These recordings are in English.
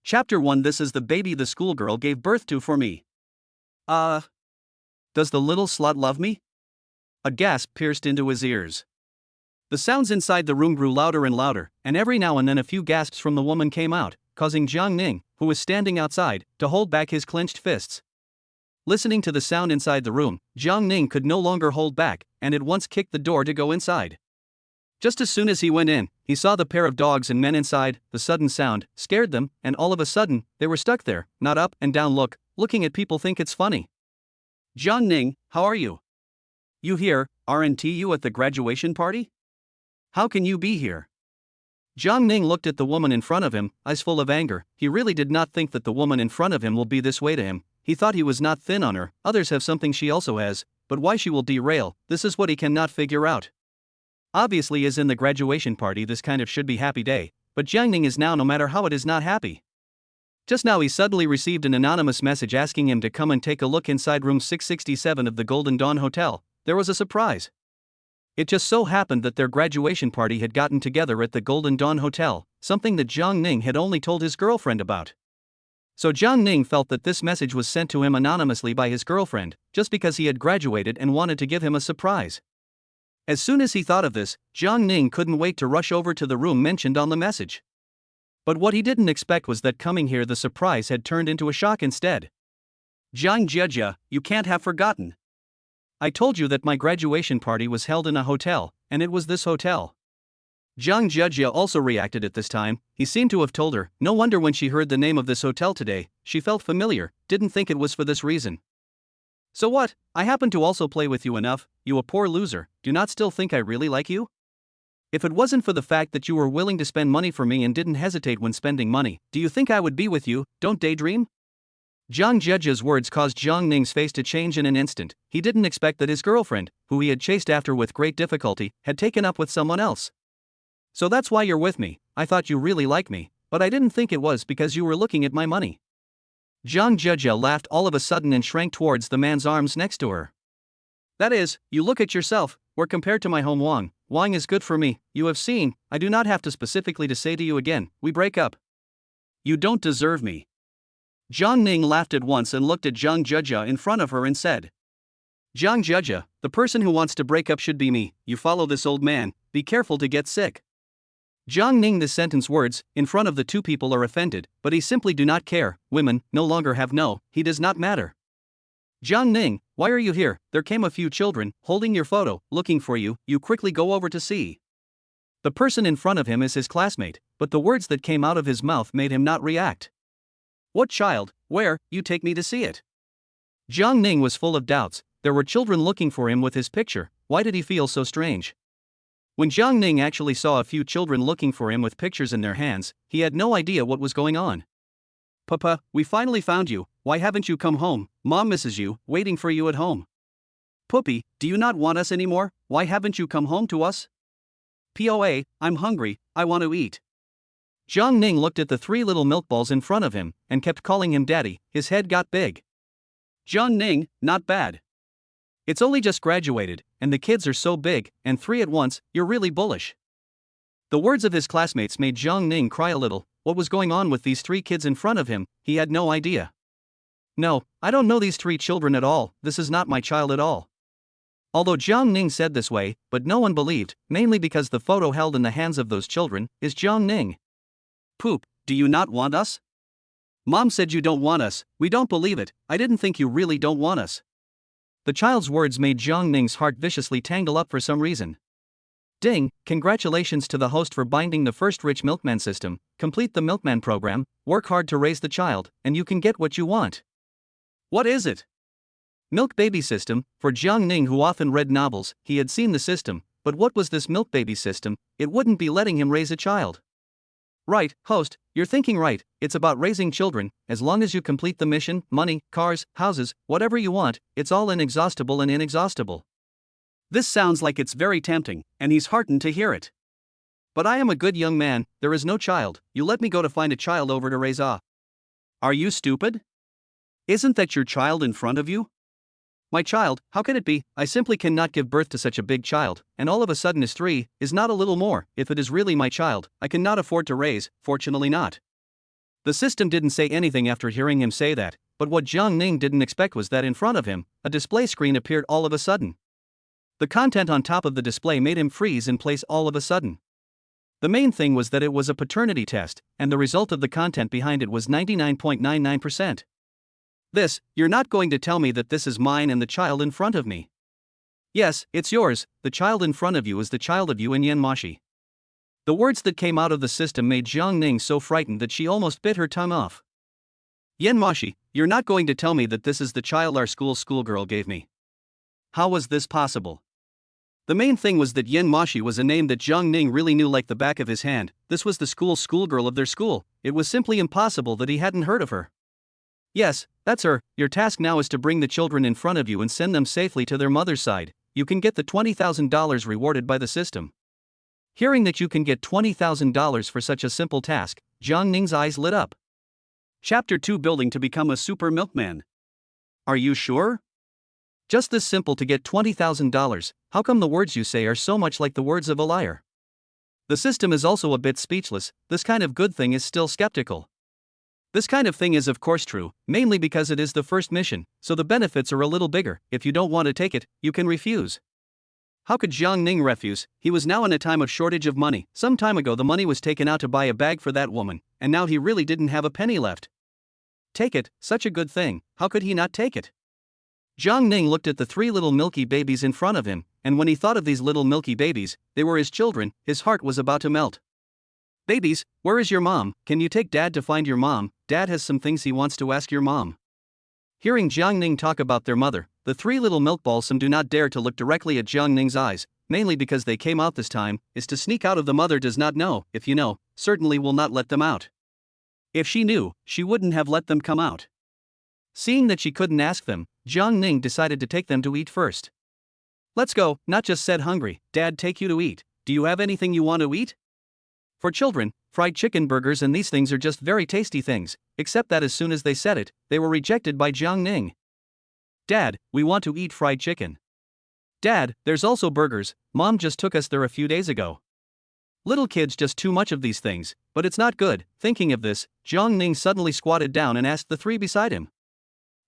Chapter 1. This is the baby the schoolgirl gave birth to for me. Does the little slut love me? A gasp pierced into his ears. The sounds inside the room grew louder and louder, and every now and then a few gasps from the woman came out, causing Jiang Ning, who was standing outside, to hold back his clenched fists. Listening to the sound inside the room, Jiang Ning could no longer hold back, and at once kicked the door to go inside. Just as soon as he went in, he saw the pair of dogs and men inside. The sudden sound scared them, and all of a sudden, they were stuck there, not up and down looking at people think it's funny. Jiang Ning, how are you? You here, aren't you at the graduation party? How can you be here? Jiang Ning looked at the woman in front of him, eyes full of anger. He really did not think that the woman in front of him will be this way to him. He thought he was not thin on her, others have something she also has, but why she will derail, this is what he cannot figure out. Obviously, as in the graduation party, this kind of should be happy day, but Jiang Ning is now no matter how it is not happy. Just now he suddenly received an anonymous message asking him to come and take a look inside room 667 of the Golden Dawn Hotel. There was a surprise. It just so happened that their graduation party had gotten together at the Golden Dawn Hotel, something that Jiang Ning had only told his girlfriend about. So Jiang Ning felt that this message was sent to him anonymously by his girlfriend, just because he had graduated and wanted to give him a surprise. As soon as he thought of this, Jiang Ning couldn't wait to rush over to the room mentioned on the message. But what he didn't expect was that coming here the surprise had turned into a shock instead. Jiang Jia, you can't have forgotten. I told you that my graduation party was held in a hotel, and it was this hotel. Jiang Jia also reacted at this time. He seemed to have told her. No wonder when she heard the name of this hotel today, she felt familiar, didn't think it was for this reason. So what? I happen to also play with you enough, you a poor loser, do not still think I really like you? If it wasn't for the fact that you were willing to spend money for me and didn't hesitate when spending money, do you think I would be with you? Don't daydream? Jiang Jia's words caused Jiang Ning's face to change in an instant. He didn't expect that his girlfriend, who he had chased after with great difficulty, had taken up with someone else. So that's why you're with me. I thought you really liked me, but I didn't think it was because you were looking at my money. Jiang Jia laughed all of a sudden and shrank towards the man's arms next to her. That is, you look at yourself, where compared to my home Wang is good for me, you have seen, I do not have to specifically to say to you again, we break up. You don't deserve me. Jiang Ning laughed at once and looked at Jiang Jia in front of her and said. Jiang Jia, the person who wants to break up should be me, you follow this old man, be careful to get sick. Jiang Ning this sentence words, in front of the two people are offended, but he simply do not care, women, no longer have he does not matter. Jiang Ning, why are you here? There came a few children, holding your photo, looking for you, you quickly go over to see. The person in front of him is his classmate, but the words that came out of his mouth made him not react. What child? Where? You take me to see it. Jiang Ning was full of doubts, there were children looking for him with his picture, why did he feel so strange? When Jiang Ning actually saw a few children looking for him with pictures in their hands, he had no idea what was going on. Papa, we finally found you, why haven't you come home? Mom misses you, waiting for you at home. Puppy, do you not want us anymore? Why haven't you come home to us? POA, I'm hungry, I want to eat. Jiang Ning looked at the three little milk balls in front of him, and kept calling him daddy, his head got big. Jiang Ning, not bad. It's only just graduated, and the kids are so big, and three at once, you're really bullish. The words of his classmates made Jiang Ning cry a little. What was going on with these three kids in front of him, he had no idea. No, I don't know these three children at all, this is not my child at all. Although Jiang Ning said this way, but no one believed, mainly because the photo held in the hands of those children is Jiang Ning. Poop, do you not want us? Mom said you don't want us, we don't believe it, I didn't think you really don't want us. The child's words made Jiang Ning's heart viciously tangle up for some reason. Ding, congratulations to the host for binding the first rich milkman system, complete the milkman program, work hard to raise the child, and you can get what you want. What is it? Milk baby system. For Jiang Ning, who often read novels, he had seen the system, but what was this milk baby system? It wouldn't be letting him raise a child. Right, host, you're thinking right, it's about raising children, as long as you complete the mission, money, cars, houses, whatever you want, it's all inexhaustible and inexhaustible. This sounds like it's very tempting, and he's heartened to hear it. But I am a good young man, there is no child, you let me go to find a child over to raise a. Are you stupid? Isn't that your child in front of you? My child, how can it be? I simply cannot give birth to such a big child, and all of a sudden is 3, is not a little more, if it is really my child, I cannot afford to raise, fortunately not. The system didn't say anything after hearing him say that, but what Jiang Ning didn't expect was that in front of him, a display screen appeared all of a sudden. The content on top of the display made him freeze in place all of a sudden. The main thing was that it was a paternity test, and the result of the content behind it was 99.99%. You're not going to tell me that this is mine and the child in front of me. Yes, it's yours, the child in front of you is the child of you and Yen Moxi. The words that came out of the system made Jiang Ning so frightened that she almost bit her tongue off. Yen Moxi, you're not going to tell me that this is the child our schoolgirl gave me. How was this possible? The main thing was that Yen Moxi was a name that Jiang Ning really knew like the back of his hand. This was the schoolgirl of their school. It was simply impossible that he hadn't heard of her. Yes, that's her. Your task now is to bring the children in front of you and send them safely to their mother's side. You can get the $20,000 rewarded by the system. Hearing that you can get $20,000 for such a simple task, Jiang Ning's eyes lit up. Chapter 2: Building to become a super milkman. Are you sure? Just this simple to get $20,000, how come the words you say are so much like the words of a liar? The system is also a bit speechless. This kind of good thing is still skeptical. This kind of thing is of course true, mainly because it is the first mission, so the benefits are a little bigger. If you don't want to take it, you can refuse. How could Jiang Ning refuse? He was now in a time of shortage of money. Some time ago the money was taken out to buy a bag for that woman, and now he really didn't have a penny left. Take it, such a good thing, how could he not take it? Jiang Ning looked at the 3 little milky babies in front of him, and when he thought of these little milky babies, they were his children, his heart was about to melt. Babies, where is your mom? Can you take Dad to find your mom? Dad has some things he wants to ask your mom. Hearing Jiang Ning talk about their mother, the 3 little milk balls do not dare to look directly at Jiang Ning's eyes, mainly because they came out this time, is to sneak out of the mother does not know, if you know, certainly will not let them out. If she knew, she wouldn't have let them come out. Seeing that she couldn't ask them, Jiang Ning decided to take them to eat first. Let's go, not just said hungry, Dad take you to eat. Do you have anything you want to eat? For children, fried chicken burgers and these things are just very tasty things, except that as soon as they said it, they were rejected by Jiang Ning. Dad, we want to eat fried chicken. Dad, there's also burgers, Mom just took us there a few days ago. Little kids just too much of these things, but it's not good. Thinking of this, Jiang Ning suddenly squatted down and asked the 3 beside him.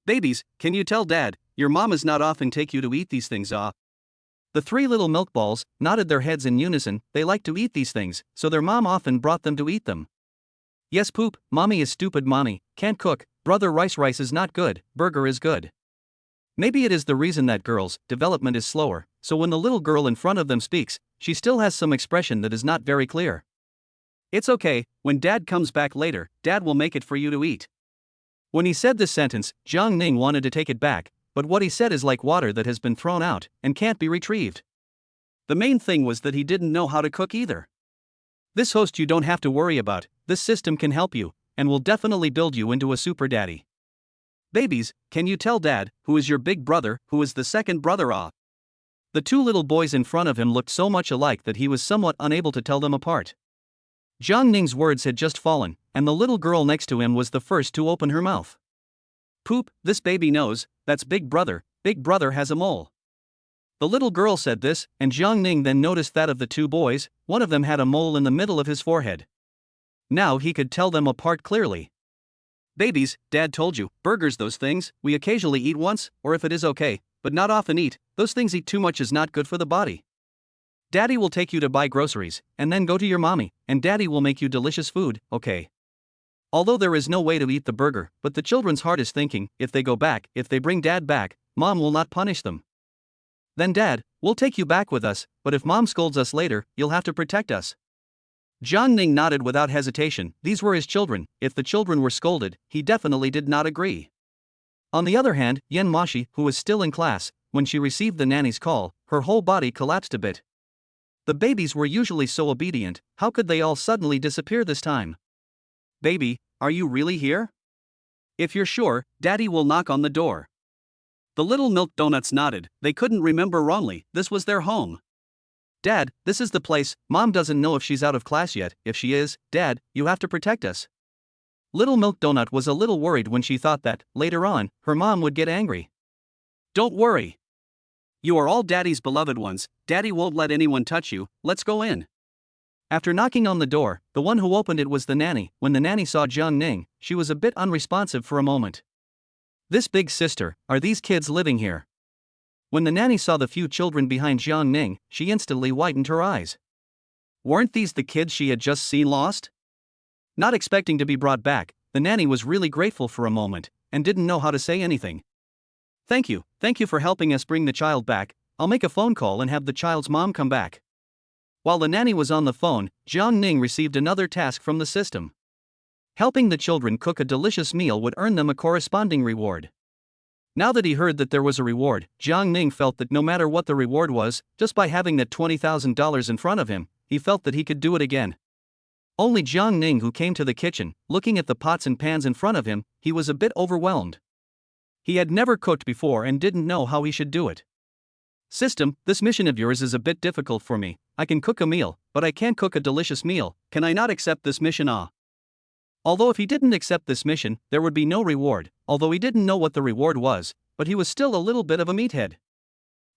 Babies, can you tell Dad, your mom does not often take you to eat these things The 3 little milk balls nodded their heads in unison. They like to eat these things, so their mom often brought them to eat them. Yes poop, mommy is stupid, mommy can't cook, brother rice is not good, burger is good. Maybe it is the reason that girls' development is slower, so when the little girl in front of them speaks, she still has some expression that is not very clear. It's okay, when Dad comes back later, Dad will make it for you to eat. When he said this sentence, Jiang Ning wanted to take it back, but what he said is like water that has been thrown out and can't be retrieved. The main thing was that he didn't know how to cook either. This host you don't have to worry about, this system can help you, and will definitely build you into a super daddy. Babies, can you tell Dad, who is your big brother, who is the second brother The 2 little boys in front of him looked so much alike that he was somewhat unable to tell them apart. Jiang Ning's words had just fallen, and the little girl next to him was the first to open her mouth. Poop, this baby knows, that's big brother has a mole. The little girl said this, and Jiang Ning then noticed that of the 2 boys, one of them had a mole in the middle of his forehead. Now he could tell them apart clearly. Babies, Dad told you, burgers those things, we occasionally eat once, or if it is okay, but not often eat, those things eat too much is not good for the body. Daddy will take you to buy groceries, and then go to your mommy, and Daddy will make you delicious food, okay? Although there is no way to eat the burger, but the children's heart is thinking, if they go back, if they bring Dad back, Mom will not punish them. Then Dad, we'll take you back with us, but if Mom scolds us later, you'll have to protect us. Jiang Ning nodded without hesitation. These were his children. If the children were scolded, he definitely did not agree. On the other hand, Yen Moxi, who was still in class, when she received the nanny's call, her whole body collapsed a bit. The babies were usually so obedient, how could they all suddenly disappear this time? Baby, are you really here? If you're sure, Daddy will knock on the door. The little milk donuts nodded. They couldn't remember wrongly, this was their home. Dad, this is the place. Mom doesn't know if she's out of class yet. If she is, Dad, you have to protect us. Little Milk Donut was a little worried when she thought that, later on, her mom would get angry. Don't worry. You are all Daddy's beloved ones. Daddy won't let anyone touch you. Let's go in. After knocking on the door, the one who opened it was the nanny. When the nanny saw Jiang Ning, she was a bit unresponsive for a moment. "This big sister, are these kids living here?" When the nanny saw the few children behind Jiang Ning, she instantly widened her eyes. Weren't these the kids she had just seen lost? Not expecting to be brought back, the nanny was really grateful for a moment, and didn't know how to say anything. Thank you for helping us bring the child back. I'll make a phone call and have the child's mom come back." While the nanny was on the phone, Jiang Ning received another task from the system. Helping the children cook a delicious meal would earn them a corresponding reward. Now that he heard that there was a reward, Jiang Ning felt that no matter what the reward was, just by having that $20,000 in front of him, he felt that he could do it again. Only Jiang Ning, who came to the kitchen, looking at the pots and pans in front of him, he was a bit overwhelmed. He had never cooked before and didn't know how he should do it. "System, this mission of yours is a bit difficult for me. I can cook a meal, but I can't cook a delicious meal. Can I not accept this mission?" Although if he didn't accept this mission, there would be no reward, although he didn't know what the reward was, but he was still a little bit of a meathead.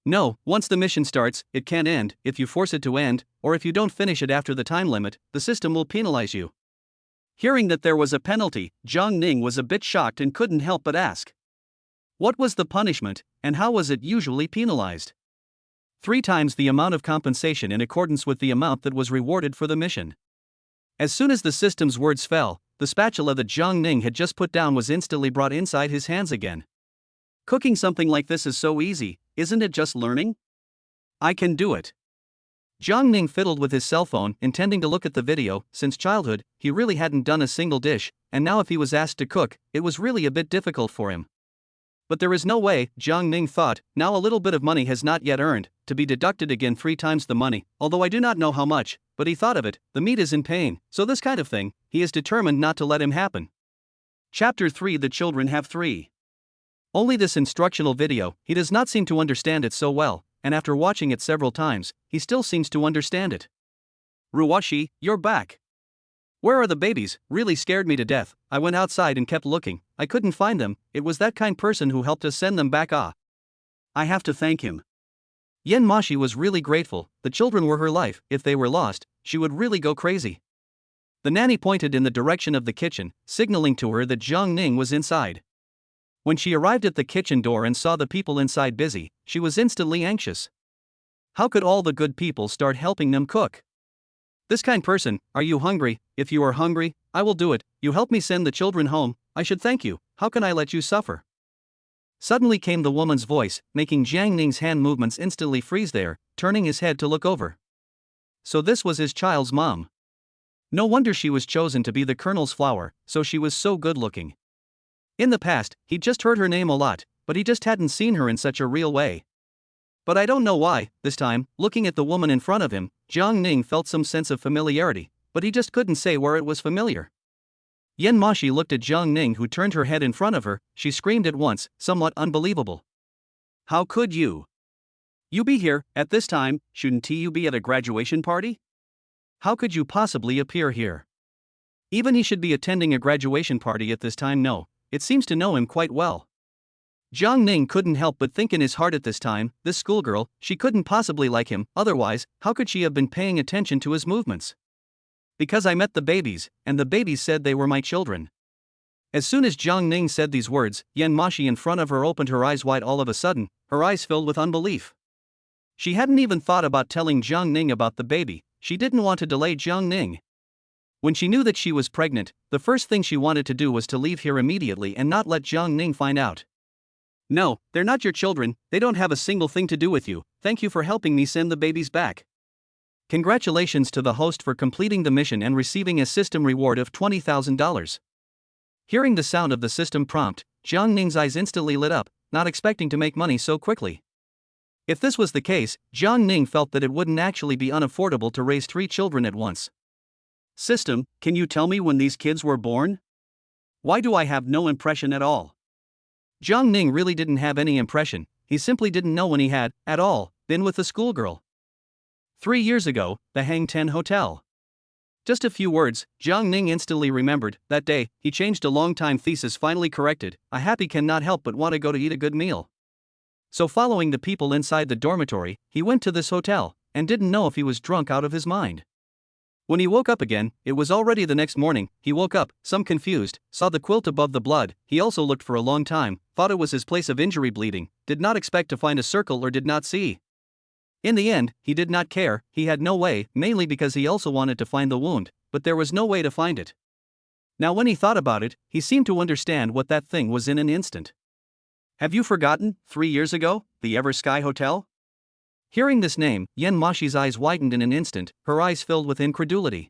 "No, once the mission starts, it can't end. If you force it to end, or if you don't finish it after the time limit, the system will penalize you." Hearing that there was a penalty, Jiang Ning was a bit shocked and couldn't help but ask. What was the punishment, and how was it usually penalized? 3 times the amount of compensation in accordance with the amount that was rewarded for the mission. As soon as the system's words fell, the spatula that Jiang Ning had just put down was instantly brought inside his hands again. "Cooking something like this is so easy, isn't it just learning? I can do it." Jiang Ning fiddled with his cell phone, intending to look at the video. Since childhood, he really hadn't done a single dish, and now if he was asked to cook, it was really a bit difficult for him. But there is no way, Jiang Ning thought. Now a little bit of money has not yet earned, to be deducted again 3 times the money, although I do not know how much, but he thought of it. The meat is in pain, so this kind of thing, he is determined not to let him happen. Chapter 3. The children have 3. Only this instructional video, he does not seem to understand it so well, and after watching it several times, he still seems to understand it. "Ruwashi, you're back. Where are the babies? Really scared me to death. I went outside and kept looking. I couldn't find them. It was that kind person who helped us send them back. I have to thank him." Yen Moxi was really grateful. The children were her life. If they were lost, she would really go crazy. The nanny pointed in the direction of the kitchen, signaling to her that Jiang Ning was inside. When she arrived at the kitchen door and saw the people inside busy, she was instantly anxious. How could all the good people start helping them cook? "This kind person, are you hungry? If you are hungry, I will do it. You help me send the children home, I should thank you. How can I let you suffer?" Suddenly came the woman's voice, making Jiang Ning's hand movements instantly freeze there, turning his head to look over. So this was his child's mom. No wonder she was chosen to be the colonel's flower, so she was so good looking. In the past, he'd just heard her name a lot, but he just hadn't seen her in such a real way. But I don't know why, this time, looking at the woman in front of him, Jiang Ning felt some sense of familiarity, but he just couldn't say where it was familiar. Yen Moxi looked at Jiang Ning, who turned her head in front of her. She screamed at once, somewhat unbelievable. "How could you? You be here, at this time? Shouldn't you be at a graduation party? How could you possibly appear here? Even he should be attending a graduation party at this time. No, it seems to know him quite well." Jiang Ning couldn't help but think in his heart at this time, this schoolgirl, she couldn't possibly like him. Otherwise, how could she have been paying attention to his movements? "Because I met the babies, and the babies said they were my children." As soon as Jiang Ning said these words, Yen Moxi in front of her opened her eyes wide. All of a sudden, her eyes filled with unbelief. She hadn't even thought about telling Jiang Ning about the baby. She didn't want to delay Jiang Ning. When she knew that she was pregnant, the first thing she wanted to do was to leave here immediately and not let Jiang Ning find out. "No, they're not your children. They don't have a single thing to do with you. Thank you for helping me send the babies back." Congratulations to the host for completing the mission and receiving a system reward of $20,000. Hearing the sound of the system prompt, Jiang Ning's eyes instantly lit up, not expecting to make money so quickly. If this was the case, Jiang Ning felt that it wouldn't actually be unaffordable to raise 3 children at once. "System, can you tell me when these kids were born? Why do I have no impression at all?" Jiang Ning really didn't have any impression. He simply didn't know when he had, at all, been with the schoolgirl. 3 years ago, the Hang Ten Hotel. Just a few words, Jiang Ning instantly remembered. That day, he changed a long-time thesis finally corrected. "I happy cannot help but want to go to eat a good meal." So following the people inside the dormitory, he went to this hotel, and didn't know if he was drunk out of his mind. When he woke up again, it was already the next morning. He woke up, some confused, saw the quilt above the blood. He also looked for a long time, thought it was his place of injury bleeding, did not expect to find a circle or did not see. In the end, he did not care, he had no way, mainly because he also wanted to find the wound, but there was no way to find it. Now when he thought about it, he seemed to understand what that thing was in an instant. Have you forgotten, 3 years ago, the Ever Sky Hotel? Hearing this name, Yen Moxi's eyes widened in an instant, her eyes filled with incredulity.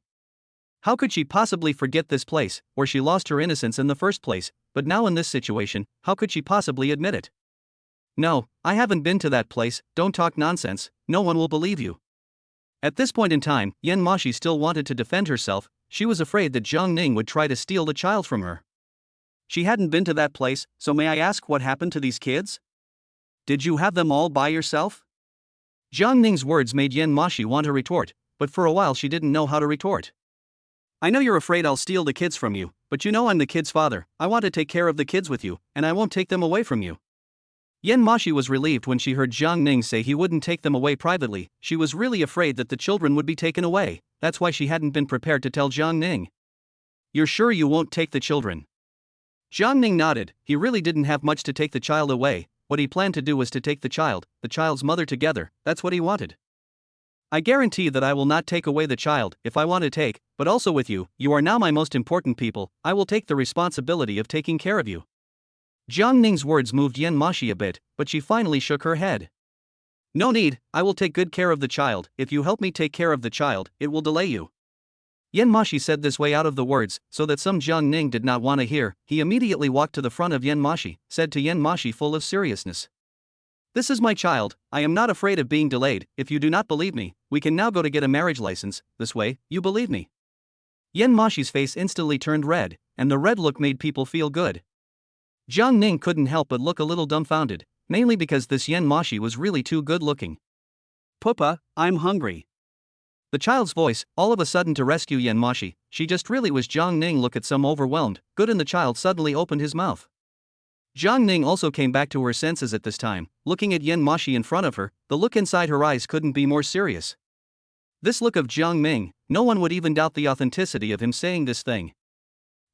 How could she possibly forget this place, where she lost her innocence in the first place, but now in this situation, how could she possibly admit it? No, I haven't been to that place, don't talk nonsense, no one will believe you. At this point in time, Yen Moxi still wanted to defend herself, she was afraid that Jiang Ning would try to steal the child from her. She hadn't been to that place, so may I ask what happened to these kids? Did you have them all by yourself? Jiang Ning's words made Yen Moxi want to retort, but for a while she didn't know how to retort. I know you're afraid I'll steal the kids from you, but you know I'm the kids' father, I want to take care of the kids with you, and I won't take them away from you. Yen Moxi was relieved when she heard Jiang Ning say he wouldn't take them away privately, she was really afraid that the children would be taken away, that's why she hadn't been prepared to tell Jiang Ning. You're sure you won't take the children? Jiang Ning nodded, he really didn't have much to take the child away, what he planned to do was to take the child's mother together, that's what he wanted. I guarantee that I will not take away the child if I want to take, but also with you, you are now my most important people, I will take the responsibility of taking care of you. Jiang Ning's words moved Yen Moxi a bit, but she finally shook her head. No need, I will take good care of the child, if you help me take care of the child, it will delay you. Yen Moxi said this way out of the words, so that some Jiang Ning did not want to hear, he immediately walked to the front of Yen Moxi, said to Yen Moxi full of seriousness. This is my child, I am not afraid of being delayed, if you do not believe me, we can now go to get a marriage license, this way, you believe me. Yen Moxi's face instantly turned red, and the red look made people feel good. Jiang Ning couldn't help but look a little dumbfounded, mainly because this Yen Moxi was really too good looking. Papa, I'm hungry. The child's voice, all of a sudden to rescue Yen Moxi, she just really was Jiang Ning look at some overwhelmed, good and the child suddenly opened his mouth. Jiang Ning also came back to her senses at this time, looking at Yen Moxi in front of her, the look inside her eyes couldn't be more serious. This look of Jiang Ning, no one would even doubt the authenticity of him saying this thing.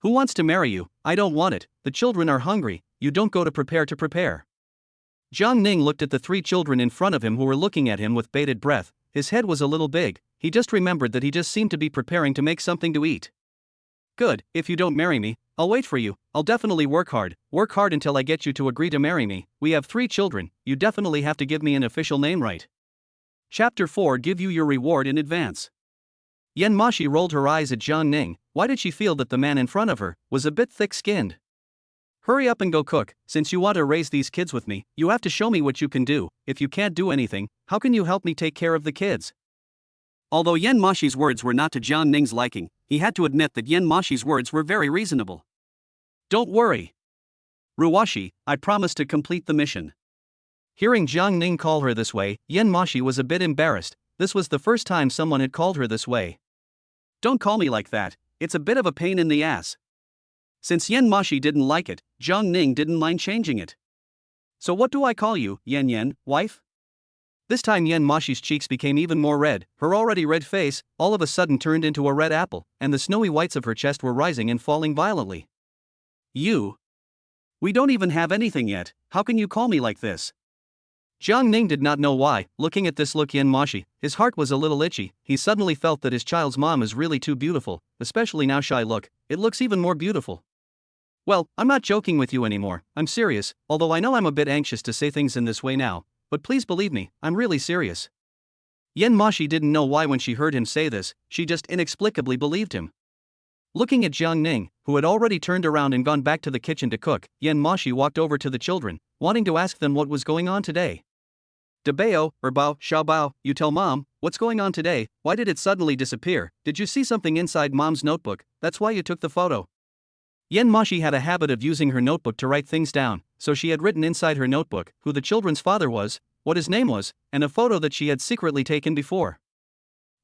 Who wants to marry you? I don't want it, the children are hungry, you don't go to prepare. Jiang Ning looked at the 3 children in front of him who were looking at him with bated breath, his head was a little big, he just remembered that he just seemed to be preparing to make something to eat. Good, if you don't marry me, I'll wait for you, I'll definitely work hard until I get you to agree to marry me, we have 3 children, you definitely have to give me an official name right. Chapter 4 Give you your reward in advance. Yen Moxi rolled her eyes at Jiang Ning, why did she feel that the man in front of her was a bit thick-skinned? Hurry up and go cook, since you want to raise these kids with me, you have to show me what you can do, if you can't do anything, how can you help me take care of the kids? Although Yen Moxi's words were not to Jiang Ning's liking, he had to admit that Yen Moxi's words were very reasonable. Don't worry. Ruwashi, I promise to complete the mission. Hearing Jiang Ning call her this way, Yen Moxi was a bit embarrassed, this was the first time someone had called her this way. Don't call me like that, it's a bit of a pain in the ass. Since Yen Moxi didn't like it, Jiang Ning didn't mind changing it. So what do I call you, Yen, wife? This time Yen Moxi's cheeks became even more red, her already red face, all of a sudden turned into a red apple, and the snowy whites of her chest were rising and falling violently. You? We don't even have anything yet, how can you call me like this? Jiang Ning did not know why, looking at this look Yen Moxi, his heart was a little itchy, he suddenly felt that his child's mom is really too beautiful, especially now shy look, it looks even more beautiful. Well, I'm not joking with you anymore, I'm serious, although I know I'm a bit anxious to say things in this way now, but please believe me, I'm really serious. Yen Moxi didn't know why when she heard him say this, she just inexplicably believed him. Looking at Jiang Ning, who had already turned around and gone back to the kitchen to cook, Yen Moxi walked over to the children, wanting to ask them what was going on today. Dabao, Bao, Xiaobao, you tell mom, what's going on today, why did it suddenly disappear, did you see something inside mom's notebook, that's why you took the photo. Yen Moxi had a habit of using her notebook to write things down, so she had written inside her notebook who the children's father was, what his name was, and a photo that she had secretly taken before.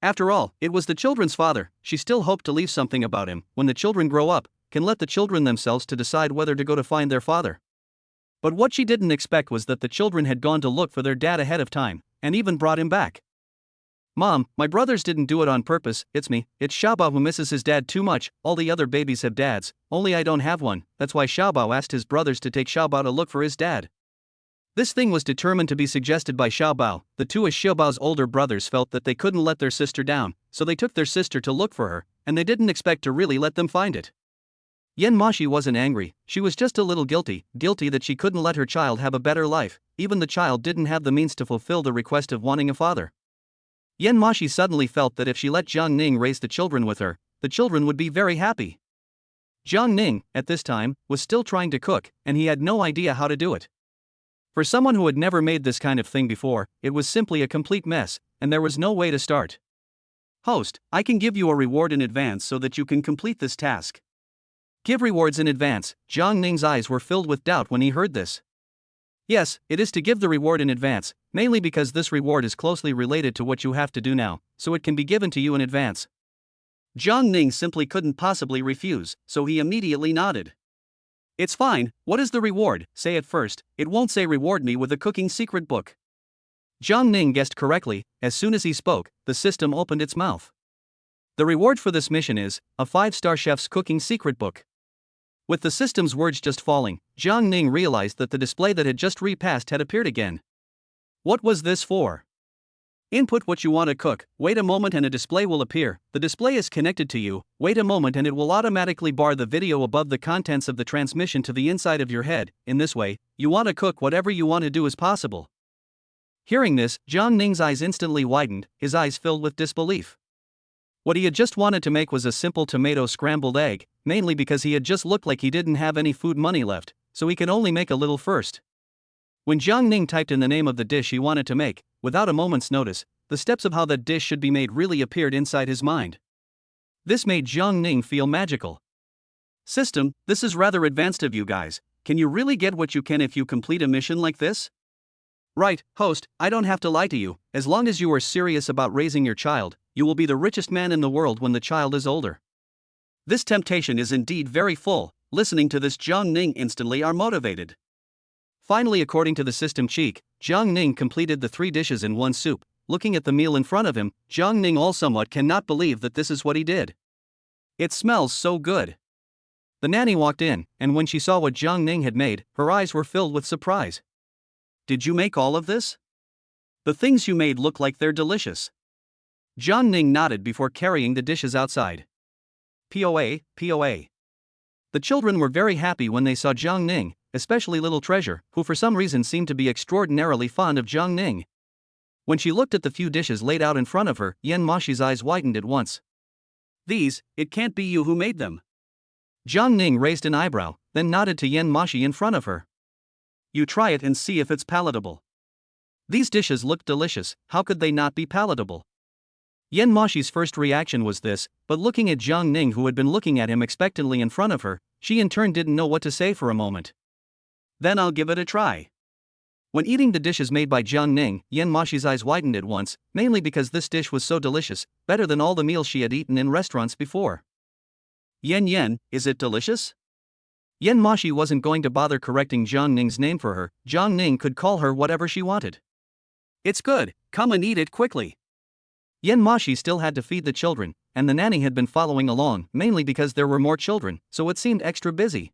After all, it was the children's father, she still hoped to leave something about him, when the children grow up, can let the children themselves to decide whether to go to find their father. But what she didn't expect was that the children had gone to look for their dad ahead of time, and even brought him back. Mom, my brothers didn't do it on purpose, it's me. It's Xiaobao who misses his dad too much. All the other babies have dads, only I don't have one. That's why Xiaobao asked his brothers to take Xiaobao to look for his dad. This thing was determined to be suggested by Xiaobao. The two of Xiaobao's older brothers felt that they couldn't let their sister down, so they took their sister to look for her, and they didn't expect to really let them find it. Yan Moxi wasn't angry, she was just a little guilty that she couldn't let her child have a better life. Even the child didn't have the means to fulfill the request of wanting a father. Yan Moxi suddenly felt that if she let Jiang Ning raise the children with her, the children would be very happy. Jiang Ning, at this time, was still trying to cook, and he had no idea how to do it. For someone who had never made this kind of thing before, it was simply a complete mess, and there was no way to start. Host, I can give you a reward in advance so that you can complete this task. Give rewards in advance. Jiang Ning's eyes were filled with doubt when he heard this. Yes, it is to give the reward in advance, mainly because this reward is closely related to what you have to do now, so it can be given to you in advance. Jiang Ning simply couldn't possibly refuse, so he immediately nodded. It's fine, what is the reward? Say it first, it won't say reward me with a cooking secret book. Jiang Ning guessed correctly. As soon as he spoke, the system opened its mouth. The reward for this mission is a 5-star chef's cooking secret book. With the system's words just falling, Jiang Ning realized that the display that had just repassed had appeared again. What was this for? Input what you want to cook, wait a moment and a display will appear. The display is connected to you, wait a moment and it will automatically bar the video above the contents of the transmission to the inside of your head. In this way, you want to cook whatever you want to do is possible. Hearing this, Jiang Ning's eyes instantly widened, his eyes filled with disbelief. What he had just wanted to make was a simple tomato scrambled egg, mainly because he had just looked like he didn't have any food money left, so he could only make a little first. When Jiang Ning typed in the name of the dish he wanted to make, without a moment's notice, the steps of how that dish should be made really appeared inside his mind. This made Jiang Ning feel magical. System, this is rather advanced of you guys. Can you really get what you can if you complete a mission like this? Right, host, I don't have to lie to you. As long as you are serious about raising your child, you will be the richest man in the world when the child is older. This temptation is indeed very full. Listening to this, Jiang Ning instantly are motivated. Finally, according to the system cheek, Jiang Ning completed the 3 dishes in one soup. Looking at the meal in front of him, Jiang Ning all somewhat cannot believe that this is what he did. It smells so good. The nanny walked in, and when she saw what Jiang Ning had made, her eyes were filled with surprise. Did you make all of this? The things you made look like they're delicious. Jiang Ning nodded before carrying the dishes outside. POA. The children were very happy when they saw Jiang Ning, especially little Treasure, who for some reason seemed to be extraordinarily fond of Jiang Ning. When she looked at the few dishes laid out in front of her, Yan Moxi's eyes widened at once. These, it can't be you who made them. Jiang Ning raised an eyebrow, then nodded to Yan Moxi in front of her. You try it and see if it's palatable. These dishes looked delicious, how could they not be palatable? Yan Moxi's first reaction was this, but looking at Jiang Ning who had been looking at him expectantly in front of her, she in turn didn't know what to say for a moment. Then I'll give it a try. When eating the dishes made by Jiang Ning, Yan Moxi's eyes widened at once, mainly because this dish was so delicious, better than all the meals she had eaten in restaurants before. Yan, is it delicious? Yan Moxi wasn't going to bother correcting Jiang Ning's name for her. Jiang Ning could call her whatever she wanted. It's good, come and eat it quickly. Yan Moxi still had to feed the children, and the nanny had been following along, mainly because there were more children, so it seemed extra busy.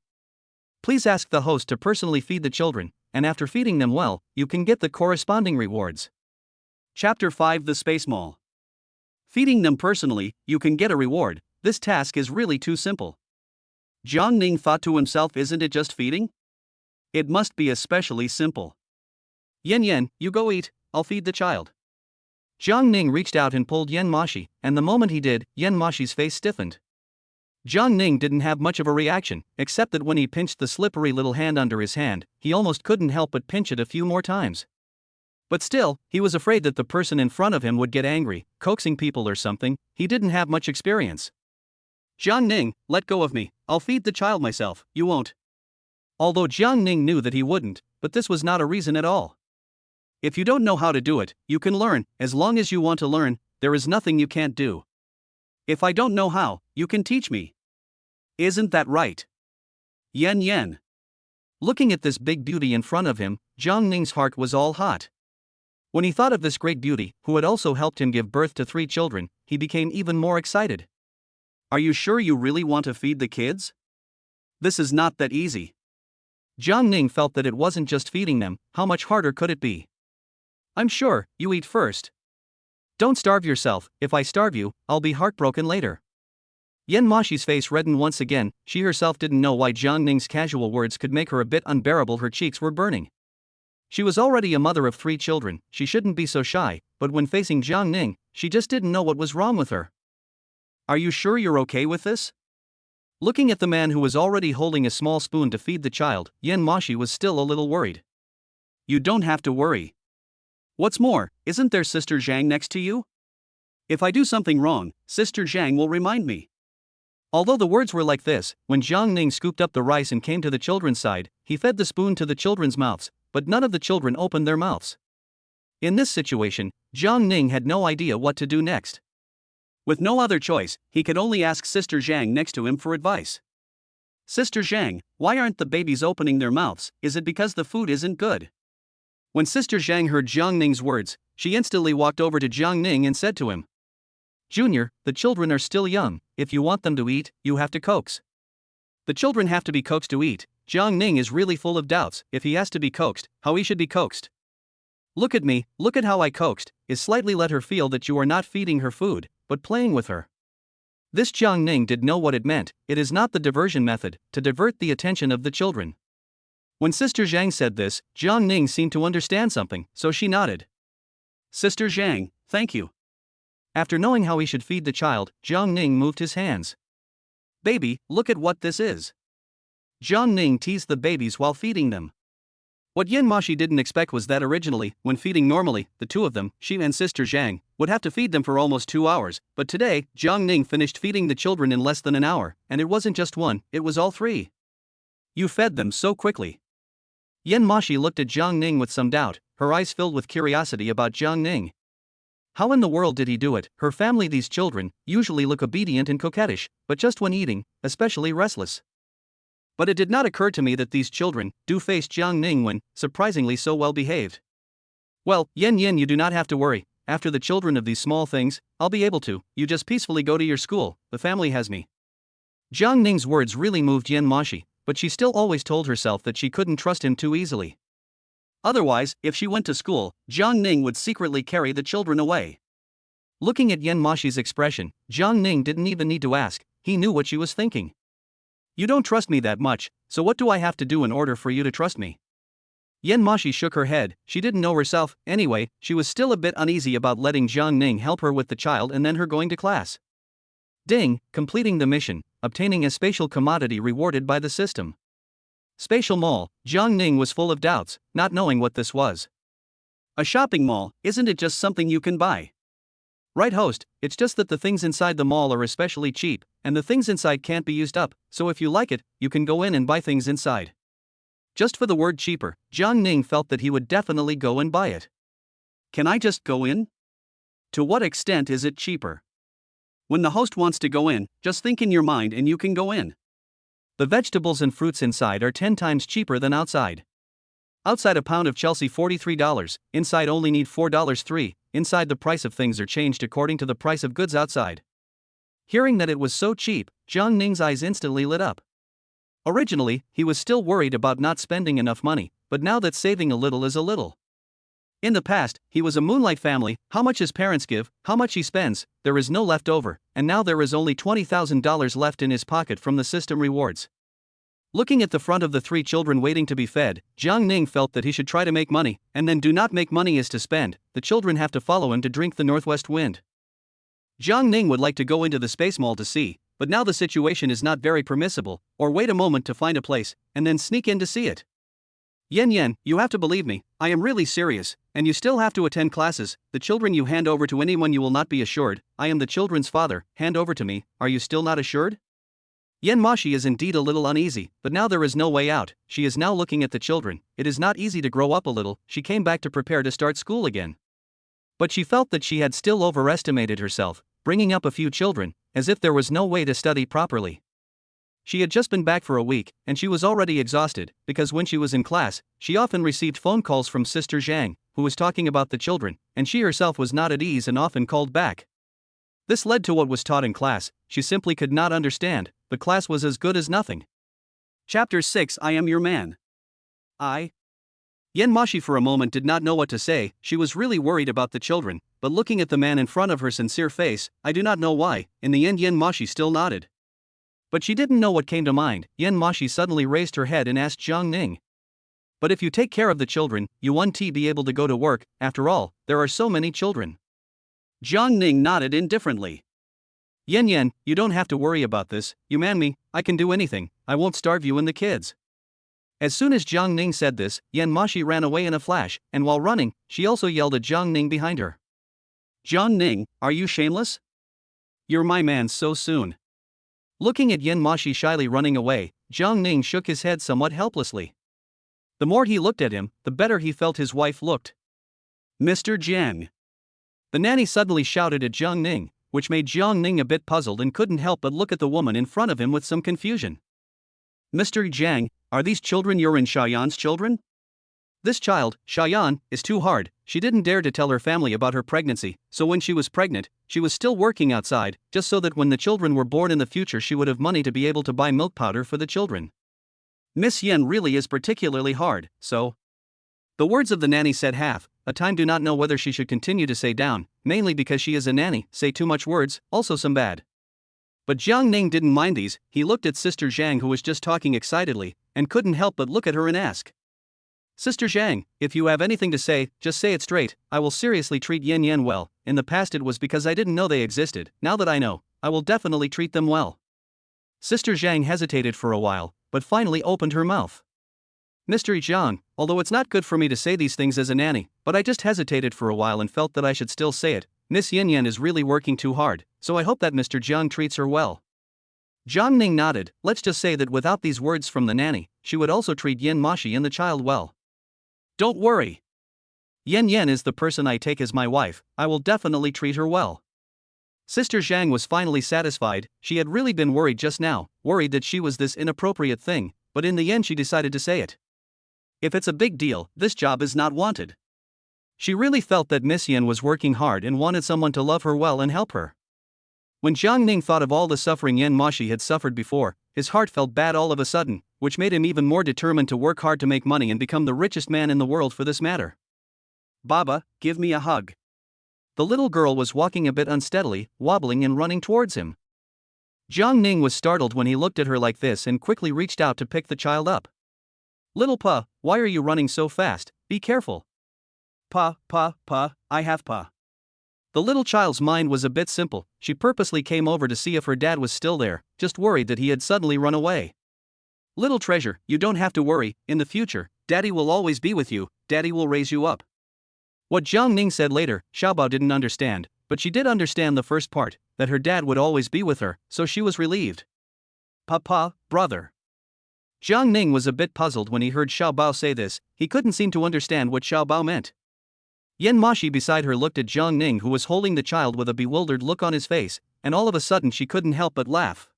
Please ask the host to personally feed the children, and after feeding them well, you can get the corresponding rewards. Chapter 5: The Space Mall. Feeding them personally, you can get a reward. This task is really too simple. Jiang Ning thought to himself, isn't it just feeding? It must be especially simple. Yan, you go eat, I'll feed the child. Jiang Ning reached out and pulled Yan Moxi, and the moment he did, Yan Moxi's face stiffened. Jiang Ning didn't have much of a reaction, except that when he pinched the slippery little hand under his hand, he almost couldn't help but pinch it a few more times. But still, he was afraid that the person in front of him would get angry, coaxing people or something. He didn't have much experience. Jiang Ning, let go of me, I'll feed the child myself, you won't. Although Jiang Ning knew that he wouldn't, but this was not a reason at all. If you don't know how to do it, you can learn. As long as you want to learn, there is nothing you can't do. If I don't know how, you can teach me. Isn't that right? Yan. Looking at this big beauty in front of him, Jiang Ning's heart was all hot. When he thought of this great beauty, who had also helped him give birth to 3 children, he became even more excited. Are you sure you really want to feed the kids? This is not that easy. Jiang Ning felt that it wasn't just feeding them, how much harder could it be? I'm sure, you eat first. Don't starve yourself, if I starve you, I'll be heartbroken later. Moxi's face reddened once again. She herself didn't know why Jiang Ning's casual words could make her a bit unbearable. Her cheeks were burning. She was already a mother of 3 children, she shouldn't be so shy, but when facing Jiang Ning, she just didn't know what was wrong with her. Are you sure you're okay with this? Looking at the man who was already holding a small spoon to feed the child, Moxi was still a little worried. You don't have to worry. What's more, isn't there Sister Jiang next to you? If I do something wrong, Sister Jiang will remind me. Although the words were like this, when Jiang Ning scooped up the rice and came to the children's side, he fed the spoon to the children's mouths, but none of the children opened their mouths. In this situation, Jiang Ning had no idea what to do next. With no other choice, he could only ask Sister Jiang next to him for advice. Sister Jiang, why aren't the babies opening their mouths? Is it because the food isn't good? When Sister Jiang heard Jiang Ning's words, she instantly walked over to Jiang Ning and said to him, Junior, the children are still young, if you want them to eat, you have to coax. The children have to be coaxed to eat. Jiang Ning is really full of doubts. If he has to be coaxed, how he should be coaxed. Look at me, look at how I coaxed, is slightly let her feel that you are not feeding her food, but playing with her. This Jiang Ning did know what it meant. It is not the diversion method, to divert the attention of the children. When Sister Jiang said this, Jiang Ning seemed to understand something, so she nodded. Sister Jiang, thank you. After knowing how he should feed the child, Jiang Ning moved his hands. Baby, look at what this is. Jiang Ning teased the babies while feeding them. What Moxi didn't expect was that originally, when feeding normally, the two of them, she and Sister Jiang, would have to feed them for almost 2 hours, but today, Jiang Ning finished feeding the children in less than an hour, and it wasn't just one, it was all 3. You fed them so quickly. Moxi looked at Jiang Ning with some doubt, her eyes filled with curiosity about Jiang Ning. How in the world did he do it? Her family, these children, usually look obedient and coquettish, but just when eating, especially restless. But it did not occur to me that these children do face Jiang Ning when, surprisingly so well behaved. Well, Yen, you do not have to worry. After the children of these small things, I'll be able to. You just peacefully go to your school, the family has me. Jiang Ning's words really moved Moxi, but she still always told herself that she couldn't trust him too easily. Otherwise, if she went to school, Jiang Ning would secretly carry the children away. Looking at Moxi's expression, Jiang Ning didn't even need to ask, he knew what she was thinking. You don't trust me that much, so what do I have to do in order for you to trust me? Moxi shook her head. She didn't know herself. Anyway, she was still a bit uneasy about letting Jiang Ning help her with the child and then her going to class. Ding, completing the mission, obtaining a spatial commodity rewarded by the system. Spatial mall. Jiang Ning was full of doubts, not knowing what this was. A shopping mall, isn't it just something you can buy? Right, host, it's just that the things inside the mall are especially cheap, and the things inside can't be used up, so if you like it, you can go in and buy things inside. Just for the word cheaper, Jiang Ning felt that he would definitely go and buy it. Can I just go in? To what extent is it cheaper? When the host wants to go in, just think in your mind and you can go in. The vegetables and fruits inside are 10 times cheaper than outside. Outside a pound of Chelsea $43, inside only need $4.03, inside the price of things are changed according to the price of goods outside. Hearing that it was so cheap, Jiang Ning's eyes instantly lit up. Originally, he was still worried about not spending enough money, but now that saving a little is a little. In the past, he was a moonlight family, how much his parents give, how much he spends, there is no left over, and now there is only $20,000 left in his pocket from the system rewards. Looking at the front of the 3 children waiting to be fed, Jiang Ning felt that he should try to make money, and then do not make money is to spend. The children have to follow him to drink the northwest wind. Jiang Ning would like to go into the space mall to see, but now the situation is not very permissible, or wait a moment to find a place, and then sneak in to see it. Yen, you have to believe me, I am really serious, and you still have to attend classes. The children you hand over to anyone you will not be assured. I am the children's father, hand over to me, are you still not assured? Moxi is indeed a little uneasy, but now there is no way out. She is now looking at the children. It is not easy to grow up a little. She came back to prepare to start school again. But she felt that she had still overestimated herself, bringing up a few children, as if there was no way to study properly. She had just been back for a week, and she was already exhausted, because when she was in class, she often received phone calls from Sister Jiang, who was talking about the children, and she herself was not at ease and often called back. This led to what was taught in class, she simply could not understand, the class was as good as nothing. Chapter 6 I Am Your Man. Yen Moxi for a moment did not know what to say, she was really worried about the children, but looking at the man in front of her sincere face, I do not know why, in the end Yen Moxi still nodded. But she didn't know what came to mind. Yen Moxi suddenly raised her head and asked Jiang Ning. But if you take care of the children, you won't be able to go to work, after all, there are so many children. Jiang Ning nodded indifferently. Yen, you don't have to worry about this, you man me, I can do anything, I won't starve you and the kids. As soon as Jiang Ning said this, Yen Moxi ran away in a flash, and while running, she also yelled at Jiang Ning behind her. Jiang Ning, are you shameless? You're my man so soon. Looking at Yen Moxi shyly running away, Jiang Ning shook his head somewhat helplessly. The more he looked at him, the better he felt his wife looked. Mr. Jiang. The nanny suddenly shouted at Jiang Ning, which made Jiang Ning a bit puzzled and couldn't help but look at the woman in front of him with some confusion. Mr. Jiang, are these children your and Xiaoyan's children? This child, Xiaoyan, is too hard, she didn't dare to tell her family about her pregnancy, so when she was pregnant, she was still working outside, just so that when the children were born in the future she would have money to be able to buy milk powder for the children. Miss Yen really is particularly hard, so. The words of the nanny said half, a time do not know whether she should continue to say down, mainly because she is a nanny, say too much words, also some bad. But Jiang Ning didn't mind these, he looked at Sister Zhang who was just talking excitedly, and couldn't help but look at her and ask. Sister Zhang, if you have anything to say, just say it straight, I will seriously treat Yen well, in the past it was because I didn't know they existed, now that I know, I will definitely treat them well. Sister Zhang hesitated for a while, but finally opened her mouth. Mr. Zhang, although it's not good for me to say these things as a nanny, but I just hesitated for a while and felt that I should still say it, Miss Yen is really working too hard, so I hope that Mr. Jiang treats her well. Jiang Ning nodded, let's just say that without these words from the nanny, she would also treat Yen Moxi and the child well. Don't worry. Yen is the person I take as my wife, I will definitely treat her well. Sister Zhang was finally satisfied, she had really been worried just now, worried that she was this inappropriate thing, but in the end she decided to say it. If it's a big deal, this job is not wanted. She really felt that Miss Yen was working hard and wanted someone to love her well and help her. When Jiang Ning thought of all the suffering Yen Moxi had suffered before, his heart felt bad all of a sudden, which made him even more determined to work hard to make money and become the richest man in the world for this matter. Baba, give me a hug. The little girl was walking a bit unsteadily, wobbling and running towards him. Jiang Ning was startled when he looked at her like this and quickly reached out to pick the child up. Little Pa, why are you running so fast? Be careful. Pa, I have Pa. The little child's mind was a bit simple, she purposely came over to see if her dad was still there, just worried that he had suddenly run away. Little treasure, you don't have to worry, in the future, Daddy will always be with you, Daddy will raise you up. What Jiang Ning said later, Xiaobao didn't understand, but she did understand the first part, that her dad would always be with her, so she was relieved. Papa, brother. Jiang Ning was a bit puzzled when he heard Xiaobao say this, he couldn't seem to understand what Xiaobao meant. Yen Moxi beside her looked at Jiang Ning who was holding the child with a bewildered look on his face, and all of a sudden she couldn't help but laugh.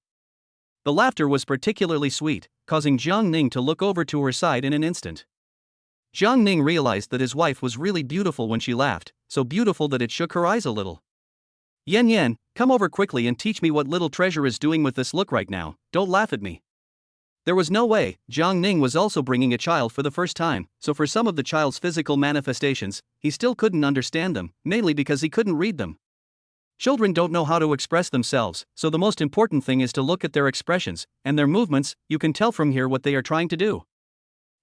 The laughter was particularly sweet, causing Jiang Ning to look over to her side in an instant. Jiang Ning realized that his wife was really beautiful when she laughed, so beautiful that it shook her eyes a little. Yen, come over quickly and teach me what little treasure is doing with this look right now, don't laugh at me. There was no way, Jiang Ning was also bringing a child for the first time, so for some of the child's physical manifestations, he still couldn't understand them, mainly because he couldn't read them. Children don't know how to express themselves, so the most important thing is to look at their expressions, and their movements, you can tell from here what they are trying to do.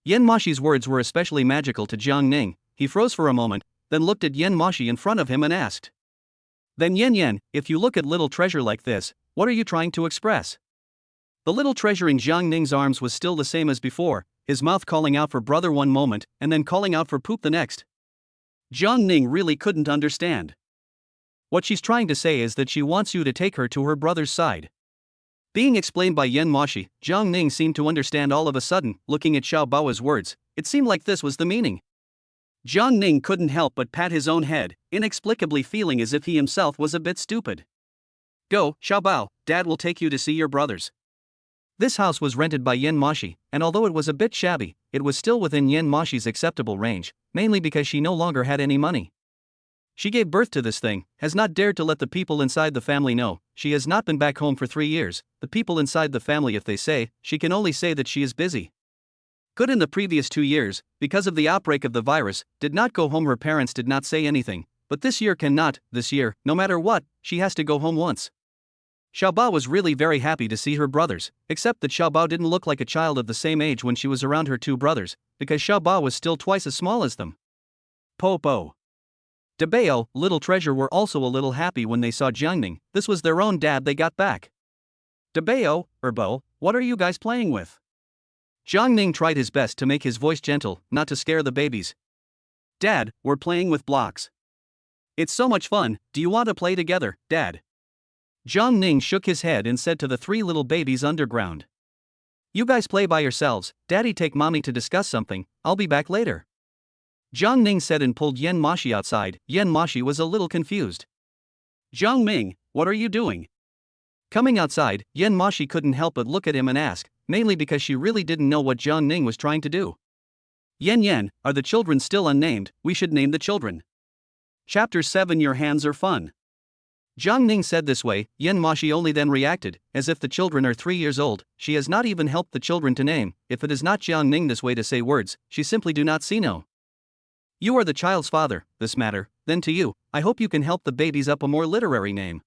Yen Moxi's words were especially magical to Jiang Ning, he froze for a moment, then looked at Yen Moxi in front of him and asked. Then Yen, if you look at little treasure like this, what are you trying to express? The little treasure in Jiang Ning's arms was still the same as before, his mouth calling out for brother one moment, and then calling out for poop the next. Jiang Ning really couldn't understand. What she's trying to say is that she wants you to take her to her brother's side. Being explained by Yen Moxi, Jiang Ning seemed to understand all of a sudden, looking at Xiao Bao's words, it seemed like this was the meaning. Jiang Ning couldn't help but pat his own head, inexplicably feeling as if he himself was a bit stupid. Go, Xiao Bao, Dad will take you to see your brothers. This house was rented by Yen Moxi, and although it was a bit shabby, it was still within Yen Moxi's acceptable range, mainly because she no longer had any money. She gave birth to this thing, has not dared to let the people inside the family know, she has not been back home for 3 years, the people inside the family, if they say, she can only say that she is busy. Good. In the previous 2 years, because of the outbreak of the virus, did not go home. Her parents did not say anything, but this year cannot, this year, no matter what, she has to go home once. Xiaobao was really very happy to see her brothers, except that Xiaobao didn't look like a child of the same age when she was around her 2 brothers, because Xiaobao was still twice as small as them. Po. Debao, Little Treasure were also a little happy when they saw Jiang Ning. This was their own dad they got back. Debao, Erbo, what are you guys playing with? Jiang Ning tried his best to make his voice gentle, not to scare the babies. Dad, we're playing with blocks. It's so much fun, do you want to play together, Dad? Jiang Ning shook his head and said to the 3 little babies underground. You guys play by yourselves, Daddy take Mommy to discuss something, I'll be back later. Jiang Ning said and pulled Yen Moxi outside. Yen Moxi was a little confused. Jiang Ning, what are you doing? Coming outside, Yen Moxi couldn't help but look at him and ask, mainly because she really didn't know what Jiang Ning was trying to do. Yen, are the children still unnamed? We should name the children. Chapter 7. Your hands are fun. Jiang Ning said this way. Yen Moxi only then reacted, as if the children are 3 years old. She has not even helped the children to name. If it is not Jiang Ning this way to say words, she simply do not see no. You are the child's father, this matter, then to you, I hope you can help the babies up a more literary name.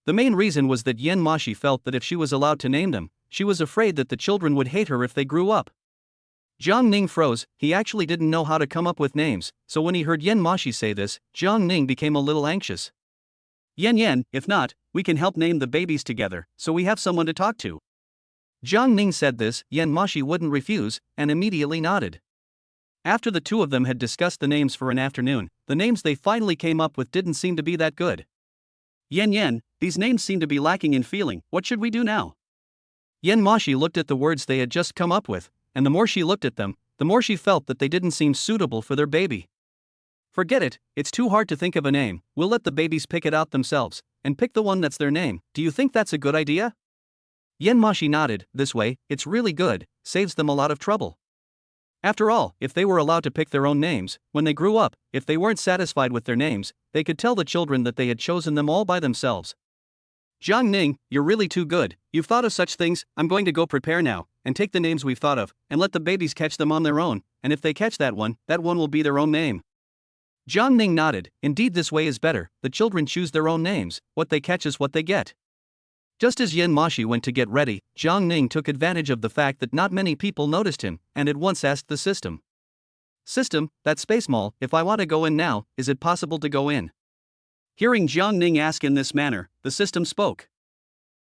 The main reason was that Yen Moxi felt that if she was allowed to name them, she was afraid that the children would hate her if they grew up. Jiang Ning froze. He actually didn't know how to come up with names, so when he heard Yen Moxi say this, Jiang Ning became a little anxious. Yen, if not, we can help name the babies together, so we have someone to talk to. Jiang Ning said this. Yen Moxi wouldn't refuse, and immediately nodded. After the 2 of them had discussed the names for an afternoon, the names they finally came up with didn't seem to be that good. Yen, these names seem to be lacking in feeling, what should we do now? Yen Moxi looked at the words they had just come up with, and the more she looked at them, the more she felt that they didn't seem suitable for their baby. Forget it, it's too hard to think of a name, we'll let the babies pick it out themselves, and pick the one that's their name. Do you think that's a good idea? Yen Moxi nodded. This way, it's really good, saves them a lot of trouble. After all, if they were allowed to pick their own names, when they grew up, if they weren't satisfied with their names, they could tell the children that they had chosen them all by themselves. Jiang Ning, you're really too good, you've thought of such things. I'm going to go prepare now, and take the names we've thought of, and let the babies catch them on their own, and if they catch that one will be their own name. Jiang Ning nodded. Indeed, this way is better, the children choose their own names, what they catch is what they get. Just as Yen Moxi went to get ready, Jiang Ning took advantage of the fact that not many people noticed him, and at once asked the system. System, that space mall, if I want to go in now, is it possible to go in? Hearing Jiang Ning ask in this manner, the system spoke.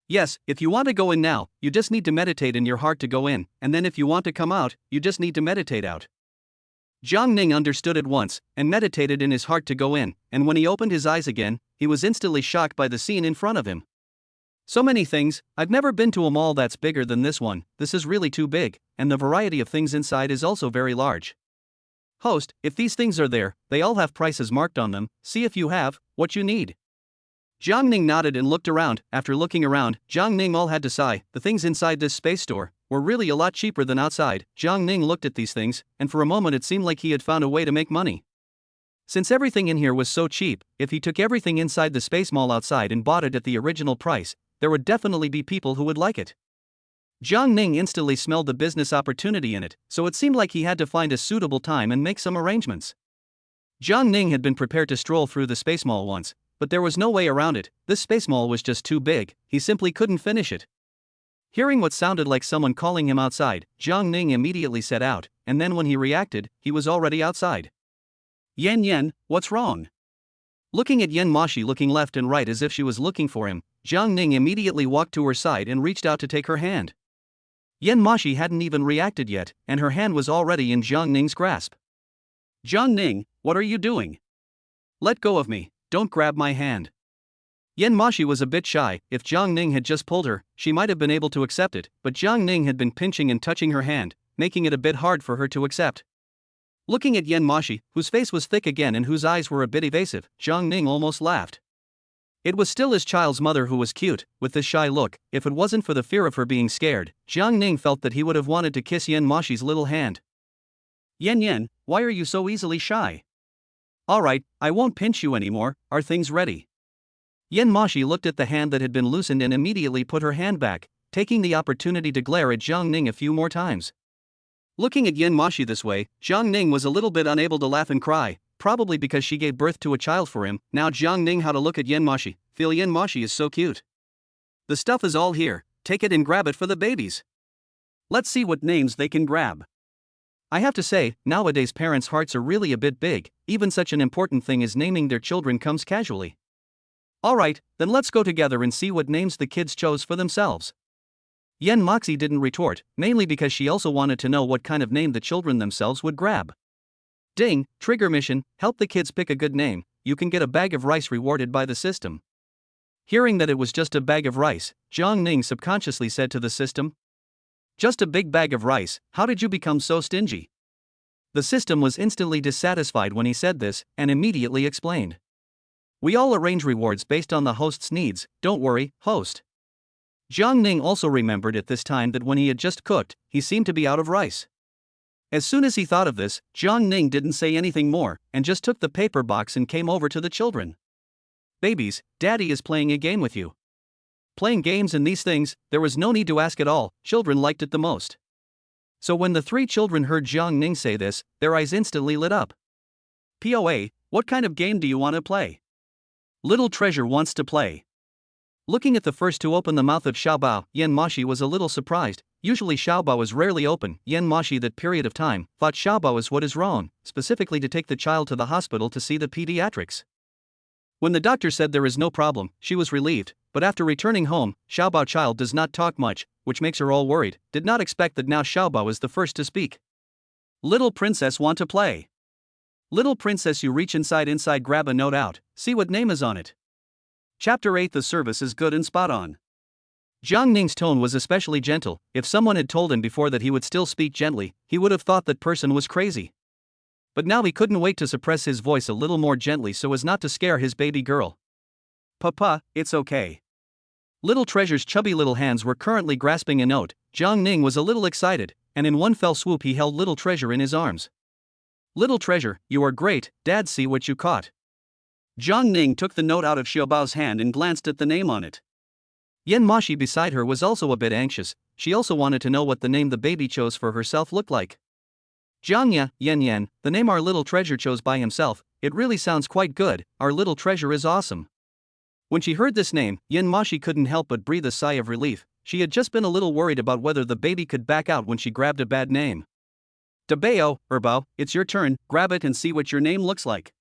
Yes, if you want to go in now, you just need to meditate in your heart to go in, and then if you want to come out, you just need to meditate out. Jiang Ning understood at once, and meditated in his heart to go in, and when he opened his eyes again, he was instantly shocked by the scene in front of him. So many things, I've never been to a mall that's bigger than this one, this is really too big, and the variety of things inside is also very large. Host, if these things are there, they all have prices marked on them, see if you have what you need. Jiang Ning nodded and looked around. After looking around, Jiang Ning all had to sigh, the things inside this space store were really a lot cheaper than outside. Jiang Ning looked at these things, and for a moment it seemed like he had found a way to make money. Since everything in here was so cheap, if he took everything inside the space mall outside and bought it at the original price, there would definitely be people who would like it. Jiang Ning instantly smelled the business opportunity in it, so it seemed like he had to find a suitable time and make some arrangements. Jiang Ning had been prepared to stroll through the space mall once, but there was no way around it. This space mall was just too big, he simply couldn't finish it. Hearing what sounded like someone calling him outside, Jiang Ning immediately set out, and then when he reacted, he was already outside. Yen, what's wrong? Looking at Yen Moxi looking left and right as if she was looking for him, Jiang Ning immediately walked to her side and reached out to take her hand. Yen Moxi hadn't even reacted yet, and her hand was already in Jiang Ning's grasp. Jiang Ning, what are you doing? Let go of me, don't grab my hand. Yen Moxi was a bit shy. If Jiang Ning had just pulled her, she might have been able to accept it, but Jiang Ning had been pinching and touching her hand, making it a bit hard for her to accept. Looking at Yen Moxi, whose face was thick again and whose eyes were a bit evasive, Jiang Ning almost laughed. It was still his child's mother who was cute, with this shy look. If it wasn't for the fear of her being scared, Jiang Ning felt that he would have wanted to kiss Yan Moxi's little hand. Yan, why are you so easily shy? Alright, I won't pinch you anymore, are things ready? Yan Moxi looked at the hand that had been loosened and immediately put her hand back, taking the opportunity to glare at Jiang Ning a few more times. Looking at Yan Moxi this way, Jiang Ning was a little bit unable to laugh and cry, probably because she gave birth to a child for him. Now Jiang Ning how to look at Yan Moxi, feel Yan Moxi is so cute. The stuff is all here, take it and grab it for the babies. Let's see what names they can grab. I have to say, nowadays parents' hearts are really a bit big, even such an important thing as naming their children comes casually. Alright, then let's go together and see what names the kids chose for themselves. Yan Moxi didn't retort, mainly because she also wanted to know what kind of name the children themselves would grab. Ding, trigger mission, help the kids pick a good name, you can get a bag of rice rewarded by the system. Hearing that it was just a bag of rice, Jiang Ning subconsciously said to the system, just a big bag of rice, how did you become so stingy? The system was instantly dissatisfied when he said this, and immediately explained. We all arrange rewards based on the host's needs, don't worry, host. Jiang Ning also remembered at this time that when he had just cooked, he seemed to be out of rice. As soon as he thought of this, Jiang Ning didn't say anything more, and just took the paper box and came over to the children. Babies, Daddy is playing a game with you. Playing games and these things, there was no need to ask at all, children liked it the most. So when the three children heard Jiang Ning say this, their eyes instantly lit up. POA, what kind of game do you want to play? Little Treasure wants to play. Looking at the first to open the mouth of Xiaobao, Yan Moxi was a little surprised. Usually Xiaobao is rarely open. Yan Moxi that period of time thought Xiaobao is what is wrong, specifically to take the child to the hospital to see the pediatrics. When the doctor said there is no problem, she was relieved, but after returning home, Xiaobao child does not talk much, which makes her all worried. Did not expect that now Xiaobao is the first to speak. Little princess want to play. Little princess you reach inside grab a note out, see what name is on it. Chapter 8 The service is good and spot on. Jiang Ning's tone was especially gentle. If someone had told him before that he would still speak gently, he would have thought that person was crazy. But now he couldn't wait to suppress his voice a little more gently so as not to scare his baby girl. Papa, it's okay. Little Treasure's chubby little hands were currently grasping a note. Jiang Ning was a little excited, and in one fell swoop he held Little Treasure in his arms. Little Treasure, you are great, Dad, see what you caught. Jiang Ning took the note out of Xiaobao's hand and glanced at the name on it. Yan Moxi beside her was also a bit anxious. She also wanted to know what the name the baby chose for herself looked like. Jiangya, Yan, the name our Little Treasure chose by himself, it really sounds quite good, our Little Treasure is awesome. When she heard this name, Yan Moxi couldn't help but breathe a sigh of relief. She had just been a little worried about whether the baby could back out when she grabbed a bad name. Dabao, Erbao, it's your turn, grab it and see what your name looks like.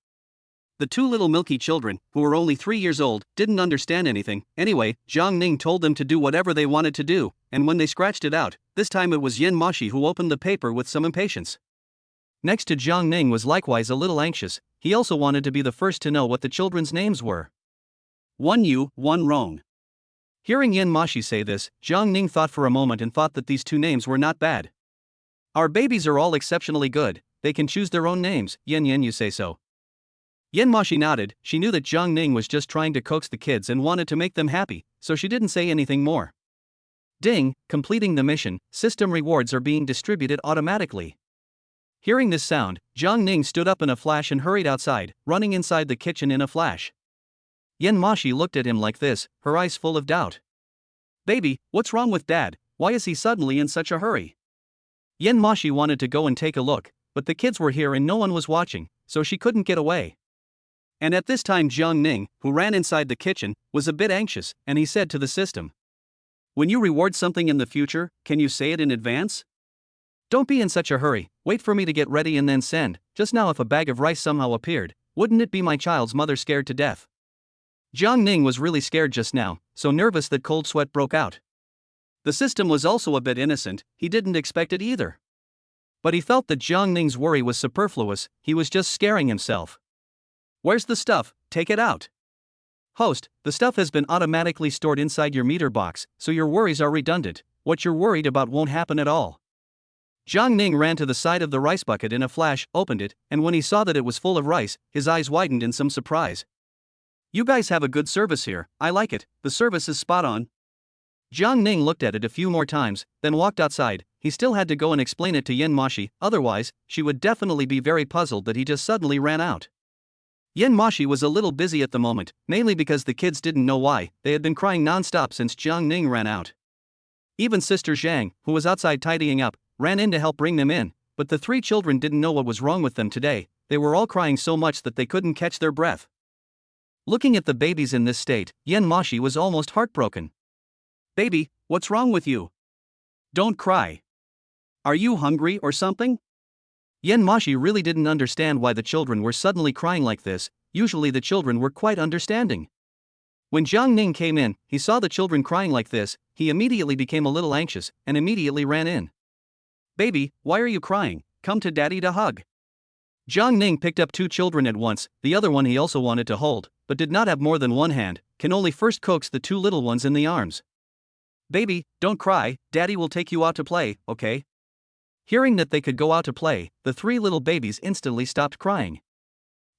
The two little milky children, who were only 3 years old, didn't understand anything. Anyway, Jiang Ning told them to do whatever they wanted to do, and when they scratched it out, this time it was Yan Moxi who opened the paper with some impatience. Next to Jiang Ning was likewise a little anxious. He also wanted to be the first to know what the children's names were. One Yu, one Rong. Hearing Yan Moxi say this, Jiang Ning thought for a moment and thought that these two names were not bad. Our babies are all exceptionally good, they can choose their own names, Yan you say so. Yan Moxi nodded. She knew that Jiang Ning was just trying to coax the kids and wanted to make them happy, so she didn't say anything more. Ding, completing the mission, system rewards are being distributed automatically. Hearing this sound, Jiang Ning stood up in a flash and hurried outside, running inside the kitchen in a flash. Yan Moxi looked at him like this, her eyes full of doubt. Baby, what's wrong with Dad? Why is he suddenly in such a hurry? Yan Moxi wanted to go and take a look, but the kids were here and no one was watching, so she couldn't get away. And at this time Jiang Ning, who ran inside the kitchen, was a bit anxious, and he said to the system. When you reward something in the future, can you say it in advance? Don't be in such a hurry, wait for me to get ready and then send. Just now if a bag of rice somehow appeared, wouldn't it be my child's mother scared to death? Jiang Ning was really scared just now, so nervous that cold sweat broke out. The system was also a bit innocent, he didn't expect it either. But he felt that Jiang Ning's worry was superfluous, he was just scaring himself. Where's the stuff? Take it out. Host, the stuff has been automatically stored inside your meter box, so your worries are redundant. What you're worried about won't happen at all. Jiang Ning ran to the side of the rice bucket in a flash, opened it, and when he saw that it was full of rice, his eyes widened in some surprise. You guys have a good service here, I like it, the service is spot on. Jiang Ning looked at it a few more times, then walked outside. He still had to go and explain it to Yen Moxi, otherwise, she would definitely be very puzzled that he just suddenly ran out. Yen Moxi was a little busy at the moment, mainly because the kids didn't know why, they had been crying non-stop since Jiang Ning ran out. Even Sister Zhang, who was outside tidying up, ran in to help bring them in, but the three children didn't know what was wrong with them today, they were all crying so much that they couldn't catch their breath. Looking at the babies in this state, Yen Moxi was almost heartbroken. Baby, what's wrong with you? Don't cry. Are you hungry or something? Yen Moxi really didn't understand why the children were suddenly crying like this, usually the children were quite understanding. When Jiang Ning came in, he saw the children crying like this, he immediately became a little anxious, and immediately ran in. Baby, why are you crying? Come to daddy to hug. Jiang Ning picked up two children at once, the other one he also wanted to hold, but did not have more than one hand, can only first coax the two little ones in the arms. Baby, don't cry, daddy will take you out to play, okay? Hearing that they could go out to play, the three little babies instantly stopped crying.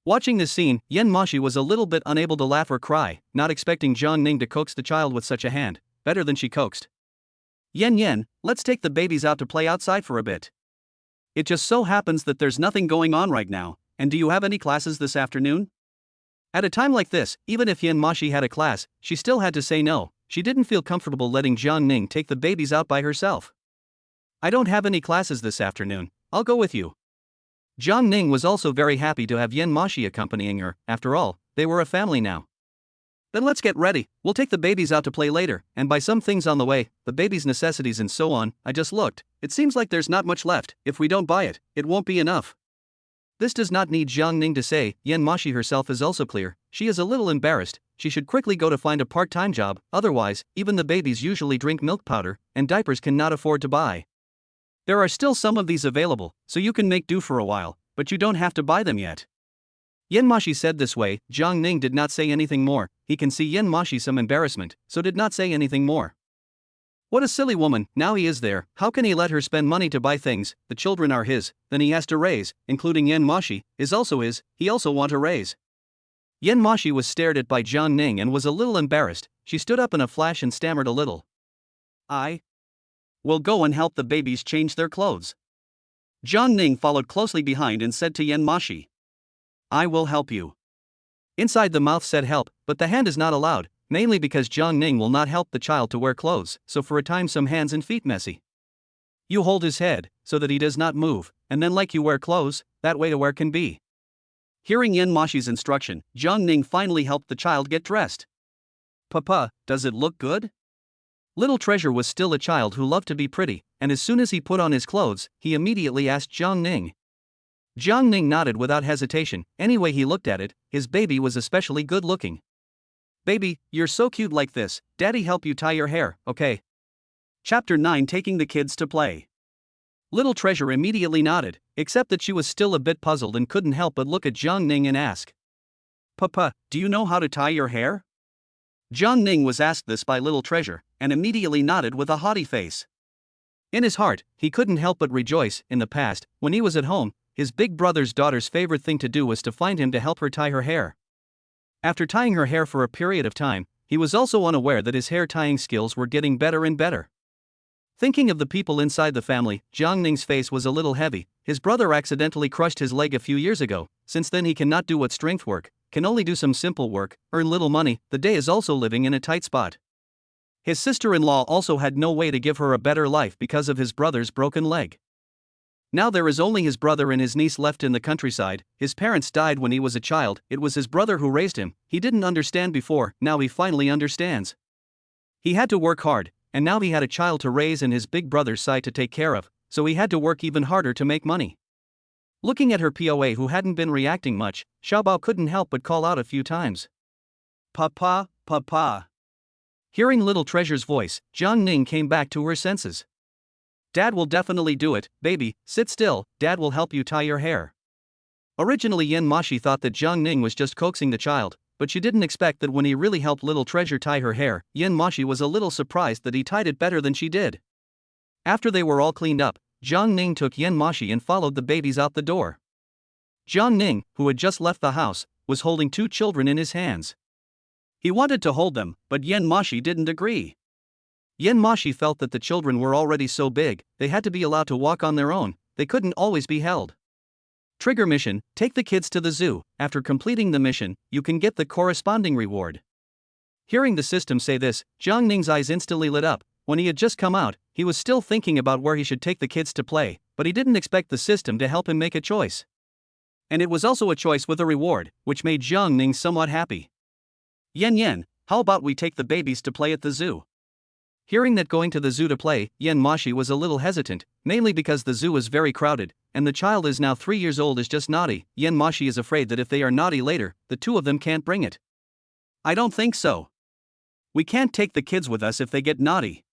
Watching this scene, Yen Moxi was a little bit unable to laugh or cry, not expecting Jiang Ning to coax the child with such a hand, better than she coaxed. Yen, let's take the babies out to play outside for a bit. It just so happens that there's nothing going on right now, and do you have any classes this afternoon? At a time like this, even if Yen Moxi had a class, she still had to say no. She didn't feel comfortable letting Jiang Ning take the babies out by herself. I don't have any classes this afternoon, I'll go with you. Jiang Ning was also very happy to have Yen Moxi accompanying her, after all, they were a family now. Then let's get ready, we'll take the babies out to play later, and buy some things on the way, the babies' necessities and so on. I just looked, it seems like there's not much left, if we don't buy it, it won't be enough. This does not need Jiang Ning to say, Yen Moxi herself is also clear, she is a little embarrassed, she should quickly go to find a part-time job, otherwise, even the babies usually drink milk powder, and diapers cannot afford to buy. There are still some of these available, so you can make do for a while, but you don't have to buy them yet. Yen Moxi said this way, Jiang Ning did not say anything more, he can see Yen Moxi some embarrassment, so did not say anything more. What a silly woman, now he is there, how can he let her spend money to buy things, the children are his, then he has to raise, including Yen Moxi, is also his, he also want to raise. Yen Moxi was stared at by Jiang Ning and was a little embarrassed, she stood up in a flash and stammered a little. I will go and help the babies change their clothes. Jiang Ning followed closely behind and said to Yen Moxi. I will help you. Inside the mouth said help, but the hand is not allowed, mainly because Jiang Ning will not help the child to wear clothes, so for a time some hands and feet messy. You hold his head, so that he does not move, and then like you wear clothes, that way to wear can be. Hearing Yen Moxi's instruction, Jiang Ning finally helped the child get dressed. Papa, does it look good? Little Treasure was still a child who loved to be pretty, and as soon as he put on his clothes, he immediately asked Jiang Ning. Jiang Ning nodded without hesitation, any way he looked at it, his baby was especially good looking. Baby, you're so cute like this, daddy help you tie your hair, okay? Chapter 9 Taking the kids to play. Little Treasure immediately nodded, except that she was still a bit puzzled and couldn't help but look at Jiang Ning and ask. Papa, do you know how to tie your hair? Jiang Ning was asked this by Little Treasure, and immediately nodded with a haughty face. In his heart, he couldn't help but rejoice. In the past, when he was at home, his big brother's daughter's favorite thing to do was to find him to help her tie her hair. After tying her hair for a period of time, he was also unaware that his hair tying skills were getting better and better. Thinking of the people inside the family, Jiang Ning's face was a little heavy. His brother accidentally crushed his leg a few years ago. Since then he cannot do what strength work, can only do some simple work, earn little money. The day is also living in a tight spot. His sister-in-law also had no way to give her a better life because of his brother's broken leg. Now there is only his brother and his niece left in the countryside. His parents died when he was a child, it was his brother who raised him. He didn't understand before, now he finally understands. He had to work hard, and now he had a child to raise and his big brother's side to take care of, so he had to work even harder to make money. Looking at her POA who hadn't been reacting much, Xiaobao couldn't help but call out a few times. Papa, Papa. Hearing Little Treasure's voice, Jiang Ning came back to her senses. Dad will definitely do it, baby, sit still, Dad will help you tie your hair. Originally Yen Moxi thought that Jiang Ning was just coaxing the child, but she didn't expect that when he really helped Little Treasure tie her hair, Yen Moxi was a little surprised that he tied it better than she did. After they were all cleaned up, Jiang Ning took Yen Moxi and followed the babies out the door. Jiang Ning, who had just left the house, was holding two children in his hands. He wanted to hold them, but Yan Moxi didn't agree. Yan Moxi felt that the children were already so big, they had to be allowed to walk on their own, they couldn't always be held. Trigger mission: take the kids to the zoo. After completing the mission, you can get the corresponding reward. Hearing the system say this, Jiang Ning's eyes instantly lit up. When he had just come out, he was still thinking about where he should take the kids to play, but he didn't expect the system to help him make a choice. And it was also a choice with a reward, which made Jiang Ning somewhat happy. Yan, how about we take the babies to play at the zoo? Hearing that going to the zoo to play, Yan Moxi was a little hesitant, mainly because the zoo is very crowded, and the child is now 3 years old is just naughty. Yan Moxi is afraid that if they are naughty later, the two of them can't bring it. I don't think so. We can't take the kids with us if they get naughty.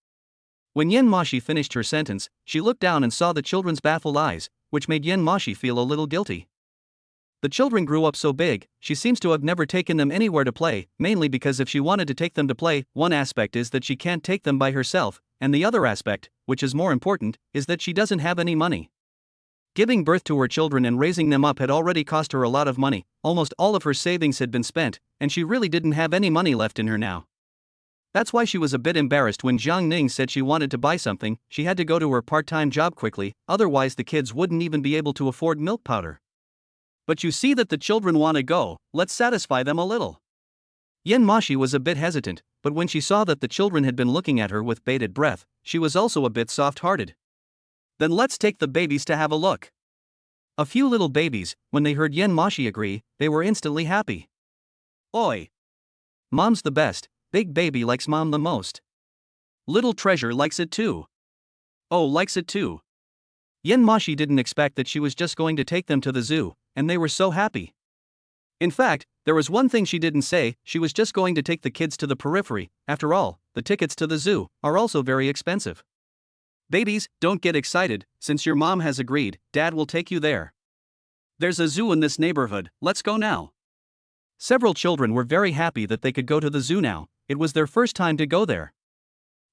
When Yan Moxi finished her sentence, she looked down and saw the children's baffled eyes, which made Yan Moxi feel a little guilty. The children grew up so big, she seems to have never taken them anywhere to play, mainly because if she wanted to take them to play, one aspect is that she can't take them by herself, and the other aspect, which is more important, is that she doesn't have any money. Giving birth to her children and raising them up had already cost her a lot of money, almost all of her savings had been spent, and she really didn't have any money left in her now. That's why she was a bit embarrassed when Jiang Ning said she wanted to buy something. She had to go to her part-time job quickly, otherwise the kids wouldn't even be able to afford milk powder. But you see that the children want to go, let's satisfy them a little. Yan Moxi was a bit hesitant, but when she saw that the children had been looking at her with bated breath, she was also a bit soft-hearted. Then let's take the babies to have a look. A few little babies, when they heard Yan Moxi agree, they were instantly happy. Oi! Mom's the best, big baby likes mom the most. Little treasure likes it too. Oh, likes it too. Yan Moxi didn't expect that she was just going to take them to the zoo, and they were so happy. In fact, there was one thing she didn't say: she was just going to take the kids to the periphery. After all, the tickets to the zoo are also very expensive. Babies, don't get excited, since your mom has agreed, Dad will take you there. There's a zoo in this neighborhood, let's go now. Several children were very happy that they could go to the zoo now. It was their first time to go there.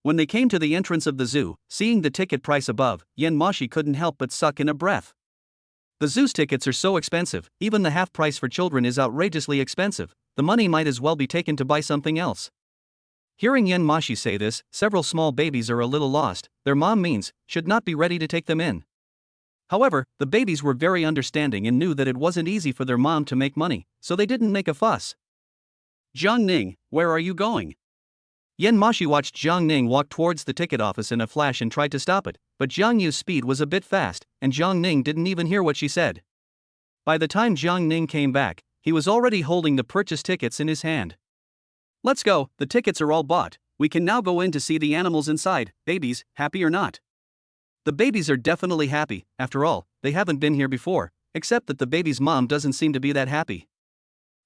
When they came to the entrance of the zoo, seeing the ticket price above, Yan Moxi couldn't help but suck in a breath. The zoo's tickets are so expensive, even the half price for children is outrageously expensive. The money might as well be taken to buy something else. Hearing Yan Moxi say this, several small babies are a little lost. Their mom means should not be ready to take them in. However, the babies were very understanding and knew that it wasn't easy for their mom to make money, so they didn't make a fuss. Jiang Ning, where are you going? Yan Moxi watched Jiang Ning walk towards the ticket office in a flash and tried to stop it, but Jiang Yu's speed was a bit fast, and Jiang Ning didn't even hear what she said. By the time Jiang Ning came back, he was already holding the purchase tickets in his hand. Let's go, the tickets are all bought. We can now go in to see the animals inside. Babies, happy or not? The babies are definitely happy. After all, they haven't been here before, except that the baby's mom doesn't seem to be that happy.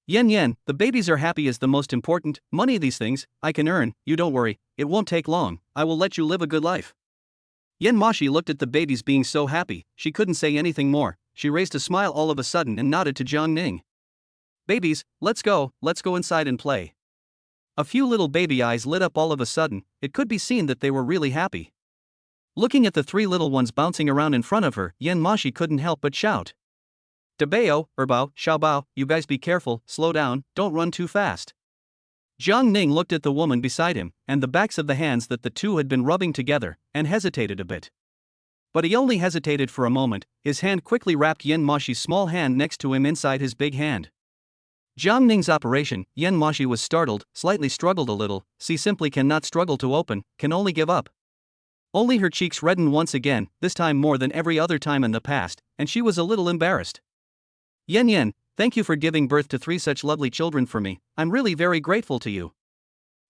Yan, the babies are happy is the most important. Money, these things, I can earn, you don't worry, it won't take long, I will let you live a good life. Yan Moxi looked at the babies being so happy, she couldn't say anything more. She raised a smile all of a sudden and nodded to Jiang Ning. Babies, let's go inside and play. A few little baby eyes lit up all of a sudden. It could be seen that they were really happy. Looking at the three little ones bouncing around in front of her, Yan Moxi couldn't help but shout. Dabao, Erbao, Xiaobao, you guys be careful, slow down, don't run too fast. Jiang Ning looked at the woman beside him, and the backs of the hands that the two had been rubbing together, and hesitated a bit. But he only hesitated for a moment. His hand quickly wrapped Yan Moxi's small hand next to him inside his big hand. Jiang Ning's operation, Yan Moxi was startled, slightly struggled a little, she simply cannot struggle to open, can only give up. Only her cheeks reddened once again, this time more than every other time in the past, and she was a little embarrassed. Yan, thank you for giving birth to 3 such lovely children for me, I'm really very grateful to you.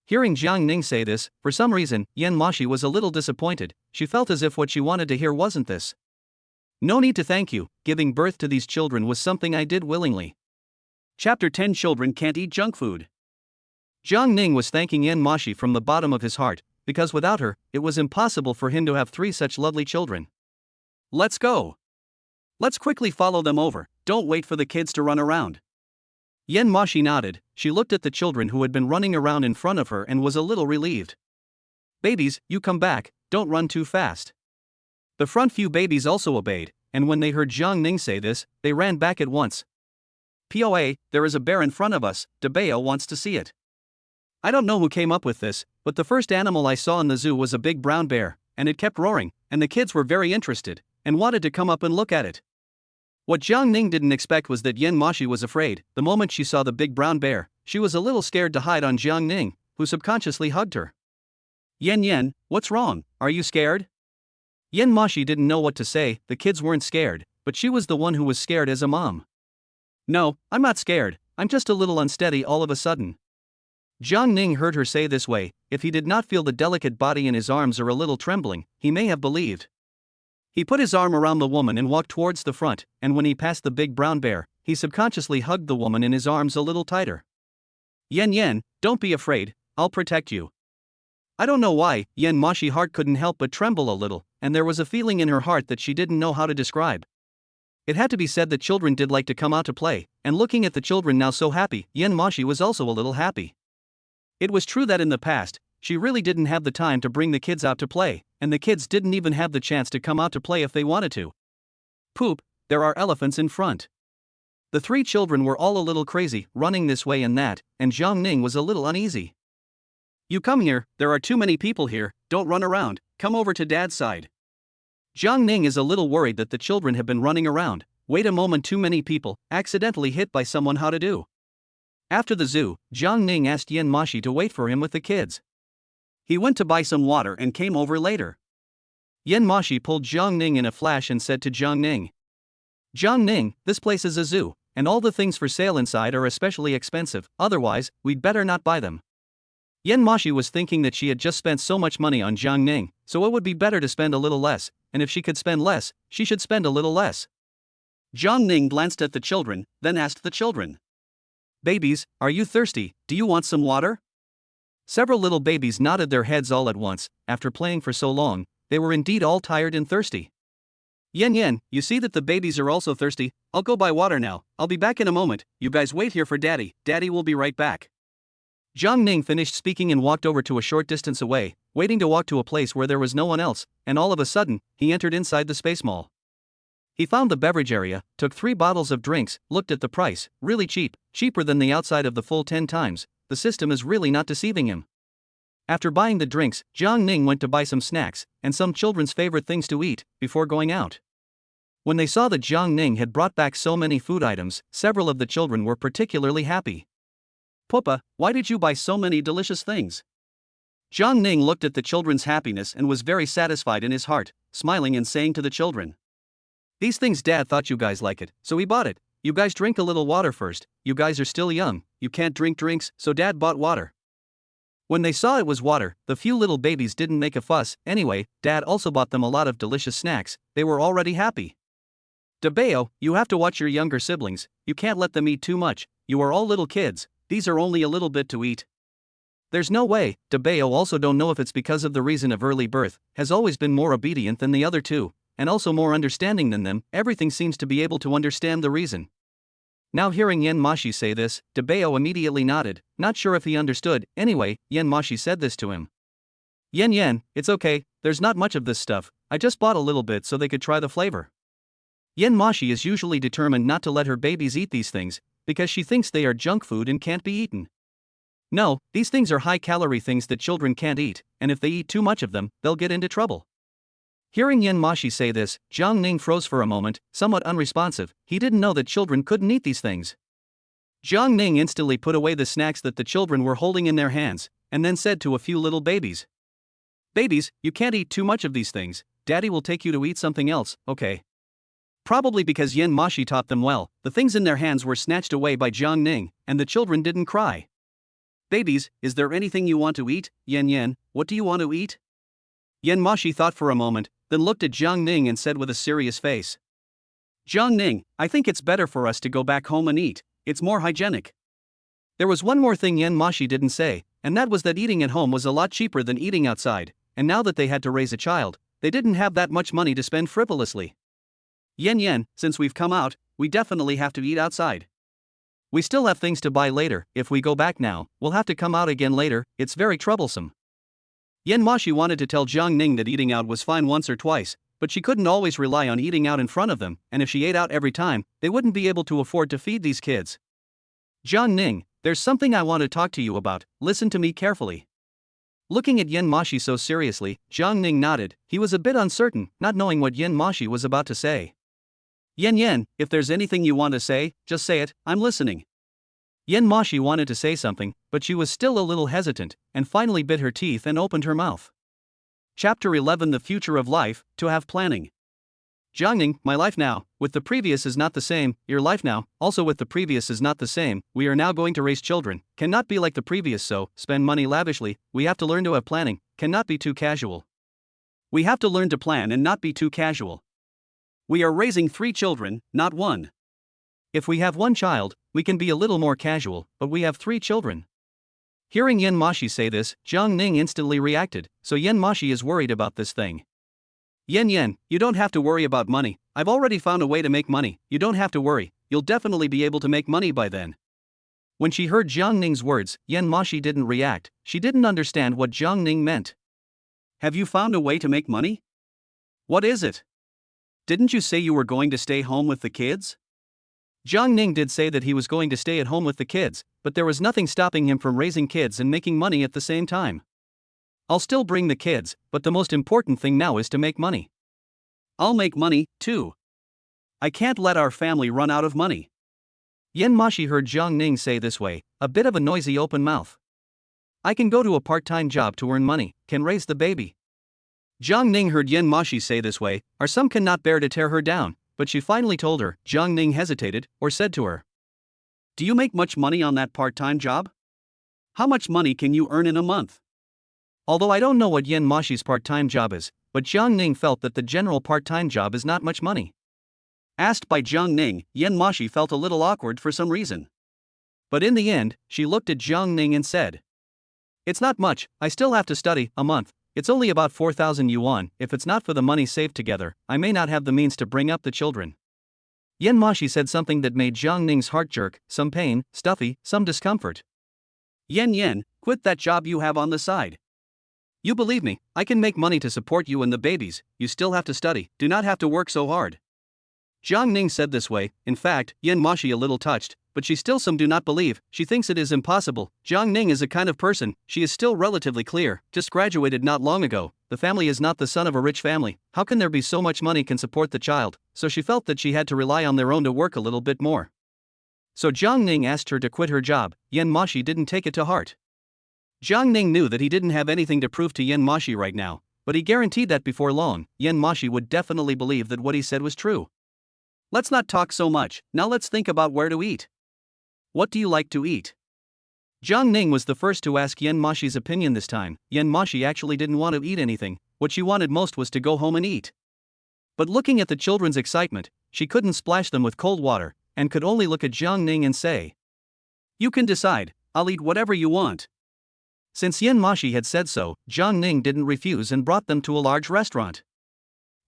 Hearing Jiang Ning say this, for some reason, Yan Moxi was a little disappointed. She felt as if what she wanted to hear wasn't this. No need to thank you, giving birth to these children was something I did willingly. Chapter 10 Children Can't Eat Junk Food. Jiang Ning was thanking Yan Moxi from the bottom of his heart, because without her, it was impossible for him to have 3 such lovely children. Let's go. Let's quickly follow them over, don't wait for the kids to run around. Yan Moxi nodded. She looked at the children who had been running around in front of her and was a little relieved. Babies, you come back, don't run too fast. The front few babies also obeyed, and when they heard Jiang Ning say this, they ran back at once. POA, there is a bear in front of us, Dabao wants to see it. I don't know who came up with this, but the first animal I saw in the zoo was a big brown bear, and it kept roaring, and the kids were very interested, and wanted to come up and look at it. What Jiang Ning didn't expect was that Yen Moxi was afraid. The moment she saw the big brown bear, she was a little scared to hide on Jiang Ning, who subconsciously hugged her. Yen, what's wrong? Are you scared? Yen Moxi didn't know what to say. The kids weren't scared, but she was the one who was scared as a mom. No, I'm not scared, I'm just a little unsteady all of a sudden. Jiang Ning heard her say this way. If he did not feel the delicate body in his arms or a little trembling, he may have believed. He put his arm around the woman and walked towards the front, and when he passed the big brown bear, he subconsciously hugged the woman in his arms a little tighter. Yen, don't be afraid, I'll protect you. I don't know why, Yen Moxi's heart couldn't help but tremble a little, and there was a feeling in her heart that she didn't know how to describe. It had to be said that children did like to come out to play, and looking at the children now so happy, Yen Moxi was also a little happy. It was true that in the past, she really didn't have the time to bring the kids out to play, and the kids didn't even have the chance to come out to play if they wanted to. Poop, there are elephants in front. The three children were all a little crazy, running this way and that, and Jiang Ning was a little uneasy. You come here, there are too many people here, don't run around, come over to Dad's side. Jiang Ning is a little worried that the children have been running around. Wait a moment, too many people, accidentally hit by someone, how to do? After the zoo, Jiang Ning asked Yen Moxi to wait for him with the kids. He went to buy some water and came over later. Yen Moxi pulled Jiang Ning in a flash and said to Jiang Ning, Jiang Ning, this place is a zoo, and all the things for sale inside are especially expensive, otherwise, we'd better not buy them. Yen Moxi was thinking that she had just spent so much money on Jiang Ning, so it would be better to spend a little less, and if she could spend less, she should spend a little less. Jiang Ning glanced at the children, then asked the children, Babies, are you thirsty? Do you want some water? Several little babies nodded their heads all at once. After playing for so long, they were indeed all tired and thirsty. Yen, you see that the babies are also thirsty. I'll go buy water now, I'll be back in a moment, you guys wait here for Daddy will be right back. Jiang Ning finished speaking and walked over to a short distance away, waiting to walk to a place where there was no one else, and all of a sudden, he entered inside the space mall. He found the beverage area, took 3 bottles of drinks, looked at the price, really cheap, cheaper than the outside of the full 10 times, the system is really not deceiving him. After buying the drinks, Jiang Ning went to buy some snacks, and some children's favorite things to eat, before going out. When they saw that Jiang Ning had brought back so many food items, several of the children were particularly happy. Papa, why did you buy so many delicious things? Jiang Ning looked at the children's happiness and was very satisfied in his heart, smiling and saying to the children, These things Dad thought you guys like it, so he bought it. You guys drink a little water first, you guys are still young, you can't drink drinks, so Dad bought water. When they saw it was water, the few little babies didn't make a fuss. Anyway, Dad also bought them a lot of delicious snacks, they were already happy. Dabeo, you have to watch your younger siblings, you can't let them eat too much, you are all little kids, these are only a little bit to eat. There's no way. Dabeo also don't know if it's because of the reason of early birth, has always been more obedient than the other two, and also more understanding than them, everything seems to be able to understand the reason. Now hearing Yen Moxi say this, Dabeo immediately nodded, not sure if he understood. Anyway, Yen Moxi said this to him. Yen, it's okay, there's not much of this stuff, I just bought a little bit so they could try the flavor. Yen Moxi is usually determined not to let her babies eat these things, because she thinks they are junk food and can't be eaten. No, these things are high-calorie things that children can't eat, and if they eat too much of them, they'll get into trouble. Hearing Yen Moxi say this, Jiang Ning froze for a moment, somewhat unresponsive. He didn't know that children couldn't eat these things. Jiang Ning instantly put away the snacks that the children were holding in their hands, and then said to a few little babies, Babies, you can't eat too much of these things, Daddy will take you to eat something else, okay? Probably because Yen Moxi taught them well, the things in their hands were snatched away by Jiang Ning, and the children didn't cry. Babies, is there anything you want to eat? Yen, what do you want to eat? Yen Moxi thought for a moment, then looked at Jiang Ning and said with a serious face, Jiang Ning, I think it's better for us to go back home and eat, it's more hygienic. There was one more thing Yen Moxi didn't say, and that was that eating at home was a lot cheaper than eating outside, and now that they had to raise a child, they didn't have that much money to spend frivolously. Yen, since we've come out, we definitely have to eat outside. We still have things to buy later, if we go back now, we'll have to come out again later, it's very troublesome. Yen Moxi wanted to tell Jiang Ning that eating out was fine once or twice, but she couldn't always rely on eating out in front of them, and if she ate out every time, they wouldn't be able to afford to feed these kids. Jiang Ning, there's something I want to talk to you about, listen to me carefully. Looking at Yen Moxi so seriously, Jiang Ning nodded. He was a bit uncertain, not knowing what Yen Moxi was about to say. Yen, if there's anything you want to say, just say it, I'm listening. Yen Moxi wanted to say something, but she was still a little hesitant, and finally bit her teeth and opened her mouth. Chapter 11: The Future of Life, to have planning. Jiang Ning, my life now, with the previous is not the same, your life now, also with the previous is not the same, we are now going to raise children, cannot be like the previous so, spend money lavishly, we have to learn to have planning, cannot be too casual. We have to learn to plan and not be too casual. We are raising 3 children, not 1. If we have 1 child, we can be a little more casual, but we have 3 children. Hearing Yen Moxi say this, Jiang Ning instantly reacted, so Yen Moxi is worried about this thing. Yen, you don't have to worry about money, I've already found a way to make money, you don't have to worry, you'll definitely be able to make money by then. When she heard Jiang Ning's words, Yen Moxi didn't react, she didn't understand what Jiang Ning meant. Have you found a way to make money? What is it? Didn't you say you were going to stay home with the kids? Jiang Ning did say that he was going to stay at home with the kids, but there was nothing stopping him from raising kids and making money at the same time. I'll still bring the kids, but the most important thing now is to make money. I'll make money, too. I can't let our family run out of money. Yen Moxi heard Jiang Ning say this way, a bit of a noisy open mouth. I can go to a part-time job to earn money, can raise the baby. Jiang Ning heard Yen Moxi say this way, or some cannot bear to tear her down, but she finally told her. Jiang Ning hesitated, or said to her, do you make much money on that part-time job? How much money can you earn in a month? Although I don't know what Yen Moxi's part-time job is, but Jiang Ning felt that the general part-time job is not much money. Asked by Jiang Ning, Yen Moxi felt a little awkward for some reason. But in the end, she looked at Jiang Ning and said, it's not much, I still have to study, a month, it's only about 4,000 yuan, if it's not for the money saved together, I may not have the means to bring up the children. Yen Moxi said something that made Jiang Ning's heart jerk, some pain, stuffy, some discomfort. Yen, quit that job you have on the side. You believe me, I can make money to support you and the babies, you still have to study, do not have to work so hard. Jiang Ning said this way, in fact, Yen Moxi a little touched, but she still some do not believe, she thinks it is impossible. Jiang Ning is a kind of person, she is still relatively clear, just graduated not long ago, the family is not the son of a rich family, how can there be so much money can support the child, so she felt that she had to rely on their own to work a little bit more. So Jiang Ning asked her to quit her job, Yen Moxi didn't take it to heart. Jiang Ning knew that he didn't have anything to prove to Yen Moxi right now, but he guaranteed that before long, Yen Moxi would definitely believe that what he said was true. Let's not talk so much, now let's think about where to eat. What do you like to eat? Jiang Ning was the first to ask Yen Moxi's opinion this time. Yen Moxi actually didn't want to eat anything, what she wanted most was to go home and eat. But looking at the children's excitement, she couldn't splash them with cold water, and could only look at Jiang Ning and say, you can decide, I'll eat whatever you want. Since Yen Moxi had said so, Jiang Ning didn't refuse and brought them to a large restaurant.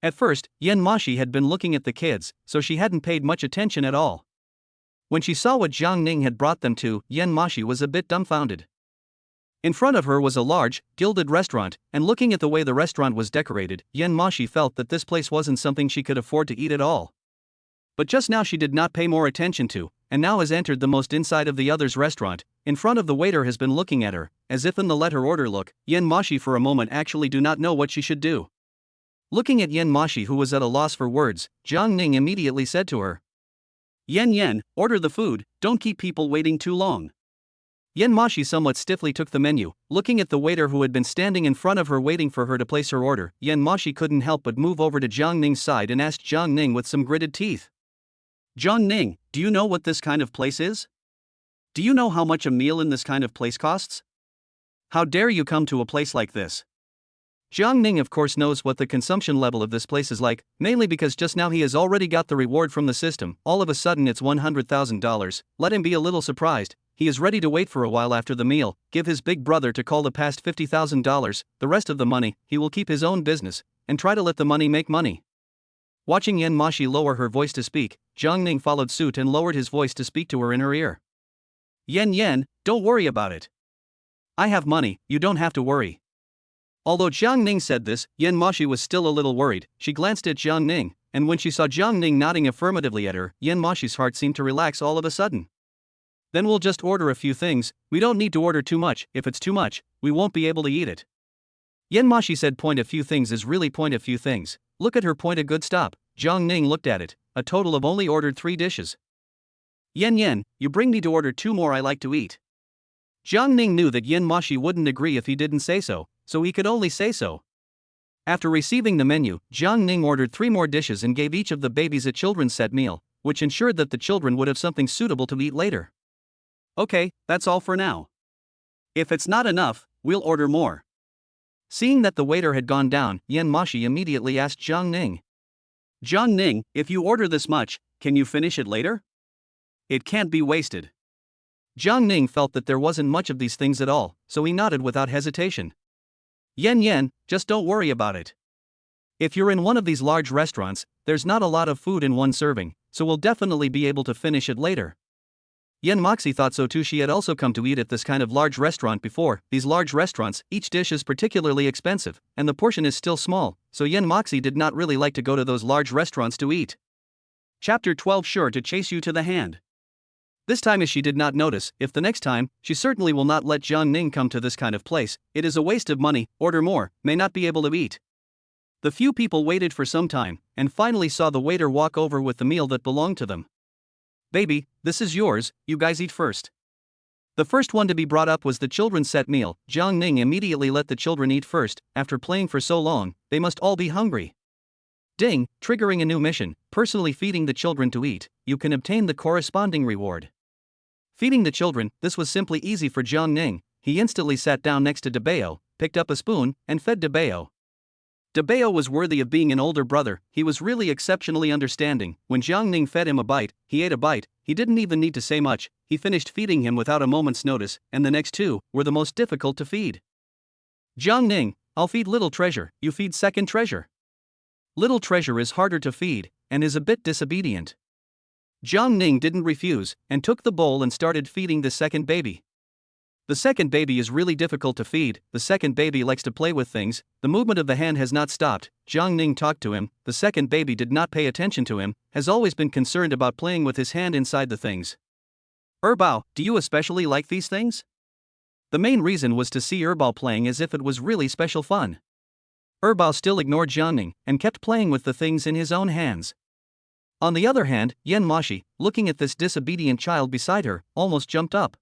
At first, Yen Moxi had been looking at the kids, so she hadn't paid much attention at all. When she saw what Jiang Ning had brought them to, Yen Moxi was a bit dumbfounded. In front of her was a large, gilded restaurant, and looking at the way the restaurant was decorated, Yen Moxi felt that this place wasn't something she could afford to eat at all. But just now she did not pay more attention to, and now has entered the most inside of the other's restaurant. In front of the waiter has been looking at her, as if in the let her order look. Yen Moxi for a moment actually do not know what she should do. Looking at Yen Moxi who was at a loss for words, Jiang Ning immediately said to her, Yen, order the food, don't keep people waiting too long. Yen Moxi somewhat stiffly took the menu, looking at the waiter who had been standing in front of her waiting for her to place her order. Yen Moxi couldn't help but move over to Jiang Ning's side and asked Jiang Ning with some gritted teeth. Jiang Ning, do you know what this kind of place is? Do you know how much a meal in this kind of place costs? How dare you come to a place like this? Jiang Ning of course knows what the consumption level of this place is like, mainly because just now he has already got the reward from the system. All of a sudden it's $100,000, let him be a little surprised. He is ready to wait for a while after the meal, give his big brother to call the past $50,000, the rest of the money, he will keep his own business, and try to let the money make money. Watching Yen Moxi lower her voice to speak, Jiang Ning followed suit and lowered his voice to speak to her in her ear. Yen, don't worry about it. I have money, you don't have to worry. Although Jiang Ning said this, Yen Moxi was still a little worried. She glanced at Jiang Ning, and when she saw Jiang Ning nodding affirmatively at her, Yen Moxi's heart seemed to relax all of a sudden. Then we'll just order a few things. We don't need to order too much. If it's too much, we won't be able to eat it. Moxi said point a few things is really point a few things. Look at her point a good stop. Jiang Ning looked at it. A total of only ordered 3 dishes. Yen, you bring me to order 2 more I like to eat. Jiang Ning knew that Moxi wouldn't agree if he didn't say so he could only say so. After receiving the menu, Jiang Ning ordered 3 more dishes and gave each of the babies a children's set meal, which ensured that the children would have something suitable to eat later. Okay, that's all for now. If it's not enough, we'll order more. Seeing that the waiter had gone down, Moxi immediately asked Jiang Ning. Jiang Ning, if you order this much, can you finish it later? It can't be wasted. Jiang Ning felt that there wasn't much of these things at all, so he nodded without hesitation. Yen, just don't worry about it. If you're in one of these large restaurants, there's not a lot of food in one serving, so we'll definitely be able to finish it later. Moxi thought so too. She had also come to eat at this kind of large restaurant before. These large restaurants, each dish is particularly expensive, and the portion is still small, so Moxi did not really like to go to those large restaurants to eat. Chapter 12 sure to chase you to the hand. This time as she did not notice, if the next time, she certainly will not let Jiang Ning come to this kind of place. It is a waste of money, order more, may not be able to eat. The few people waited for some time, and finally saw the waiter walk over with the meal that belonged to them. Baby, this is yours, you guys eat first. The first one to be brought up was the children's set meal. Jiang Ning immediately let the children eat first. After playing for so long, they must all be hungry. Ding, triggering a new mission, personally feeding the children to eat. You can obtain the corresponding reward. Feeding the children, this was simply easy for Jiang Ning. He instantly sat down next to Debeo, picked up a spoon, and fed Debeo. Debeo was worthy of being an older brother. He was really exceptionally understanding. When Jiang Ning fed him a bite, he ate a bite. He didn't even need to say much. He finished feeding him without a moment's notice, and the next 2 were the most difficult to feed. Jiang Ning, I'll feed Little Treasure, you feed Second Treasure. Little Treasure is harder to feed, and is a bit disobedient. Jiang Ning didn't refuse, and took the bowl and started feeding the second baby. The second baby is really difficult to feed. The second baby likes to play with things. The movement of the hand has not stopped. Jiang Ning talked to him. The second baby did not pay attention to him, has always been concerned about playing with his hand inside the things. Bao, do you especially like these things? The main reason was to see Bao playing as if it was really special fun. Bao still ignored Jiang Ning, and kept playing with the things in his own hands. On the other hand, Moxi, looking at this disobedient child beside her, almost jumped up.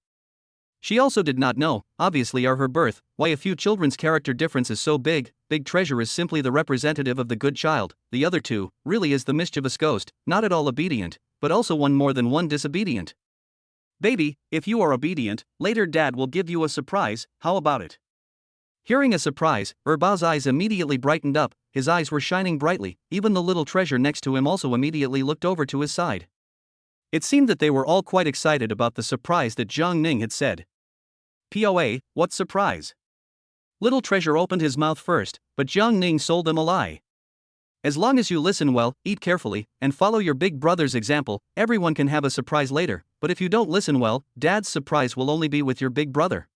She also did not know, obviously are her birth, why a few children's character difference is so big. Big Treasure is simply the representative of the good child. The other 2, really is the mischievous ghost, not at all obedient, but also one more than one disobedient. Baby, if you are obedient, later Dad will give you a surprise, how about it? Hearing a surprise, Bao's eyes immediately brightened up, his eyes were shining brightly. Even the Little Treasure next to him also immediately looked over to his side. It seemed that they were all quite excited about the surprise that Jiang Ning had said. POA, what surprise? Little Treasure opened his mouth first, but Jiang Ning sold them a lie. As long as you listen well, eat carefully, and follow your big brother's example, everyone can have a surprise later, but if you don't listen well, Dad's surprise will only be with your big brother.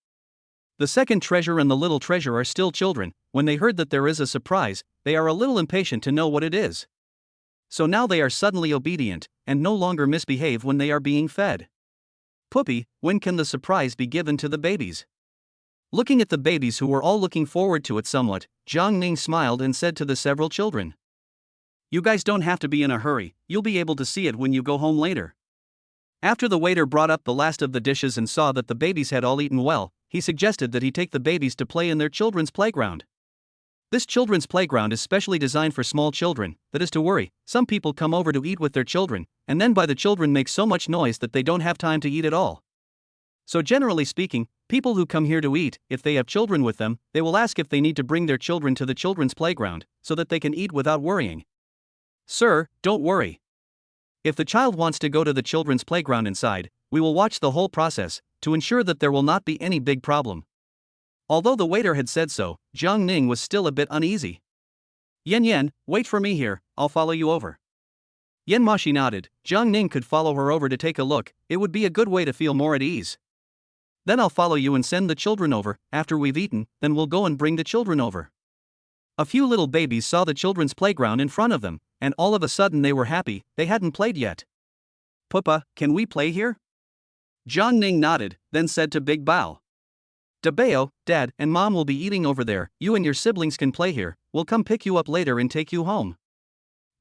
The Second Treasure and the Little Treasure are still children. When they heard that there is a surprise, they are a little impatient to know what it is. So now they are suddenly obedient, and no longer misbehave when they are being fed. Puppy, when can the surprise be given to the babies? Looking at the babies who were all looking forward to it somewhat, Jiang Ning smiled and said to the several children. You guys don't have to be in a hurry, you'll be able to see it when you go home later. After the waiter brought up the last of the dishes and saw that the babies had all eaten well, he suggested that he take the babies to play in their children's playground. This children's playground is specially designed for small children. That is to worry, some people come over to eat with their children, and then the children make so much noise that they don't have time to eat at all. So generally speaking, people who come here to eat, if they have children with them, they will ask if they need to bring their children to the children's playground, so that they can eat without worrying. Sir, don't worry. If the child wants to go to the children's playground inside, we will watch the whole process, to ensure that there will not be any big problem. Although the waiter had said so, Jiang Ning was still a bit uneasy. Yen, wait for me here, I'll follow you over. Moxi nodded. Jiang Ning could follow her over to take a look. It would be a good way to feel more at ease. Then I'll follow you and send the children over. After we've eaten, then we'll go and bring the children over. A few little babies saw the children's playground in front of them, and all of a sudden they were happy. They hadn't played yet. Papa, can we play here? Jiang Ning nodded, then said to Big Bao. "Dabeo, Dad and Mom will be eating over there, you and your siblings can play here, we'll come pick you up later and take you home."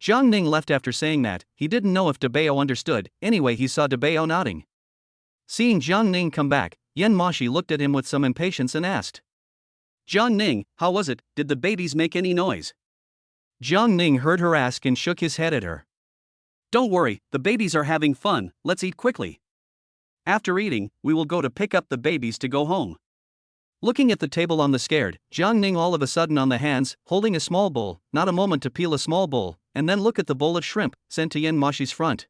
Jiang Ning left after saying that. He didn't know if Dabeo understood, anyway he saw Dabeo nodding. Seeing Jiang Ning come back, Yan Moxi looked at him with some impatience and asked. "Jiang Ning, how was it, did the babies make any noise?" Jiang Ning heard her ask and shook his head at her. "Don't worry, the babies are having fun, let's eat quickly. After eating, we will go to pick up the babies to go home." Looking at the table on the scared, Jiang Ning all of a sudden on the hands, holding a small bowl, not a moment to peel a small bowl, and then look at the bowl of shrimp, sent to Yan Moxi's front.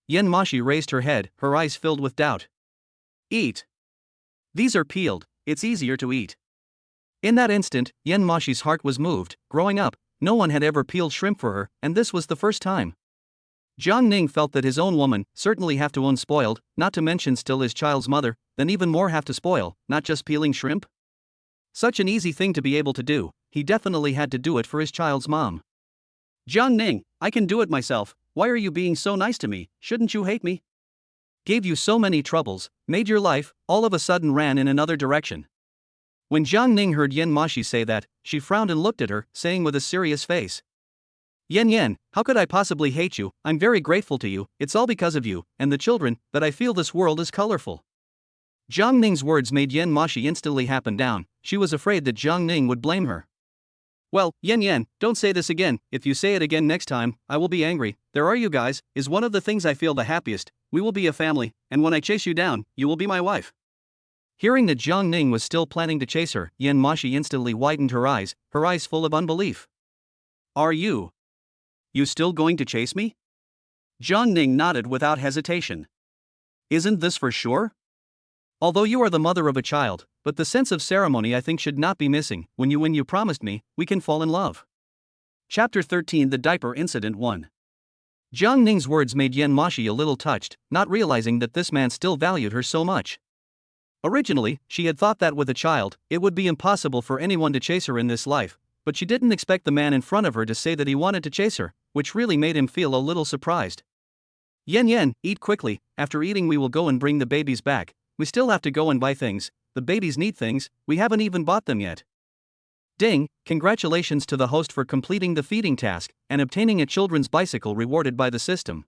Yan Moxi raised her head, her eyes filled with doubt. "Eat. These are peeled, it's easier to eat." In that instant, Yan Moxi's heart was moved. Growing up, no one had ever peeled shrimp for her, and this was the first time. Jiang Ning felt that his own woman certainly have to own spoiled, not to mention still his child's mother, then even more have to spoil, not just peeling shrimp. Such an easy thing to be able to do, he definitely had to do it for his child's mom. "Jiang Ning, I can do it myself, why are you being so nice to me, shouldn't you hate me? Gave you so many troubles, made your life, all of a sudden ran in another direction." When Jiang Ning heard Yan Moxi say that, she frowned and looked at her, saying with a serious face. Yan, how could I possibly hate you? I'm very grateful to you, it's all because of you, and the children, that I feel this world is colorful." Jiang Ning's words made Yan Moxi instantly happen down, she was afraid that Jiang Ning would blame her. "Well, Yan, don't say this again, if you say it again next time, I will be angry. There are you guys, is one of the things I feel the happiest, we will be a family, and when I chase you down, you will be my wife." Hearing that Jiang Ning was still planning to chase her, Yan Moxi instantly widened her eyes full of unbelief. "Are you still going to chase me?" Jiang Ning nodded without hesitation. "Isn't this for sure? Although you are the mother of a child, but the sense of ceremony I think should not be missing. When you promised me, we can fall in love." Chapter 13 The Diaper Incident 1. Jiang Ning's words made Yan Moxi a little touched, not realizing that this man still valued her so much. Originally, she had thought that with a child, it would be impossible for anyone to chase her in this life, but she didn't expect the man in front of her to say that he wanted to chase her, which really made him feel a little surprised. Yan, eat quickly, after eating we will go and bring the babies back, we still have to go and buy things, the babies need things, we haven't even bought them yet." Ding, congratulations to the host for completing the feeding task, and obtaining a children's bicycle rewarded by the system.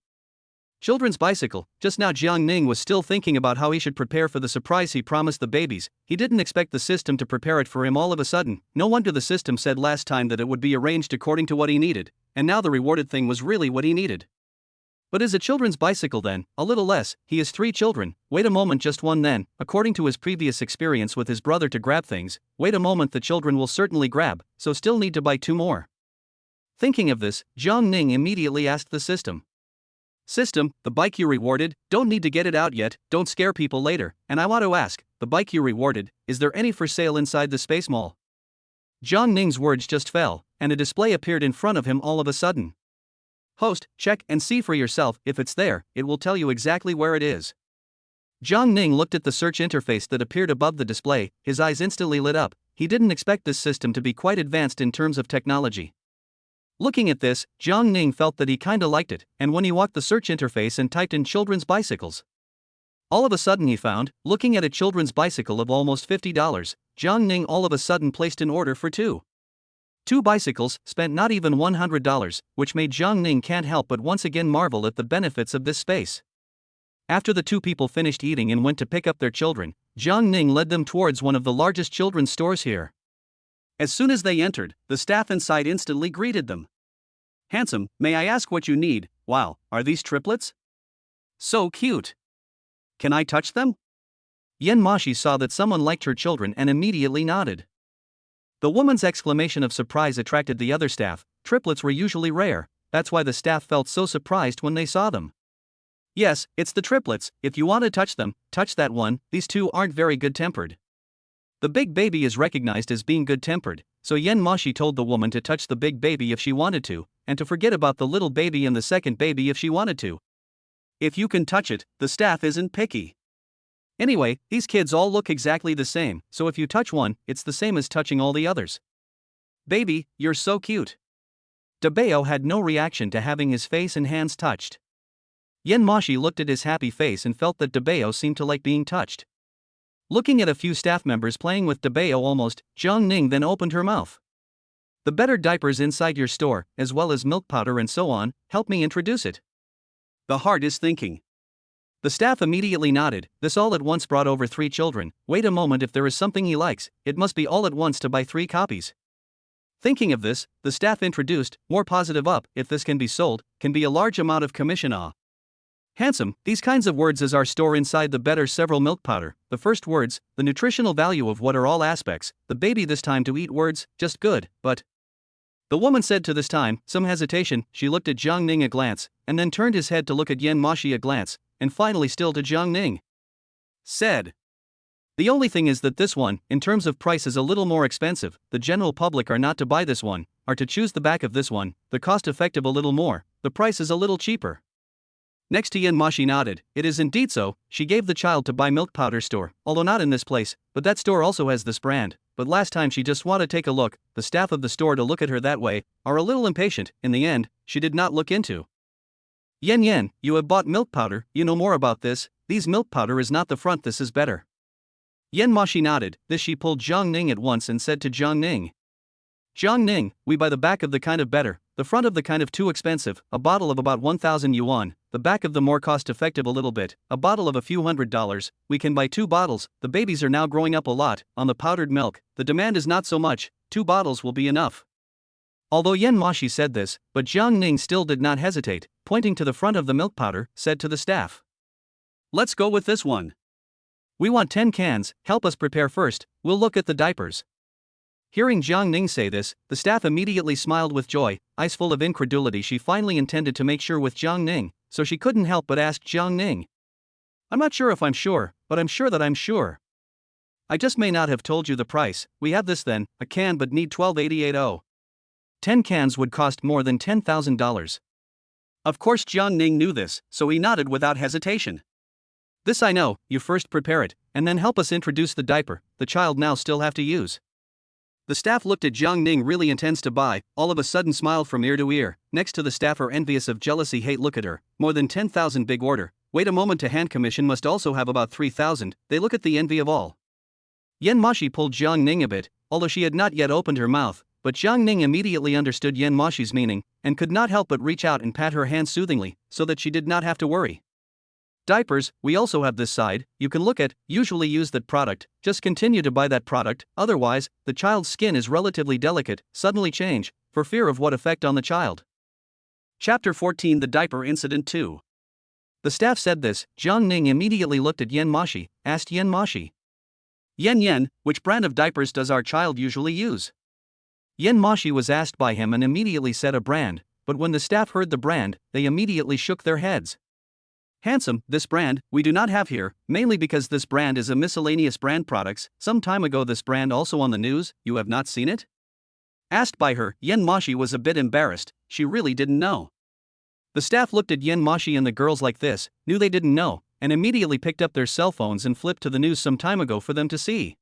Children's bicycle, just now Jiang Ning was still thinking about how he should prepare for the surprise he promised the babies, he didn't expect the system to prepare it for him all of a sudden, no wonder the system said last time that it would be arranged according to what he needed, and now the rewarded thing was really what he needed. But is a children's bicycle then, a little less, he has 3 children, wait a moment just one then, according to his previous experience with his brother to grab things, wait a moment the children will certainly grab, so still need to buy 2 more. Thinking of this, Jiang Ning immediately asked the system. "System, the bike you rewarded, don't need to get it out yet, don't scare people later, and I want to ask, the bike you rewarded, is there any for sale inside the space mall?" Jiang Ning's words just fell, and a display appeared in front of him all of a sudden. "Host, check and see for yourself, if it's there, it will tell you exactly where it is." Jiang Ning looked at the search interface that appeared above the display, his eyes instantly lit up, he didn't expect this system to be quite advanced in terms of technology. Looking at this, Jiang Ning felt that he kinda liked it, and when he walked the search interface and typed in children's bicycles, all of a sudden he found, looking at a children's bicycle of almost $50, Jiang Ning all of a sudden placed an order for 2 bicycles, spent not even $100, which made Jiang Ning can't help but once again marvel at the benefits of this space. After the 2 people finished eating and went to pick up their children, Jiang Ning led them towards one of the largest children's stores here. As soon as they entered, the staff inside instantly greeted them. "Handsome, may I ask what you need? Wow, are these triplets? So cute. Can I touch them?" Yan Moxi saw that someone liked her children and immediately nodded. The woman's exclamation of surprise attracted the other staff, triplets were usually rare, that's why the staff felt so surprised when they saw them. "Yes, it's the triplets, if you want to touch them, touch that one, these 2 aren't very good-tempered." The big baby is recognized as being good-tempered, so Yan Moxi told the woman to touch the big baby if she wanted to, and to forget about the little baby and the second baby if she wanted to. If you can touch it, the staff isn't picky. Anyway, these kids all look exactly the same, so if you touch one, it's the same as touching all the others. "Baby, you're so cute." Dabeo had no reaction to having his face and hands touched. Yen Moxi looked at his happy face and felt that Debeo seemed to like being touched. Looking at a few staff members playing with Debeo almost, Jiang Ning then opened her mouth. The better diapers inside your store, as well as milk powder and so on, help me introduce it. The heart is thinking. The staff immediately nodded. This all at once brought over 3 children. Wait a moment, if there is something he likes, it must be all at once to buy 3 copies. Thinking of this, the staff introduced, more positive up, if this can be sold, can be a large amount of commission. Handsome, these kinds of words as our store inside the better several milk powder, the first words, the nutritional value of what are all aspects, the baby this time to eat words, just good, but. The woman said to this time, some hesitation, she looked at Jiang Ning a glance, and then turned his head to look at Yen Moxi a glance, and finally still to Jiang Ning. Said. The only thing is that this one, in terms of price, is a little more expensive. The general public are not to buy this one, are to choose the back of this one, the cost effective a little more, the price is a little cheaper. Next to Yen Moxi nodded, it is indeed so, she gave the child to buy milk powder store, although not in this place, but that store also has this brand, but last time she just wanted to take a look, the staff of the store to look at her that way, are a little impatient, in the end, she did not look into. Yen, you have bought milk powder, you know more about this, these milk powder is not the front, this is better. Yen Moxi nodded, this she pulled Jiang Ning at once and said to Jiang Ning. Jiang Ning, we buy the back of the kind of better, the front of the kind of too expensive, a bottle of about 1,000 yuan, the back of the more cost effective a little bit, a bottle of a few $100, we can buy 2 bottles, the babies are now growing up a lot, on the powdered milk, the demand is not so much, 2 bottles will be enough. Although Yen Moxi said this, but Jiang Ning still did not hesitate, pointing to the front of the milk powder, said to the staff. Let's go with this one. We want 10 cans, help us prepare first, we'll look at the diapers. Hearing Jiang Ning say this, the staff immediately smiled with joy, eyes full of incredulity. She finally intended to make sure with Jiang Ning, so she couldn't help but ask Jiang Ning. I'm not sure if I'm sure, but I'm sure that I'm sure. I just may not have told you the price, we have this then, a can but need 12.88. 10 cans would cost more than $10,000. Of course Jiang Ning knew this, so he nodded without hesitation. This I know, you first prepare it, and then help us introduce the diaper, the child now still have to use. The staff looked at Jiang Ning really intends to buy, all of a sudden smiled from ear to ear, next to the staff are envious of jealousy hate look at her, more than 10,000 big order, wait a moment to hand commission must also have about 3,000, they look at the envy of all. Yen Moxi pulled Jiang Ning a bit, although she had not yet opened her mouth, but Jiang Ning immediately understood Yen Moxi's meaning, and could not help but reach out and pat her hand soothingly, so that she did not have to worry. Diapers, we also have this side, you can look at, usually use that product, just continue to buy that product, otherwise, the child's skin is relatively delicate, suddenly change, for fear of what effect on the child. Chapter 14 The Diaper Incident 2. The staff said this, Jiang Ning immediately looked at Yen Moxi, asked Yen Moxi. Yen, which brand of diapers does our child usually use? Yen Moxi was asked by him and immediately said a brand, but when the staff heard the brand, they immediately shook their heads. Handsome, this brand, we do not have here, mainly because this brand is a miscellaneous brand products, some time ago this brand also on the news, you have not seen it? Asked by her, Yen Moxi was a bit embarrassed, she really didn't know. The staff looked at Yen Moxi and the girls like this, knew they didn't know, and immediately picked up their cell phones and flipped to the news some time ago for them to see.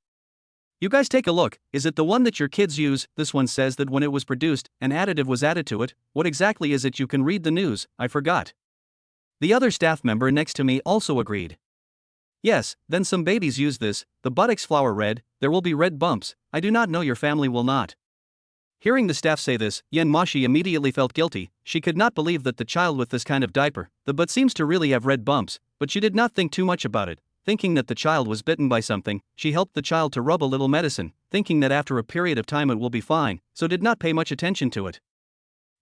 You guys take a look, is it the one that your kids use? This one says that when it was produced, an additive was added to it, what exactly is it? You can read the news, I forgot. The other staff member next to me also agreed. Yes, then some babies use this, the buttocks flower red, there will be red bumps, I do not know your family will not. Hearing the staff say this, Yen Moxi immediately felt guilty, she could not believe that the child with this kind of diaper, the butt seems to really have red bumps, but she did not think too much about it, thinking that the child was bitten by something, she helped the child to rub a little medicine, thinking that after a period of time it will be fine, so did not pay much attention to it.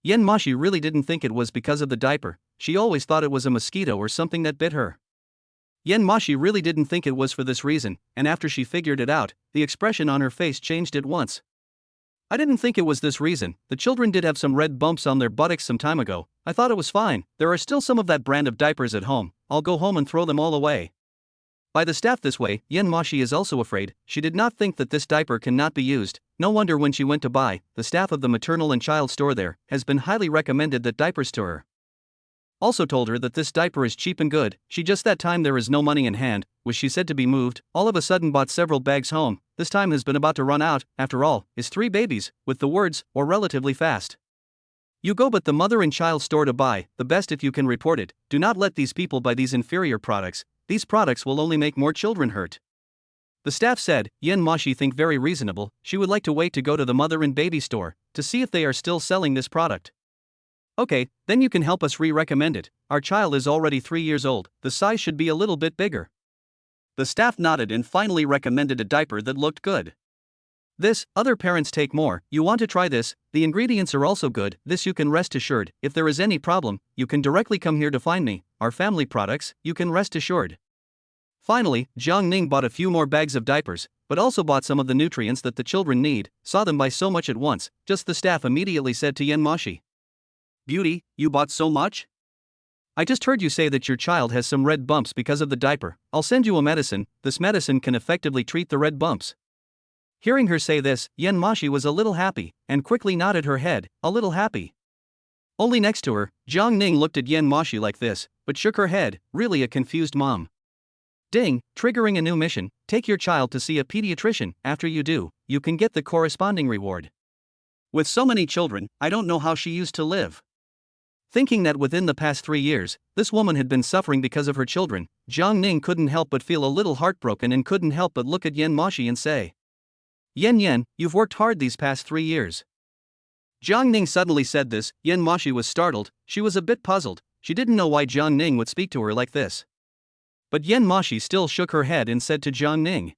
Yen Moxi really didn't think it was because of the diaper, she always thought it was a mosquito or something that bit her. Yen Moxi really didn't think it was for this reason, and after she figured it out, the expression on her face changed at once. I didn't think it was this reason, the children did have some red bumps on their buttocks some time ago, I thought it was fine, there are still some of that brand of diapers at home, I'll go home and throw them all away. By the staff this way, Yen Moxi is also afraid, she did not think that this diaper cannot be used, no wonder when she went to buy, the staff of the maternal and child store there, has been highly recommended that diapers to her. Also told her that this diaper is cheap and good, she just that time there is no money in hand, which she said to be moved, all of a sudden bought several bags home, this time has been about to run out, after all, is 3 babies, with the words, or relatively fast. You go but the mother and child store to buy, the best if you can report it. Do not let these people buy these inferior products. These products will only make more children hurt. The staff said, Yen Moxi think very reasonable, she would like to wait to go to the mother and baby store, to see if they are still selling this product. Okay, then you can help us recommend it. Our child is already 3 years old, the size should be a little bit bigger. The staff nodded and finally recommended a diaper that looked good. This, other parents take more, you want to try this, the ingredients are also good, this you can rest assured, if there is any problem, you can directly come here to find me, our family products, you can rest assured. Finally, Jiang Ning bought a few more bags of diapers, but also bought some of the nutrients that the children need, saw them buy so much at once, just the staff immediately said to Yen Moxi. Beauty, you bought so much? I just heard you say that your child has some red bumps because of the diaper, I'll send you a medicine, this medicine can effectively treat the red bumps. Hearing her say this, Yen Moxi was a little happy, and quickly nodded her head, a little happy. Only next to her, Jiang Ning looked at Yen Moxi like this, but shook her head, really a confused mom. Ding, triggering a new mission, take your child to see a pediatrician, after you do, you can get the corresponding reward. With so many children, I don't know how she used to live. Thinking that within the past 3 years, this woman had been suffering because of her children, Jiang Ning couldn't help but feel a little heartbroken and couldn't help but look at Yen Moxi and say, Yen, you've worked hard these past 3 years. Jiang Ning suddenly said this, Yen Moxi was startled, she was a bit puzzled, she didn't know why Jiang Ning would speak to her like this. But Yen Moxi still shook her head and said to Jiang Ning,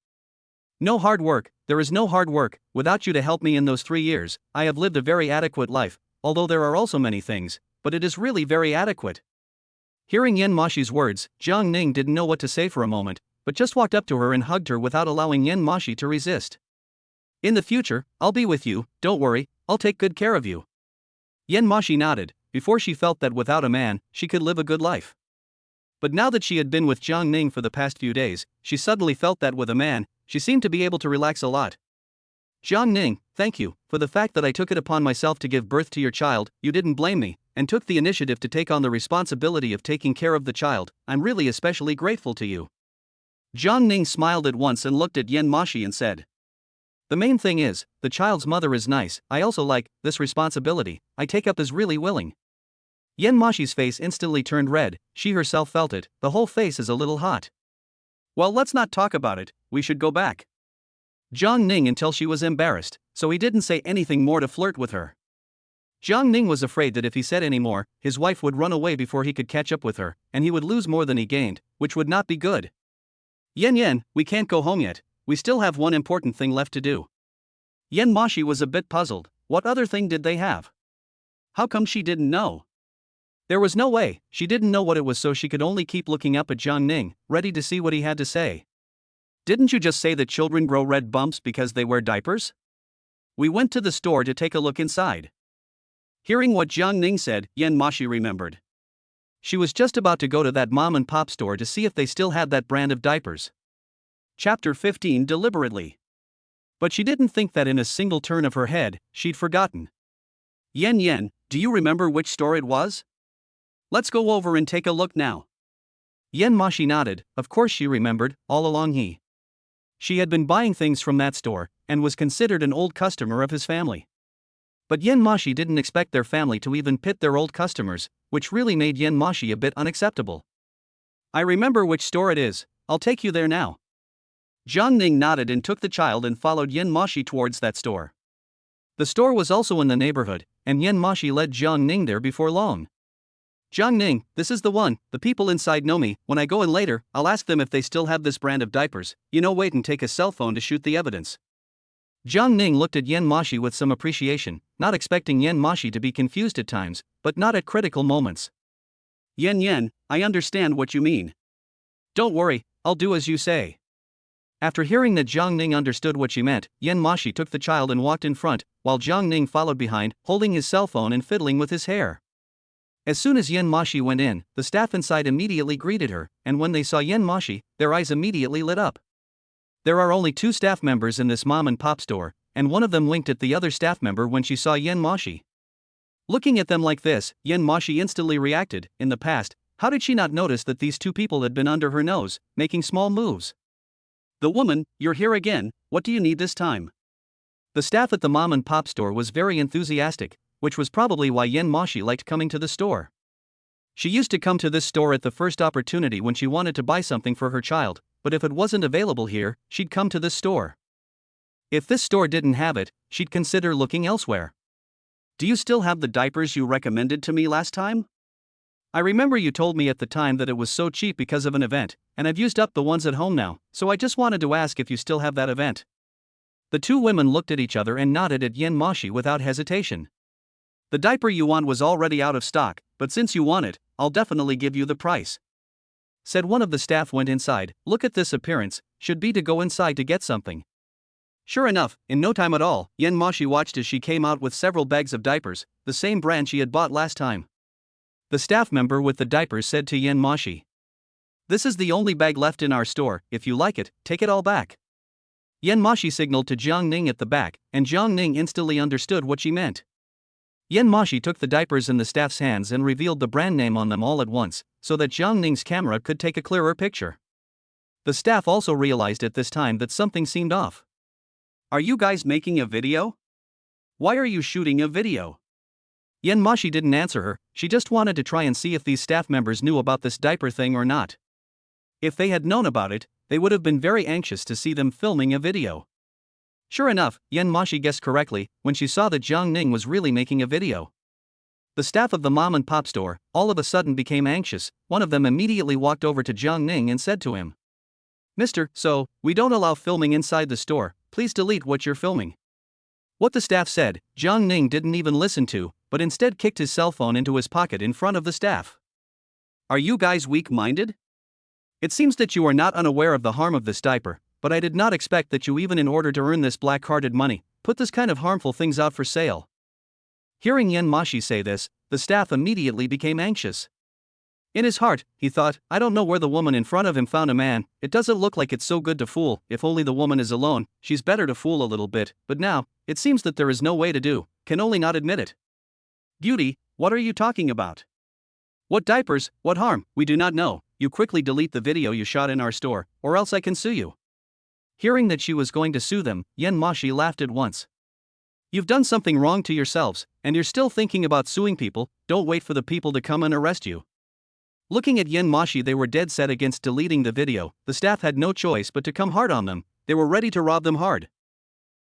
no hard work, there is no hard work, without you to help me in those 3 years, I have lived a very adequate life, although there are also many things, but it is really very adequate. Hearing Yen Moxi's words, Jiang Ning didn't know what to say for a moment, but just walked up to her and hugged her without allowing Yen Moxi to resist. In the future, I'll be with you, don't worry, I'll take good care of you. Yen Moxi nodded, before she felt that without a man, she could live a good life. But now that she had been with Jiang Ning for the past few days, she suddenly felt that with a man, she seemed to be able to relax a lot. Jiang Ning, thank you, for the fact that I took it upon myself to give birth to your child, you didn't blame me, and took the initiative to take on the responsibility of taking care of the child, I'm really especially grateful to you. Jiang Ning smiled at once and looked at Yen Moxi and said, the main thing is, the child's mother is nice, I also like, this responsibility, I take up as really willing. Yen Moxi's face instantly turned red, she herself felt it, the whole face is a little hot. Well, let's not talk about it, we should go back. Jiang Ning until she was embarrassed, so he didn't say anything more to flirt with her. Jiang Ning was afraid that if he said any more, his wife would run away before he could catch up with her, and he would lose more than he gained, which would not be good. Yen, we can't go home yet, we still have one important thing left to do. Yen Moxi was a bit puzzled, what other thing did they have? How come she didn't know? There was no way, she didn't know what it was, so she could only keep looking up at Jiang Ning, ready to see what he had to say. Didn't you just say that children grow red bumps because they wear diapers? We went to the store to take a look inside. Hearing what Jiang Ning said, Yen Moxi remembered. She was just about to go to that mom and pop store to see if they still had that brand of diapers. Chapter 15 deliberately. But she didn't think that in a single turn of her head, she'd forgotten. Yen, do you remember which store it was? Let's go over and take a look now. Yen Moxi nodded, of course she remembered, all along she had been buying things from that store, and was considered an old customer of his family. But Yen Moxi didn't expect their family to even pit their old customers, which really made Yen Moxi a bit unacceptable. I remember which store it is, I'll take you there now. Jiang Ning nodded and took the child and followed Yen Moxi towards that store. The store was also in the neighborhood, and Yen Moxi led Jiang Ning there before long. Jiang Ning, this is the one, the people inside know me, when I go in later, I'll ask them if they still have this brand of diapers, wait and take a cell phone to shoot the evidence. Jiang Ning looked at Yen Moxi with some appreciation, not expecting Yen Moxi to be confused at times, but not at critical moments. Yen, I understand what you mean. Don't worry, I'll do as you say. After hearing that Jiang Ning understood what she meant, Yen Moxi took the child and walked in front, while Jiang Ning followed behind, holding his cell phone and fiddling with his hair. As soon as Yen Moxi went in, the staff inside immediately greeted her, and when they saw Yen Moxi, their eyes immediately lit up. There are only 2 staff members in this mom and pop store, and one of them winked at the other staff member when she saw Yen Moxi. Looking at them like this, Yen Moxi instantly reacted. In the past, how did she not notice that these 2 people had been under her nose, making small moves? The woman, you're here again, what do you need this time? The staff at the mom and pop store was very enthusiastic, which was probably why Yen Moxi liked coming to the store. She used to come to this store at the first opportunity when she wanted to buy something for her child, but if it wasn't available here, she'd come to this store. If this store didn't have it, she'd consider looking elsewhere. Do you still have the diapers you recommended to me last time? I remember you told me at the time that it was so cheap because of an event, and I've used up the ones at home now, so I just wanted to ask if you still have that event. The two women looked at each other and nodded at Yen Moxi without hesitation. The diaper you want was already out of stock, but since you want it, I'll definitely give you the price. Said one of the staff went inside. Look at this appearance, should be to go inside to get something. Sure enough, in no time at all, Yen Moxi watched as she came out with several bags of diapers, the same brand she had bought last time. The staff member with the diapers said to Yen Moxi, "This is the only bag left in our store, if you like it, take it all back." Yen Moxi signaled to Jiang Ning at the back, and Jiang Ning instantly understood what she meant. Yen Moxi took the diapers in the staff's hands and revealed the brand name on them all at once, so that Jiang Ning's camera could take a clearer picture. The staff also realized at this time that something seemed off. "Are you guys making a video? Why are you shooting a video?" Yen Moxi didn't answer her, she just wanted to try and see if these staff members knew about this diaper thing or not. If they had known about it, they would have been very anxious to see them filming a video. Sure enough, Yen Moxi guessed correctly when she saw that Jiang Ning was really making a video. The staff of the mom and pop store all of a sudden became anxious. One of them immediately walked over to Jiang Ning and said to him, "Mister, so, we don't allow filming inside the store, please delete what you're filming." What the staff said, Jiang Ning didn't even listen to, but instead kicked his cell phone into his pocket in front of the staff. "Are you guys weak-minded? It seems that you are not unaware of the harm of this diaper, but I did not expect that you, even in order to earn this black-hearted money, put this kind of harmful things out for sale." Hearing Yen Moxi say this, the staff immediately became anxious. In his heart, he thought, "I don't know where the woman in front of him found a man, it doesn't look like it's so good to fool. If only the woman is alone, she's better to fool a little bit, but now, it seems that there is no way to do, can only not admit it." "Beauty, what are you talking about? What diapers, what harm, we do not know. You quickly delete the video you shot in our store, or else I can sue you." Hearing that she was going to sue them, Yen Moxi laughed at once. "You've done something wrong to yourselves, and you're still thinking about suing people. Don't wait for the people to come and arrest you." Looking at Yen Moxi, they were dead set against deleting the video. The staff had no choice but to come hard on them. They were ready to rob them hard.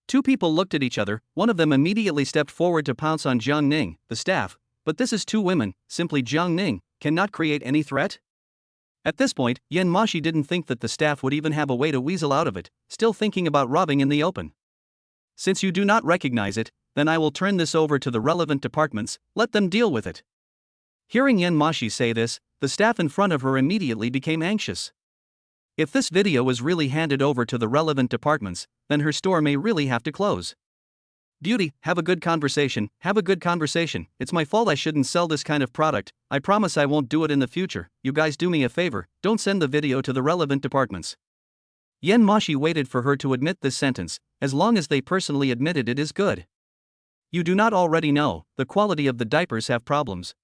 Two people looked at each other. One of them immediately stepped forward to pounce on Jiang Ning, the staff. But this is two women, simply Jiang Ning, cannot create any threat? At this point, Yen Moxi didn't think that the staff would even have a way to weasel out of it, still thinking about robbing in the open. "Since you do not recognize it, then I will turn this over to the relevant departments, let them deal with it." Hearing Yen Moxi say this, the staff in front of her immediately became anxious. If this video is really handed over to the relevant departments, then her store may really have to close. "Beauty, have a good conversation, have a good conversation. It's my fault I shouldn't sell this kind of product. I promise I won't do it in the future. You guys do me a favor, don't send the video to the relevant departments." Yen Moxi waited for her to admit this sentence. As long as they personally admitted it is good. You do not already know, the quality of the diapers have problems.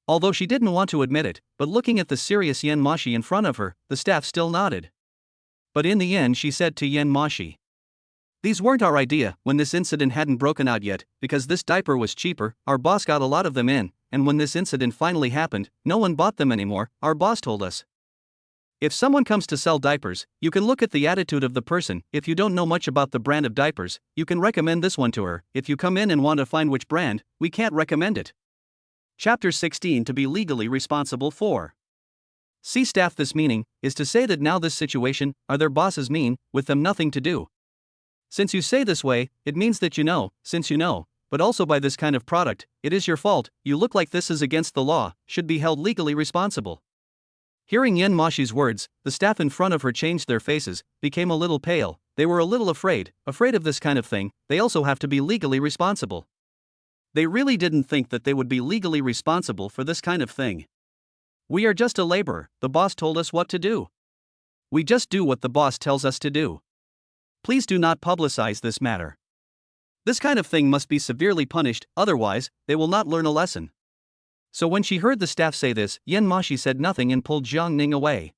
Although she didn't want to admit it, but looking at the serious Yen Moxi in front of her, the staff still nodded. But in the end she said to Yen Moxi, "These weren't our idea when this incident hadn't broken out yet, because this diaper was cheaper, our boss got a lot of them in, and when this incident finally happened, no one bought them anymore, our boss told us. If someone comes to sell diapers, you can look at the attitude of the person. If you don't know much about the brand of diapers, you can recommend this one to her. If you come in and want to find which brand, we can't recommend it." Chapter 16 To be legally responsible for. See staff. This meaning is to say that now this situation, are their bosses mean, with them nothing to do. Since you say this way, it means that you know, since you know, but also by this kind of product, it is your fault, you look like this is against the law, should be held legally responsible. Hearing Yen Moxi's words, the staff in front of her changed their faces, became a little pale. They were a little afraid of this kind of thing. They also have to be legally responsible. They really didn't think that they would be legally responsible for this kind of thing. "We are just a laborer, the boss told us what to do. We just do what the boss tells us to do. Please do not publicize this matter. This kind of thing must be severely punished, otherwise, they will not learn a lesson." So when she heard the staff say this, Yen Moxi said nothing and pulled Jiang Ning away.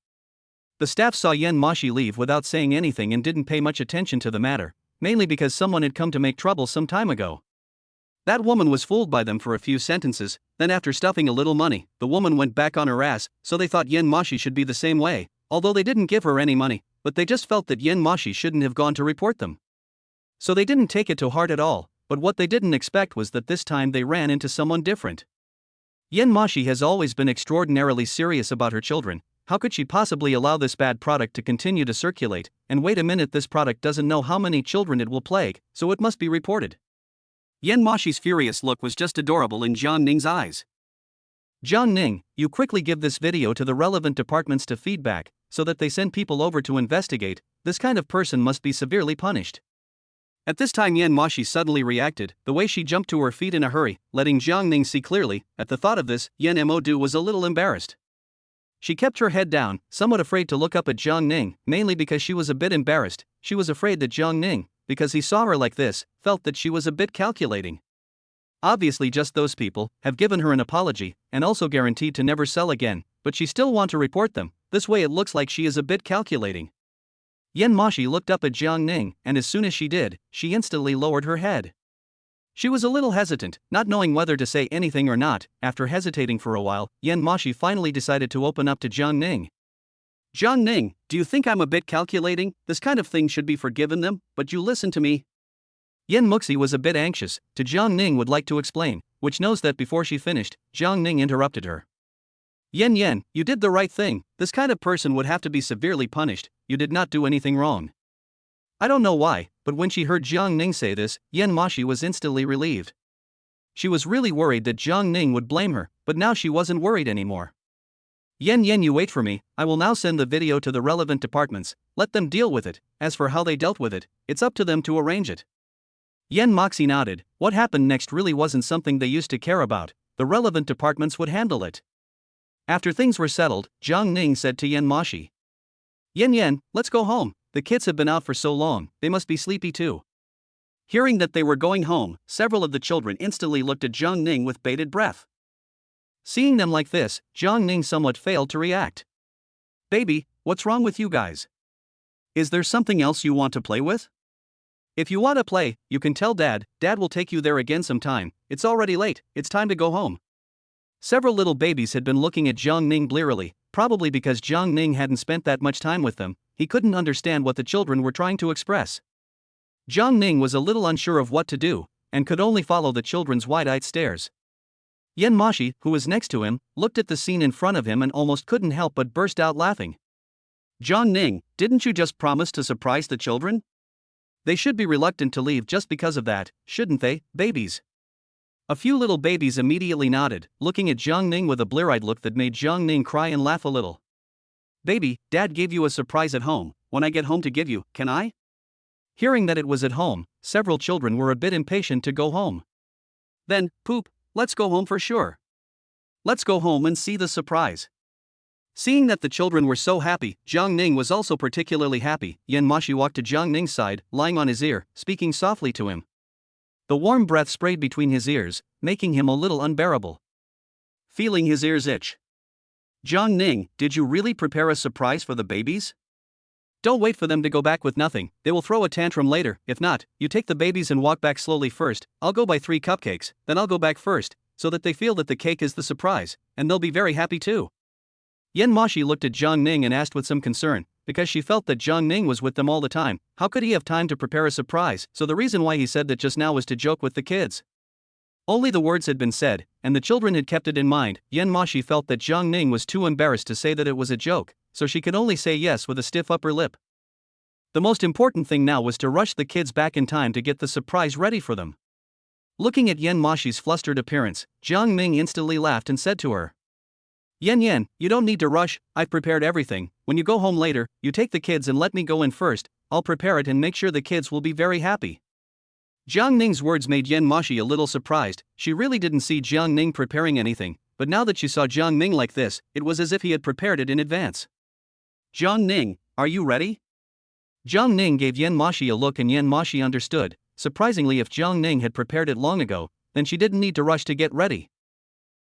The staff saw Yen Moxi leave without saying anything and didn't pay much attention to the matter, mainly because someone had come to make trouble some time ago. That woman was fooled by them for a few sentences, then after stuffing a little money, the woman went back on her ass, so they thought Yen Moxi should be the same way, although they didn't give her any money, but they just felt that Yen Moxi shouldn't have gone to report them. So they didn't take it to heart at all, but what they didn't expect was that this time they ran into someone different. Yen Moxi has always been extraordinarily serious about her children. How could she possibly allow this bad product to continue to circulate? And wait a minute, this product doesn't know how many children it will plague, so it must be reported. Yen Moxi's furious look was just adorable in Jiang Ning's eyes. Jiang Ning, you quickly give this video to the relevant departments to feedback, so that they send people over to investigate. This kind of person must be severely punished. At this time Yen Moxi suddenly reacted, the way she jumped to her feet in a hurry, letting Jiang Ning see clearly. At the thought of this, Yen Modu was a little embarrassed. She kept her head down, somewhat afraid to look up at Jiang Ning, mainly because she was a bit embarrassed. She was afraid that Jiang Ning, because he saw her like this, felt that she was a bit calculating. Obviously just those people have given her an apology, and also guaranteed to never sell again, but she still want to report them. This way it looks like she is a bit calculating. Yen Moxi looked up at Jiang Ning, and as soon as she did, she instantly lowered her head. She was a little hesitant, not knowing whether to say anything or not. After hesitating for a while, Yen Moxi finally decided to open up to Jiang Ning. Jiang Ning, do you think I'm a bit calculating? This kind of thing should be forgiven them, but you listen to me. Yen Moxi was a bit anxious, to Jiang Ning would like to explain, which knows that before she finished, Jiang Ning interrupted her. Yen, you did the right thing. This kind of person would have to be severely punished. You did not do anything wrong. I don't know why, but when she heard Jiang Ning say this, Yen Moxi was instantly relieved. She was really worried that Jiang Ning would blame her, but now she wasn't worried anymore. Yen, you wait for me. I will now send the video to the relevant departments. Let them deal with it. As for how they dealt with it, it's up to them to arrange it. Yen Moxi nodded. What happened next really wasn't something they used to care about. The relevant departments would handle it. After things were settled, Jiang Ning said to Yen Moxi, Yen, let's go home. The kids have been out for so long, they must be sleepy too. Hearing that they were going home, several of the children instantly looked at Jiang Ning with bated breath. Seeing them like this, Jiang Ning somewhat failed to react. Baby, what's wrong with you guys? Is there something else you want to play with? If you want to play, you can tell Dad. Dad will take you there again sometime. It's already late, it's time to go home. Several little babies had been looking at Jiang Ning blearily, probably because Jiang Ning hadn't spent that much time with them. He couldn't understand what the children were trying to express. Jiang Ning was a little unsure of what to do, and could only follow the children's wide-eyed stares. Yen Moxi, who was next to him, looked at the scene in front of him and almost couldn't help but burst out laughing. Jiang Ning, didn't you just promise to surprise the children? They should be reluctant to leave just because of that, shouldn't they, babies? A few little babies immediately nodded, looking at Jiang Ning with a blear-eyed look that made Jiang Ning cry and laugh a little. Baby, Dad gave you a surprise at home. When I get home to give you, can I? Hearing that it was at home, several children were a bit impatient to go home. Then, poop, let's go home for sure. Let's go home and see the surprise. Seeing that the children were so happy, Jiang Ning was also particularly happy. Yen Moxi walked to Jiang Ning's side, lying on his ear, speaking softly to him. The warm breath sprayed between his ears, making him a little unbearable. Feeling his ears itch. Jiang Ning, did you really prepare a surprise for the babies? Don't wait for them to go back with nothing. They will throw a tantrum later. If not, you take the babies and walk back slowly first. I'll go buy 3 cupcakes, then I'll go back first, so that they feel that the cake is the surprise, and they'll be very happy too. Yen Moxi looked at Jiang Ning and asked with some concern, because she felt that Jiang Ning was with them all the time. How could he have time to prepare a surprise? So the reason why he said that just now was to joke with the kids. Only the words had been said, and the children had kept it in mind. Yen Moxi felt that Jiang Ning was too embarrassed to say that it was a joke, so she could only say yes with a stiff upper lip. The most important thing now was to rush the kids back in time to get the surprise ready for them. Looking at Yen Moxi's flustered appearance, Jiang Ning instantly laughed and said to her, Yen, you don't need to rush. I've prepared everything. When you go home later, you take the kids and let me go in first. I'll prepare it and make sure the kids will be very happy. Jiang Ning's words made Yen Moxi a little surprised. She really didn't see Jiang Ning preparing anything, but now that she saw Jiang Ning like this, it was as if he had prepared it in advance. Jiang Ning, are you ready? Jiang Ning gave Yen Moxi a look and Yen Moxi understood. Surprisingly, if Jiang Ning had prepared it long ago, then she didn't need to rush to get ready.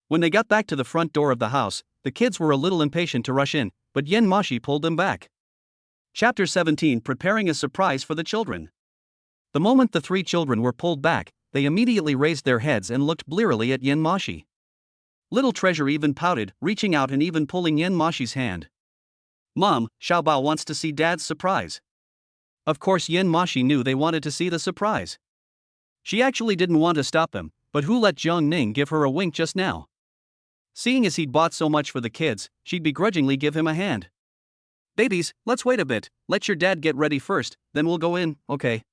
When they got back to the front door of the house, the kids were a little impatient to rush in, but Yen Moxi pulled them back. Chapter 17, Preparing a Surprise for the Children. The moment the 3 children were pulled back, they immediately raised their heads and looked blearily at Yen Moxi. Little Treasure even pouted, reaching out and even pulling Yen Moxi's hand. Mom, Xiaobao wants to see Dad's surprise. Of course Yen Moxi knew they wanted to see the surprise. She actually didn't want to stop them, but who let Jiang Ning give her a wink just now? Seeing as he'd bought so much for the kids, she'd begrudgingly give him a hand. Babies, let's wait a bit, let your dad get ready first, then we'll go in, okay?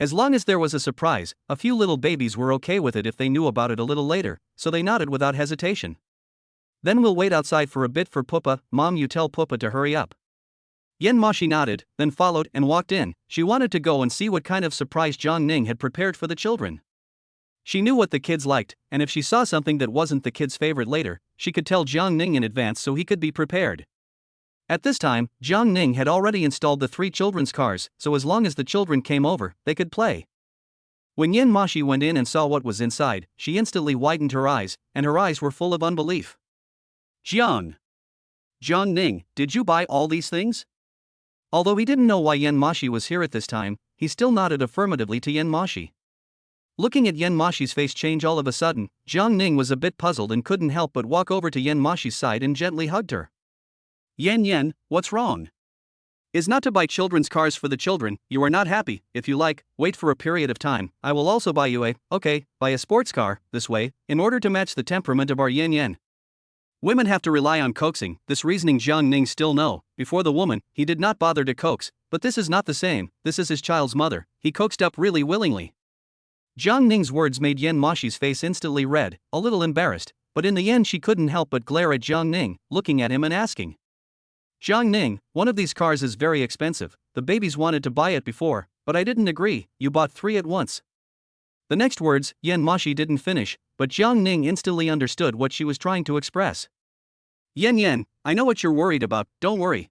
As long as there was a surprise, a few little babies were okay with it if they knew about it a little later, so they nodded without hesitation. Then we'll wait outside for a bit for Pupa, Mom, you tell Pupa to hurry up. Yen Moxi nodded, then followed and walked in. She wanted to go and see what kind of surprise Jiang Ning had prepared for the children. She knew what the kids liked, and if she saw something that wasn't the kids' favorite later, she could tell Jiang Ning in advance so he could be prepared. At this time, Jiang Ning had already installed the 3 children's cars, so as long as the children came over, they could play. When Yen Moxi went in and saw what was inside, she instantly widened her eyes, and her eyes were full of unbelief. Jiang Ning, did you buy all these things? Although he didn't know why Yen Moxi was here at this time, he still nodded affirmatively to Yen Moxi. Looking at Yen Moxi's face change all of a sudden, Jiang Ning was a bit puzzled and couldn't help but walk over to Yen Moxi's side and gently hugged her. Yen, what's wrong? Is not to buy children's cars for the children. You are not happy. If you like, wait for a period of time. I will also buy you buy a sports car, this way, in order to match the temperament of our Yen. Women have to rely on coaxing. This reasoning Jiang Ning still know. Before the woman, he did not bother to coax, but this is not the same. This is his child's mother. He coaxed up really willingly. Jiang Ning's words made Yen Moxi's face instantly red, a little embarrassed, but in the end she couldn't help but glare at Jiang Ning, looking at him and asking. Jiang Ning, one of these cars is very expensive. The babies wanted to buy it before, but I didn't agree. You bought 3 at once. The next words, Yen Moxi didn't finish, but Jiang Ning instantly understood what she was trying to express. Yen, I know what you're worried about, don't worry.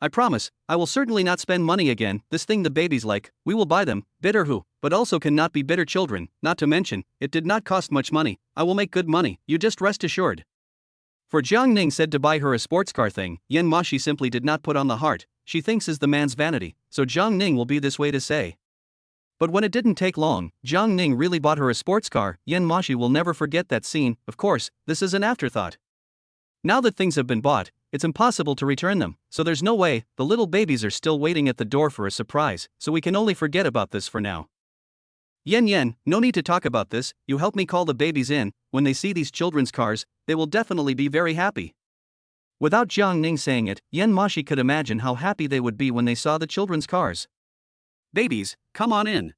I promise, I will certainly not spend money again. This thing the babies like, we will buy them, bitter who, but also cannot be bitter children, not to mention, it did not cost much money. I will make good money, you just rest assured. For Jiang Ning said to buy her a sports car thing, Yen Moxi simply did not put on the heart. She thinks is the man's vanity, so Jiang Ning will be this way to say. But when it didn't take long, Jiang Ning really bought her a sports car. Yen Moxi will never forget that scene. Of course, this is an afterthought. Now that things have been bought, it's impossible to return them, so there's no way. The little babies are still waiting at the door for a surprise, so we can only forget about this for now. Yen, no need to talk about this. You help me call the babies in. When they see these children's cars, they will definitely be very happy. Without Jiang Ning saying it, Yen Moxi could imagine how happy they would be when they saw the children's cars. Babies, come on in.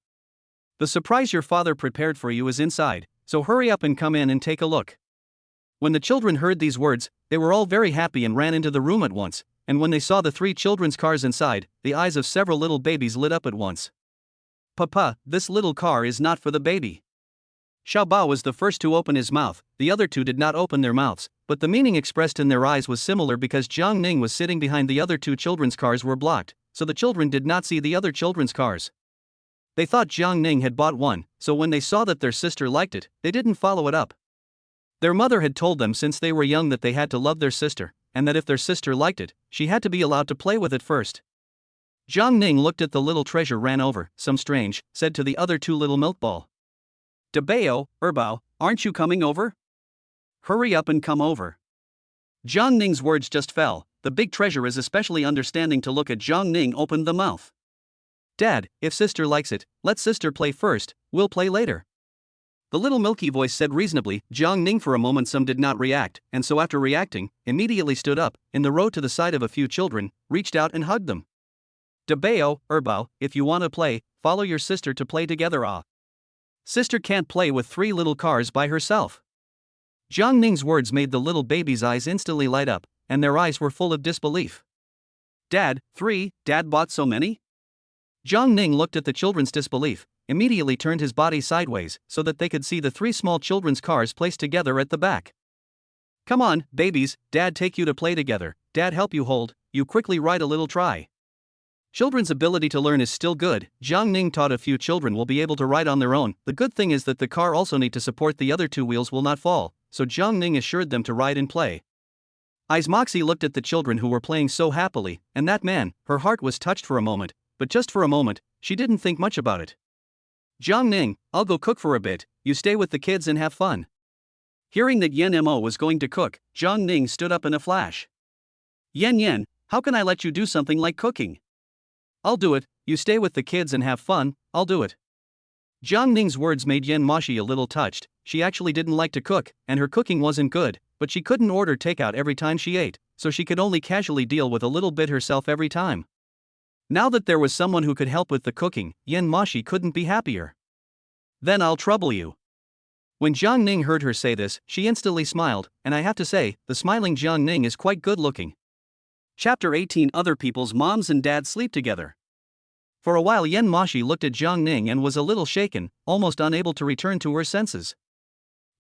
The surprise your father prepared for you is inside, so hurry up and come in and take a look. When the children heard these words, they were all very happy and ran into the room at once, and when they saw the 3 children's cars inside, the eyes of several little babies lit up at once. Papa, this little car is not for the baby. Xiaobao was the first to open his mouth. The other 2 did not open their mouths, but the meaning expressed in their eyes was similar because Jiang Ning was sitting behind the other 2 children's cars were blocked, so the children did not see the other children's cars. They thought Jiang Ning had bought one, so when they saw that their sister liked it, they didn't follow it up. Their mother had told them since they were young that they had to love their sister, and that if their sister liked it, she had to be allowed to play with it first. Jiang Ning looked at the little treasure, ran over, some strange, said to the other 2 little milkball. Dabao, Erbao, aren't you coming over? Hurry up and come over. Jiang Ning's words just fell. The big treasure is especially understanding to look at Jiang Ning opened the mouth. Dad, if sister likes it, let sister play first, we'll play later. The little milky voice said reasonably. Jiang Ning for a moment some did not react, and so after reacting, immediately stood up, in the row to the side of a few children, reached out and hugged them. Dabao, Erbao, if you want to play, follow your sister to play together. Sister can't play with 3 little cars by herself. Jiang Ning's words made the little baby's eyes instantly light up, and their eyes were full of disbelief. Dad, 3, Dad bought so many? Jiang Ning looked at the children's disbelief, immediately turned his body sideways so that they could see the 3 small children's cars placed together at the back. Come on, babies, Dad take you to play together, Dad help you hold, you quickly ride a little try. Children's ability to learn is still good. Jiang Ning taught a few children will be able to ride on their own. The good thing is that the car also need to support the other 2 wheels will not fall, so Jiang Ning assured them to ride and play. Moxi looked at the children who were playing so happily, and that man, her heart was touched for a moment, but just for a moment, she didn't think much about it. Jiang Ning, I'll go cook for a bit, you stay with the kids and have fun. Hearing that Yen Mo was going to cook, Jiang Ning stood up in a flash. Yen, how can I let you do something like cooking? I'll do it, you stay with the kids and have fun, I'll do it. Jiang Ning's words made Yen Moxi a little touched. She actually didn't like to cook, and her cooking wasn't good, but she couldn't order takeout every time she ate, so she could only casually deal with a little bit herself every time. Now that there was someone who could help with the cooking, Yen Moxi couldn't be happier. Then I'll trouble you. When Jiang Ning heard her say this, she instantly smiled, and I have to say, the smiling Jiang Ning is quite good looking. Chapter 18. Other people's moms and dads sleep together. For a while Yen Moxi looked at Jiang Ning and was a little shaken, almost unable to return to her senses.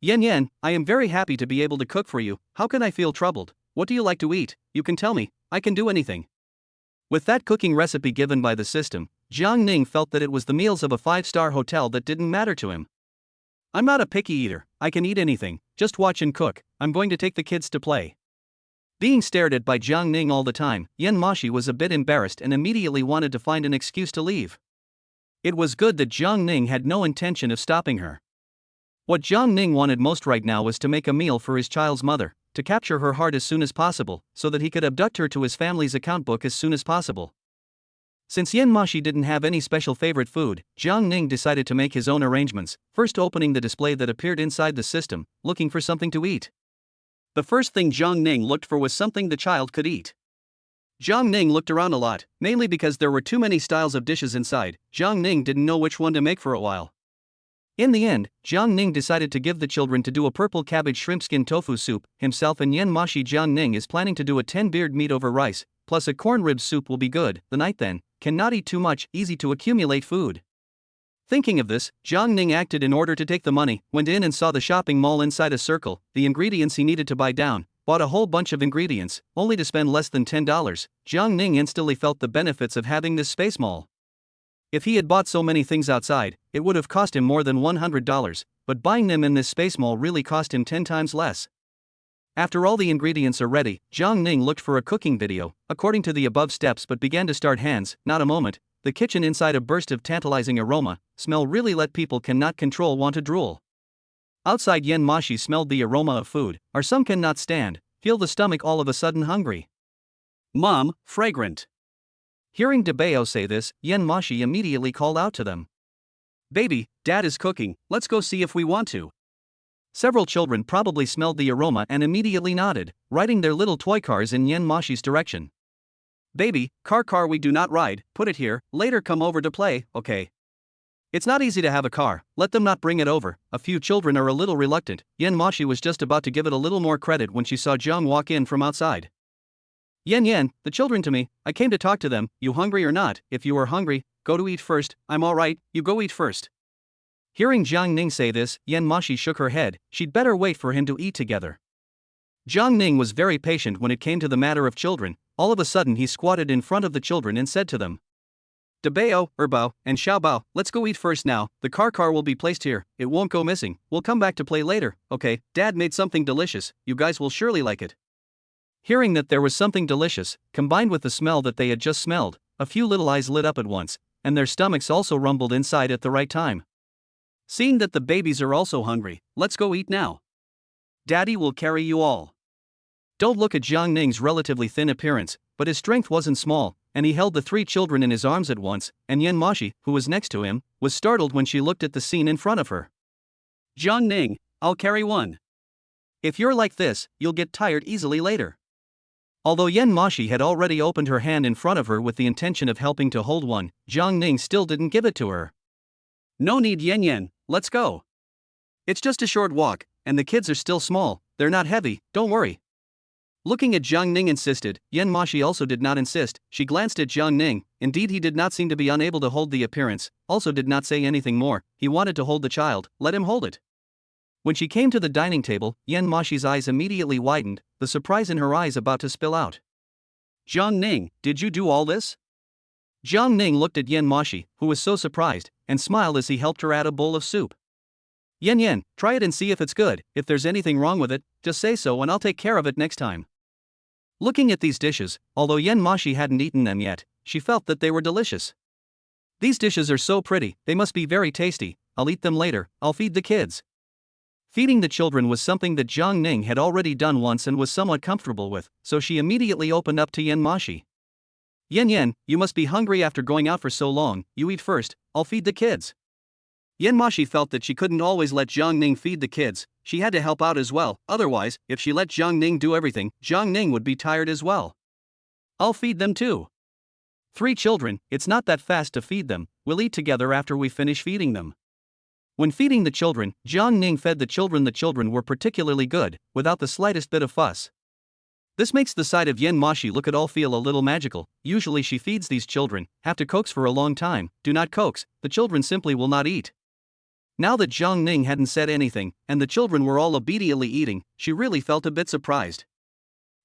Yen, I am very happy to be able to cook for you, how can I feel troubled? What do you like to eat? You can tell me, I can do anything. With that cooking recipe given by the system, Jiang Ning felt that it was the meals of a 5-star hotel that didn't matter to him. I'm not a picky eater, I can eat anything, just watch and cook, I'm going to take the kids to play. Being stared at by Jiang Ning all the time, Yen Moxi was a bit embarrassed and immediately wanted to find an excuse to leave. It was good that Jiang Ning had no intention of stopping her. What Jiang Ning wanted most right now was to make a meal for his child's mother, to capture her heart as soon as possible, so that he could abduct her to his family's account book as soon as possible. Since Yen Moxi didn't have any special favorite food, Jiang Ning decided to make his own arrangements, first opening the display that appeared inside the system, looking for something to eat. The first thing Jiang Ning looked for was something the child could eat. Jiang Ning looked around a lot, mainly because there were too many styles of dishes inside. Jiang Ning didn't know which one to make for a while. In the end, Jiang Ning decided to give the children to do a purple cabbage shrimp skin tofu soup, himself and Yen Moxi. Jiang Ning is planning to do a 10-beard meat over rice, plus a corn rib soup will be good. The night then, cannot eat too much, easy to accumulate food. Thinking of this, Jiang Ning acted in order to take the money, went in and saw the shopping mall inside a circle, the ingredients he needed to buy down, bought a whole bunch of ingredients, only to spend less than $10. Jiang Ning instantly felt the benefits of having this space mall. If he had bought so many things outside, it would have cost him more than $100, but buying them in this space mall really cost him 10 times less. After all the ingredients are ready, Jiang Ning looked for a cooking video, according to the above steps, but began to start hands, not a moment. The kitchen inside a burst of tantalizing aroma, smell really let people cannot control want to drool. Outside Yen Moxi smelled the aroma of food, or some cannot stand, feel the stomach all of a sudden hungry. Mom, fragrant. Hearing Debao say this, Yen Moxi immediately called out to them. Baby, Dad is cooking, let's go see if we want to. Several children probably smelled the aroma and immediately nodded, riding their little toy cars in Yen Moxi's direction. Baby, car we do not ride, put it here, later come over to play, okay? It's not easy to have a car, let them not bring it over. A few children are a little reluctant. Yen Moxi was just about to give it a little more credit when she saw Jiang walk in from outside. Yen, the children to me, I came to talk to them, you hungry or not? If you are hungry, go to eat first, I'm alright, you go eat first. Hearing Jiang Ning say this, Yen Moxi shook her head, she'd better wait for him to eat together. Jiang Ning was very patient when it came to the matter of children. All of a sudden he squatted in front of the children and said to them. Debao, Erbao, and Xiaobao, let's go eat first now, the car will be placed here, it won't go missing, we'll come back to play later, okay? Dad made something delicious, you guys will surely like it. Hearing that there was something delicious, combined with the smell that they had just smelled, a few little eyes lit up at once, and their stomachs also rumbled inside at the right time. Seeing that the babies are also hungry, let's go eat now. Daddy will carry you all. Don't look at Jiang Ning's relatively thin appearance, but his strength wasn't small, and he held the 3 children in his arms at once, and Yen Moxi, who was next to him, was startled when she looked at the scene in front of her. Jiang Ning, I'll carry one. If you're like this, you'll get tired easily later. Although Yen Moxi had already opened her hand in front of her with the intention of helping to hold one, Jiang Ning still didn't give it to her. No need Yen, let's go. It's just a short walk, and the kids are still small, they're not heavy, don't worry. Looking at Jiang Ning insisted, Yen Moxi also did not insist. She glanced at Jiang Ning, indeed he did not seem to be unable to hold the appearance, also did not say anything more, he wanted to hold the child, let him hold it. When she came to the dining table, Yen Moxi's eyes immediately widened, the surprise in her eyes about to spill out. Jiang Ning, did you do all this? Jiang Ning looked at Yen Moxi, who was so surprised, and smiled as he helped her add a bowl of soup. Yen, try it and see if it's good, if there's anything wrong with it, just say so and I'll take care of it next time. Looking at these dishes, although Yen Moxi hadn't eaten them yet, she felt that they were delicious. These dishes are so pretty, they must be very tasty, I'll eat them later, I'll feed the kids. Feeding the children was something that Jiang Ning had already done once and was somewhat comfortable with, so she immediately opened up to Yan Moxi. Yan, you must be hungry after going out for so long, you eat first, I'll feed the kids. Yan Moxi felt that she couldn't always let Jiang Ning feed the kids, she had to help out as well, otherwise, if she let Jiang Ning do everything, Jiang Ning would be tired as well. I'll feed them too. 3 children, it's not that fast to feed them, we'll eat together after we finish feeding them. When feeding the children, Jiang Ning fed the children. The children were particularly good, without the slightest bit of fuss. This makes the sight of Yan Moxi look at all feel a little magical. Usually she feeds these children, have to coax for a long time, do not coax, the children simply will not eat. Now that Jiang Ning hadn't said anything, and the children were all obediently eating, she really felt a bit surprised.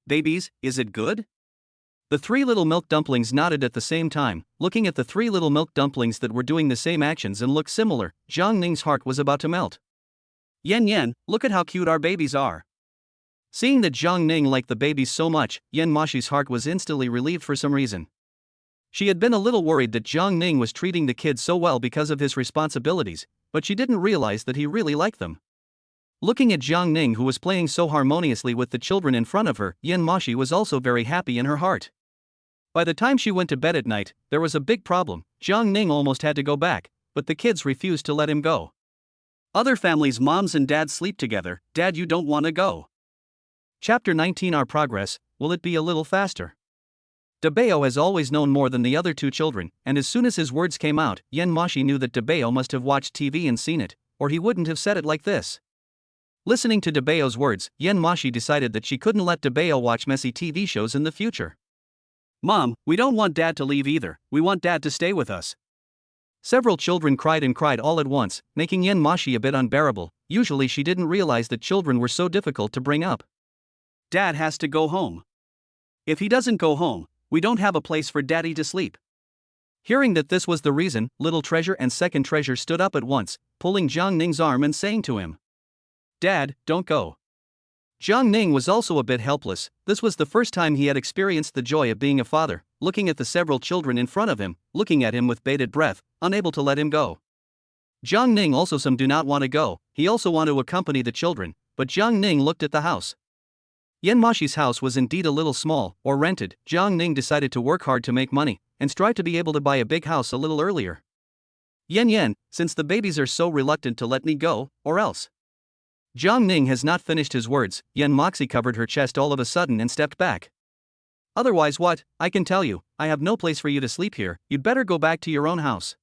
Babies, is it good? The 3 little milk dumplings nodded at the same time, looking at the 3 little milk dumplings that were doing the same actions and looked similar. Jiang Ning's heart was about to melt. Yan, look at how cute our babies are. Seeing that Jiang Ning liked the babies so much, Yan Moxi's heart was instantly relieved for some reason. She had been a little worried that Jiang Ning was treating the kids so well because of his responsibilities, but she didn't realize that he really liked them. Looking at Jiang Ning, who was playing so harmoniously with the children in front of her, Yan Moxi was also very happy in her heart. By the time she went to bed at night, there was a big problem. Jiang Ning almost had to go back, but the kids refused to let him go. Other families' moms and dads sleep together. Dad, you don't want to go. Chapter 19. Our progress, will it be a little faster? Debeo has always known more than the other 2 children, and as soon as his words came out, Yan Moxi knew that Debeo must have watched TV and seen it, or he wouldn't have said it like this. Listening to Debeo's words, Yan Moxi decided that she couldn't let Debeo watch messy TV shows in the future. Mom, we don't want Dad to leave either, we want Dad to stay with us. Several children cried and cried all at once, making Yan Moxi a bit unbearable. Usually she didn't realize that children were so difficult to bring up. Dad has to go home. If he doesn't go home, we don't have a place for Daddy to sleep. Hearing that this was the reason, Little Treasure and Second Treasure stood up at once, pulling Jiang Ning's arm and saying to him, Dad, don't go. Jiang Ning was also a bit helpless. This was the first time he had experienced the joy of being a father, looking at the several children in front of him, looking at him with bated breath, unable to let him go. Jiang Ning also some do not want to go, he also want to accompany the children, but Jiang Ning looked at the house. Yan Moxi's house was indeed a little small, or rented. Jiang Ning decided to work hard to make money, and strive to be able to buy a big house a little earlier. Yan, since the babies are so reluctant to let me go, or else. Jiang Ning has not finished his words. Yan Moxi covered her chest all of a sudden and stepped back. Otherwise what? I can tell you, I have no place for you to sleep here, you'd better go back to your own house.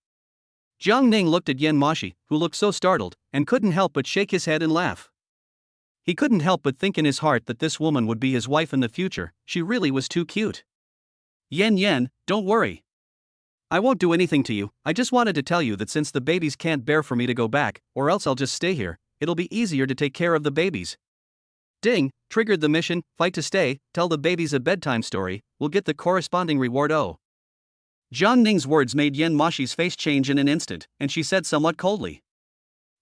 Jiang Ning looked at Yan Moxi, who looked so startled, and couldn't help but shake his head and laugh. He couldn't help but think in his heart that this woman would be his wife in the future, she really was too cute. Yan, don't worry. I won't do anything to you, I just wanted to tell you that since the babies can't bear for me to go back, or else I'll just stay here, it'll be easier to take care of the babies. Ding, triggered the mission, fight to stay, tell the babies a bedtime story, we'll get the corresponding reward. Oh. Jiang Ning's words made Yan Moxi's face change in an instant, and she said somewhat coldly.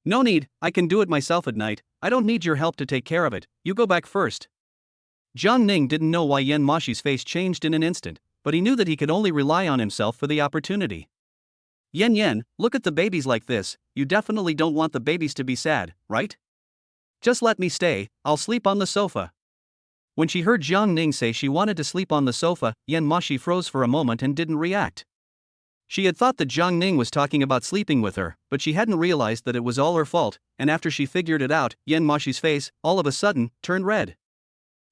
No need, I can do it myself at night, I don't need your help to take care of it, you go back first. Jiang Ning didn't know why Yan Moxi's face changed in an instant, but he knew that he could only rely on himself for the opportunity. Yan, look at the babies like this, you definitely don't want the babies to be sad, right? Just let me stay, I'll sleep on the sofa. When she heard Jiang Ning say she wanted to sleep on the sofa, Yan Moxi froze for a moment and didn't react. She had thought that Jiang Ning was talking about sleeping with her, but she hadn't realized that it was all her fault, and after she figured it out, Yan Moxi's face, all of a sudden, turned red.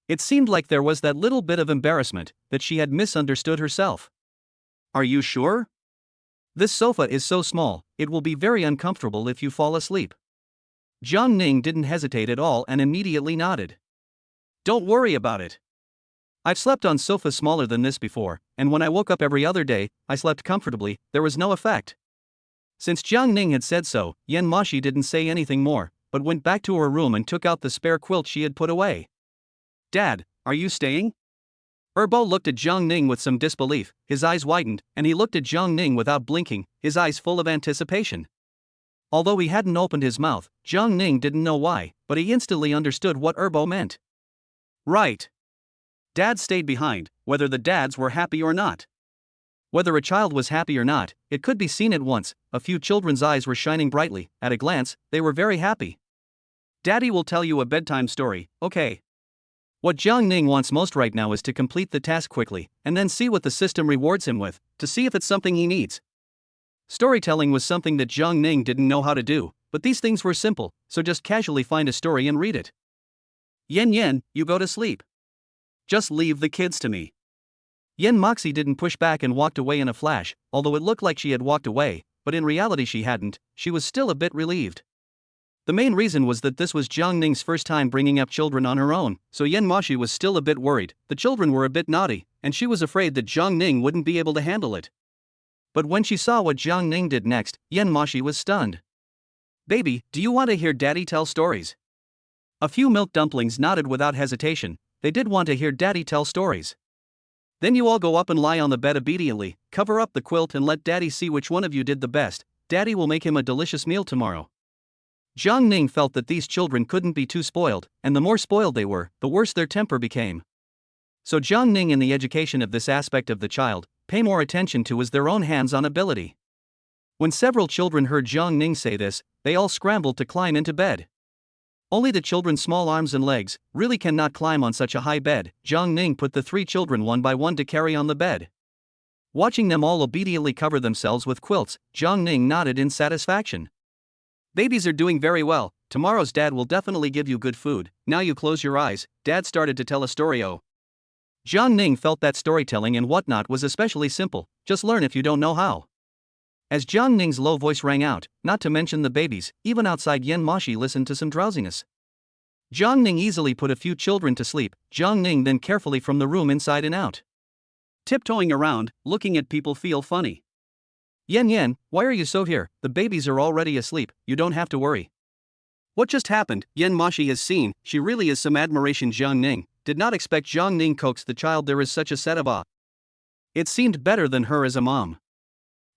It seemed like there was that little bit of embarrassment, that she had misunderstood herself. Are you sure? This sofa is so small, it will be very uncomfortable if you fall asleep. Jiang Ning didn't hesitate at all and immediately nodded. Don't worry about it. I've slept on sofas smaller than this before, and when I woke up every other day, I slept comfortably, there was no effect. Since Jiang Ning had said so, Yan Moxi didn't say anything more, but went back to her room and took out the spare quilt she had put away. Dad, are you staying? Erbo looked at Jiang Ning with some disbelief, his eyes widened, and he looked at Jiang Ning without blinking, his eyes full of anticipation. Although he hadn't opened his mouth, Jiang Ning didn't know why, but he instantly understood what Erbo meant. Right. Dad stayed behind, whether the dads were happy or not. Whether a child was happy or not, it could be seen at once. A few children's eyes were shining brightly. At a glance, they were very happy. Daddy will tell you a bedtime story, okay? What Jiang Ning wants most right now is to complete the task quickly, and then see what the system rewards him with, to see if it's something he needs. Storytelling was something that Jiang Ning didn't know how to do, but these things were simple, so just casually find a story and read it. Yen, you go to sleep. Just leave the kids to me. Moxi didn't push back and walked away in a flash, although it looked like she had walked away, but in reality she hadn't. She was still a bit relieved. The main reason was that this was Jiang Ning's first time bringing up children on her own, so Moxi was still a bit worried. The children were a bit naughty, and she was afraid that Jiang Ning wouldn't be able to handle it. But when she saw what Jiang Ning did next, Moxi was stunned. Baby, do you want to hear Daddy tell stories? A few milk dumplings nodded without hesitation. They did want to hear Daddy tell stories. Then you all go up and lie on the bed obediently, cover up the quilt and let Daddy see which one of you did the best. Daddy will make him a delicious meal tomorrow. Jiang Ning felt that these children couldn't be too spoiled, and the more spoiled they were, the worse their temper became. So Jiang Ning in the education of this aspect of the child, pay more attention to is their own hands-on ability. When several children heard Jiang Ning say this, they all scrambled to climb into bed. Only the children's small arms and legs really cannot climb on such a high bed. Jiang Ning put the 3 children one by one to carry on the bed. Watching them all obediently cover themselves with quilts, Jiang Ning nodded in satisfaction. Babies are doing very well. Tomorrow's dad will definitely give you good food. Now you close your eyes. Dad started to tell a story. Jiang Ning felt that storytelling and whatnot was especially simple. Just learn if you don't know how. As Jiang Ning's low voice rang out, not to mention the babies, even outside Moxi listened to some drowsiness. Jiang Ning easily put a few children to sleep. Jiang Ning then carefully from the room inside and out. Tiptoeing around, looking at people feel funny. Yen, why are you so here? The babies are already asleep, you don't have to worry. What just happened? Moxi has seen, she really is some admiration. Jiang Ning did not expect Jiang Ning coaxed the child. There is such a set of awe. It seemed better than her as a mom.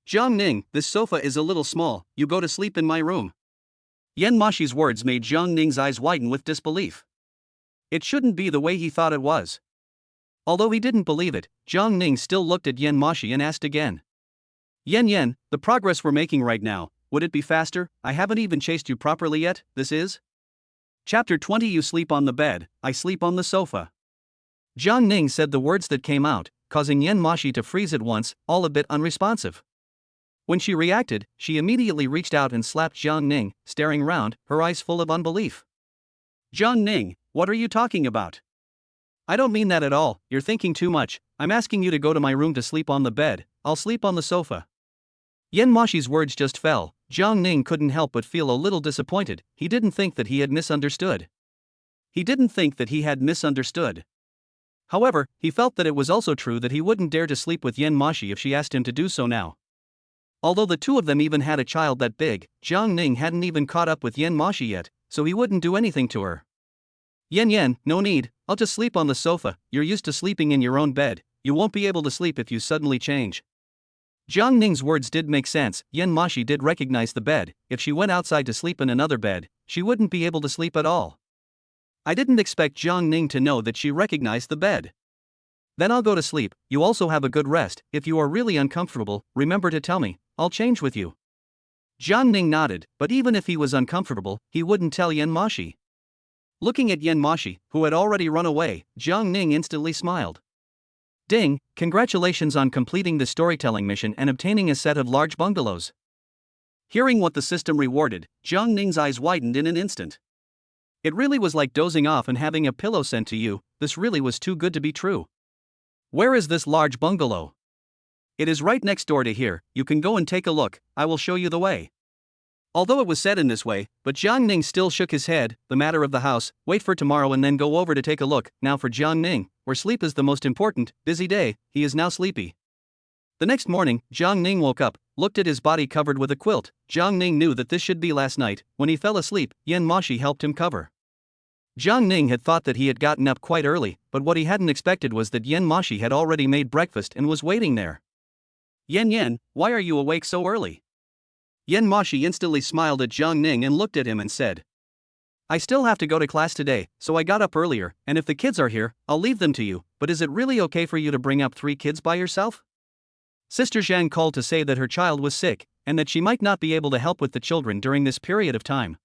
Jiang Ning, this sofa is a little small, you go to sleep in my room. Moxi's words made Jiang Ning's eyes widen with disbelief. It shouldn't be the way he thought it was. Although he didn't believe it, Jiang Ning still looked at Moxi and asked again. Yen, the progress we're making right now, would it be faster? I haven't even chased you properly yet. This is Chapter 20. You sleep on the bed, I sleep on the sofa. Jiang Ning said the words that came out, causing Moxi to freeze at once, all a bit unresponsive. When she reacted, she immediately reached out and slapped Jiang Ning, staring round, her eyes full of unbelief. Jiang Ning, what are you talking about? I don't mean that at all, you're thinking too much. I'm asking you to go to my room to sleep on the bed. I'll sleep on the sofa. Moxi's words just fell. Jiang Ning couldn't help but feel a little disappointed. He didn't think that he had misunderstood. However, he felt that it was also true that he wouldn't dare to sleep with Moxi if she asked him to do so now. Although the two of them even had a child that big, Jiang Ning hadn't even caught up with Moxi yet, so he wouldn't do anything to her. Yen, no need, I'll just sleep on the sofa. You're used to sleeping in your own bed, you won't be able to sleep if you suddenly change. Jiang Ning's words did make sense. Moxi did recognize the bed. If she went outside to sleep in another bed, she wouldn't be able to sleep at all. I didn't expect Jiang Ning to know that she recognized the bed. Then I'll go to sleep. You also have a good rest. If you are really uncomfortable, remember to tell me. I'll change with you. Jiang Ning nodded, but even if he was uncomfortable, he wouldn't tell Moxi. Looking at Moxi, who had already run away, Jiang Ning instantly smiled. Ding, congratulations on completing the storytelling mission and obtaining a set of large bungalows. Hearing what the system rewarded, Jiang Ning's eyes widened in an instant. It really was like dozing off and having a pillow sent to you. This really was too good to be true. Where is this large bungalow? It is right next door to here, you can go and take a look, I will show you the way. Although it was said in this way, but Jiang Ning still shook his head. The matter of the house, wait for tomorrow and then go over to take a look. Now for Jiang Ning, where sleep is the most important, busy day, he is now sleepy. The next morning, Jiang Ning woke up, looked at his body covered with a quilt. Jiang Ning knew that this should be last night. When he fell asleep, Moxi helped him cover. Jiang Ning had thought that he had gotten up quite early, but what he hadn't expected was that Moxi had already made breakfast and was waiting there. Yen, why are you awake so early? Moxi instantly smiled at Jiang Ning and looked at him and said, I still have to go to class today, so I got up earlier, and if the kids are here, I'll leave them to you, but is it really okay for you to bring up 3 kids by yourself? Sister Jiang called to say that her child was sick, and that she might not be able to help with the children during this period of time.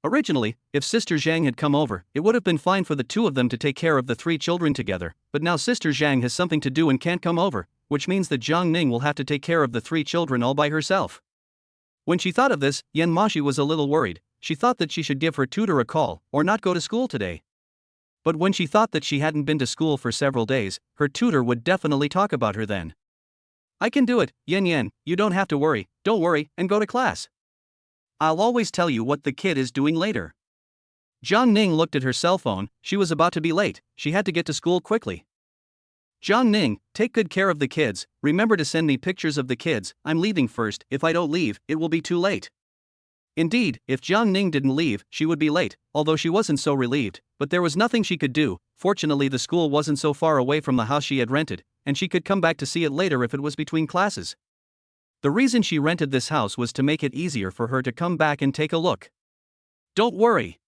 Originally, if Sister Jiang had come over, it would have been fine for the two of them to take care of the 3 children together, but now Sister Jiang has something to do and can't come over, which means that Jiang Ning will have to take care of the 3 children all by herself. When she thought of this, Moxi was a little worried. She thought that she should give her tutor a call, or not go to school today. But when she thought that she hadn't been to school for several days, her tutor would definitely talk about her then. I can do it, Yan, you don't have to worry, don't worry, and go to class. I'll always tell you what the kid is doing later. Jiang Ning looked at her cell phone. She was about to be late, she had to get to school quickly. Jiang Ning, take good care of the kids, remember to send me pictures of the kids, I'm leaving first, if I don't leave, it will be too late. Indeed, if Jiang Ning didn't leave, she would be late, although she wasn't so relieved, but there was nothing she could do. Fortunately the school wasn't so far away from the house she had rented, and she could come back to see it later if it was between classes. The reason she rented this house was to make it easier for her to come back and take a look. Don't worry.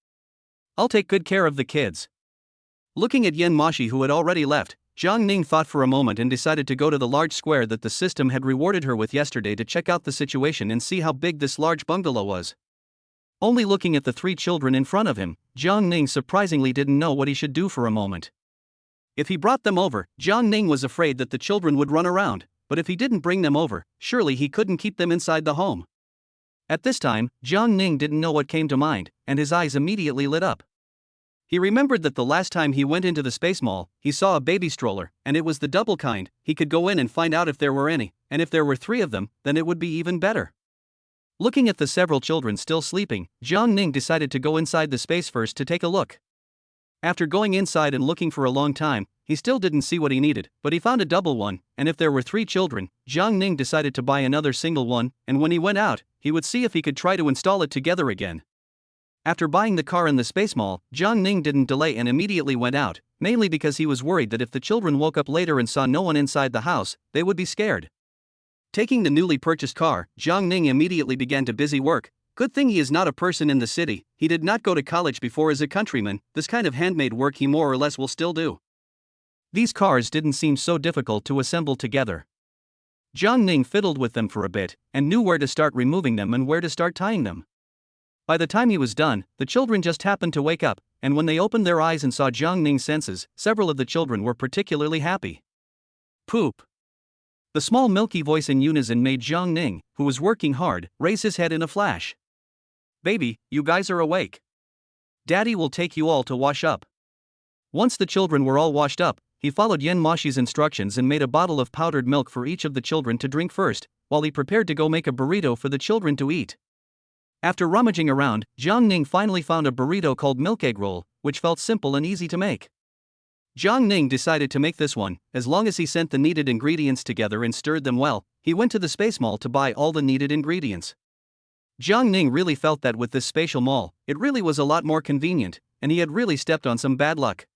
I'll take good care of the kids. Looking at Moxi who had already left, Jiang Ning thought for a moment and decided to go to the large square that the system had rewarded her with yesterday to check out the situation and see how big this large bungalow was. Only looking at the 3 children in front of him, Jiang Ning surprisingly didn't know what he should do for a moment. If he brought them over, Jiang Ning was afraid that the children would run around, but if he didn't bring them over, surely he couldn't keep them inside the home. At this time, Jiang Ning didn't know what came to mind, and his eyes immediately lit up. He remembered that the last time he went into the space mall, he saw a baby stroller, and it was the double kind. He could go in and find out if there were any, and if there were 3 of them, then it would be even better. Looking at the several children still sleeping, Jiang Ning decided to go inside the space first to take a look. After going inside and looking for a long time, he still didn't see what he needed, but he found a double one, and if there were 3 children, Jiang Ning decided to buy another single one, and when he went out, he would see if he could try to install it together again. After buying the car in the space mall, Jiang Ning didn't delay and immediately went out, mainly because he was worried that if the children woke up later and saw no one inside the house, they would be scared. Taking the newly purchased car, Jiang Ning immediately began to busy work. Good thing he is not a person in the city, he did not go to college before as a countryman, this kind of handmade work he more or less will still do. These cars didn't seem so difficult to assemble together. Jiang Ning fiddled with them for a bit, and knew where to start removing them and where to start tying them. By the time he was done, the children just happened to wake up, and when they opened their eyes and saw Jiang Ning's senses, several of the children were particularly happy. Poop. The small milky voice in unison made Jiang Ning, who was working hard, raise his head in a flash. Baby, you guys are awake. Daddy will take you all to wash up. Once the children were all washed up, he followed Moxi's instructions and made a bottle of powdered milk for each of the children to drink first, while he prepared to go make a burrito for the children to eat. After rummaging around, Jiang Ning finally found a burrito called milk egg roll, which felt simple and easy to make. Jiang Ning decided to make this one. As long as he sent the needed ingredients together and stirred them well, he went to the space mall to buy all the needed ingredients. Jiang Ning really felt that with this spatial mall, it really was a lot more convenient, and he had really stepped on some bad luck.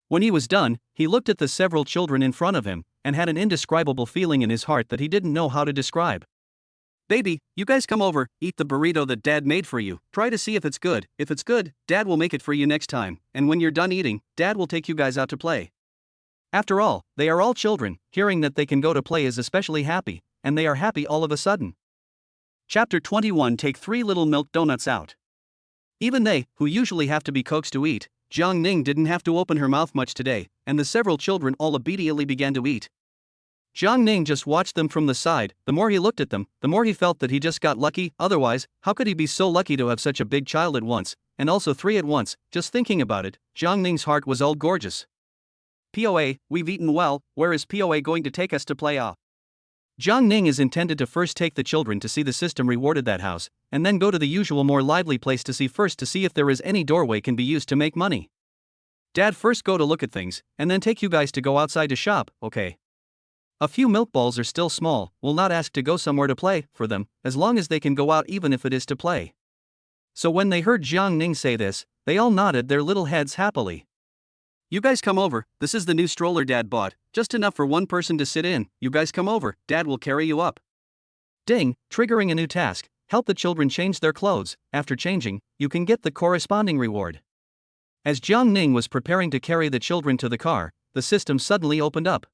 When he was done, he looked at the several children in front of him, and had an indescribable feeling in his heart that he didn't know how to describe. Baby, you guys come over, eat the burrito that Dad made for you, try to see if it's good. If it's good, Dad will make it for you next time, and when you're done eating, Dad will take you guys out to play. After all, they are all children, hearing that they can go to play is especially happy, and they are happy all of a sudden. Chapter 21. Take 3 little milk donuts out. Even they, who usually have to be coaxed to eat, Jiang Ning didn't have to open her mouth much today, and the several children all obediently began to eat. Jiang Ning just watched them from the side. The more he looked at them, the more he felt that he just got lucky. Otherwise, how could he be so lucky to have such a big child at once, and also 3 at once? Just thinking about it, Jiang Ning's heart was all gorgeous. POA, we've eaten well, where is POA going to take us to play off? Jiang Ning is intended to first take the children to see the system rewarded that house, and then go to the usual more lively place to see if there is any doorway can be used to make money. Dad first go to look at things, and then take you guys to go outside to shop, okay? A few milk balls are still small, will not ask to go somewhere to play, for them, as long as they can go out even if it is to play. So when they heard Jiang Ning say this, they all nodded their little heads happily. You guys come over, this is the new stroller Dad bought, just enough for 1 person to sit in, you guys come over, Dad will carry you up. Ding, triggering a new task, help the children change their clothes, after changing, you can get the corresponding reward. As Jiang Ning was preparing to carry the children to the car, the system suddenly opened up.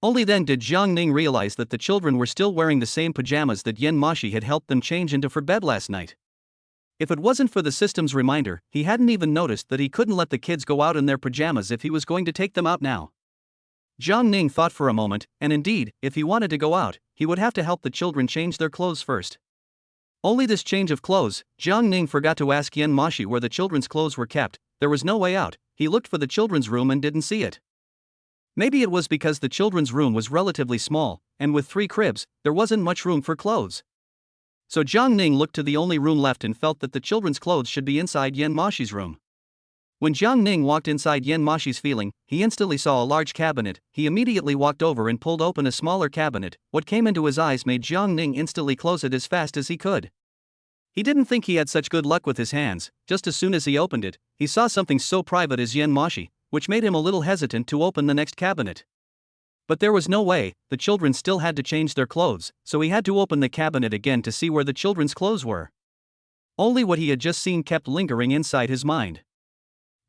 Only then did Jiang Ning realize that the children were still wearing the same pajamas that Yen Moxi had helped them change into for bed last night. If it wasn't for the system's reminder, he hadn't even noticed that he couldn't let the kids go out in their pajamas if he was going to take them out now. Jiang Ning thought for a moment, and indeed, if he wanted to go out, he would have to help the children change their clothes first. Only this change of clothes, Jiang Ning forgot to ask Yen Moxi where the children's clothes were kept. There was no way out. He looked for the children's room and didn't see it. Maybe it was because the children's room was relatively small, and with 3 cribs, there wasn't much room for clothes. So Jiang Ning looked to the only room left and felt that the children's clothes should be inside Yen Moxi's room. When Jiang Ning walked inside Yen Moxi's feeling, he instantly saw a large cabinet. He immediately walked over and pulled open a smaller cabinet. What came into his eyes made Jiang Ning instantly close it as fast as he could. He didn't think he had such good luck with his hands. Just as soon as he opened it, he saw something so private as Yen Moxi, which made him a little hesitant to open the next cabinet. But there was no way. The children still had to change their clothes, so he had to open the cabinet again to see where the children's clothes were. Only what he had just seen kept lingering inside his mind.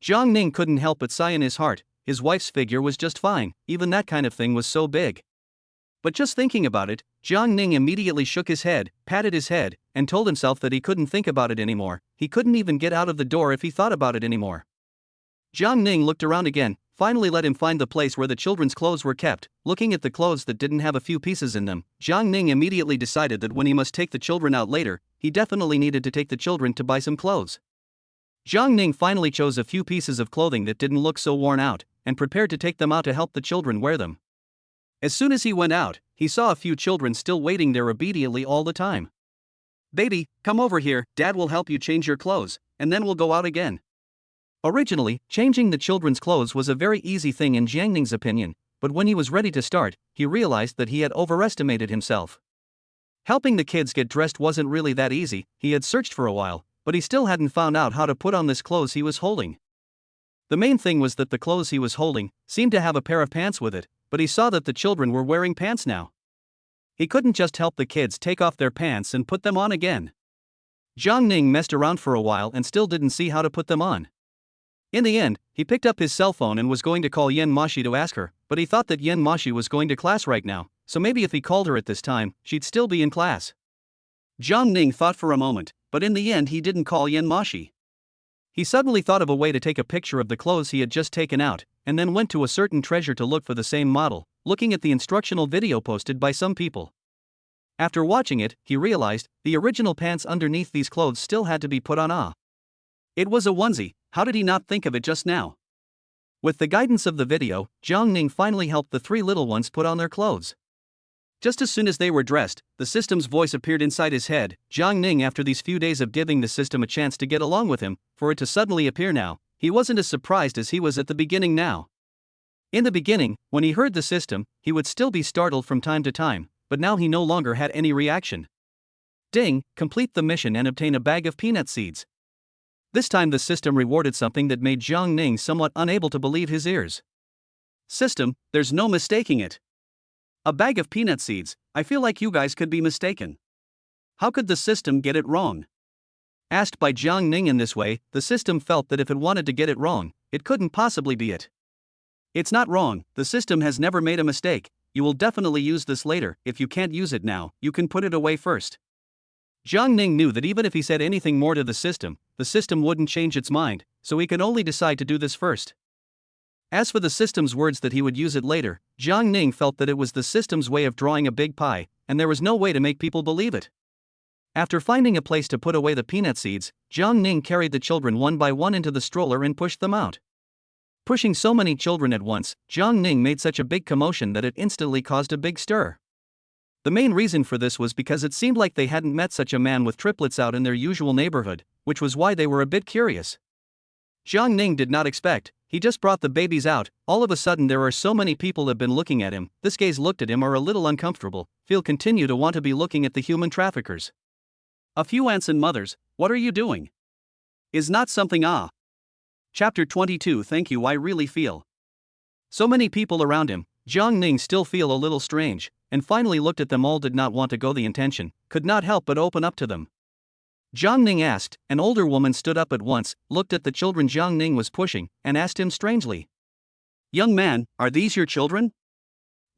Jiang Ning couldn't help but sigh in his heart. His wife's figure was just fine, even that kind of thing was so big. But just thinking about it, Jiang Ning immediately shook his head, patted his head, and told himself that he couldn't think about it anymore. He couldn't even get out of the door if he thought about it anymore. Jiang Ning looked around again, finally let him find the place where the children's clothes were kept. Looking at the clothes that didn't have a few pieces in them, Jiang Ning immediately decided that when he must take the children out later, he definitely needed to take the children to buy some clothes. Jiang Ning finally chose a few pieces of clothing that didn't look so worn out, and prepared to take them out to help the children wear them. As soon as he went out, he saw a few children still waiting there obediently all the time. "Baby, come over here, Dad will help you change your clothes, and then we'll go out again." Originally, changing the children's clothes was a very easy thing in Jiang Ning's opinion, but when he was ready to start, he realized that he had overestimated himself. Helping the kids get dressed wasn't really that easy. He had searched for a while, but he still hadn't found out how to put on this clothes he was holding. The main thing was that the clothes he was holding seemed to have a pair of pants with it, but he saw that the children were wearing pants now. He couldn't just help the kids take off their pants and put them on again. Jiang Ning messed around for a while and still didn't see how to put them on. In the end, he picked up his cell phone and was going to call Yen Moxi to ask her, but he thought that Yen Moxi was going to class right now, so maybe if he called her at this time, she'd still be in class. Jiang Ning thought for a moment, but in the end he didn't call Yen Moxi. He suddenly thought of a way to take a picture of the clothes he had just taken out, and then went to a certain treasure to look for the same model, looking at the instructional video posted by some people. After watching it, he realized the original pants underneath these clothes still had to be put on. It was a onesie. How did he not think of it just now? With the guidance of the video, Jiang Ning finally helped the 3 little ones put on their clothes. Just as soon as they were dressed, the system's voice appeared inside his head. Jiang Ning, after these few days of giving the system a chance to get along with him, for it to suddenly appear now, he wasn't as surprised as he was at the beginning now. In the beginning, when he heard the system, he would still be startled from time to time, but now he no longer had any reaction. Ding, complete the mission and obtain a bag of peanut seeds. This time the system rewarded something that made Jiang Ning somewhat unable to believe his ears. System, there's no mistaking it. A bag of peanut seeds, I feel like you guys could be mistaken. How could the system get it wrong? Asked by Jiang Ning in this way, the system felt that if it wanted to get it wrong, it couldn't possibly be it. It's not wrong, the system has never made a mistake. You will definitely use this later. If you can't use it now, you can put it away first. Jiang Ning knew that even if he said anything more to the system wouldn't change its mind, so he could only decide to do this first. As for the system's words that he would use it later, Jiang Ning felt that it was the system's way of drawing a big pie, and there was no way to make people believe it. After finding a place to put away the peanut seeds, Jiang Ning carried the children one by one into the stroller and pushed them out. Pushing so many children at once, Jiang Ning made such a big commotion that it instantly caused a big stir. The main reason for this was because it seemed like they hadn't met such a man with triplets out in their usual neighborhood, which was why they were a bit curious. Jiang Ning did not expect, he just brought the babies out. All of a sudden there are so many people have been looking at him. This gaze looked at him are a little uncomfortable, continue to want to be looking at the human traffickers. A few aunts and mothers, what are you doing? Is not something Chapter 22. Thank you, I really feel. So many people around him, Jiang Ning still feel a little strange, and finally looked at them all, did not want to go the intention, could not help but open up to them. Jiang Ning asked. An older woman stood up at once, looked at the children Jiang Ning was pushing, and asked him strangely. Young man, are these your children?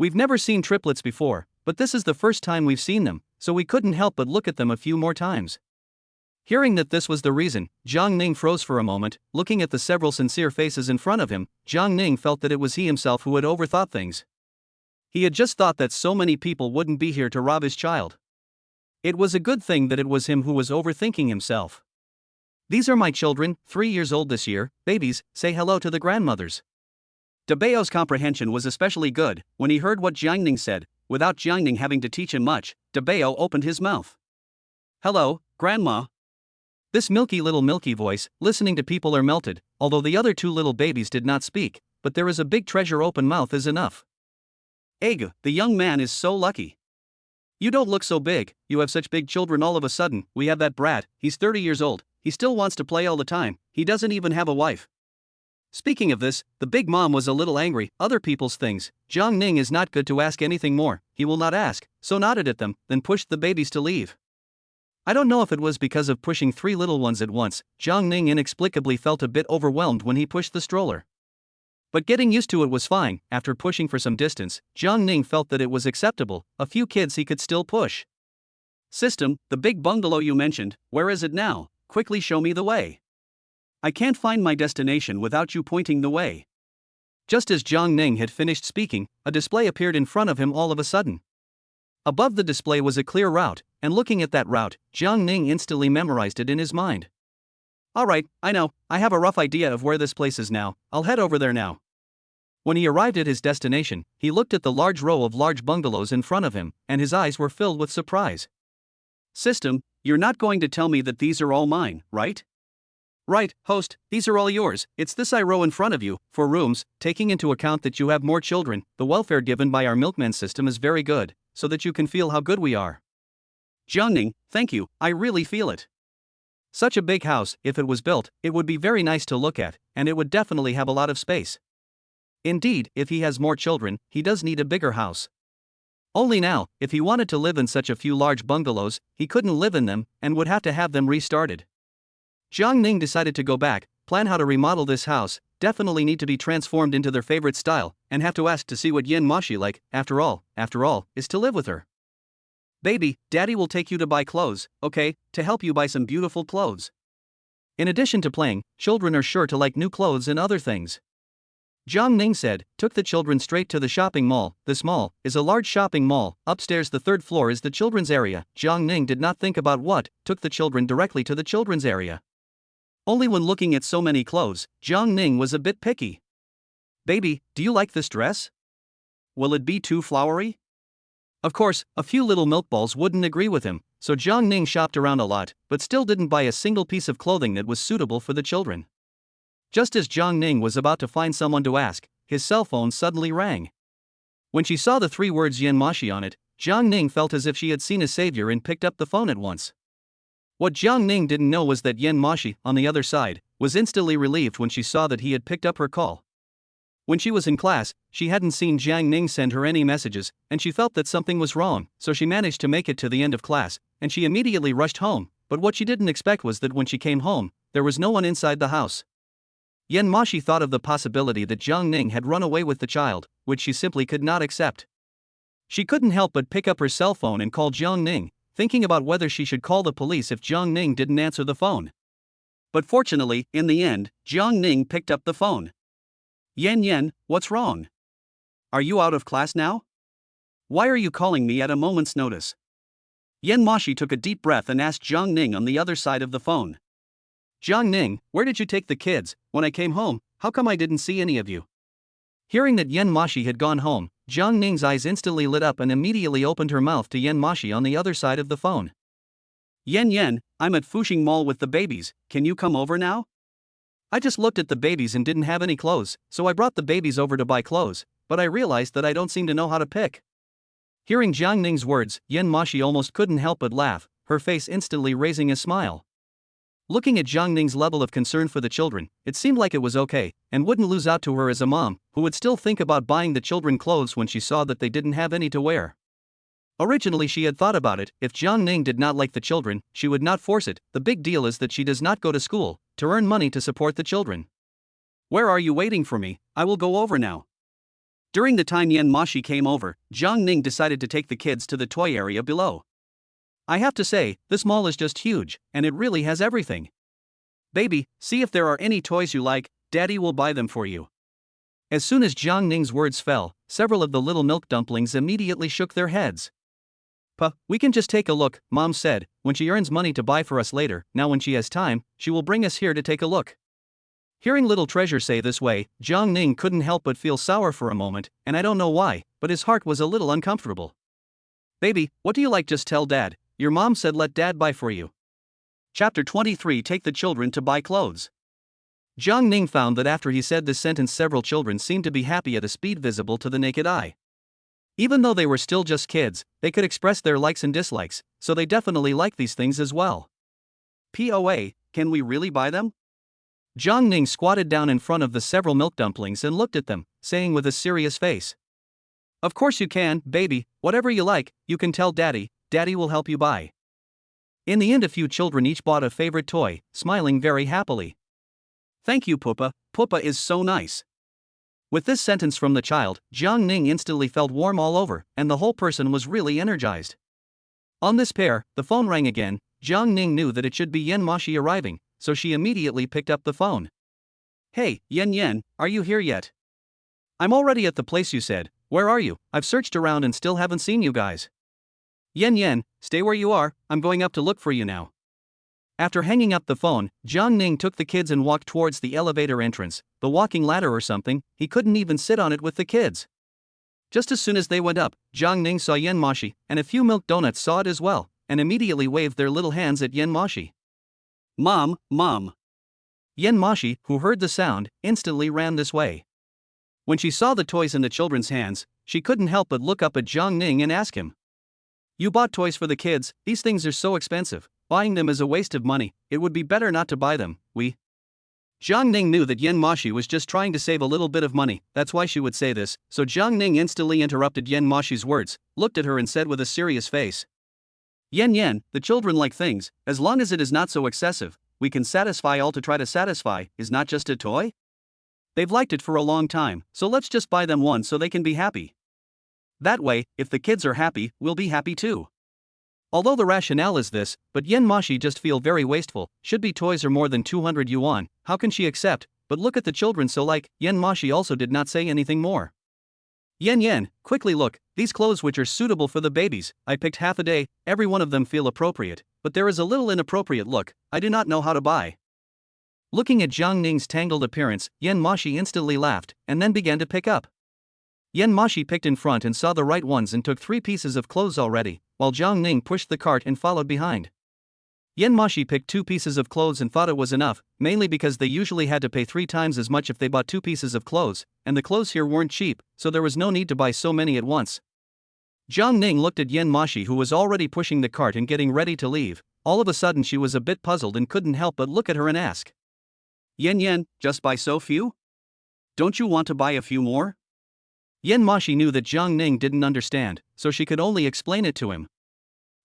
We've never seen triplets before, but this is the first time we've seen them, so we couldn't help but look at them a few more times. Hearing that this was the reason, Jiang Ning froze for a moment. Looking at the several sincere faces in front of him, Jiang Ning felt that it was he himself who had overthought things. He had just thought that so many people wouldn't be here to rob his child. It was a good thing that it was him who was overthinking himself. These are my children, 3 years old this year. Babies, say hello to the grandmothers. Dabeo's comprehension was especially good. When he heard what Jiang Ning said, without Jiang Ning having to teach him much, Dabeo opened his mouth. Hello, Grandma. This milky voice, listening to people are melted, although the other 2 little babies did not speak, but there is a big treasure open mouth is enough. Egg, the young man is so lucky. You don't look so big, you have such big children all of a sudden. We have that brat, he's 30 years old, he still wants to play all the time, he doesn't even have a wife. Speaking of this, the big mom was a little angry. Other people's things. Jiang Ning is not good to ask anything more, he will not ask, so nodded at them, then pushed the babies to leave. I don't know if it was because of pushing 3 little ones at once, Jiang Ning inexplicably felt a bit overwhelmed when he pushed the stroller. But getting used to it was fine. After pushing for some distance, Jiang Ning felt that it was acceptable. A few kids he could still push. System, the big bungalow you mentioned, where is it now? Quickly show me the way. I can't find my destination without you pointing the way. Just as Jiang Ning had finished speaking, a display appeared in front of him all of a sudden. Above the display was a clear route, and looking at that route, Jiang Ning instantly memorized it in his mind. Alright, I know, I have a rough idea of where this place is now, I'll head over there now. When he arrived at his destination, he looked at the large row of large bungalows in front of him, and his eyes were filled with surprise. System, you're not going to tell me that these are all mine, right? Right, host, these are all yours. It's this I row in front of you. For rooms, taking into account that you have more children, the welfare given by our milkman system is very good, so that you can feel how good we are. Jiang Ning, thank you, I really feel it. Such a big house, if it was built, it would be very nice to look at, and it would definitely have a lot of space. Indeed, if he has more children, he does need a bigger house. Only now, if he wanted to live in such a few large bungalows, he couldn't live in them, and would have to have them restarted. Jiang Ning decided to go back, plan how to remodel this house, definitely need to be transformed into their favorite style, and have to ask to see what Yen Moxi like, after all, is to live with her. Baby, Daddy will take you to buy clothes, okay, to help you buy some beautiful clothes. In addition to playing, children are sure to like new clothes and other things. Jiang Ning said, took the children straight to the shopping mall. This mall is a large shopping mall. Upstairs the 3rd floor is the children's area. Jiang Ning did not think about what, took the children directly to the children's area. Only when looking at so many clothes, Jiang Ning was a bit picky. Baby, do you like this dress? Will it be too flowery? Of course, a few little milkballs wouldn't agree with him, so Jiang Ning shopped around a lot, but still didn't buy a single piece of clothing that was suitable for the children. Just as Jiang Ning was about to find someone to ask, his cell phone suddenly rang. When she saw the 3 words Yen Moxi on it, Jiang Ning felt as if she had seen a savior and picked up the phone at once. What Jiang Ning didn't know was that Yen Moxi, on the other side, was instantly relieved when she saw that he had picked up her call. When she was in class, she hadn't seen Jiang Ning send her any messages, and she felt that something was wrong, so she managed to make it to the end of class, and she immediately rushed home, but what she didn't expect was that when she came home, there was no one inside the house. Yen Moxi thought of the possibility that Jiang Ning had run away with the child, which she simply could not accept. She couldn't help but pick up her cell phone and call Jiang Ning, thinking about whether she should call the police if Jiang Ning didn't answer the phone. But fortunately, in the end, Jiang Ning picked up the phone. Yen, what's wrong? Are you out of class now? Why are you calling me at a moment's notice? Yen Moxi took a deep breath and asked Jiang Ning on the other side of the phone. Jiang Ning, where did you take the kids? When I came home, how come I didn't see any of you? Hearing that Yen Moxi had gone home, Jiang Ning's eyes instantly lit up and immediately opened her mouth to Yen Moxi on the other side of the phone. Yen, I'm at Fuxing Mall with the babies, can you come over now? I just looked at the babies and didn't have any clothes, so I brought the babies over to buy clothes, but I realized that I don't seem to know how to pick. Hearing Jiang Ning's words, Yen Moxi almost couldn't help but laugh, her face instantly raising a smile. Looking at Jiang Ning's level of concern for the children, it seemed like it was okay, and wouldn't lose out to her as a mom, who would still think about buying the children clothes when she saw that they didn't have any to wear. Originally she had thought about it, if Jiang Ning did not like the children, she would not force it. The big deal is that she does not go to school, to earn money to support the children. Where are you waiting for me? I will go over now. During the time Yan Moxi came over, Jiang Ning decided to take the kids to the toy area below. I have to say, this mall is just huge, and it really has everything. Baby, see if there are any toys you like, Daddy will buy them for you. As soon as Jiang Ning's words fell, several of the little milk dumplings immediately shook their heads. We can just take a look, Mom said, when she earns money to buy for us later. Now when she has time, she will bring us here to take a look. Hearing little treasure say this way, Jiang Ning couldn't help but feel sour for a moment, and I don't know why, but his heart was a little uncomfortable. Baby, what do you like? Just tell Dad. Your mom said let Dad buy for you. Chapter 23. Take the children to buy clothes. Jiang Ning found that after he said this sentence several children seemed to be happy at a speed visible to the naked eye. Even though they were still just kids, they could express their likes and dislikes, so they definitely like these things as well. POA, can we really buy them? Jiang Ning squatted down in front of the several milk dumplings and looked at them, saying with a serious face. Of course you can, baby, whatever you like, you can tell Daddy, Daddy will help you buy. In the end a few children each bought a favorite toy, smiling very happily. Thank you Papa, Papa is so nice. With this sentence from the child, Jiang Ning instantly felt warm all over, and the whole person was really energized. On this pair, the phone rang again. Jiang Ning knew that it should be Yan Moxi arriving, so she immediately picked up the phone. Hey, Yan, are you here yet? I'm already at the place you said. Where are you? I've searched around and still haven't seen you guys. Yan, stay where you are, I'm going up to look for you now. After hanging up the phone, Jiang Ning took the kids and walked towards the elevator entrance, the walking ladder or something. He couldn't even sit on it with the kids. Just as soon as they went up, Jiang Ning saw Yan Moxi, and a few milk donuts saw it as well, and immediately waved their little hands at Yan Moxi. Mom. Yan Moxi, who heard the sound, instantly ran this way. When she saw the toys in the children's hands, she couldn't help but look up at Jiang Ning and ask him. You bought toys for the kids, these things are so expensive. Buying them is a waste of money, it would be better not to buy them, Jiang Ning knew that Yan Moxi was just trying to save a little bit of money, that's why she would say this, so Jiang Ning instantly interrupted Yan Moxi's words, looked at her and said with a serious face. Yan, the children like things, as long as it is not so excessive, we can satisfy all to try to satisfy, is not just a toy? They've liked it for a long time, so let's just buy them one so they can be happy. That way, if the kids are happy, we'll be happy too. Although the rationale is this, but Yan Moxi just feel very wasteful. Should be toys are more than 200 yuan, how can she accept? But look at the children so like, Yan Moxi also did not say anything more. Yan, quickly look, these clothes which are suitable for the babies, I picked half a day, every one of them feel appropriate, but there is a little inappropriate look, I do not know how to buy. Looking at Jiang Ning's tangled appearance, Yan Moxi instantly laughed, and then began to pick up. Yan Moxi picked in front and saw the right ones and took 3 pieces of clothes already, while Jiang Ning pushed the cart and followed behind. Yan Moxi picked 2 pieces of clothes and thought it was enough, mainly because they usually had to pay 3 times as much if they bought 2 pieces of clothes, and the clothes here weren't cheap, so there was no need to buy so many at once. Jiang Ning looked at Yan Moxi who was already pushing the cart and getting ready to leave. All of a sudden she was a bit puzzled and couldn't help but look at her and ask. Yan, just buy so few? Don't you want to buy a few more? Yan Moxi knew that Jiang Ning didn't understand, so she could only explain it to him.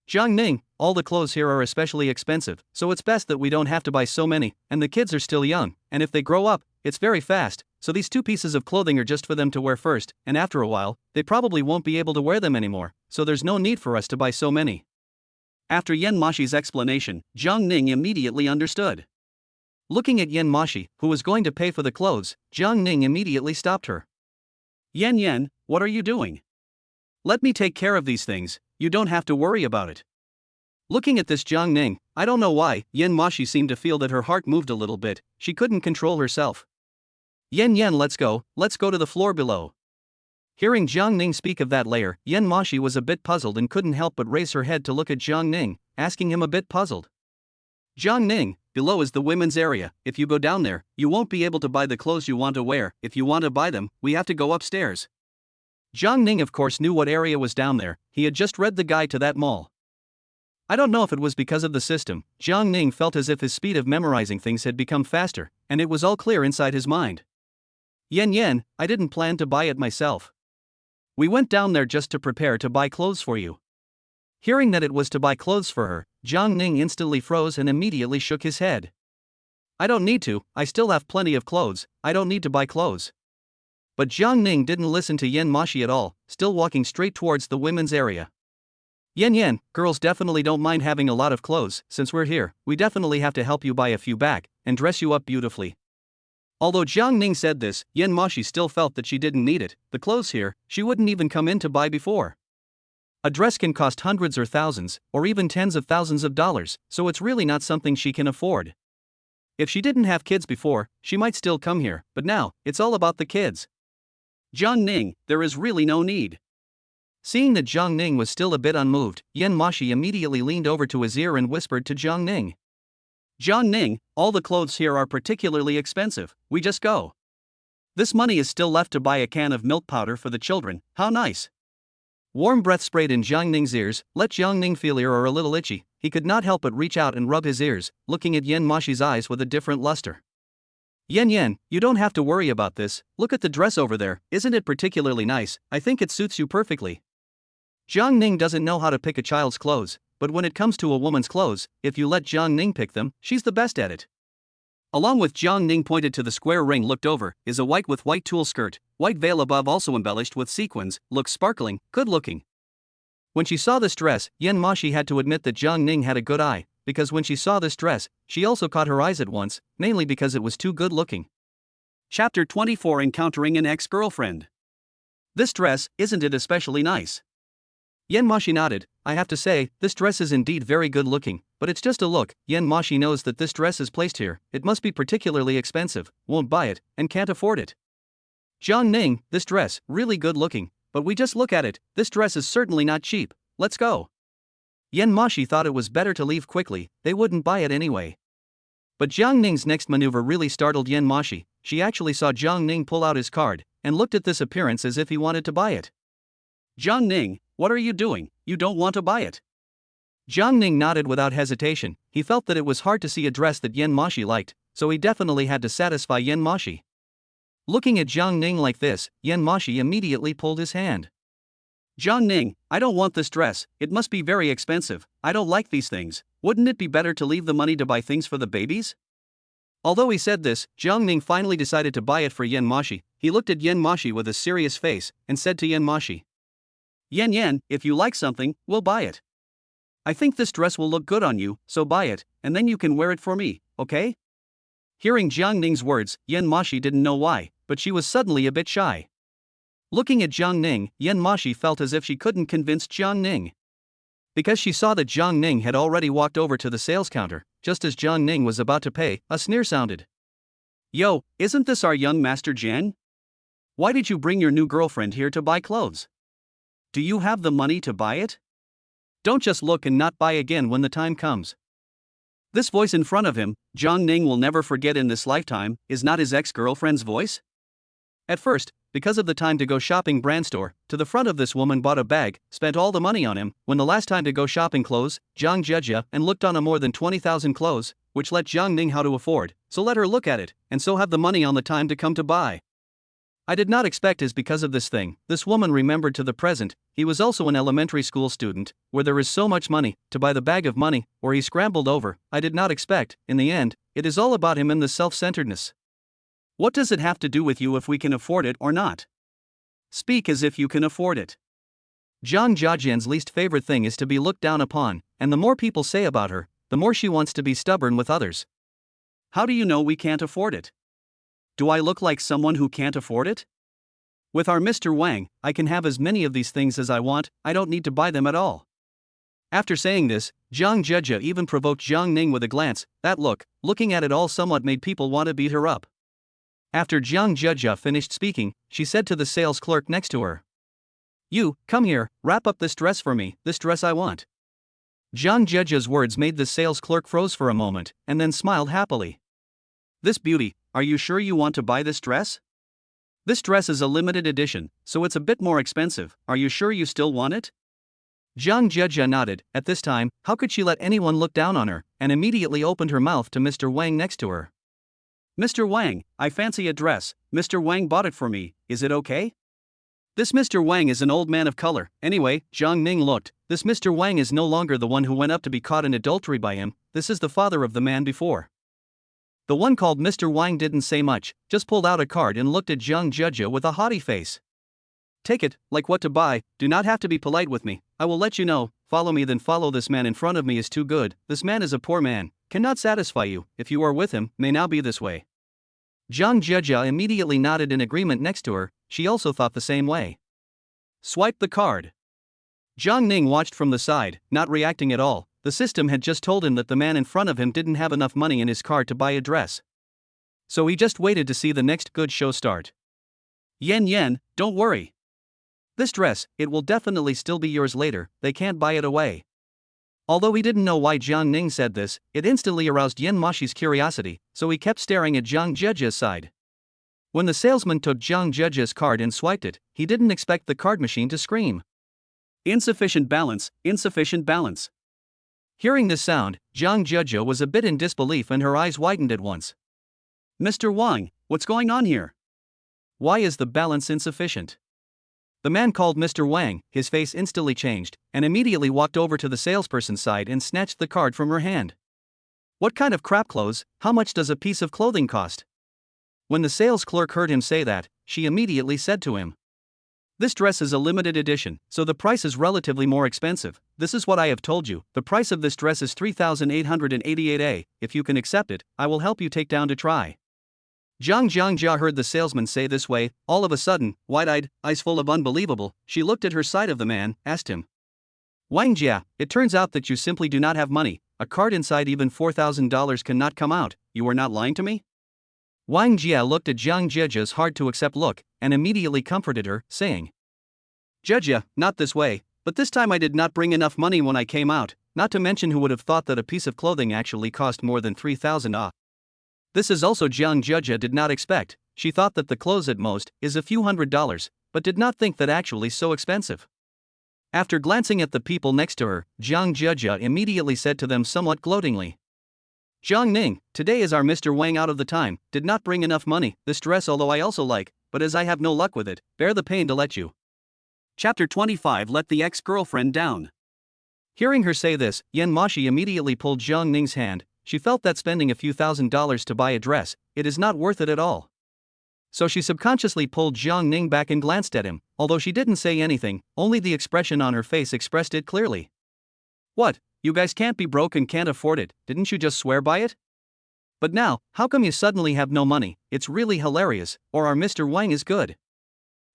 Jiang Ning, all the clothes here are especially expensive, so it's best that we don't have to buy so many, and the kids are still young, and if they grow up, it's very fast, so these 2 pieces of clothing are just for them to wear first, and after a while, they probably won't be able to wear them anymore, so there's no need for us to buy so many. After Yan Moxi's explanation, Jiang Ning immediately understood. Looking at Yan Moxi, who was going to pay for the clothes, Jiang Ning immediately stopped her. Yan, what are you doing? Let me take care of these things, you don't have to worry about it. Looking at this Jiang Ning, I don't know why, Yan Moxi seemed to feel that her heart moved a little bit, she couldn't control herself. Yan, let's go to the floor below. Hearing Jiang Ning speak of that layer, Yan Moxi was a bit puzzled and couldn't help but raise her head to look at Jiang Ning, asking him a bit puzzled. Jiang Ning, below is the women's area, if you go down there, you won't be able to buy the clothes you want to wear, if you want to buy them, we have to go upstairs. Jiang Ning of course knew what area was down there, he had just read the guide to that mall. I don't know if it was because of the system, Jiang Ning felt as if his speed of memorizing things had become faster, and it was all clear inside his mind. Yan, I didn't plan to buy it myself. We went down there just to prepare to buy clothes for you. Hearing that it was to buy clothes for her, Jiang Ning instantly froze and immediately shook his head. I don't need to, I still have plenty of clothes, I don't need to buy clothes. But Jiang Ning didn't listen to Yan Moxi at all, still walking straight towards the women's area. Yan, girls definitely don't mind having a lot of clothes. Since we're here, we definitely have to help you buy a few back, and dress you up beautifully. Although Jiang Ning said this, Yan Moxi still felt that she didn't need it. The clothes here, she wouldn't even come in to buy before. A dress can cost hundreds or thousands, or even tens of thousands of dollars, so it's really not something she can afford. If she didn't have kids before, she might still come here, but now, it's all about the kids. Jiang Ning, there is really no need. Seeing that Jiang Ning was still a bit unmoved, Yan Moxi immediately leaned over to his ear and whispered to Jiang Ning. Jiang Ning, all the clothes here are particularly expensive, we just go. This money is still left to buy a can of milk powder for the children, how nice. Warm breath sprayed in Jiang Ning's ears, let Jiang Ning feel ear a little itchy. He could not help but reach out and rub his ears, looking at Yan Moxi's eyes with a different luster. Yan, you don't have to worry about this, look at the dress over there, isn't it particularly nice? I think it suits you perfectly. Jiang Ning doesn't know how to pick a child's clothes, but when it comes to a woman's clothes, if you let Jiang Ning pick them, she's the best at it. Along with Jiang Ning pointed to the square ring looked over, is a white with white tulle skirt, white veil above also embellished with sequins, looks sparkling, good looking. When she saw this dress, Yan Moxi had to admit that Jiang Ning had a good eye, because when she saw this dress, she also caught her eyes at once, mainly because it was too good looking. Chapter 24 Encountering an Ex-Girlfriend. This dress, isn't it especially nice? Yan Moxi nodded. I have to say, this dress is indeed very good looking, but it's just a look. Yan Moxi knows that this dress is placed here, it must be particularly expensive, won't buy it, and can't afford it. Jiang Ning, this dress, really good looking, but we just look at it, this dress is certainly not cheap, let's go. Yan Moxi thought it was better to leave quickly, they wouldn't buy it anyway. But Jiang Ning's next maneuver really startled Yan Moxi. She actually saw Jiang Ning pull out his card, and looked at this appearance as if he wanted to buy it. Jiang Ning, what are you doing? You don't want to buy it? Jiang Ning nodded without hesitation. He felt that it was hard to see a dress that Yan Moxi liked, so he definitely had to satisfy Yan Moxi. Looking at Jiang Ning like this, Yan Moxi immediately pulled his hand. Jiang Ning, I don't want this dress, it must be very expensive, I don't like these things, wouldn't it be better to leave the money to buy things for the babies? Although he said this, Jiang Ning finally decided to buy it for Yan Moxi. He looked at Yan Moxi with a serious face, and said to Yan Moxi, Yan, if you like something, we'll buy it. I think this dress will look good on you, so buy it, and then you can wear it for me, okay? Hearing Jiang Ning's words, Yan Moxi didn't know why, but she was suddenly a bit shy. Looking at Jiang Ning, Yan Moxi felt as if she couldn't convince Jiang Ning. Because she saw that Jiang Ning had already walked over to the sales counter, just as Jiang Ning was about to pay, a sneer sounded. Yo, isn't this our young master Jiang? Why did you bring your new girlfriend here to buy clothes? Do you have the money to buy it? Don't just look and not buy again when the time comes. This voice in front of him, Jiang Ning will never forget in this lifetime, is not his ex-girlfriend's voice? At first, because of the time to go shopping brand store, to the front of this woman bought a bag, spent all the money on him, when the last time to go shopping clothes, Jiang Jejia, and looked on a more than 20,000 clothes, which let Jiang Ning how to afford, so let her look at it, and so have the money on the time to come to buy. I did not expect is because of this thing, this woman remembered to the present, he was also an elementary school student, where there is so much money, to buy the bag of money, or he scrambled over, I did not expect, in the end, it is all about him and the self-centeredness. What does it have to do with you if we can afford it or not? Speak as if you can afford it. Jiang Jiajian's least favorite thing is to be looked down upon, and the more people say about her, the more she wants to be stubborn with others. How do you know we can't afford it? Do I look like someone who can't afford it? With our Mr. Wang, I can have as many of these things as I want, I don't need to buy them at all. After saying this, Jiang Jejia even provoked Jiang Ning with a glance. That look, looking at it all somewhat made people want to beat her up. After Jiang Jejia finished speaking, she said to the sales clerk next to her. You, come here, wrap up this dress for me, this dress I want. Jiang Jejia's words made the sales clerk froze for a moment, and then smiled happily. This beauty, are you sure you want to buy this dress? This dress is a limited edition, so it's a bit more expensive, are you sure you still want it? Jiang Jejia nodded. At this time, how could she let anyone look down on her, and immediately opened her mouth to Mr. Wang next to her. Mr. Wang, I fancy a dress, Mr. Wang bought it for me, is it okay? This Mr. Wang is an old man of color. Anyway, Jiang Ning looked. This Mr. Wang is no longer the one who went up to be caught in adultery by him, this is the father of the man before. The one called Mr. Wang didn't say much, just pulled out a card and looked at Jiang Jia with a haughty face. Take it, like what to buy, do not have to be polite with me, I will let you know, follow me then follow this man in front of me is too good, this man is a poor man, cannot satisfy you, if you are with him, may now be this way. Jiang Jia immediately nodded in agreement next to her, she also thought the same way. Swipe the card. Jiang Ning watched from the side, not reacting at all, the system had just told him that the man in front of him didn't have enough money in his card to buy a dress. So he just waited to see the next good show start. Yen, don't worry. This dress, it will definitely still be yours later, they can't buy it away. Although he didn't know why Jiang Ning said this, it instantly aroused Yen Moxi's curiosity, so he kept staring at Jiang Jia's side. When the salesman took Jiang Jia's card and swiped it, he didn't expect the card machine to scream. Insufficient balance, insufficient balance. Hearing this sound, Jiang Jia was a bit in disbelief and her eyes widened at once. Mr. Wang, what's going on here? Why is the balance insufficient? The man called Mr. Wang, his face instantly changed, and immediately walked over to the salesperson's side and snatched the card from her hand. What kind of crap clothes, how much does a piece of clothing cost? When the sales clerk heard him say that, she immediately said to him. This dress is a limited edition, so the price is relatively more expensive, this is what I have told you, the price of this dress is 3,888 if you can accept it, I will help you take down to try. Jiang Jia heard the salesman say this way, all of a sudden, wide-eyed, eyes full of unbelievable, she looked at her side of the man, asked him. Wang Jia, it turns out that you simply do not have money, a card inside even $4,000 cannot come out, you are not lying to me? Wang Jia looked at Jiang Jia's hard-to-accept look, and immediately comforted her, saying. Jia, not this way, but this time I did not bring enough money when I came out, not to mention who would have thought that a piece of clothing actually cost more than 3,000 ah. This is also Jiang Jia did not expect, she thought that the clothes at most is a few $100s, but did not think that actually so expensive. After glancing at the people next to her, Jiang Jia immediately said to them somewhat gloatingly. Jiang Ning, today is our Mr. Wang out of the time, did not bring enough money, this dress although I also like, but as I have no luck with it, bear the pain to let you. Chapter 25 Let the ex-girlfriend down. Hearing her say this, Yen Moxi immediately pulled Jiang Ning's hand, she felt that spending a few $1,000s to buy a dress, it is not worth it at all. So she subconsciously pulled Jiang Ning back and glanced at him, although she didn't say anything, only the expression on her face expressed it clearly. What, you guys can't be broke and can't afford it, didn't you just swear by it? But now, how come you suddenly have no money, it's really hilarious, or our Mr. Wang is good.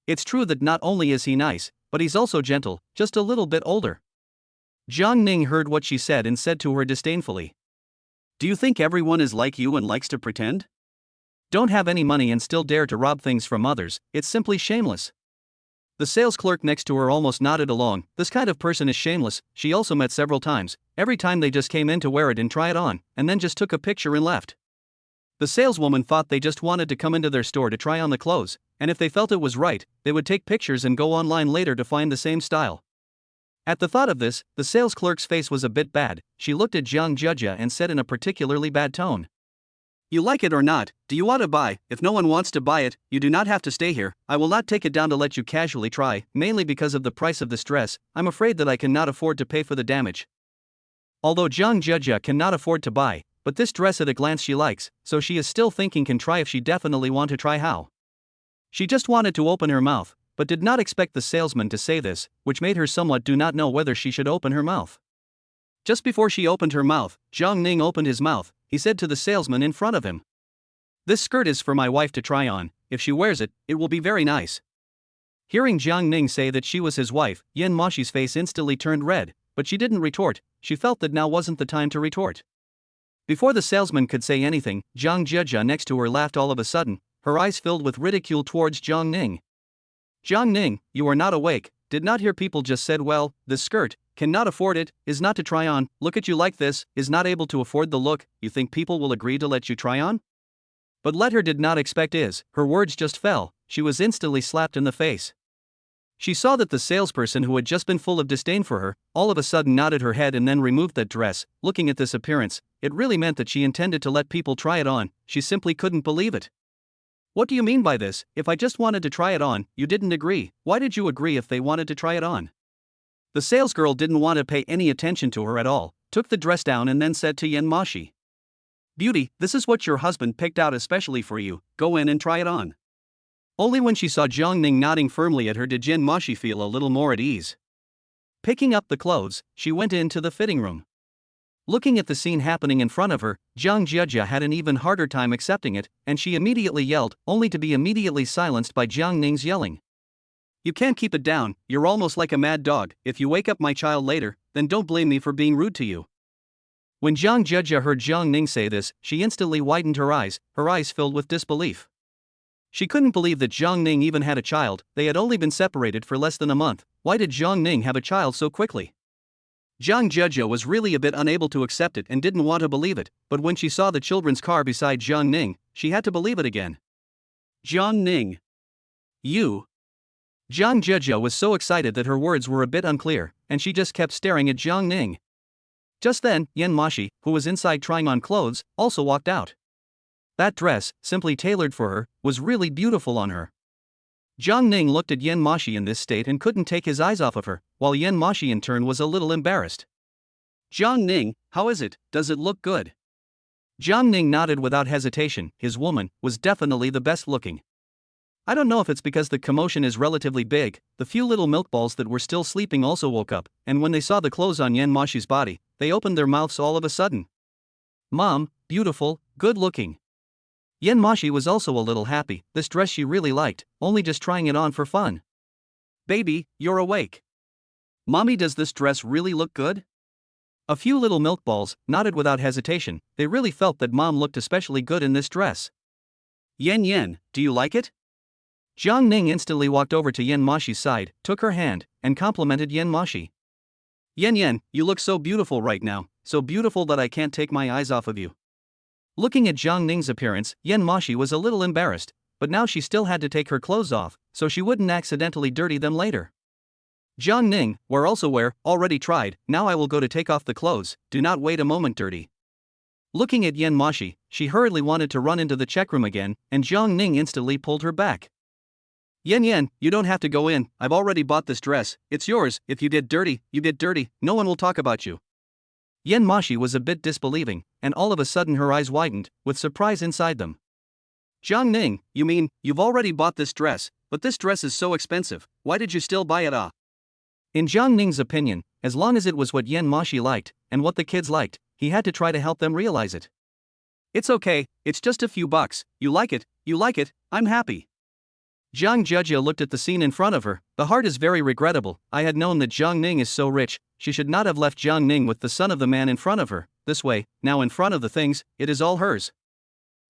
It's true that not only is he nice, but he's also gentle, just a little bit older. Jiang Ning heard what she said and said to her disdainfully. Do you think everyone is like you and likes to pretend? Don't have any money and still dare to rob things from others, it's simply shameless. The sales clerk next to her almost nodded along, this kind of person is shameless, she also met several times, every time they just came in to wear it and try it on, and then just took a picture and left. The saleswoman thought they just wanted to come into their store to try on the clothes, and if they felt it was right, they would take pictures and go online later to find the same style. At the thought of this, the sales clerk's face was a bit bad, she looked at Jiang Jia and said in a particularly bad tone. You like it or not, do you want to buy? If no one wants to buy it, you do not have to stay here, I will not take it down to let you casually try, mainly because of the price of this dress, I'm afraid that I cannot afford to pay for the damage. Although Jiang Jia cannot afford to buy, but this dress at a glance she likes, so she is still thinking can try if she definitely want to try how. She just wanted to open her mouth, but did not expect the salesman to say this, which made her somewhat do not know whether she should open her mouth. Just before she opened her mouth, Jiang Ning opened his mouth, he said to the salesman in front of him. This skirt is for my wife to try on, if she wears it, it will be very nice. Hearing Jiang Ning say that she was his wife, Yen Moxi's face instantly turned red, but she didn't retort, she felt that now wasn't the time to retort. Before the salesman could say anything, Jiang Jia next to her laughed all of a sudden, her eyes filled with ridicule towards Jiang Ning. Jiang Ning, you are not awake, did not hear people just said well, this skirt, cannot afford it, is not to try on, look at you like this, is not able to afford the look, you think people will agree to let you try on? But let her did not expect is, her words just fell, she was instantly slapped in the face. She saw that the salesperson who had just been full of disdain for her, all of a sudden nodded her head and then removed that dress, looking at this appearance, it really meant that she intended to let people try it on, she simply couldn't believe it. What do you mean by this? If I just wanted to try it on, you didn't agree, why did you agree if they wanted to try it on? The salesgirl didn't want to pay any attention to her at all, took the dress down and then said to Yen Moxi. "Beauty, this is what your husband picked out especially for you, go in and try it on." Only when she saw Jiang Ning nodding firmly at her did Yen Moxi feel a little more at ease. Picking up the clothes, she went into the fitting room. Looking at the scene happening in front of her, Jiang Jia had an even harder time accepting it, and she immediately yelled, only to be immediately silenced by Jiang Ning's yelling. "You can't keep it down, you're almost like a mad dog. If you wake up my child later, then don't blame me for being rude to you." When Jiang Jia heard Jiang Ning say this, she instantly widened her eyes filled with disbelief. She couldn't believe that Jiang Ning even had a child. They had only been separated for less than a month. Why did Jiang Ning have a child so quickly? Jiang Jia was really a bit unable to accept it and didn't want to believe it, but when she saw the children's car beside Jiang Ning, she had to believe it again. "Jiang Ning. You." Jiang Jia was so excited that her words were a bit unclear, and she just kept staring at Jiang Ning. Just then, Yen Moxi, who was inside trying on clothes, also walked out. That dress, simply tailored for her, was really beautiful on her. Jiang Ning looked at Yen Moxi in this state and couldn't take his eyes off of her, while Yen Moxi in turn was a little embarrassed. "Jiang Ning, how is it, does it look good?" Jiang Ning nodded without hesitation. His woman was definitely the best looking. I don't know if it's because the commotion is relatively big, the few little milk balls that were still sleeping also woke up, and when they saw the clothes on Yen Moxi's body, they opened their mouths all of a sudden. "Mom, beautiful, good looking." Yen Moxi was also a little happy. This dress she really liked, only just trying it on for fun. "Baby, you're awake. Mommy, does this dress really look good?" A few little milk balls nodded without hesitation. They really felt that Mom looked especially good in this dress. Yen, do you like it?" Jiang Ning instantly walked over to Yen Moxi's side, took her hand, and complimented Yen Moxi. Yen, you look so beautiful right now, so beautiful that I can't take my eyes off of you." Looking at Jiang Ning's appearance, Yen Moxi was a little embarrassed, but now she still had to take her clothes off, so she wouldn't accidentally dirty them later. Jiang Ning, already tried, now I will go to take off the clothes, do not wait a moment dirty. Looking at Yen Moxi, she hurriedly wanted to run into the check room again, and Jiang Ning instantly pulled her back. Yen, you don't have to go in, I've already bought this dress, it's yours, if you get dirty, you get dirty, no one will talk about you. Yen Moxi was a bit disbelieving, and all of a sudden her eyes widened, with surprise inside them. "Jiang Ning, you mean, you've already bought this dress, but this dress is so expensive, why did you still buy it?" In Jiang Ning's opinion, as long as it was what Yen Moxi liked, and what the kids liked, he had to try to help them realize it. "It's okay, it's just a few bucks, you like it, I'm happy." Jiang Jia looked at the scene in front of her. "The heart is very regrettable. I had known that Jiang Ning is so rich, she should not have left Jiang Ning with the son of the man in front of her. This way, now in front of the things, it is all hers.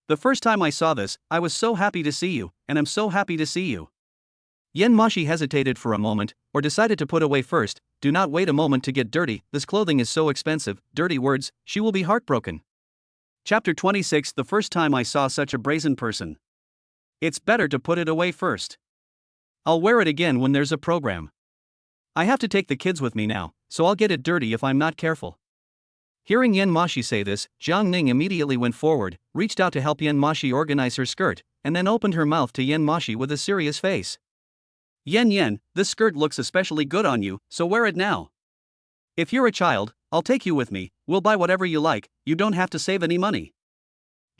The first time I saw this, I was so happy to see you, and I'm so happy to see you." Yen Moxi hesitated for a moment, or decided to put away first. "Do not wait a moment to get dirty, this clothing is so expensive, dirty words, she will be heartbroken." Chapter 26. The first time I saw such a brazen person. It's better to put it away first. I'll wear it again when there's a program. I have to take the kids with me now, so I'll get it dirty if I'm not careful. Hearing Yen Moxi say this, Jiang Ning immediately went forward, reached out to help Yen Moxi organize her skirt, and then opened her mouth to Yen Moxi with a serious face. Yen, this skirt looks especially good on you, so wear it now. If you're a child, I'll take you with me, we'll buy whatever you like, you don't have to save any money."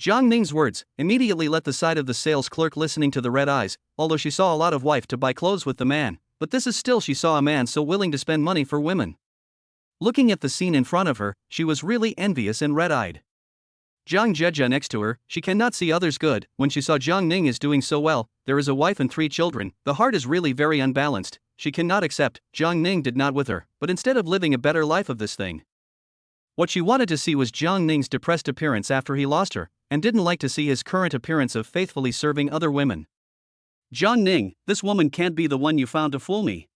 Jiang Ning's words immediately let the side of the sales clerk listening to the red eyes, although she saw a lot of wife to buy clothes with the man, but this is still she saw a man so willing to spend money for women. Looking at the scene in front of her, she was really envious and red-eyed. Jiang Jia next to her, she cannot see others good. When she saw Jiang Ning is doing so well, there is a wife and 3 children, the heart is really very unbalanced. She cannot accept Jiang Ning did not with her, but instead of living a better life of this thing. What she wanted to see was Jiang Ning's depressed appearance after he lost her, and didn't like to see his current appearance of faithfully serving other women. "Jiang Ning, this woman can't be the one you found to fool me.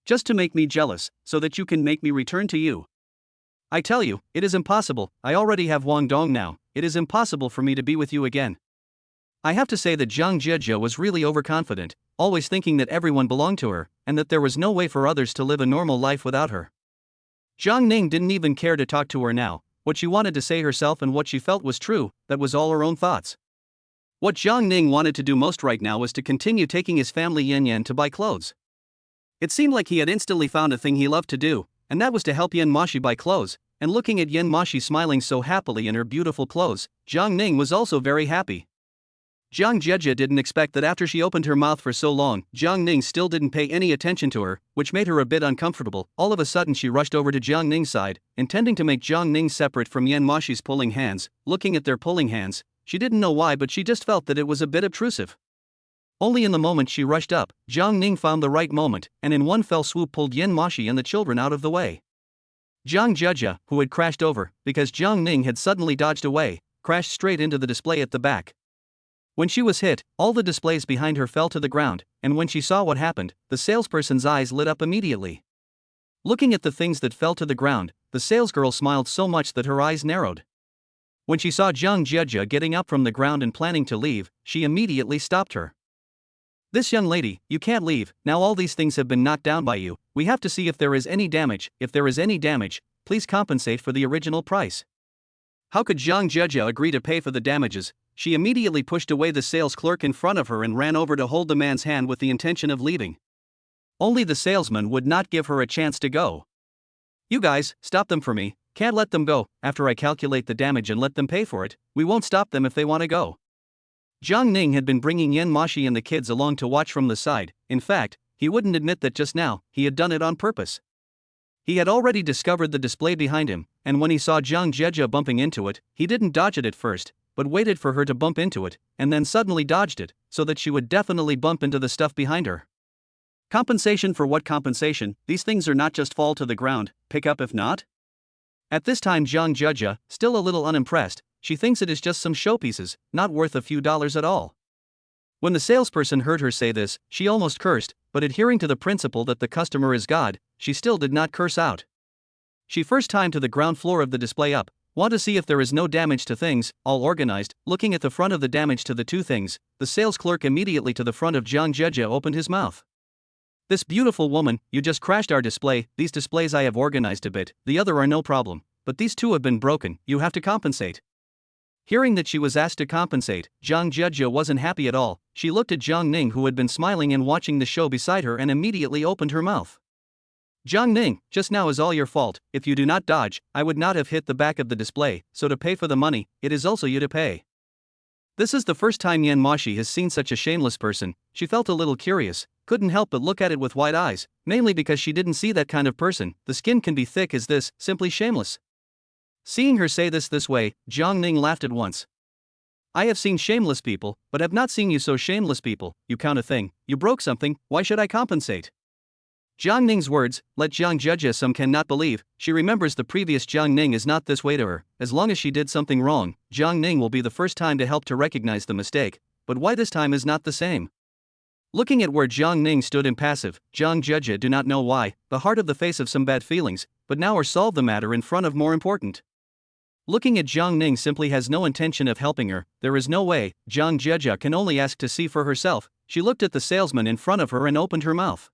Just to make me jealous, so that you can make me return to you. I tell you, it is impossible, I already have Wang Dong now, it is impossible for me to be with you again." I have to say that Jiang Jia was really overconfident, always thinking that everyone belonged to her, and that there was no way for others to live a normal life without her. Jiang Ning didn't even care to talk to her now. What she wanted to say herself and what she felt was true, that was all her own thoughts. What Jiang Ning wanted to do most right now was to continue taking his family Yen to buy clothes. It seemed like he had instantly found a thing he loved to do, and that was to help Yen Moxi buy clothes, and looking at Yan Moxi smiling so happily in her beautiful clothes, Jiang Ning was also very happy. Jiang Jieja didn't expect that after she opened her mouth for so long, Jiang Ning still didn't pay any attention to her, which made her a bit uncomfortable. All of a sudden she rushed over to Jiang Ning's side, intending to make Jiang Ning separate from Yan Moxi's pulling hands. Looking at their pulling hands, she didn't know why, but she just felt that it was a bit obtrusive. Only in the moment she rushed up, Jiang Ning found the right moment, and in one fell swoop pulled Yan Moxi and the children out of the way. Jiang Jieja, who had crashed over, because Jiang Ning had suddenly dodged away, crashed straight into the display at the back. When she was hit, all the displays behind her fell to the ground, and when she saw what happened, the salesperson's eyes lit up immediately. Looking at the things that fell to the ground, the salesgirl smiled so much that her eyes narrowed. When she saw Jiang Jieja getting up from the ground and planning to leave, she immediately stopped her. "This young lady, you can't leave. Now all these things have been knocked down by you. We have to see if there is any damage. If there is any damage, please compensate for the original price." How could Jiang Jieja agree to pay for the damages? She immediately pushed away the sales clerk in front of her and ran over to hold the man's hand with the intention of leaving. Only the salesman would not give her a chance to go. "You guys, stop them for me. Can't let them go. After I calculate the damage and let them pay for it, we won't stop them if they want to go." Jiang Ning had been bringing Yan Moxi and the kids along to watch from the side. In fact, he wouldn't admit that just now, he had done it on purpose. He had already discovered the display behind him, and when he saw Jiang Jieja bumping into it, he didn't dodge it at first, but waited for her to bump into it, and then suddenly dodged it, so that she would definitely bump into the stuff behind her. Compensation for what compensation? These things are not just fall to the ground, pick up if not? At this time Jiang Jieja, still a little unimpressed, she thinks it is just some showpieces, not worth a few dollars at all. When the salesperson heard her say this, she almost cursed, but adhering to the principle that the customer is God, she still did not curse out. She first time to the ground floor of the display up, want to see if there is no damage to things, all organized. Looking at the front of the damage to the two things, the sales clerk immediately to the front of Jiang Jieja opened his mouth. "This beautiful woman, you just crashed our display. These displays I have organized a bit, the other are no problem, but these two have been broken, you have to compensate." Hearing that she was asked to compensate, Jiang Jieja wasn't happy at all. She looked at Jiang Ning, who had been smiling and watching the show beside her, and immediately opened her mouth. "Jiang Ning, just now is all your fault. If you do not dodge, I would not have hit the back of the display, so to pay for the money, it is also you to pay." This is the first time Yan Moxi has seen such a shameless person. She felt a little curious, couldn't help but look at it with wide eyes, mainly because she didn't see that kind of person. The skin can be thick as this, simply shameless. Seeing her say this way, Jiang Ning laughed at once. "I have seen shameless people, but have not seen you so shameless people. You count a thing, you broke something, why should I compensate?" Jiang Ning's words let Jiang Jieja some cannot believe. She remembers the previous Jiang Ning is not this way to her. As long as she did something wrong, Jiang Ning will be the first time to help to recognize the mistake, but why this time is not the same. Looking at where Jiang Ning stood impassive, Jiang Jieja do not know why, the heart of the face of some bad feelings, but now or solve the matter in front of more important. Looking at Jiang Ning simply has no intention of helping her. There is no way. Jiang Jieja can only ask to see for herself. She looked at the salesman in front of her and opened her mouth.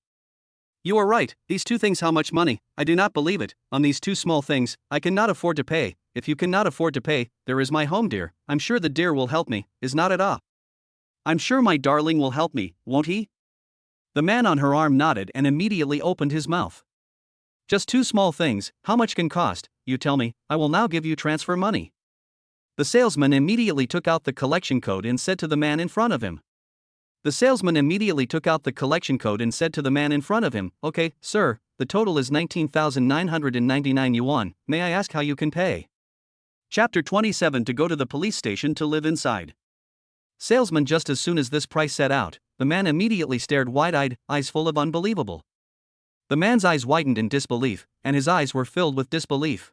"You are right, these two things, how much money? I do not believe it. On these two small things, I cannot afford to pay. If you cannot afford to pay, there is my home dear. I'm sure the dear will help me, is not it? I'm sure my darling will help me, won't he?" The man on her arm nodded and immediately opened his mouth. "Just two small things, how much can cost? You tell me, I will now give you transfer money." The salesman immediately took out the collection code and said to the man in front of him. "Okay, sir, the total is 19,999 yuan, may I ask how you can pay?" Chapter 27. To go to the police station to live inside. Salesman. Just as soon as this price set out, the man immediately stared wide-eyed, eyes full of unbelievable. The man's eyes widened in disbelief, and his eyes were filled with disbelief.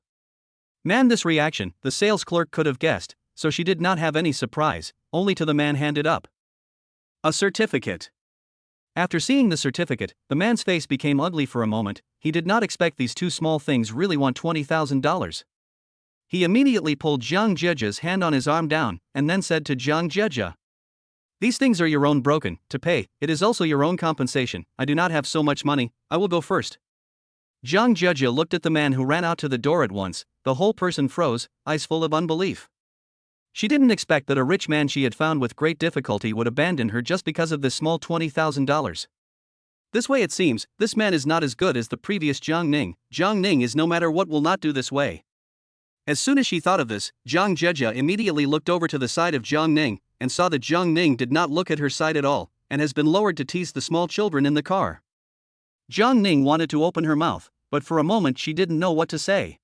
Man, this reaction, the sales clerk could have guessed, so she did not have any surprise, only to the man handed up a certificate. After seeing the certificate, the man's face became ugly for a moment. He did not expect these two small things really want $20,000. He immediately pulled Jiang Jieja's hand on his arm down, and then said to Jiang Jieja, "These things are your own, broken, to pay, it is also your own compensation. I do not have so much money, I will go first." Jiang Jieja looked at the man who ran out to the door at once. The whole person froze, eyes full of unbelief. She didn't expect that a rich man she had found with great difficulty would abandon her just because of this small $20,000. This way it seems, this man is not as good as the previous Jiang Ning. Jiang Ning is no matter what will not do this way. As soon as she thought of this, Jiang Jieja immediately looked over to the side of Jiang Ning, and saw that Jiang Ning did not look at her side at all, and has been lowered to tease the small children in the car. Jiang Ning wanted to open her mouth, but for a moment she didn't know what to say.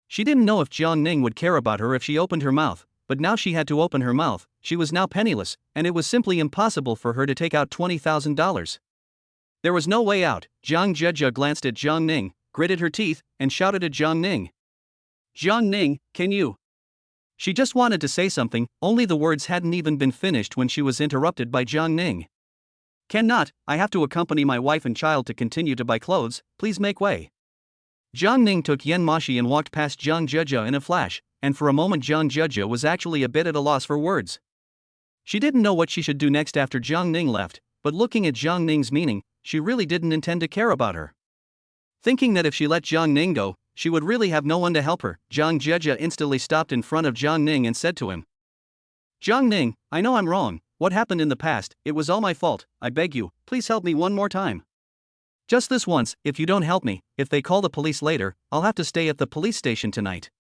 She didn't know if Jiang Ning would care about her if she opened her mouth, but now she had to open her mouth. She was now penniless, and it was simply impossible for her to take out $20,000. There was no way out. Jiang Jieja glanced at Jiang Ning, gritted her teeth, and shouted at Jiang Ning. "Jiang Ning, can you?" She just wanted to say something, only the words hadn't even been finished when she was interrupted by Jiang Ning. "Cannot, I have to accompany my wife and child to continue to buy clothes, please make way." Jiang Ning took Yan Moxi and walked past Jiang Jieja in a flash, and for a moment Jiang Jieja was actually a bit at a loss for words. She didn't know what she should do next after Jiang Ning left, but looking at Jiang Ning's meaning, she really didn't intend to care about her. Thinking that if she let Jiang Ning go, she would really have no one to help her, Jiang Jieja instantly stopped in front of Jiang Ning and said to him, "Jiang Ning, I know I'm wrong. What happened in the past, it was all my fault. I beg you, please help me one more time. Just this once. If you don't help me, if they call the police later, I'll have to stay at the police station tonight."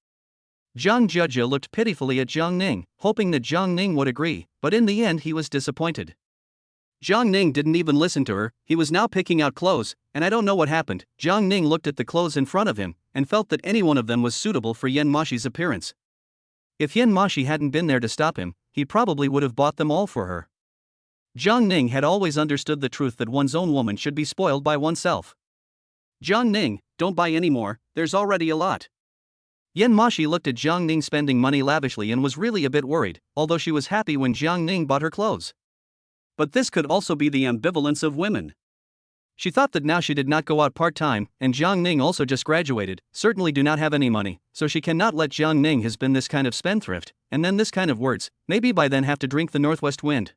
Jiang Jieja looked pitifully at Jiang Ning, hoping that Jiang Ning would agree, but in the end he was disappointed. Jiang Ning didn't even listen to her. He was now picking out clothes, and I don't know what happened. Jiang Ning looked at the clothes in front of him, and felt that any one of them was suitable for Yan Moxi's appearance. If Yan Moxi hadn't been there to stop him, he probably would have bought them all for her. Jiang Ning had always understood the truth that one's own woman should be spoiled by oneself. "Jiang Ning, don't buy any more, there's already a lot." Yan Moxi looked at Jiang Ning spending money lavishly and was really a bit worried, although she was happy when Jiang Ning bought her clothes. But this could also be the ambivalence of women. She thought that now she did not go out part-time, and Jiang Ning also just graduated, certainly do not have any money, so she cannot let Jiang Ning has been this kind of spendthrift, and then this kind of words, maybe by then have to drink the northwest wind.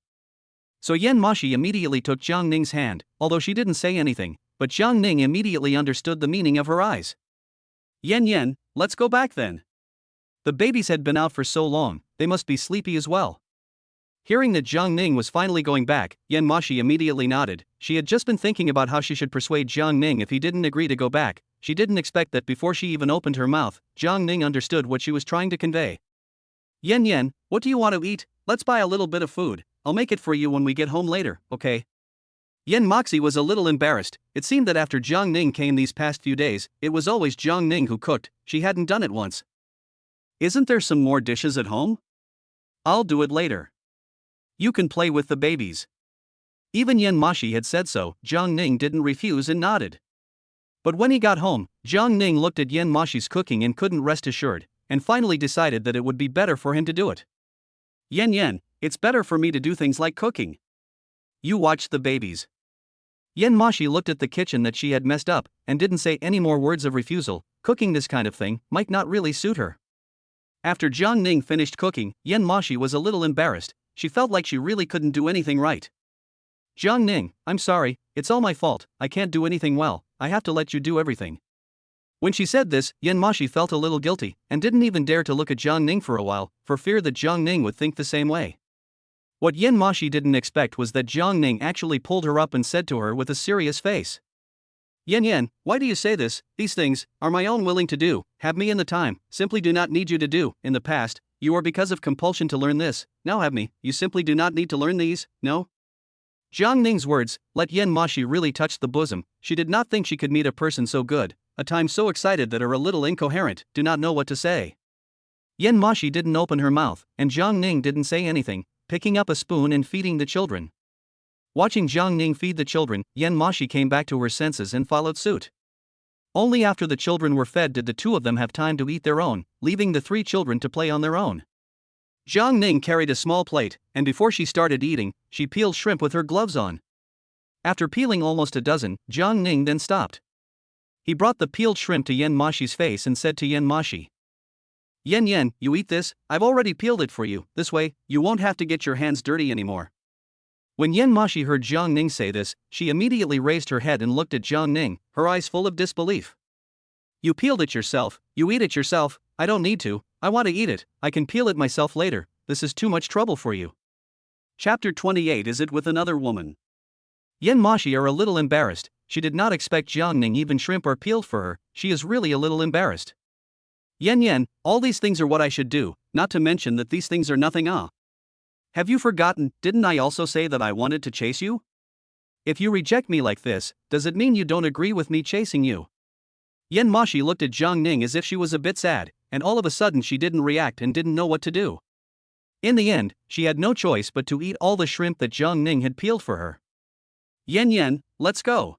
So Yan Moxi immediately took Jiang Ning's hand, although she didn't say anything, but Jiang Ning immediately understood the meaning of her eyes. Yan, let's go back then. The babies had been out for so long, they must be sleepy as well." Hearing that Jiang Ning was finally going back, Yan Moxi immediately nodded. She had just been thinking about how she should persuade Jiang Ning if he didn't agree to go back. She didn't expect that before she even opened her mouth, Jiang Ning understood what she was trying to convey. Yan, what do you want to eat? Let's buy a little bit of food. I'll make it for you when we get home later, okay?" Yan Moxi was a little embarrassed. It seemed that after Jiang Ning came these past few days, it was always Jiang Ning who cooked. She hadn't done it once. "Isn't there some more dishes at home?" "I'll do it later. You can play with the babies." Even Yan Moxi had said so. Jiang Ning didn't refuse and nodded. But when he got home, Jiang Ning looked at Yan Moxi's cooking and couldn't rest assured, and finally decided that it would be better for him to do it. Yan, it's better for me to do things like cooking. You watch the babies." Yan Moxi looked at the kitchen that she had messed up, and didn't say any more words of refusal. Cooking this kind of thing might not really suit her. After Jiang Ning finished cooking, Yan Moxi was a little embarrassed. She felt like she really couldn't do anything right. "Jiang Ning, I'm sorry, it's all my fault, I can't do anything well, I have to let you do everything." When she said this, Yan Moxi felt a little guilty, and didn't even dare to look at Jiang Ning for a while, for fear that Jiang Ning would think the same way. What Yan Moxi didn't expect was that Jiang Ning actually pulled her up and said to her with a serious face, Yan, why do you say this? These things are my own willing to do, have me in the time, simply do not need you to do. In the past, you are because of compulsion to learn this, now have me, you simply do not need to learn these, no?" Jiang Ning's words let Yan Moxi really touch the bosom. She did not think she could meet a person so good, a time so excited that are a little incoherent, do not know what to say. Yan Moxi didn't open her mouth, and Jiang Ning didn't say anything, picking up a spoon and feeding the children. Watching Jiang Ning feed the children, Yan Moxi came back to her senses and followed suit. Only after the children were fed did the two of them have time to eat their own, leaving the three children to play on their own. Jiang Ning carried a small plate, and before she started eating, she peeled shrimp with her gloves on. After peeling almost a dozen, Jiang Ning then stopped. He brought the peeled shrimp to Yan Moxi's face and said to Yan Moxi, Yan, you eat this, I've already peeled it for you, this way, you won't have to get your hands dirty anymore." When Yan Moxi heard Jiang Ning say this, she immediately raised her head and looked at Jiang Ning, her eyes full of disbelief. "You peeled it yourself, you eat it yourself, I don't need to, I want to eat it, I can peel it myself later, this is too much trouble for you." Chapter 28 Is it with another woman? Yan Moxi are a little embarrassed. She did not expect Jiang Ning even shrimp or peeled for her. She is really a little embarrassed. Yen, all these things are what I should do, not to mention that these things are nothing Have you forgotten, didn't I also say that I wanted to chase you? If you reject me like this, does it mean you don't agree with me chasing you? Moxi looked at Jiang Ning as if she was a bit sad, and all of a sudden she didn't react and didn't know what to do. In the end, she had no choice but to eat all the shrimp that Jiang Ning had peeled for her. Yen, let's go.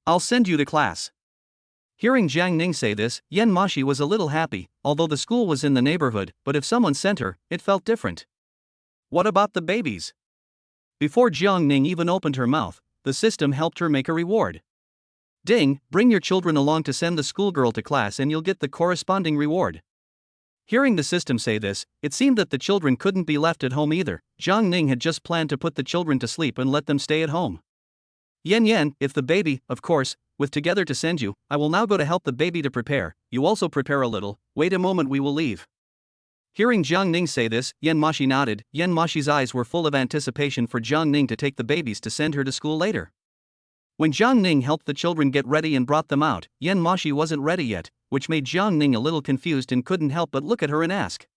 I'll send you to class. Hearing Jiang Ning say this, Moxi was a little happy, although the school was in the neighborhood, but if someone sent her, it felt different. What about the babies? Before Jiang Ning even opened her mouth, the system helped her make a reward. Ding, bring your children along to send the schoolgirl to class and you'll get the corresponding reward. Hearing the system say this, it seemed that the children couldn't be left at home either. Jiang Ning had just planned to put the children to sleep and let them stay at home. Yen, if the baby, of course, with together to send you, I will now go to help the baby to prepare, you also prepare a little, wait a moment we will leave. Hearing Jiang Ning say this, Moxi nodded. Moxi's eyes were full of anticipation for Jiang Ning to take the babies to send her to school later. When Jiang Ning helped the children get ready and brought them out, Moxi wasn't ready yet, which made Jiang Ning a little confused and couldn't help but look at her and ask.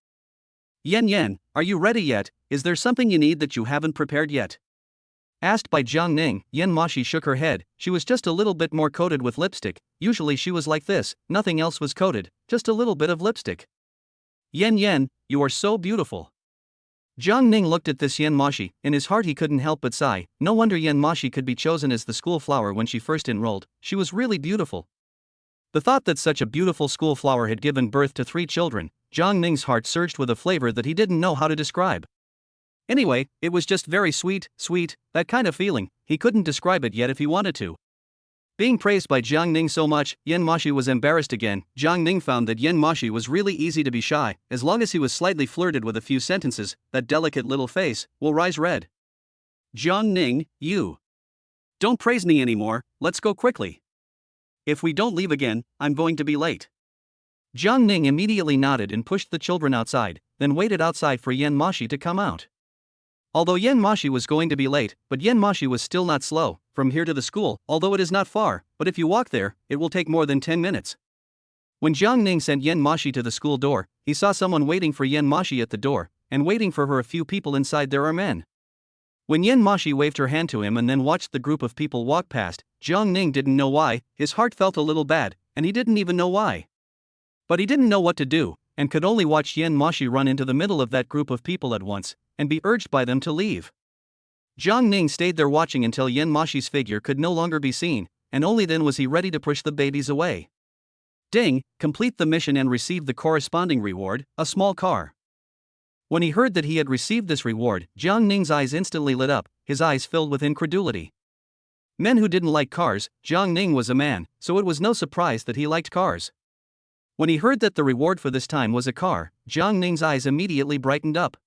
Yen, are you ready yet? Is there something you need that you haven't prepared yet? Asked by Jiang Ning, Moxi shook her head. She was just a little bit more coated with lipstick. Usually she was like this, nothing else was coated, just a little bit of lipstick. Yen, you are so beautiful. Jiang Ning looked at this Moxi. In his heart he couldn't help but sigh. No wonder Moxi could be chosen as the school flower when she first enrolled. She was really beautiful. The thought that such a beautiful school flower had given birth to 3 children, Jiang Ning's heart surged with a flavor that he didn't know how to describe. Anyway, it was just very sweet, that kind of feeling. He couldn't describe it yet if he wanted to. Being praised by Jiang Ning so much, Moxi was embarrassed again. Jiang Ning found that Moxi was really easy to be shy. As long as he was slightly flirted with a few sentences, that delicate little face will rise red. Jiang Ning, you. Don't praise me anymore, let's go quickly. If we don't leave again, I'm going to be late. Jiang Ning immediately nodded and pushed the children outside, then waited outside for Moxi to come out. Although Moxi was going to be late, but Moxi was still not slow. From here to the school, although it is not far, but if you walk there, it will take more than 10 minutes. When Jiang Ning sent Moxi to the school door, he saw someone waiting for Moxi at the door, and waiting for her a few people inside there are men. When Moxi waved her hand to him and then watched the group of people walk past, Jiang Ning didn't know why. His heart felt a little bad, and he didn't even know why. But he didn't know what to do, and could only watch Moxi run into the middle of that group of people at once, and be urged by them to leave. Jiang Ning stayed there watching until Moxi's figure could no longer be seen, and only then was he ready to push the babies away. Ding, complete the mission and receive the corresponding reward, a small car. When he heard that he had received this reward, Jiang Ning's eyes instantly lit up, his eyes filled with incredulity. Men who didn't like cars, Jiang Ning was a man, so it was no surprise that he liked cars. When he heard that the reward for this time was a car, Jiang Ning's eyes immediately brightened up.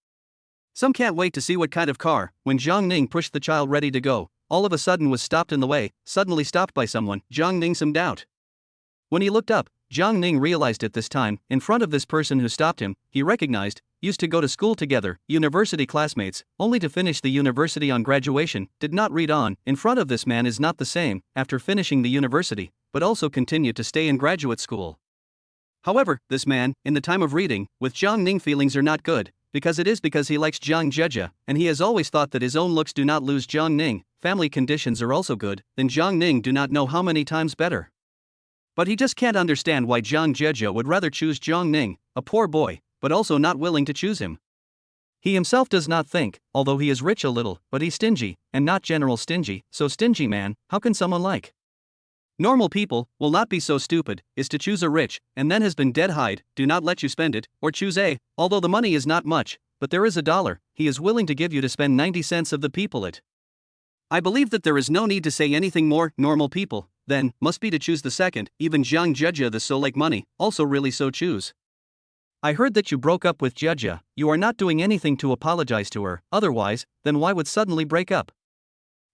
Some can't wait to see what kind of car. When Jiang Ning pushed the child ready to go, all of a sudden was stopped in the way, suddenly stopped by someone. Jiang Ning some doubt. When he looked up, Jiang Ning realized at this time, in front of this person who stopped him, he recognized, used to go to school together, university classmates, only to finish the university on graduation, did not read on. In front of this man is not the same, after finishing the university, but also continued to stay in graduate school. However, this man, in the time of reading, with Jiang Ning feelings are not good, because he likes Jiang Jieja, and he has always thought that his own looks do not lose Jiang Ning, family conditions are also good, then Jiang Ning do not know how many times better. But he just can't understand why Jiang Jieja would rather choose Jiang Ning, a poor boy, but also not willing to choose him. He himself does not think, although he is rich a little, but he's stingy, and not general stingy, so stingy man, how can someone like normal people, will not be so stupid, is to choose a rich, and then has been dead hide, do not let you spend it, or choose a, although the money is not much, but there is $1, he is willing to give you to spend 90 cents of the people it. I believe that there is no need to say anything more. Normal people, then, must be to choose the second. Even Jiang Jieja the so like money, also really so choose. I heard that you broke up with Jieja, you are not doing anything to apologize to her, otherwise, then why would suddenly break up?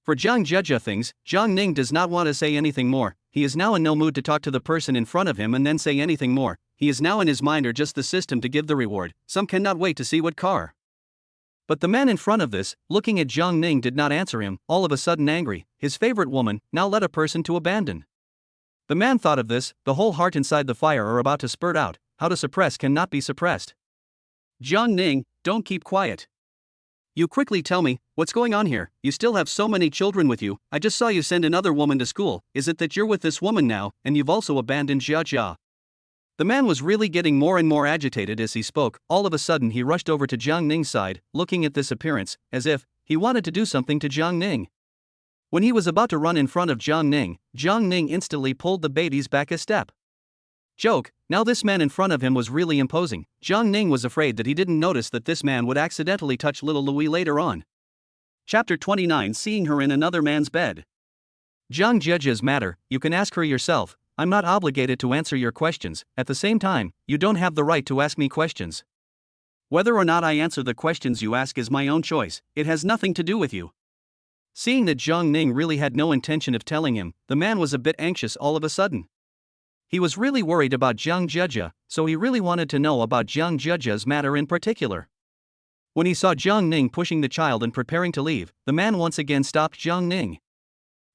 For Jiang Jieja things, Jiang Ning does not want to say anything more, he is now in no mood to talk to the person in front of him and then say anything more, he is now in his mind or just the system to give the reward, some cannot wait to see what car. But the man in front of this, looking at Jiang Ning did not answer him, all of a sudden angry, his favorite woman, now led a person to abandon. The man thought of this, the whole heart inside the fire are about to spurt out, how to suppress cannot be suppressed. Jiang Ning, don't keep quiet. You quickly tell me, what's going on here? You still have so many children with you. I just saw you send another woman to school. Is it that you're with this woman now, and you've also abandoned Jia? The man was really getting more and more agitated as he spoke. All of a sudden he rushed over to Jiang Ning's side, looking at this appearance, as if he wanted to do something to Jiang Ning. When he was about to run in front of Jiang Ning instantly pulled the babies back a step. Joke, now this man in front of him was really imposing. Jiang Ning was afraid that he didn't notice that this man would accidentally touch little Louis later on. Chapter 29, Seeing her in another man's bed. Jiang Jia's matter, you can ask her yourself. I'm not obligated to answer your questions. At the same time, you don't have the right to ask me questions. Whether or not I answer the questions you ask is my own choice, it has nothing to do with you. Seeing that Jiang Ning really had no intention of telling him, the man was a bit anxious all of a sudden. He was really worried about Jiang Jia, so he really wanted to know about Jiang Jia's matter in particular. When he saw Jiang Ning pushing the child and preparing to leave, the man once again stopped Jiang Ning.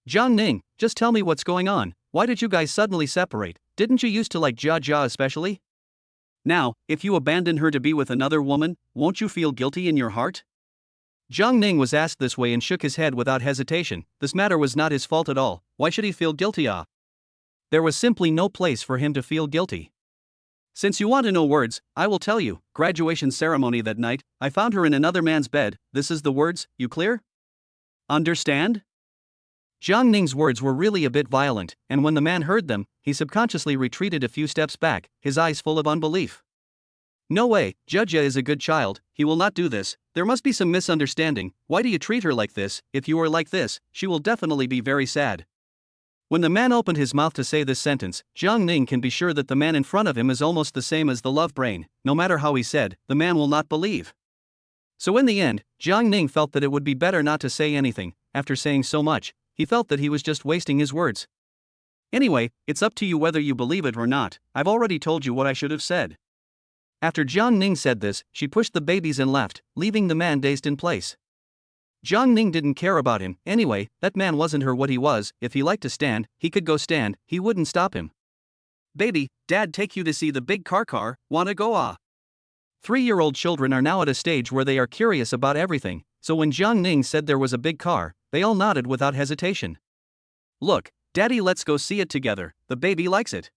Jiang Ning, just tell me what's going on. Why did you guys suddenly separate? Didn't you used to like Jia especially? Now, if you abandon her to be with another woman, won't you feel guilty in your heart? Jiang Ning was asked this way and shook his head without hesitation. This matter was not his fault at all. Why should he feel guilty? There was simply no place for him to feel guilty. Since you want to know words, I will tell you. Graduation ceremony that night, I found her in another man's bed. This is the words, you clear? Understand? Jiang Ning's words were really a bit violent, and when the man heard them, he subconsciously retreated a few steps back, his eyes full of unbelief. No way, Jia is a good child, he will not do this. There must be some misunderstanding. Why do you treat her like this? If you are like this, she will definitely be very sad. When the man opened his mouth to say this sentence, Jiang Ning can be sure that the man in front of him is almost the same as the love brain. No matter how he said, the man will not believe. So in the end, Jiang Ning felt that it would be better not to say anything. After saying so much, he felt that he was just wasting his words. Anyway, it's up to you whether you believe it or not. I've already told you what I should have said. After Jiang Ning said this, she pushed the babies and left, leaving the man dazed in place. Jiang Ning didn't care about him. Anyway, that man wasn't her what he was. If he liked to stand, he could go stand, he wouldn't stop him. Baby, Dad take you to see the big car, wanna go? 3-year-old children are now at a stage where they are curious about everything, so when Jiang Ning said there was a big car, they all nodded without hesitation. Look, Daddy, let's go see it together, the baby likes it.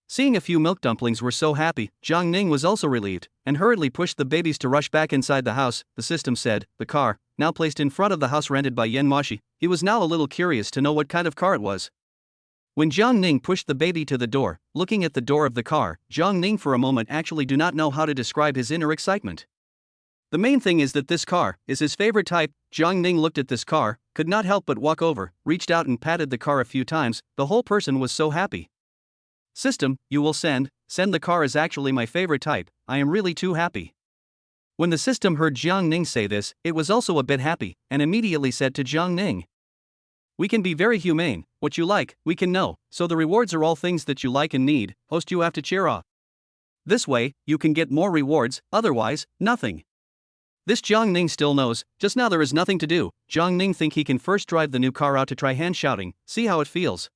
Seeing a few milk dumplings were so happy, Jiang Ning was also relieved, and hurriedly pushed the babies to rush back inside the house. The system said, the car, now placed in front of the house rented by Yan Moxi. He was now a little curious to know what kind of car it was. When Jiang Ning pushed the baby to the door, looking at the door of the car, Jiang Ning for a moment actually do not know how to describe his inner excitement. The main thing is that this car is his favorite type. Jiang Ning looked at this car, could not help but walk over, reached out and patted the car a few times. The whole person was so happy. System, you will send the car is actually my favorite type. I am really too happy. When the system heard Jiang Ning say this, it was also a bit happy, and immediately said to Jiang Ning, we can be very humane. What you like, we can know, so the rewards are all things that you like and need. Host, you have to cheer up. This way, you can get more rewards, otherwise, nothing. This Jiang Ning still knows, just now there is nothing to do. Jiang Ning think he can first drive the new car out to try hand shouting, see how it feels.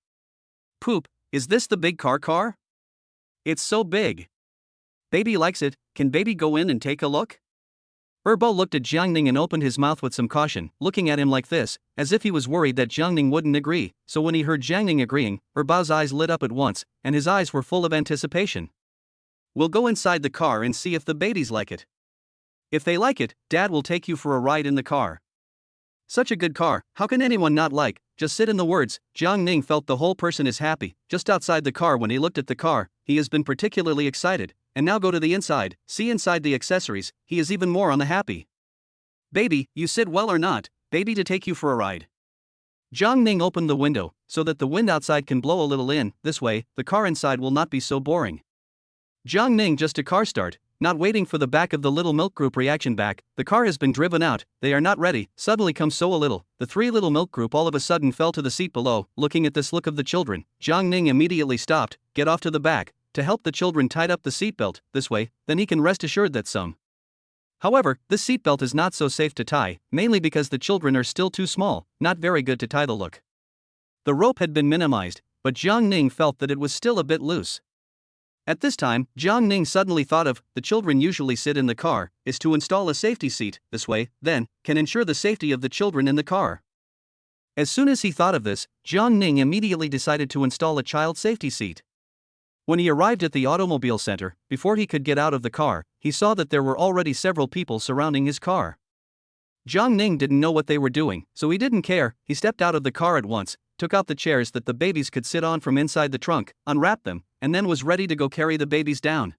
Poop, is this the big car? It's so big. Baby likes it, can baby go in and take a look? Erbo looked at Jiang Ning and opened his mouth with some caution, looking at him like this, as if he was worried that Jiang Ning wouldn't agree. So when he heard Jiang Ning agreeing, Erbo's eyes lit up at once, and his eyes were full of anticipation. We'll go inside the car and see if the babies like it. If they like it, Dad will take you for a ride in the car. Such a good car, how can anyone not like? Just sit in the words. Jiang Ning felt the whole person is happy. Just outside the car when he looked at the car, he has been particularly excited. And now go to the inside, see inside the accessories, he is even more on the happy. Baby, you sit well or not, baby to take you for a ride. Jiang Ning opened the window, so that the wind outside can blow a little in. This way, the car inside will not be so boring. Jiang Ning just a car start. Not waiting for the back of the little milk group reaction back, the car has been driven out, they are not ready. Suddenly comes so a little, the 3 little milk group all of a sudden fell to the seat below. Looking at this look of the children, Jiang Ning immediately stopped, get off to the back, to help the children tied up the seatbelt. This way, then he can rest assured that some. However, this seatbelt is not so safe to tie, mainly because the children are still too small, not very good to tie the look. The rope had been minimized, but Jiang Ning felt that it was still a bit loose. At this time, Jiang Ning suddenly thought of, the children usually sit in the car, is to install a safety seat, this way, then, can ensure the safety of the children in the car. As soon as he thought of this, Jiang Ning immediately decided to install a child safety seat. When he arrived at the automobile center, before he could get out of the car, he saw that there were already several people surrounding his car. Jiang Ning didn't know what they were doing, so he didn't care. He stepped out of the car at once, took out the chairs that the babies could sit on from inside the trunk, unwrapped them, and then was ready to go carry the babies down.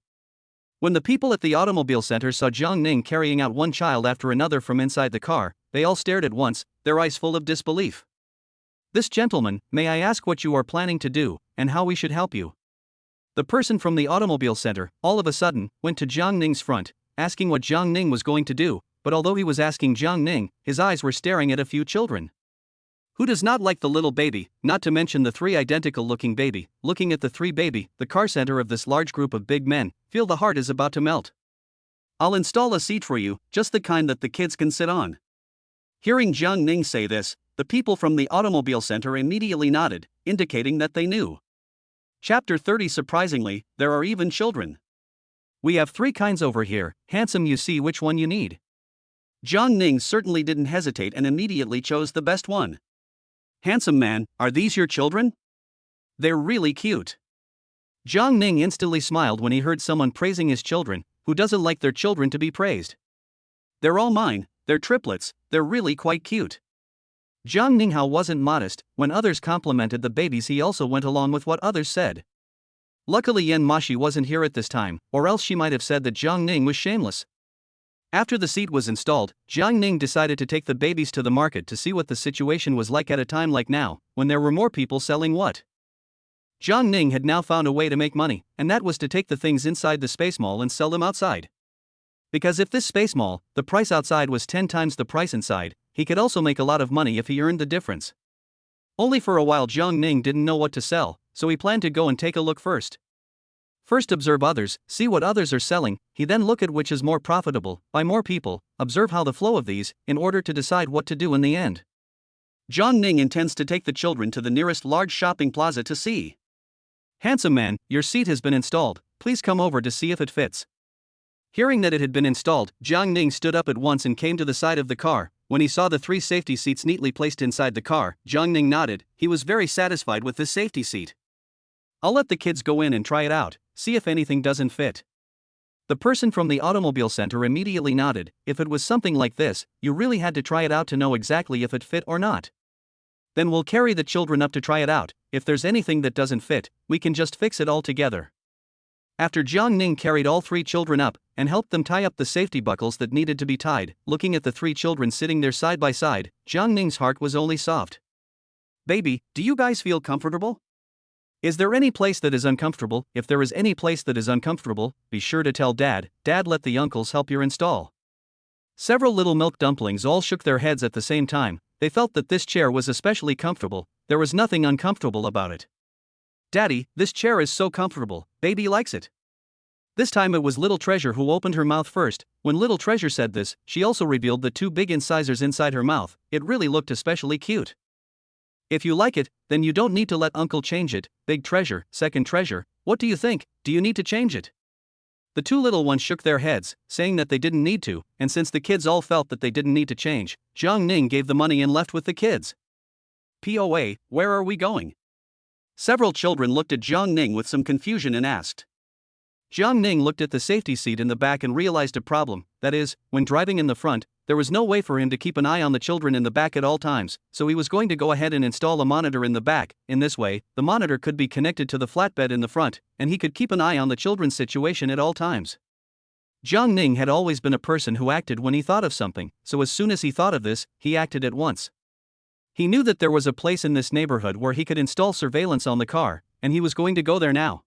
When the people at the automobile center saw Jiang Ning carrying out one child after another from inside the car, they all stared at once, their eyes full of disbelief. "This gentleman, may I ask what you are planning to do, and how we should help you?" The person from the automobile center, all of a sudden, went to Jiang Ning's front, asking what Jiang Ning was going to do, but although he was asking Jiang Ning, his eyes were staring at a few children. Who does not like the little baby, not to mention the three identical-looking baby? Looking at the three baby, the car center of this large group of big men, feel the heart is about to melt. "I'll install a seat for you, just the kind that the kids can sit on." Hearing Jiang Ning say this, the people from the automobile center immediately nodded, indicating that they knew. Chapter 30. Surprisingly, there are even children. "We have three kinds over here, handsome, you see which one you need." Jiang Ning certainly didn't hesitate and immediately chose the best one. "Handsome man, are these your children? They're really cute." Jiang Ning instantly smiled when he heard someone praising his children. Who doesn't like their children to be praised? "They're all mine, they're triplets, they're really quite cute." Jiang Ning wasn't modest. When others complimented the babies, he also went along with what others said. Luckily Moxi wasn't here at this time, or else she might have said that Jiang Ning was shameless. After the seat was installed, Jiang Ning decided to take the babies to the market to see what the situation was like at a time like now, when there were more people selling what. Jiang Ning had now found a way to make money, and that was to take the things inside the space mall and sell them outside. Because if this space mall, the price outside was 10 times the price inside, he could also make a lot of money if he earned the difference. Only for a while Jiang Ning didn't know what to sell, so he planned to go and take a look first. First observe others, see what others are selling, he then look at which is more profitable, buy more people, observe how the flow of these, in order to decide what to do in the end. Jiang Ning intends to take the children to the nearest large shopping plaza to see. "Handsome man, your seat has been installed, please come over to see if it fits." Hearing that it had been installed, Jiang Ning stood up at once and came to the side of the car. When he saw the three safety seats neatly placed inside the car, Jiang Ning nodded. He was very satisfied with this safety seat. "I'll let the kids go in and try it out, see if anything doesn't fit." The person from the automobile center immediately nodded. If it was something like this, you really had to try it out to know exactly if it fit or not. "Then we'll carry the children up to try it out. If there's anything that doesn't fit, we can just fix it all together." After Jiang Ning carried all three children up, and helped them tie up the safety buckles that needed to be tied, looking at the three children sitting there side by side, Jiang Ning's heart was only soft. "Baby, do you guys feel comfortable? Is there any place that is uncomfortable? If there is any place that is uncomfortable, be sure to tell Dad. Dad, let the uncles help you install." Several little milk dumplings all shook their heads at the same time. They felt that this chair was especially comfortable. There was nothing uncomfortable about it. "Daddy, this chair is so comfortable, baby likes it." This time it was Little Treasure who opened her mouth first. When Little Treasure said this, she also revealed the two big incisors inside her mouth. It really looked especially cute. "If you like it, then you don't need to let Uncle change it." Big Treasure, Second Treasure, what do you think? Do you need to change it? The two little ones shook their heads, saying that they didn't need to, and since the kids all felt that they didn't need to change, Jiang Ning gave the money and left with the kids. "POA, where are we going?" Several children looked at Jiang Ning with some confusion and asked. Jiang Ning looked at the safety seat in the back and realized a problem, that is, when driving in the front, there was no way for him to keep an eye on the children in the back at all times, so he was going to go ahead and install a monitor in the back. In this way, the monitor could be connected to the flatbed in the front, and he could keep an eye on the children's situation at all times. Jiang Ning had always been a person who acted when he thought of something, so as soon as he thought of this, he acted at once. He knew that there was a place in this neighborhood where he could install surveillance on the car, and he was going to go there now.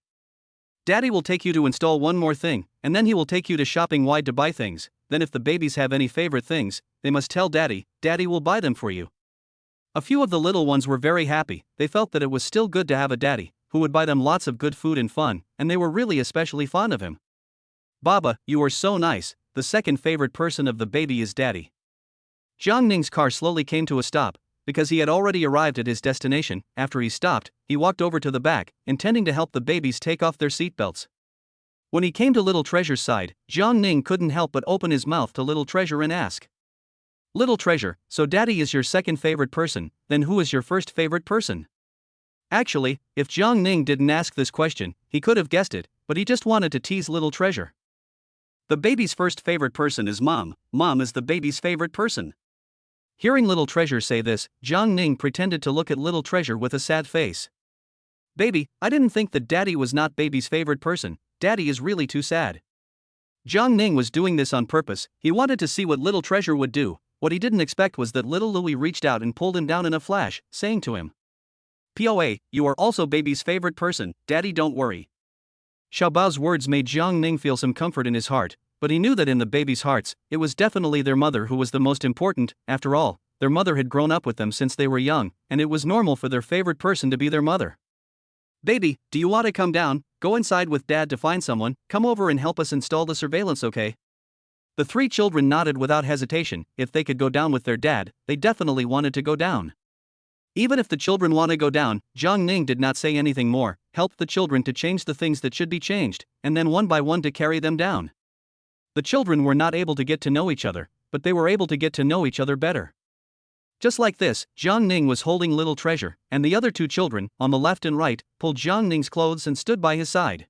"Daddy will take you to install one more thing, and then he will take you to shopping wide to buy things. Then if the babies have any favorite things, they must tell Daddy. Daddy will buy them for you." A few of the little ones were very happy. They felt that it was still good to have a daddy who would buy them lots of good food and fun, and they were really especially fond of him. "Baba, you are so nice. The second favorite person of the baby is Daddy." Jiang Ning's car slowly came to a stop. Because he had already arrived at his destination, after he stopped, he walked over to the back, intending to help the babies take off their seatbelts. When he came to Little Treasure's side, Jiang Ning couldn't help but open his mouth to Little Treasure and ask. Little Treasure, so Daddy is your second favorite person, then who is your first favorite person? Actually, if Jiang Ning didn't ask this question, he could have guessed it, but he just wanted to tease Little Treasure. The baby's first favorite person is Mom. Mom is the baby's favorite person. Hearing Little Treasure say this, Jiang Ning pretended to look at Little Treasure with a sad face. Baby, I didn't think that Daddy was not baby's favorite person. Daddy is really too sad. Jiang Ning was doing this on purpose. He wanted to see what Little Treasure would do. What he didn't expect was that little Louie reached out and pulled him down in a flash, saying to him, "POA, you are also baby's favorite person, Daddy, don't worry." Xiaobao's words made Jiang Ning feel some comfort in his heart, but he knew that in the baby's hearts, it was definitely their mother who was the most important. After all, their mother had grown up with them since they were young, and it was normal for their favorite person to be their mother. Baby, do you want to come down? Go inside with Dad to find someone. Come over and help us install the surveillance, okay? The three children nodded without hesitation. If they could go down with their dad, they definitely wanted to go down. Even if the children want to go down, Jiang Ning did not say anything more, helped the children to change the things that should be changed, and then one by one to carry them down. The children were not able to get to know each other, but they were able to get to know each other better. Just like this, Jiang Ning was holding Little Treasure, and the other two children, on the left and right, pulled Jiang Ning's clothes and stood by his side.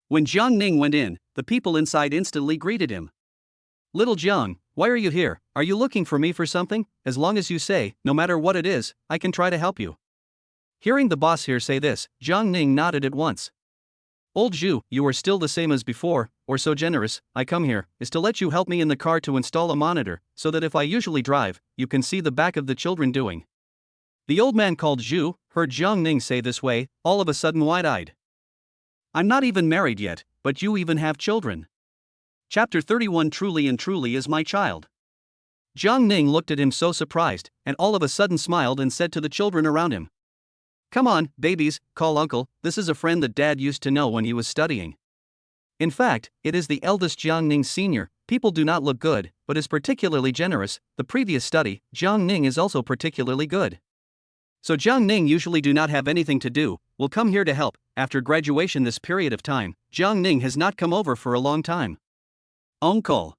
When Jiang Ning went in, the people inside instantly greeted him. Little Jiang, why are you here? Are you looking for me for something? As long as you say, no matter what it is, I can try to help you. Hearing the boss here say this, Jiang Ning nodded at once. Old Zhu, you are still the same as before, or so generous. I come here is to let you help me in the car to install a monitor, so that if I usually drive, you can see the back of the children doing. The old man called Zhu heard Jiang Ning say this way, all of a sudden wide-eyed. I'm not even married yet, but you even have children. Chapter 31 Truly and Truly is my child. Jiang Ning looked at him so surprised, and all of a sudden smiled and said to the children around him, Come on, babies, call uncle. This is a friend that Dad used to know when he was studying. In fact, it is the eldest Jiang Ning Sr. People do not look good, but is particularly generous. The previous study, Jiang Ning is also particularly good. So Jiang Ning usually do not have anything to do, will come here to help. After graduation this period of time, Jiang Ning has not come over for a long time. Uncle.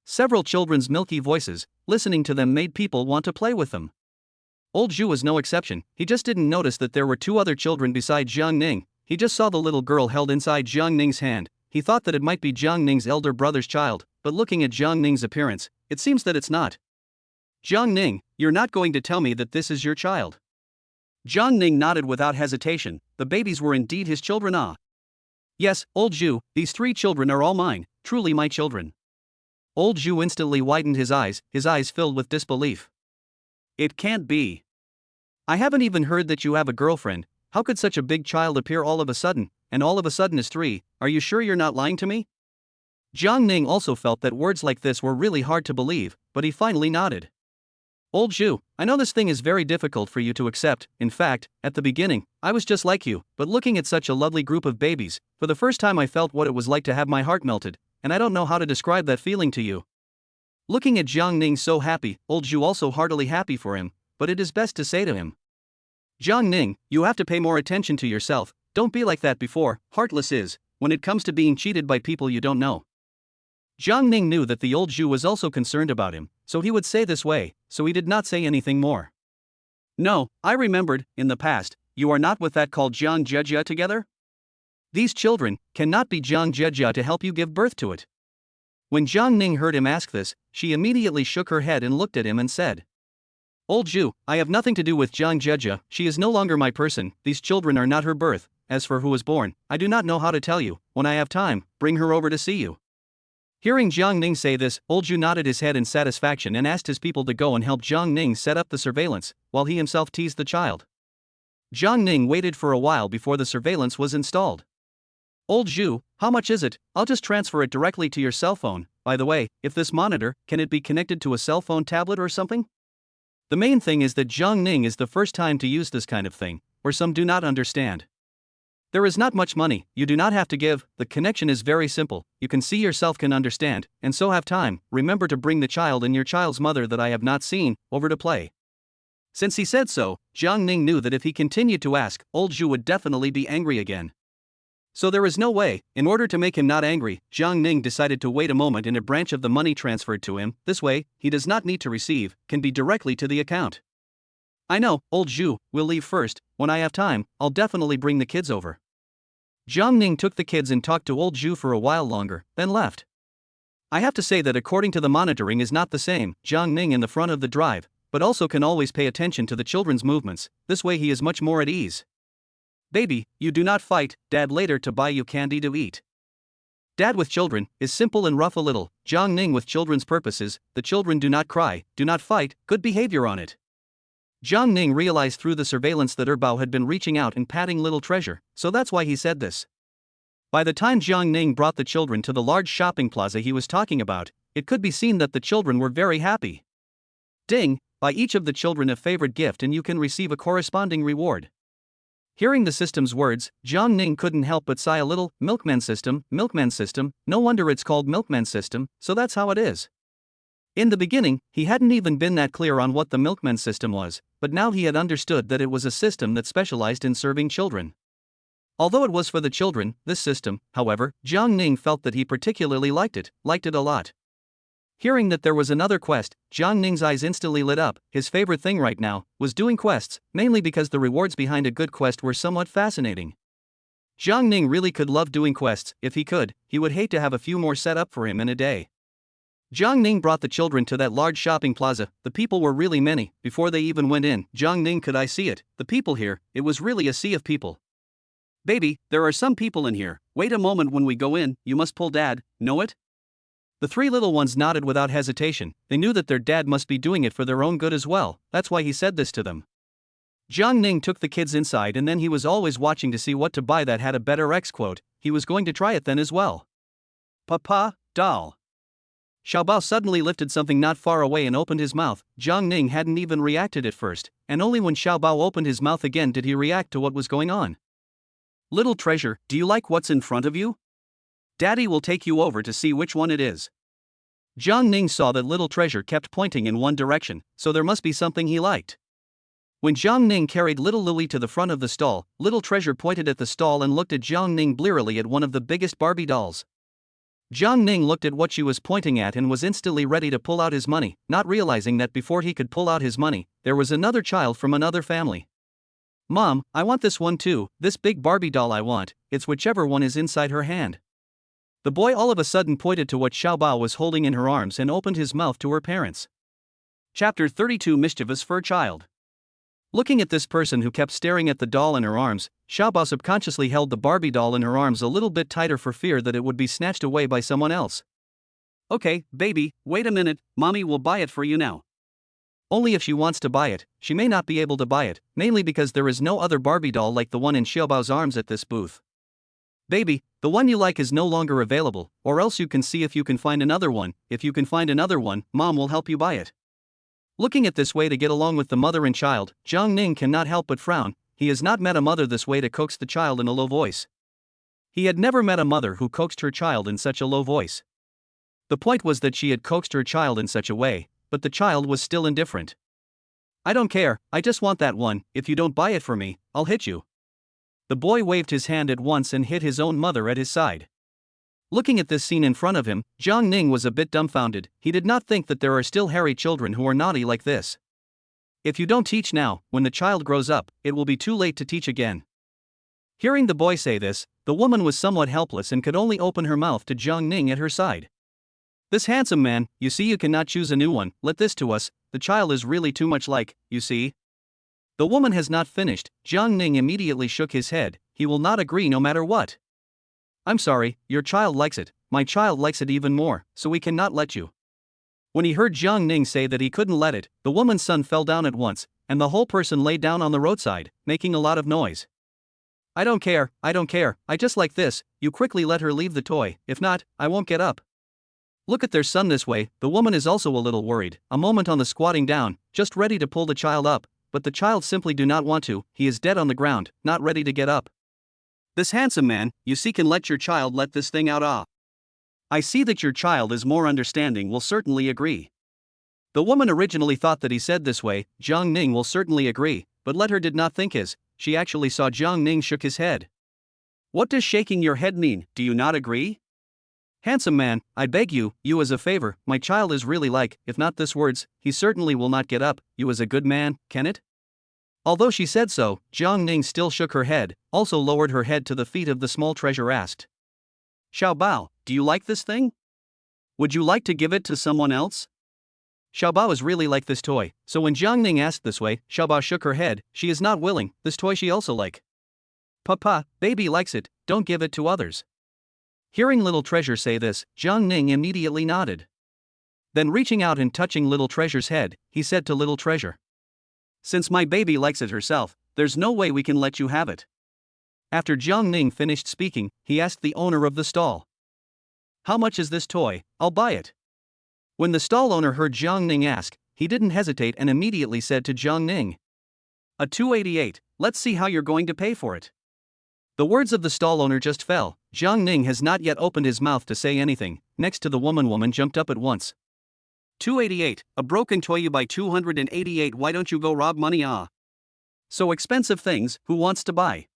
Several children's milky voices, listening to them made people want to play with them. Old Zhu was no exception. He just didn't notice that there were two other children beside Jiang Ning. He just saw the little girl held inside Jiang Ning's hand. He thought that it might be Jiang Ning's elder brother's child, but looking at Jiang Ning's appearance, it seems that it's not. Jiang Ning, you're not going to tell me that this is your child? Jiang Ning nodded without hesitation. The babies were indeed his children. Yes, Old Zhu, these three children are all mine, truly my children. Old Zhu instantly widened his eyes filled with disbelief. It can't be. I haven't even heard that you have a girlfriend. How could such a big child appear all of a sudden, and all of a sudden is three? Are you sure you're not lying to me? Jiang Ning also felt that words like this were really hard to believe, but he finally nodded. Old Zhu, I know this thing is very difficult for you to accept. In fact, at the beginning, I was just like you, but looking at such a lovely group of babies, for the first time I felt what it was like to have my heart melted, and I don't know how to describe that feeling to you. Looking at Jiang Ning so happy, Old Zhu also heartily happy for him, but it is best to say to him, Jiang Ning, you have to pay more attention to yourself. Don't be like that before. Heartless is, when it comes to being cheated by people you don't know. Jiang Ning knew that the old Zhu was also concerned about him, so he would say this way, so he did not say anything more. No, I remembered, in the past, you are not with that called Jiang Jejia together? These children cannot be Jiang Jejia to help you give birth to it. When Jiang Ning heard him ask this, she immediately shook her head and looked at him and said, Old Zhu, I have nothing to do with Jiang Jejia, she is no longer my person, these children are not her birth. As for who was born, I do not know how to tell you. When I have time, bring her over to see you. Hearing Jiang Ning say this, Old Zhu nodded his head in satisfaction and asked his people to go and help Jiang Ning set up the surveillance, while he himself teased the child. Jiang Ning waited for a while before the surveillance was installed. Old Zhu, how much is it? I'll just transfer it directly to your cell phone. By the way, if this monitor, can it be connected to a cell phone tablet or something? The main thing is that Jiang Ning is the first time to use this kind of thing, or some do not understand. There is not much money, you do not have to give, the connection is very simple, you can see yourself can understand, and so have time. Remember to bring the child and your child's mother that I have not seen, over to play. Since he said so, Jiang Ning knew that if he continued to ask, Old Zhu would definitely be angry again. So there is no way. In order to make him not angry, Jiang Ning decided to wait a moment and a branch of the money transferred to him. This way, he does not need to receive, can be directly to the account. I know, old Zhu, we'll leave first. When I have time, I'll definitely bring the kids over. Jiang Ning took the kids and talked to old Zhu for a while longer, then left. I have to say that according to the monitoring is not the same, Jiang Ning in the front of the drive, but also can always pay attention to the children's movements. This way he is much more at ease. Baby, you do not fight, Dad later to buy you candy to eat. Dad with children is simple and rough a little. Jiang Ning with children's purposes, the children do not cry, do not fight, good behavior on it. Jiang Ning realized through the surveillance that Bao had been reaching out and patting little treasure, so that's why he said this. By the time Jiang Ning brought the children to the large shopping plaza he was talking about, it could be seen that the children were very happy. Ding, buy each of the children a favorite gift and you can receive a corresponding reward. Hearing the system's words, Jiang Ning couldn't help but sigh a little. Milkman system, no wonder it's called milkman system, so that's how it is. In the beginning, he hadn't even been that clear on what the milkman system was, but now he had understood that it was a system that specialized in serving children. Although it was for the children, this system, however, Jiang Ning felt that he particularly liked it a lot. Hearing that there was another quest, Jiang Ning's eyes instantly lit up. His favorite thing right now was doing quests, mainly because the rewards behind a good quest were somewhat fascinating. Jiang Ning really could love doing quests. If he could, he would hate to have a few more set up for him in a day. Jiang Ning brought the children to that large shopping plaza. The people were really many. Before they even went in, Jiang Ning could I see it, the people here, it was really a sea of people. Baby, there are some people in here. Wait a moment, when we go in, you must pull Dad, know it? The three little ones nodded without hesitation. They knew that their dad must be doing it for their own good as well, that's why he said this to them. Jiang Ning took the kids inside and then he was always watching to see what to buy that had a better X quote. He was going to try it then as well. Papa, doll. Xiaobao suddenly lifted something not far away and opened his mouth. Jiang Ning hadn't even reacted at first, and only when Xiaobao opened his mouth again did he react to what was going on. Little treasure, do you like what's in front of you? Daddy will take you over to see which one it is. Jiang Ning saw that little treasure kept pointing in one direction, so there must be something he liked. When Jiang Ning carried little Louie to the front of the stall, little treasure pointed at the stall and looked at Jiang Ning blearily at one of the biggest Barbie dolls. Jiang Ning looked at what she was pointing at and was instantly ready to pull out his money, not realizing that before he could pull out his money, there was another child from another family. Mom, I want this one too, this big Barbie doll I want, it's whichever one is inside her hand. The boy all of a sudden pointed to what Xiaobao was holding in her arms and opened his mouth to her parents. Chapter 32 Mischievous Fur Child. Looking at this person who kept staring at the doll in her arms, Xiaobao subconsciously held the Barbie doll in her arms a little bit tighter for fear that it would be snatched away by someone else. Okay, baby, wait a minute, mommy will buy it for you now. Only if she wants to buy it, she may not be able to buy it, mainly because there is no other Barbie doll like the one in Xiaobao's arms at this booth. Baby, the one you like is no longer available, or else you can see if you can find another one. If you can find another one, Mom will help you buy it. Looking at this way to get along with the mother and child, Jiang Ning cannot help but frown. He has not met a mother this way to coax the child in a low voice. He had never met a mother who coaxed her child in such a low voice. The point was that she had coaxed her child in such a way, but the child was still indifferent. I don't care, I just want that one. If you don't buy it for me, I'll hit you. The boy waved his hand at once and hit his own mother at his side. Looking at this scene in front of him, Jiang Ning was a bit dumbfounded. He did not think that there are still hairy children who are naughty like this. If you don't teach now, when the child grows up, it will be too late to teach again. Hearing the boy say this, the woman was somewhat helpless and could only open her mouth to Jiang Ning at her side. This handsome man, you see, you cannot choose a new one, let this to us, the child is really too much like, you see. The woman has not finished. Jiang Ning immediately shook his head. He will not agree no matter what. I'm sorry, your child likes it, my child likes it even more, so we cannot let you. When he heard Jiang Ning say that he couldn't let it, the woman's son fell down at once, and the whole person lay down on the roadside, making a lot of noise. I don't care, I just like this. You quickly let her leave the toy, if not, I won't get up. Look at their son this way. The woman is also a little worried, a moment on the squatting down, just ready to pull the child up. But the child simply do not want to, he is dead on the ground, not ready to get up. This handsome man, you see, can let your child let this thing out. I see that your child is more understanding, will certainly agree. The woman originally thought that he said this way, Jiang Ning will certainly agree, but let her did not think his, she actually saw Jiang Ning shook his head. What does shaking your head mean, do you not agree? Handsome man, I beg you as a favor, my child is really like, if not this words, he certainly will not get up, you as a good man, can it? Although she said so, Jiang Ning still shook her head, also lowered her head to the feet of the small treasure asked. Xiao Bao, do you like this thing? Would you like to give it to someone else? Xiao Bao is really like this toy, so when Jiang Ning asked this way, Xiao Bao shook her head, she is not willing, this toy she also like. Papa, baby likes it, don't give it to others. Hearing little treasure say this, Jiang Ning immediately nodded. Then reaching out and touching little treasure's head, he said to little treasure. Since my baby likes it herself, there's no way we can let you have it. After Jiang Ning finished speaking, he asked the owner of the stall. How much is this toy? I'll buy it. When the stall owner heard Jiang Ning ask, he didn't hesitate and immediately said to Jiang Ning. A 288, let's see how you're going to pay for it. The words of the stall owner just fell. Jiang Ning has not yet opened his mouth to say anything. Next to the woman jumped up at once. 288, a broken toy you buy 288, why don't you go rob money? So expensive things, who wants to buy?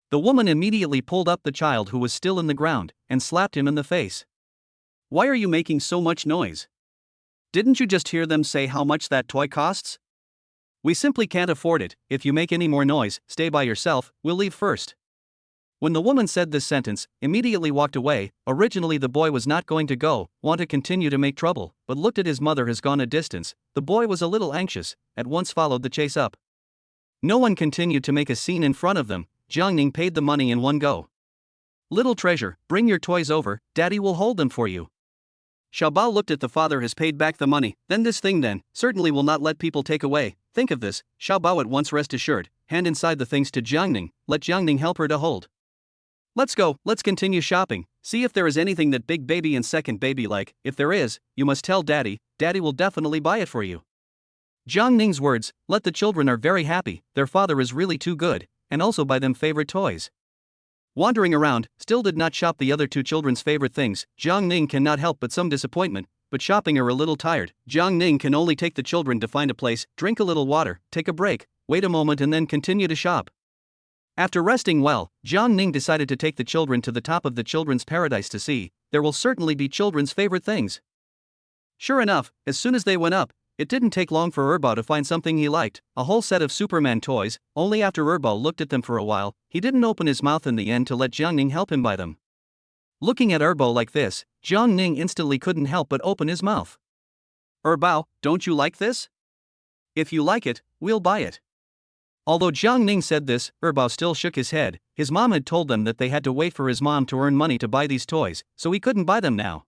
The woman immediately pulled up the child who was still in the ground, and slapped him in the face. Why are you making so much noise? Didn't you just hear them say how much that toy costs? We simply can't afford it, if you make any more noise, stay by yourself, we'll leave first. When the woman said this sentence, immediately walked away. Originally the boy was not going to go, want to continue to make trouble, but looked at his mother has gone a distance, the boy was a little anxious, at once followed the chase up. No one continued to make a scene in front of them. Jiang Ning paid the money in one go. Little treasure, bring your toys over, daddy will hold them for you. Xiao Bao looked at the father has paid back the money, then this thing then, certainly will not let people take away, think of this, Xiao Bao at once rest assured, hand inside the things to Jiang Ning, let Jiang Ning help her to hold. Let's go, let's continue shopping, see if there is anything that big baby and second baby like, if there is, you must tell daddy, daddy will definitely buy it for you. Jiang Ning's words, let the children are very happy, their father is really too good, and also buy them favorite toys. Wandering around, still did not shop the other two children's favorite things, Jiang Ning cannot help but some disappointment, but shopping are a little tired, Jiang Ning can only take the children to find a place, drink a little water, take a break, wait a moment and then continue to shop. After resting well, Jiang Ning decided to take the children to the top of the children's paradise to see, there will certainly be children's favorite things. Sure enough, as soon as they went up, it didn't take long for Erbao to find something he liked, a whole set of Superman toys. Only after Erbao looked at them for a while, he didn't open his mouth in the end to let Jiang Ning help him buy them. Looking at Erbao like this, Jiang Ning instantly couldn't help but open his mouth. Erbao, don't you like this? If you like it, we'll buy it. Although Jiang Ning said this, Erbao still shook his head. His mom had told them that they had to wait for his mom to earn money to buy these toys, so he couldn't buy them now.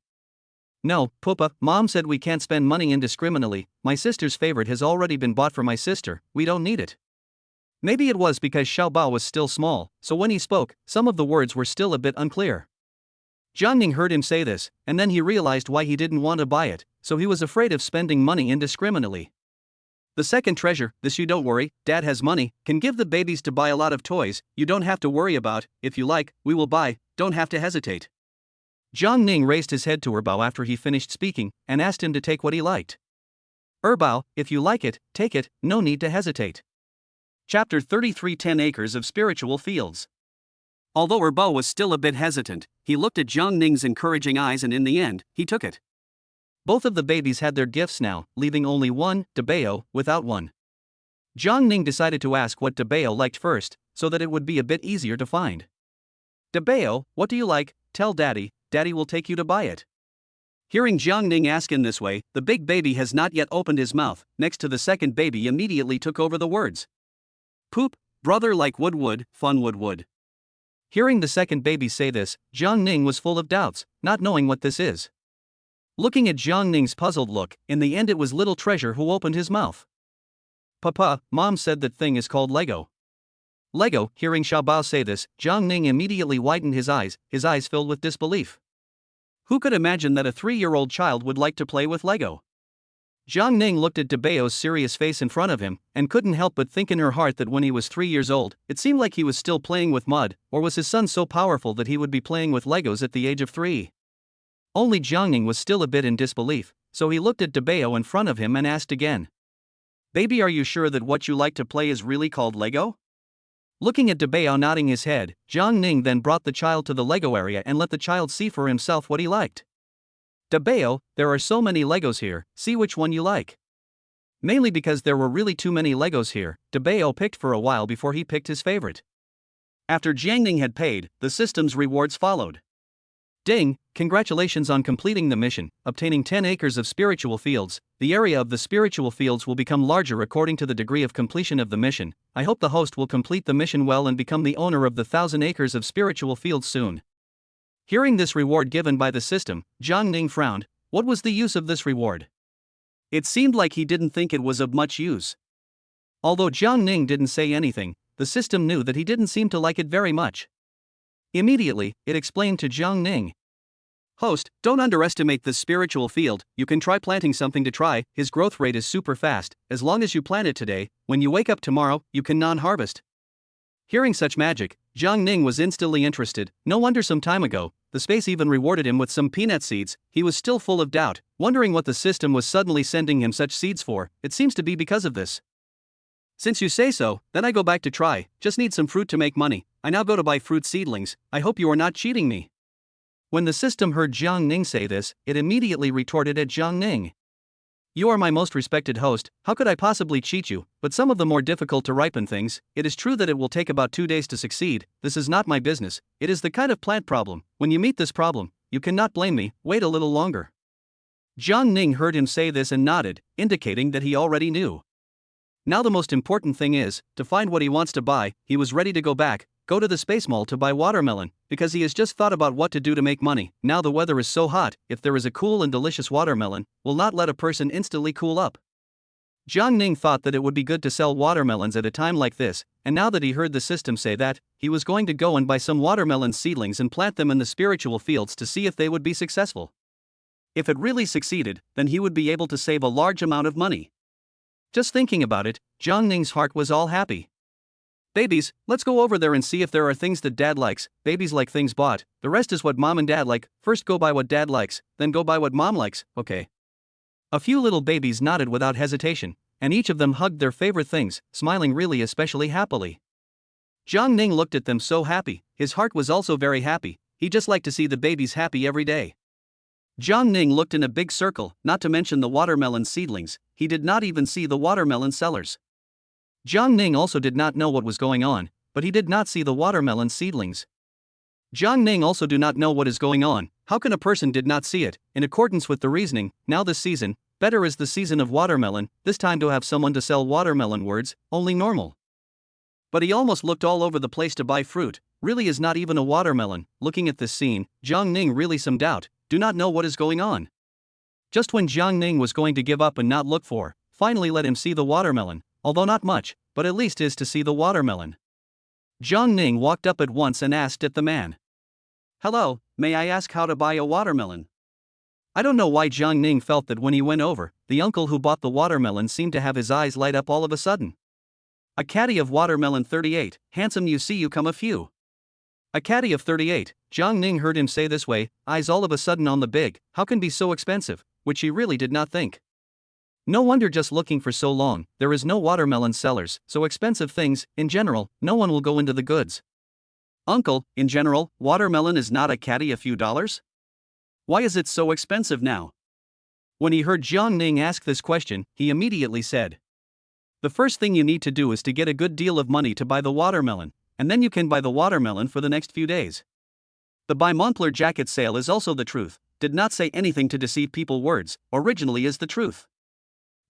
No, Papa, Mom said we can't spend money indiscriminately, my sister's favorite has already been bought for my sister, we don't need it. Maybe it was because Xiao Bao was still small, so when he spoke, some of the words were still a bit unclear. Jiang Ning heard him say this, and then he realized why he didn't want to buy it, so he was afraid of spending money indiscriminately. The second treasure, this you don't worry, Dad has money, can give the babies to buy a lot of toys, you don't have to worry about, if you like, we will buy, don't have to hesitate. Jiang Ning raised his head to Erbao after he finished speaking, and asked him to take what he liked. Erbao, if you like it, take it, no need to hesitate. Chapter 33 10 Acres of Spiritual Fields. Although Erbao was still a bit hesitant, he looked at Jiang Ning's encouraging eyes and in the end, he took it. Both of the babies had their gifts now, leaving only one, Debao, without one. Jiang Ning decided to ask what Debao liked first, so that it would be a bit easier to find. Debao, what do you like? Tell Daddy, Daddy will take you to buy it. Hearing Jiang Ning ask in this way, the big baby has not yet opened his mouth, next to the second baby immediately took over the words. Poop, brother like wood, fun wood. Hearing the second baby say this, Jiang Ning was full of doubts, not knowing what this is. Looking at Jiang Ning's puzzled look, in the end it was little treasure who opened his mouth. Papa, Mom said that thing is called Lego. Lego, hearing Xiao Bao say this, Jiang Ning immediately widened his eyes filled with disbelief. Who could imagine that a 3-year-old child would like to play with Lego? Jiang Ning looked at Debao's serious face in front of him, and couldn't help but think in her heart that when he was 3 years old, it seemed like he was still playing with mud, or was his son so powerful that he would be playing with Legos at the age of 3? Only Jiang Ning was still a bit in disbelief, so he looked at Debao in front of him and asked again. Baby, are you sure that what you like to play is really called Lego? Looking at Dabao nodding his head, Jiang Ning then brought the child to the Lego area and let the child see for himself what he liked. Dabao, there are so many Legos here, see which one you like. Mainly because there were really too many Legos here, Dabao picked for a while before he picked his favorite. After Jiang Ning had paid, the system's rewards followed. Ding, congratulations on completing the mission, obtaining 10 acres of spiritual fields. The area of the spiritual fields will become larger according to the degree of completion of the mission. I hope the host will complete the mission well and become the owner of the 1,000 acres of spiritual fields soon. Hearing this reward given by the system, Jiang Ning frowned. What was the use of this reward? It seemed like he didn't think it was of much use. Although Jiang Ning didn't say anything, the system knew that he didn't seem to like it very much. Immediately, it explained to Jiang Ning. Host, don't underestimate this spiritual field. You can try planting something to try. His growth rate is super fast. As long as you plant it today, when you wake up tomorrow, you can non-harvest. Hearing such magic, Jiang Ning was instantly interested. No wonder some time ago, the space even rewarded him with some peanut seeds. He was still full of doubt, wondering what the system was suddenly sending him such seeds for. It seems to be because of this. Since you say so, then I go back to try. Just need some fruit to make money. I now go to buy fruit seedlings. I hope you are not cheating me. When the system heard Jiang Ning say this, it immediately retorted at Jiang Ning. You are my most respected host, how could I possibly cheat you? But some of the more difficult to ripen things, it is true that it will take about 2 days to succeed. This is not my business. It is the kind of plant problem. When you meet this problem, you cannot blame me. Wait a little longer. Jiang Ning heard him say this and nodded, indicating that he already knew. Now the most important thing is to find what he wants to buy. He was ready to go to the space mall to buy watermelon, because he has just thought about what to do to make money. Now the weather is so hot, if there is a cool and delicious watermelon, will not let a person instantly cool up. Jiang Ning thought that it would be good to sell watermelons at a time like this, and now that he heard the system say that, he was going to go and buy some watermelon seedlings and plant them in the spiritual fields to see if they would be successful. If it really succeeded, then he would be able to save a large amount of money. Just thinking about it, Jiang Ning's heart was all happy. Babies, let's go over there and see if there are things that dad likes. Babies like things bought, the rest is what mom and dad like. First go buy what dad likes, then go buy what mom likes, okay. A few little babies nodded without hesitation, and each of them hugged their favorite things, smiling really especially happily. Jiang Ning looked at them so happy, his heart was also very happy. He just liked to see the babies happy every day. Jiang Ning looked in a big circle, not to mention the watermelon seedlings. He did not even see the watermelon sellers. Jiang Ning also did not know what was going on, but he did not see the watermelon seedlings. Jiang Ning also do not know what is going on. How can a person did not see it? In accordance with the reasoning, now this season, better is the season of watermelon, this time to have someone to sell watermelon words, only normal. But he almost looked all over the place to buy fruit, really is not even a watermelon. Looking at this scene, Jiang Ning really some doubt, do not know what is going on. Just when Jiang Ning was going to give up and not look for, finally let him see the watermelon, although not much, but at least is to see the watermelon. Jiang Ning walked up at once and asked at the man. Hello, may I ask how to buy a watermelon? I don't know why Jiang Ning felt that when he went over, the uncle who bought the watermelon seemed to have his eyes light up all of a sudden. A caddy of watermelon 38, handsome you see you come a few. A caddy of 38, Jiang Ning heard him say this way, eyes all of a sudden on the big, how can be so expensive, which he really did not think. No wonder just looking for so long, there is no watermelon sellers, so expensive things, in general, no one will go into the goods. Uncle, in general, watermelon is not a caddy a few dollars? Why is it so expensive now? When he heard Jiang Ning ask this question, he immediately said. The first thing you need to do is to get a good deal of money to buy the watermelon, and then you can buy the watermelon for the next few days. The bi-monthly jacket sale is also the truth, did not say anything to deceive people words, originally is the truth.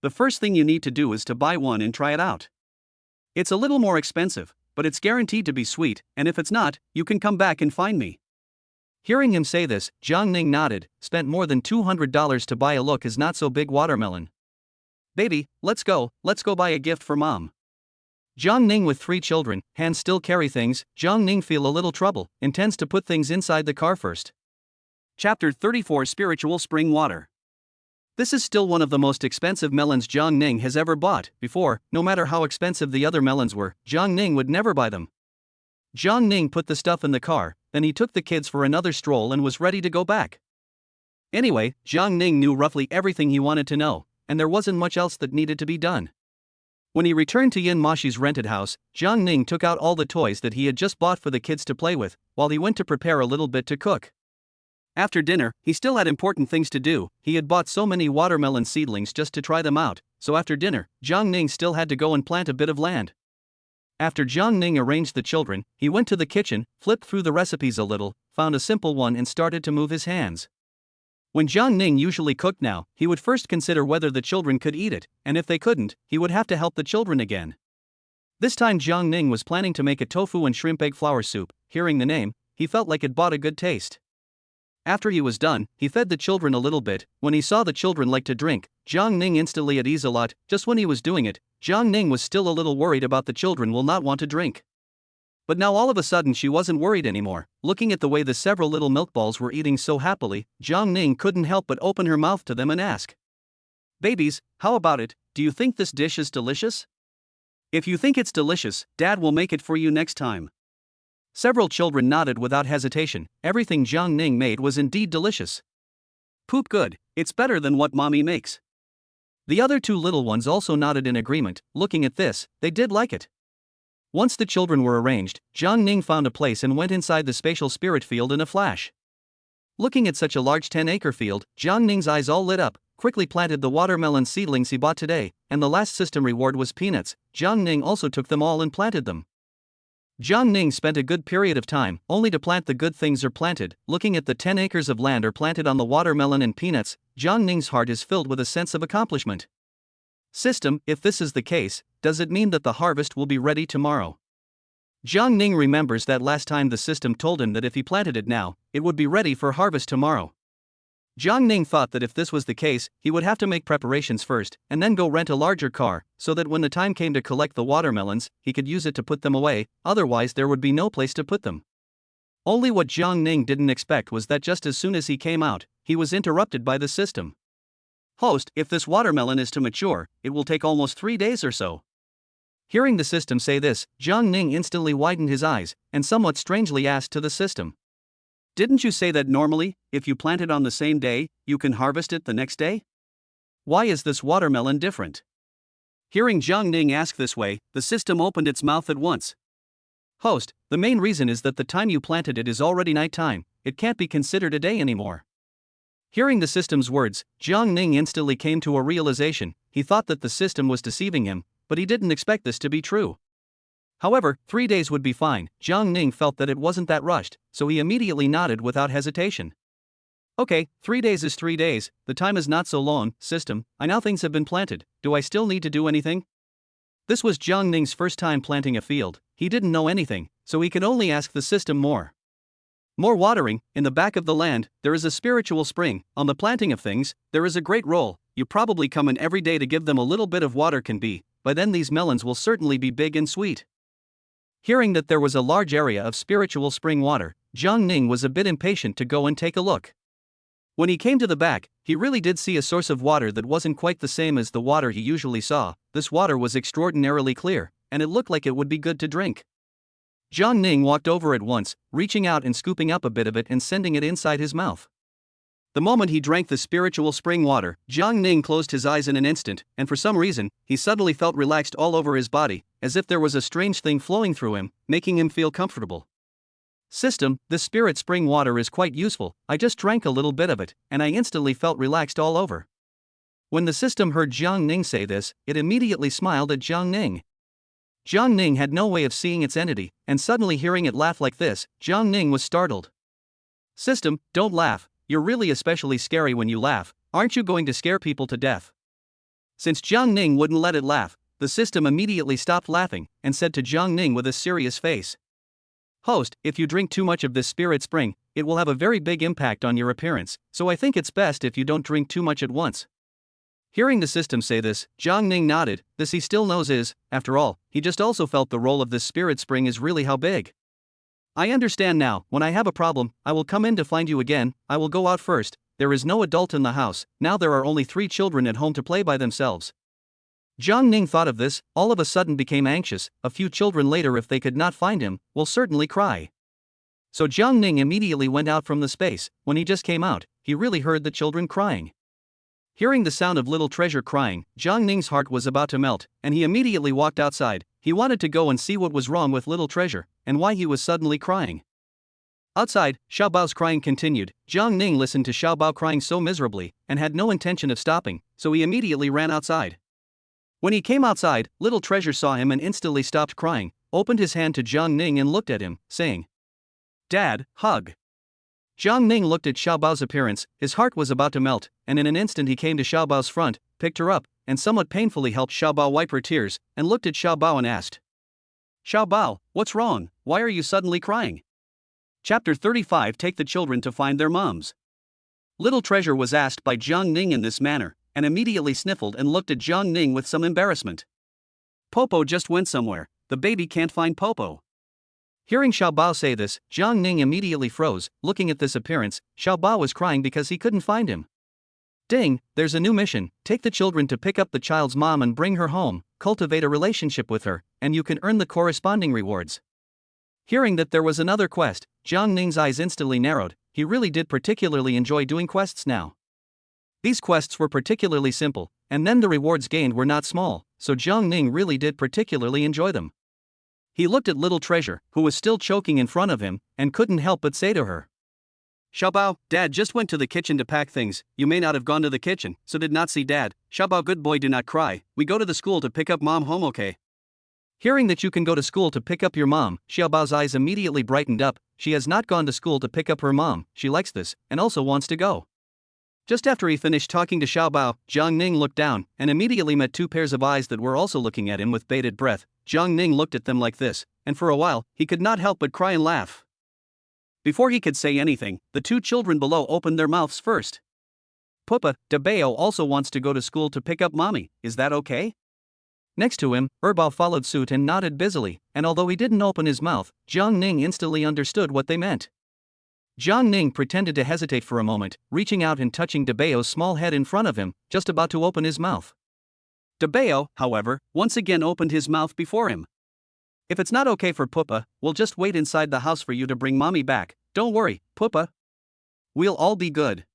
The first thing you need to do is to buy one and try it out. It's a little more expensive, but it's guaranteed to be sweet, and if it's not, you can come back and find me. Hearing him say this, Jiang Ning nodded, spent more than $200 to buy a look is not so big watermelon. Baby, let's go buy a gift for mom. Jiang Ning with 3 children, hands still carry things. Jiang Ning feel a little trouble, intends to put things inside the car first. Chapter 34 Spiritual Spring Water. This is still one of the most expensive melons Jiang Ning has ever bought before. No matter how expensive the other melons were, Jiang Ning would never buy them. Jiang Ning put the stuff in the car, then he took the kids for another stroll and was ready to go back. Anyway, Jiang Ning knew roughly everything he wanted to know, and there wasn't much else that needed to be done. When he returned to Yin Moxi's rented house, Jiang Ning took out all the toys that he had just bought for the kids to play with, while he went to prepare a little bit to cook. After dinner, he still had important things to do. He had bought so many watermelon seedlings just to try them out, so after dinner, Jiang Ning still had to go and plant a bit of land. After Jiang Ning arranged the children, he went to the kitchen, flipped through the recipes a little, found a simple one and started to move his hands. When Jiang Ning usually cooked now, he would first consider whether the children could eat it, and if they couldn't, he would have to help the children again. This time Jiang Ning was planning to make a tofu and shrimp egg flour soup. Hearing the name, he felt like it brought a good taste. After he was done, he fed the children a little bit. When he saw the children like to drink, Jiang Ning instantly at ease a lot. Just when he was doing it, Jiang Ning was still a little worried about the children will not want to drink. But now all of a sudden she wasn't worried anymore. Looking at the way the several little milk balls were eating so happily, Jiang Ning couldn't help but open her mouth to them and ask, "Babies, how about it? Do you think this dish is delicious? If you think it's delicious, Dad will make it for you next time." Several children nodded without hesitation. Everything Jiang Ning made was indeed delicious. "Poop good, it's better than what Mommy makes." The other two little ones also nodded in agreement. Looking at this, they did like it. Once the children were arranged, Jiang Ning found a place and went inside the spatial spirit field in a flash. Looking at such a large 10-acre field, Jiang Ning's eyes all lit up, quickly planted the watermelon seedlings he bought today, and the last system reward was peanuts. Jiang Ning also took them all and planted them. Jiang Ning spent a good period of time, only to plant the good things are planted. Looking at the 10 acres of land are planted on the watermelon and peanuts, Jiang Ning's heart is filled with a sense of accomplishment. System, if this is the case, does it mean that the harvest will be ready tomorrow? Jiang Ning remembers that last time the system told him that if he planted it now, it would be ready for harvest tomorrow. Jiang Ning thought that if this was the case, he would have to make preparations first, and then go rent a larger car, so that when the time came to collect the watermelons, he could use it to put them away, otherwise there would be no place to put them. Only what Jiang Ning didn't expect was that just as soon as he came out, he was interrupted by the system. "Host, if this watermelon is to mature, it will take almost 3 days or so." Hearing the system say this, Jiang Ning instantly widened his eyes, and somewhat strangely asked to the system, "Didn't you say that normally, if you plant it on the same day, you can harvest it the next day? Why is this watermelon different?" Hearing Jiang Ning ask this way, the system opened its mouth at once. "Host, the main reason is that the time you planted it is already night time, it can't be considered a day anymore." Hearing the system's words, Jiang Ning instantly came to a realization. He thought that the system was deceiving him, but he didn't expect this to be true. However, 3 days would be fine. Jiang Ning felt that it wasn't that rushed, so he immediately nodded without hesitation. "Okay, 3 days is 3 days, the time is not so long. System, I now things have been planted, do I still need to do anything?" This was Jiang Ning's first time planting a field. He didn't know anything, so he could only ask the system more. "More watering. In the back of the land, there is a spiritual spring. On the planting of things, there is a great role. You probably come in every day to give them a little bit of water can be, by then these melons will certainly be big and sweet." Hearing that there was a large area of spiritual spring water, Jiang Ning was a bit impatient to go and take a look. When he came to the back, he really did see a source of water that wasn't quite the same as the water he usually saw. This water was extraordinarily clear, and it looked like it would be good to drink. Jiang Ning walked over at once, reaching out and scooping up a bit of it and sending it inside his mouth. The moment he drank the spiritual spring water, Jiang Ning closed his eyes in an instant, and for some reason, he suddenly felt relaxed all over his body, as if there was a strange thing flowing through him, making him feel comfortable. "System, this spirit spring water is quite useful. I just drank a little bit of it, and I instantly felt relaxed all over." When the system heard Jiang Ning say this, it immediately smiled at Jiang Ning. Jiang Ning had no way of seeing its entity, and suddenly hearing it laugh like this, Jiang Ning was startled. "System, don't laugh. You're really especially scary when you laugh. Aren't you going to scare people to death?" Since Jiang Ning wouldn't let it laugh, the system immediately stopped laughing, and said to Jiang Ning with a serious face, "Host, if you drink too much of this spirit spring, it will have a very big impact on your appearance, so I think it's best if you don't drink too much at once." Hearing the system say this, Jiang Ning nodded. This he still knows is, after all, he just also felt the role of this spirit spring is really how big. "I understand now. When I have a problem, I will come in to find you again. I will go out first. There is no adult in the house. Now there are only 3 children at home to play by themselves." Jiang Ning thought of this, all of a sudden became anxious. A few children later, if they could not find him, will certainly cry. So Jiang Ning immediately went out from the space. When he just came out, he really heard the children crying. Hearing the sound of little treasure crying, Jiang Ning's heart was about to melt, and he immediately walked outside. He wanted to go and see what was wrong with little treasure, and why he was suddenly crying. Outside, Xiaobao's crying continued. Jiang Ning listened to Xiaobao crying so miserably, and had no intention of stopping, so he immediately ran outside. When he came outside, little treasure saw him and instantly stopped crying, opened his hand to Jiang Ning and looked at him, saying, "Dad, hug." Jiang Ning looked at Xiaobao's appearance, his heart was about to melt, and in an instant he came to Xiaobao's front, picked her up, and somewhat painfully helped Xiaobao wipe her tears, and looked at Xiaobao and asked, "Xiaobao, what's wrong? Why are you suddenly crying?" Chapter 35. Take the children to find their moms. Little treasure was asked by Jiang Ning in this manner, and immediately sniffled and looked at Jiang Ning with some embarrassment. "Popo just went somewhere, the baby can't find Popo." Hearing Xiaobao say this, Jiang Ning immediately froze. Looking at this appearance, Xiaobao was crying because he couldn't find him. "Ding, there's a new mission. Take the children to pick up the child's mom and bring her home, cultivate a relationship with her, and you can earn the corresponding rewards." Hearing that there was another quest, Jiang Ning's eyes instantly narrowed. He really did particularly enjoy doing quests now. These quests were particularly simple, and then the rewards gained were not small, so Jiang Ning really did particularly enjoy them. He looked at little treasure, who was still choking in front of him, and couldn't help but say to her, "Xiaobao, Dad just went to the kitchen to pack things. You may not have gone to the kitchen, so did not see Dad. Xiaobao, good boy, do not cry. We go to the school to pick up Mom home, okay?" Hearing that you can go to school to pick up your mom, Xiaobao's eyes immediately brightened up. She has not gone to school to pick up her mom, she likes this, and also wants to go. Just after he finished talking to Xiaobao, Jiang Ning looked down, and immediately met two pairs of eyes that were also looking at him with bated breath. Jiang Ning looked at them like this, and for a while, he could not help but cry and laugh. Before he could say anything, the two children below opened their mouths first. "Papa, Dabeo also wants to go to school to pick up mommy, is that okay?" Next to him, Erbao followed suit and nodded busily, and although he didn't open his mouth, Jiang Ning instantly understood what they meant. Jiang Ning pretended to hesitate for a moment, reaching out and touching Dabeo's small head in front of him, just about to open his mouth. Dabeo, however, once again opened his mouth before him. "If it's not okay for Papa, we'll just wait inside the house for you to bring mommy back. Don't worry, Papa. We'll all be good."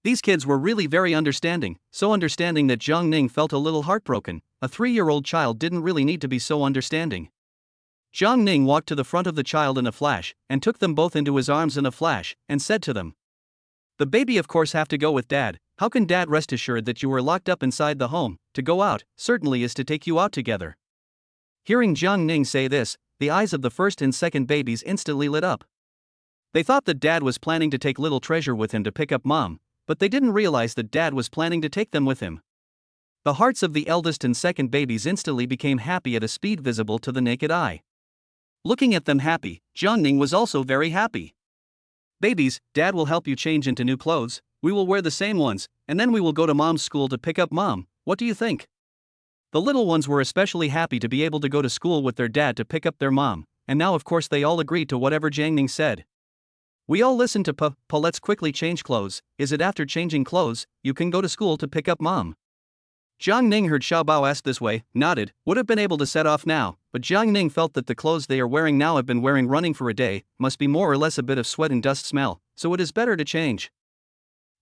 These kids were really very understanding, so understanding that Jiang Ning felt a little heartbroken. A 3-year-old child didn't really need to be so understanding. Jiang Ning walked to the front of the child in a flash, and took them both into his arms in a flash, and said to them, "The baby of course have to go with Dad. How can Dad rest assured that you were locked up inside the home? To go out, certainly is to take you out together." Hearing Jiang Ning say this, the eyes of the first and second babies instantly lit up. They thought that Dad was planning to take little treasure with him to pick up Mom, but they didn't realize that Dad was planning to take them with him. The hearts of the eldest and second babies instantly became happy at a speed visible to the naked eye. Looking at them happy, Jiang Ning was also very happy. "Babies, Dad will help you change into new clothes. We will wear the same ones, and then we will go to Mom's school to pick up Mom. What do you think?" The little ones were especially happy to be able to go to school with their dad to pick up their mom, and now of course they all agreed to whatever Jiang Ning said. We all listened to Pa, let's quickly change clothes. Is it after changing clothes, you can go to school to pick up Mom? Jiang Ning heard Xiaobao ask this way, nodded, would have been able to set off now, but Jiang Ning felt that the clothes they are wearing now have been wearing running for a day, must be more or less a bit of sweat and dust smell, so it is better to change.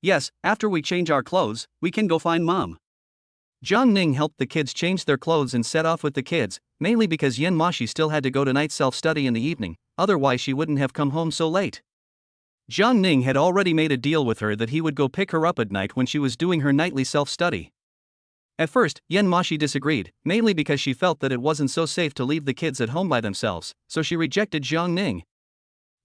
Yes, after we change our clothes, we can go find Mom. Jiang Ning helped the kids change their clothes and set off with the kids, mainly because Moxi still had to go to night self-study in the evening, otherwise she wouldn't have come home so late. Jiang Ning had already made a deal with her that he would go pick her up at night when she was doing her nightly self-study. At first, Moxi disagreed, mainly because she felt that it wasn't so safe to leave the kids at home by themselves, so she rejected Jiang Ning.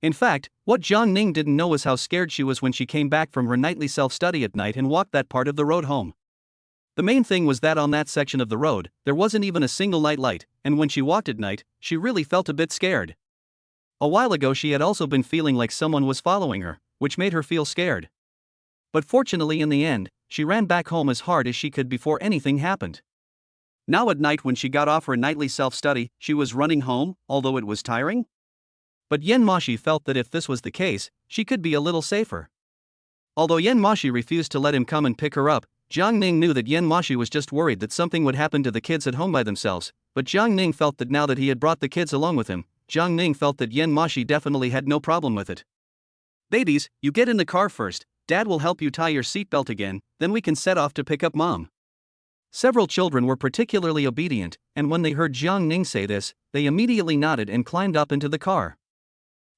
In fact, what Jiang Ning didn't know was how scared she was when she came back from her nightly self-study at night and walked that part of the road home. The main thing was that on that section of the road, there wasn't even a single night light, and when she walked at night, she really felt a bit scared. A while ago she had also been feeling like someone was following her, which made her feel scared. But fortunately in the end, she ran back home as hard as she could before anything happened. Now at night when she got off her nightly self-study, she was running home, although it was tiring. But Moxi felt that if this was the case, she could be a little safer. Although Moxi refused to let him come and pick her up, Jiang Ning knew that Moxi was just worried that something would happen to the kids at home by themselves, but Jiang Ning felt that now that he had brought the kids along with him, Jiang Ning felt that Moxi definitely had no problem with it. Babies, you get in the car first, Dad will help you tie your seatbelt again, then we can set off to pick up Mom. Several children were particularly obedient, and when they heard Jiang Ning say this, they immediately nodded and climbed up into the car.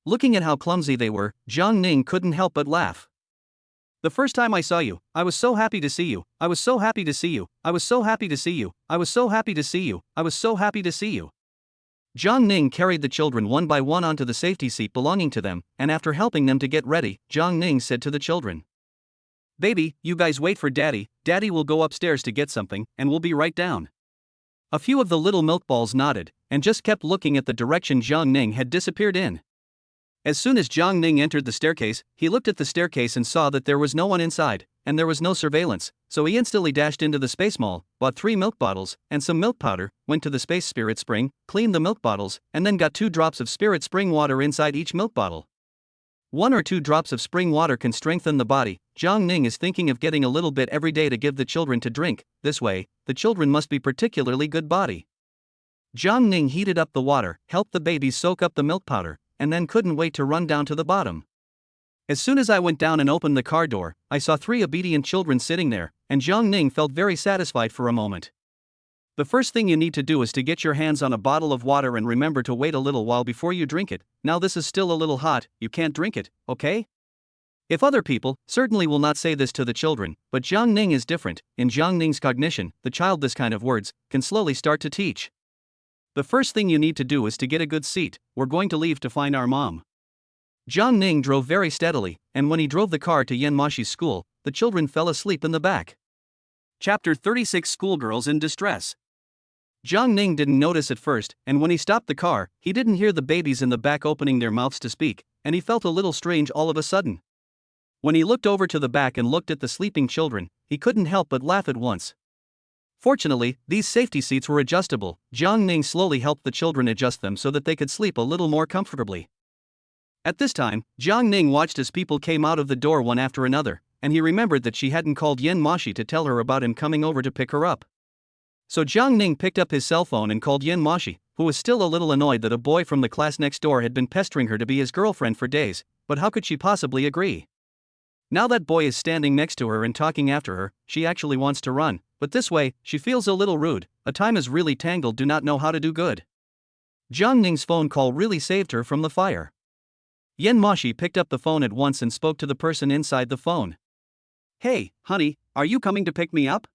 Looking at how clumsy they were, Jiang Ning couldn't help but laugh. The first time I saw you, I was so happy to see you, I was so happy to see you, I was so happy to see you, I was so happy to see you, I was so happy to see you. Jiang Ning carried the children one by one onto the safety seat belonging to them, and after helping them to get ready, Jiang Ning said to the children, "Baby, you guys wait for Daddy, Daddy will go upstairs to get something, and we'll be right down." A few of the little milk balls nodded, and just kept looking at the direction Jiang Ning had disappeared in. As soon as Jiang Ning entered the staircase, he looked at the staircase and saw that there was no one inside, and there was no surveillance, so he instantly dashed into the space mall, bought 3 milk bottles and some milk powder, went to the space spirit spring, cleaned the milk bottles, and then got 2 drops of spirit spring water inside each milk bottle. 1 or 2 drops of spring water can strengthen the body. Jiang Ning is thinking of getting a little bit every day to give the children to drink. This way, the children must be particularly good body. Jiang Ning heated up the water, helped the babies soak up the milk powder, and then couldn't wait to run down to the bottom. As soon as I went down and opened the car door, I saw 3 obedient children sitting there, and Jiang Ning felt very satisfied for a moment. The first thing you need to do is to get your hands on a bottle of water and remember to wait a little while before you drink it. Now this is still a little hot, you can't drink it, okay? If other people certainly will not say this to the children, but Jiang Ning is different. In Jiang Ning's cognition, the child this kind of words can slowly start to teach. The first thing you need to do is to get a good seat. We're going to leave to find our mom. Jiang Ning drove very steadily, and when he drove the car to Yan Moxi's school, the children fell asleep in the back. Chapter 36 Schoolgirls in Distress. Jiang Ning didn't notice at first, and when he stopped the car, he didn't hear the babies in the back opening their mouths to speak, and he felt a little strange all of a sudden. When he looked over to the back and looked at the sleeping children, he couldn't help but laugh at once. Fortunately, these safety seats were adjustable. Jiang Ning slowly helped the children adjust them so that they could sleep a little more comfortably. At this time, Jiang Ning watched as people came out of the door one after another, and he remembered that she hadn't called Yan Moxi to tell her about him coming over to pick her up. So Jiang Ning picked up his cell phone and called Yan Moxi, who was still a little annoyed that a boy from the class next door had been pestering her to be his girlfriend for days, but how could she possibly agree? Now that boy is standing next to her and talking after her, she actually wants to run, but this way, she feels a little rude. A time is really tangled, do not know how to do good. Jiang Ning's phone call really saved her from the fire. Yan Moxi picked up the phone at once and spoke to the person inside the phone. "Hey, honey, are you coming to pick me up?"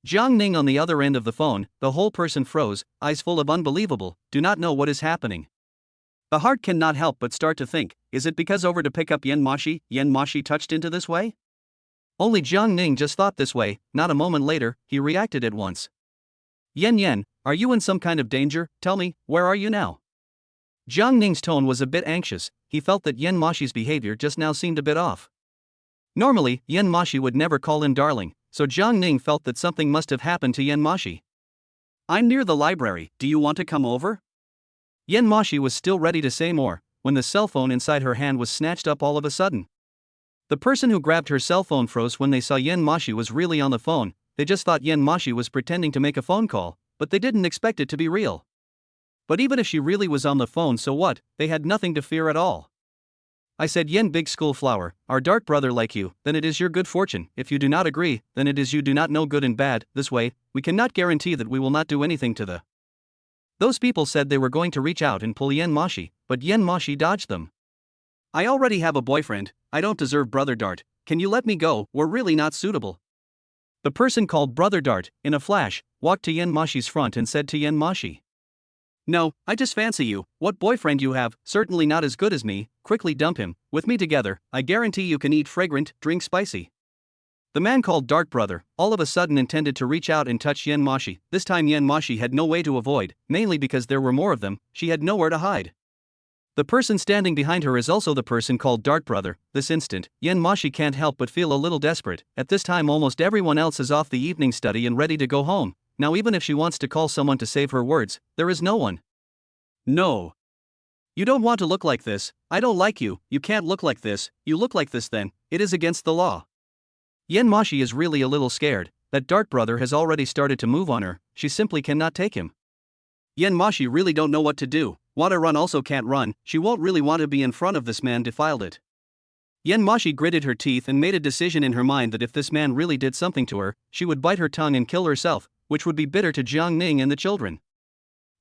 Jiang Ning on the other end of the phone, the whole person froze, eyes full of unbelievable, do not know what is happening. The heart cannot help but start to think, is it because over to pick up Yan Moxi touched into this way? Only Jiang Ning just thought this way, not a moment later, he reacted at once. Yan, are you in some kind of danger? Tell me, where are you now?" Jiang Ning's tone was a bit anxious. He felt that Yan Moxi's behavior just now seemed a bit off. Normally, Yan Moxi would never call him darling, so Jiang Ning felt that something must have happened to Yan Moxi. "I'm near the library, do you want to come over?" Yan Moxi was still ready to say more, when the cell phone inside her hand was snatched up all of a sudden. The person who grabbed her cell phone froze when they saw Yan Moxi was really on the phone. They just thought Yan Moxi was pretending to make a phone call, but they didn't expect it to be real. But even if she really was on the phone, so what? They had nothing to fear at all. "I said, Yan big school flower, our dark brother like you, then it is your good fortune. If you do not agree, then it is you do not know good and bad. This way, we cannot guarantee that we will not do anything to the..." Those people said they were going to reach out and pull Yan Moxi, but Yan Moxi dodged them. "I already have a boyfriend, I don't deserve Brother Dart, can you let me go, we're really not suitable." The person called Brother Dart, in a flash, walked to Yan Moxi's front and said to Yan Moxi, "No, I just fancy you, what boyfriend you have, certainly not as good as me, quickly dump him, with me together, I guarantee you can eat fragrant, drink spicy." The man called Dark Brother, all of a sudden intended to reach out and touch Yan Moxi. This time Yan Moxi had no way to avoid, mainly because there were more of them, she had nowhere to hide. The person standing behind her is also the person called Dark Brother. This instant, Yan Moxi can't help but feel a little desperate. At this time almost everyone else is off the evening study and ready to go home. Now even if she wants to call someone to save her words, there is no one. "No. You don't want to look like this, I don't like you, you can't look like this, you look like this then, it is against the law." Yan Moxi is really a little scared. That Dark Brother has already started to move on her, she simply cannot take him. Yan Moxi really don't know what to do. Want to run also can't run, she won't really want to be in front of this man defiled it. Yan Moxi gritted her teeth and made a decision in her mind that if this man really did something to her, she would bite her tongue and kill herself, which would be bitter to Jiang Ning and the children.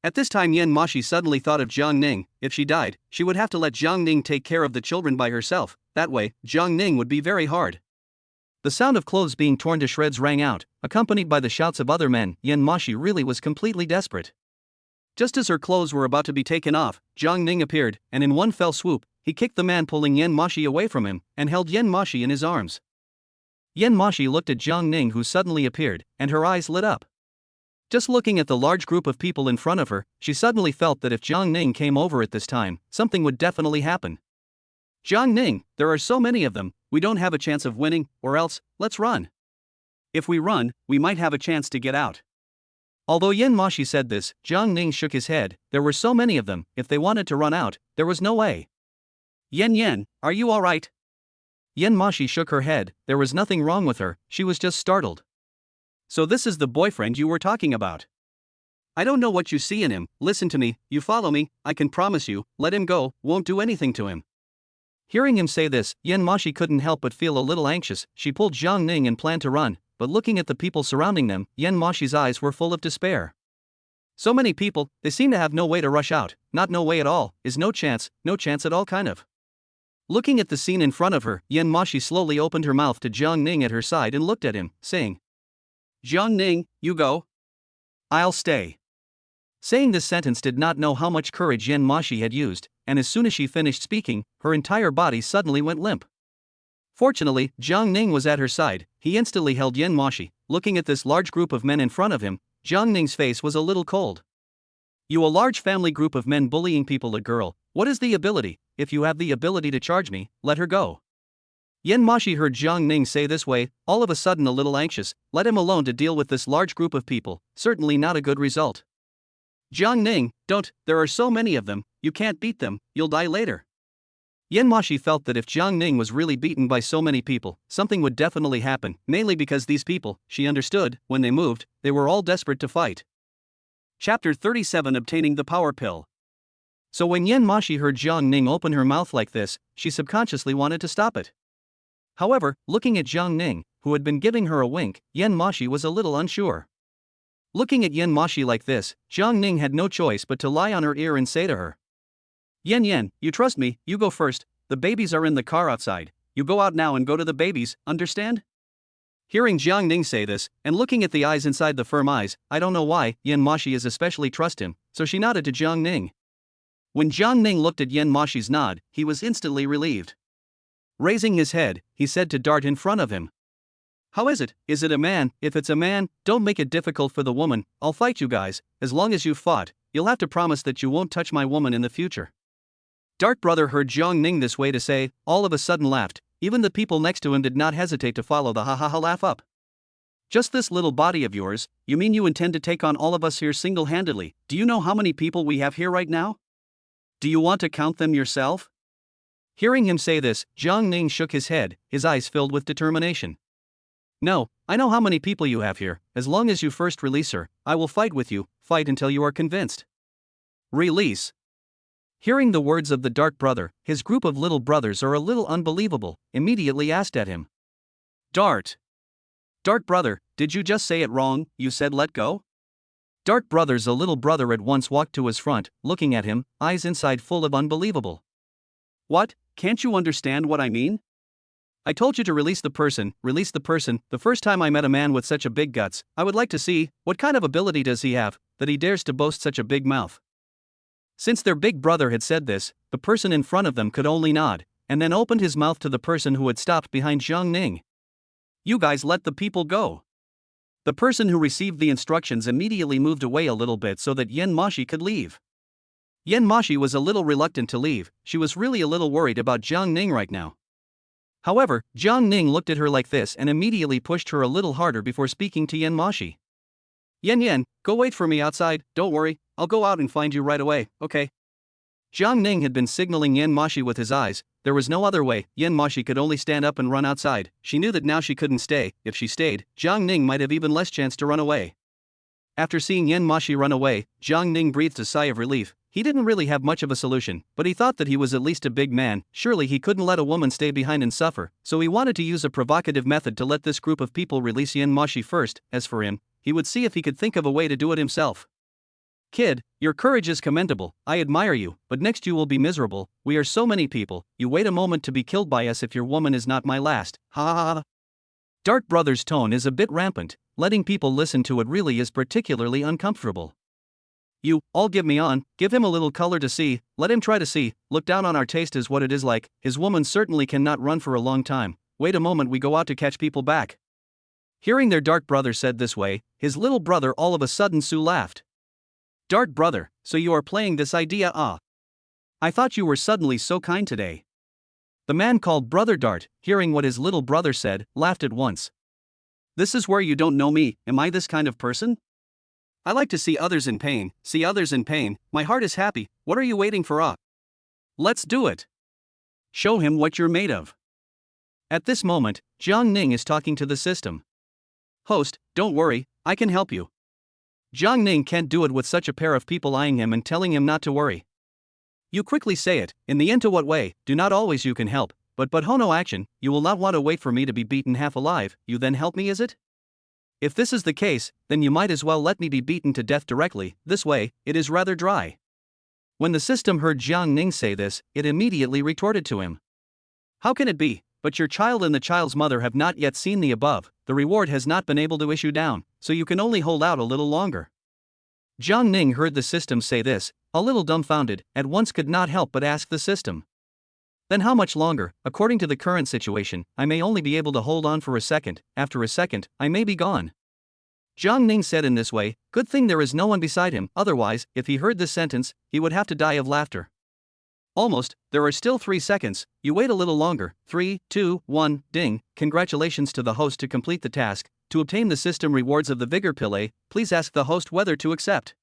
At this time Yan Moxi suddenly thought of Jiang Ning. If she died, she would have to let Jiang Ning take care of the children by herself. That way, Jiang Ning would be very hard. The sound of clothes being torn to shreds rang out, accompanied by the shouts of other men. Yan Moxi really was completely desperate. Just as her clothes were about to be taken off, Jiang Ning appeared, and in one fell swoop, he kicked the man pulling Yan Moxi away from him, and held Yan Moxi in his arms. Yan Moxi looked at Jiang Ning, who suddenly appeared, and her eyes lit up. Just looking at the large group of people in front of her, she suddenly felt that if Jiang Ning came over at this time, something would definitely happen. Jiang Ning, there are so many of them, we don't have a chance of winning, or else, let's run. If we run, we might have a chance to get out. Although Yan Moxi said this, Jiang Ning shook his head. There were so many of them, if they wanted to run out, there was no way. Yan, are you alright? Yan Moxi shook her head. There was nothing wrong with her, she was just startled. So this is the boyfriend you were talking about. I don't know what you see in him. Listen to me, you follow me, I can promise you, let him go, won't do anything to him. Hearing him say this, Yan Moxi couldn't help but feel a little anxious. She pulled Jiang Ning and planned to run, but looking at the people surrounding them, Yan Moxi's eyes were full of despair. So many people, they seem to have no way to rush out. Not no way at all, is no chance at all kind of. Looking at the scene in front of her, Yan Moxi slowly opened her mouth to Jiang Ning at her side and looked at him, saying, Jiang Ning, you go. I'll stay. Saying this sentence did not know how much courage Yan Moxi had used, and as soon as she finished speaking, her entire body suddenly went limp. Fortunately, Jiang Ning was at her side. He instantly held Yan Moxi. Looking at this large group of men in front of him, Jiang Ning's face was a little cold. You a large family group of men bullying people, a girl, what is the ability? If you have the ability to charge me, let her go. Yan Moxi heard Jiang Ning say this way, all of a sudden a little anxious. Let him alone to deal with this large group of people, certainly not a good result. Jiang Ning, don't, there are so many of them, you can't beat them, you'll die later. Yan Moxi felt that if Jiang Ning was really beaten by so many people, something would definitely happen, mainly because these people, she understood, when they moved, they were all desperate to fight. Chapter 37 Obtaining the Power Pill. So when Yan Moxi heard Jiang Ning open her mouth like this, she subconsciously wanted to stop it. However, looking at Jiang Ning, who had been giving her a wink, Yan Moxi was a little unsure. Looking at Yan Moxi like this, Jiang Ning had no choice but to lie on her ear and say to her, Yan, you trust me, you go first, the babies are in the car outside, you go out now and go to the babies, understand? Hearing Jiang Ning say this, and looking at the eyes inside the firm eyes, I don't know why, Yan Moxi is especially trust him, so she nodded to Jiang Ning. When Jiang Ning looked at Yan Moxi's nod, he was instantly relieved. Raising his head, he said to Dart in front of him, How is it? Is it a man? If it's a man, don't make it difficult for the woman, I'll fight you guys, as long as you've fought, you'll have to promise that you won't touch my woman in the future. Dart brother heard Jiang Ning this way to say, all of a sudden laughed, even the people next to him did not hesitate to follow the ha-ha-ha laugh up. Just this little body of yours, you mean you intend to take on all of us here single-handedly? Do you know how many people we have here right now? Do you want to count them yourself? Hearing him say this, Jiang Ning shook his head, his eyes filled with determination. No, I know how many people you have here, as long as you first release her, I will fight with you, fight until you are convinced. Release. Hearing the words of the Dart brother, his group of little brothers are a little unbelievable, immediately asked at him. Dart brother, did you just say it wrong, you said let go? Dart brother's a little brother at once walked to his front, looking at him, eyes inside full of unbelievable. What, can't you understand what I mean? I told you to release the person, the first time I met a man with such a big guts, I would like to see, what kind of ability does he have, that he dares to boast such a big mouth. Since their big brother had said this, the person in front of them could only nod, and then opened his mouth to the person who had stopped behind Jiang Ning. You guys let the people go. The person who received the instructions immediately moved away a little bit so that Yan Moxi could leave. Yan Moxi was a little reluctant to leave, she was really a little worried about Jiang Ning right now. However, Jiang Ning looked at her like this and immediately pushed her a little harder before speaking to Yan Moxi. Yan, go wait for me outside, don't worry, I'll go out and find you right away, okay? Jiang Ning had been signaling Yan Moxi with his eyes, there was no other way, Yan Moxi could only stand up and run outside, she knew that now she couldn't stay, if she stayed, Jiang Ning might have even less chance to run away. After seeing Yan Moxi run away, Jiang Ning breathed a sigh of relief, He didn't really have much of a solution, but he thought that he was at least a big man, surely he couldn't let a woman stay behind and suffer, so he wanted to use a provocative method to let this group of people release Moxi first. As for him, he would see if he could think of a way to do it himself. Kid, your courage is commendable, I admire you, but next you will be miserable, we are so many people, you wait a moment to be killed by us if your woman is not my last, ha ha ha. Dark Brother's tone is a bit rampant, letting people listen to it really is particularly uncomfortable. You, all give me on, give him a little color to see, let him try to see, look down on our taste is what it is like, his woman certainly cannot run for a long time, wait a moment we go out to catch people back. Hearing their dark brother said this way, his little brother all of a sudden Sue laughed. Dark brother, so you are playing this idea ah. I thought you were suddenly so kind today. The man called Brother Dart, hearing what his little brother said, laughed at once. This is where you don't know me, am I this kind of person? I like to see others in pain, my heart is happy, what are you waiting for ah? Let's do it. Show him what you're made of. At this moment, Jiang Ning is talking to the system. Host, don't worry, I can help you. Jiang Ning can't do it with such a pair of people eyeing him and telling him not to worry. You quickly say it, in the end to what way, do not always you can help, but no action, you will not want to wait for me to be beaten half alive, you then help me is it? If this is the case, then you might as well let me be beaten to death directly, this way, it is rather dry. When the system heard Jiang Ning say this, it immediately retorted to him. How can it be, but your child and the child's mother have not yet seen the above, the reward has not been able to issue down, so you can only hold out a little longer. Jiang Ning heard the system say this, a little dumbfounded, at once could not help but ask the system. Then how much longer, according to the current situation, I may only be able to hold on for a second, after a second, I may be gone. Jiang Ning said in this way, good thing there is no one beside him, otherwise, if he heard this sentence, he would have to die of laughter. Almost, there are still 3 seconds, you wait a little longer, 3, 2, 1, ding, congratulations to the host to complete the task, to obtain the system rewards of the Vigor Pillay, please ask the host whether to accept.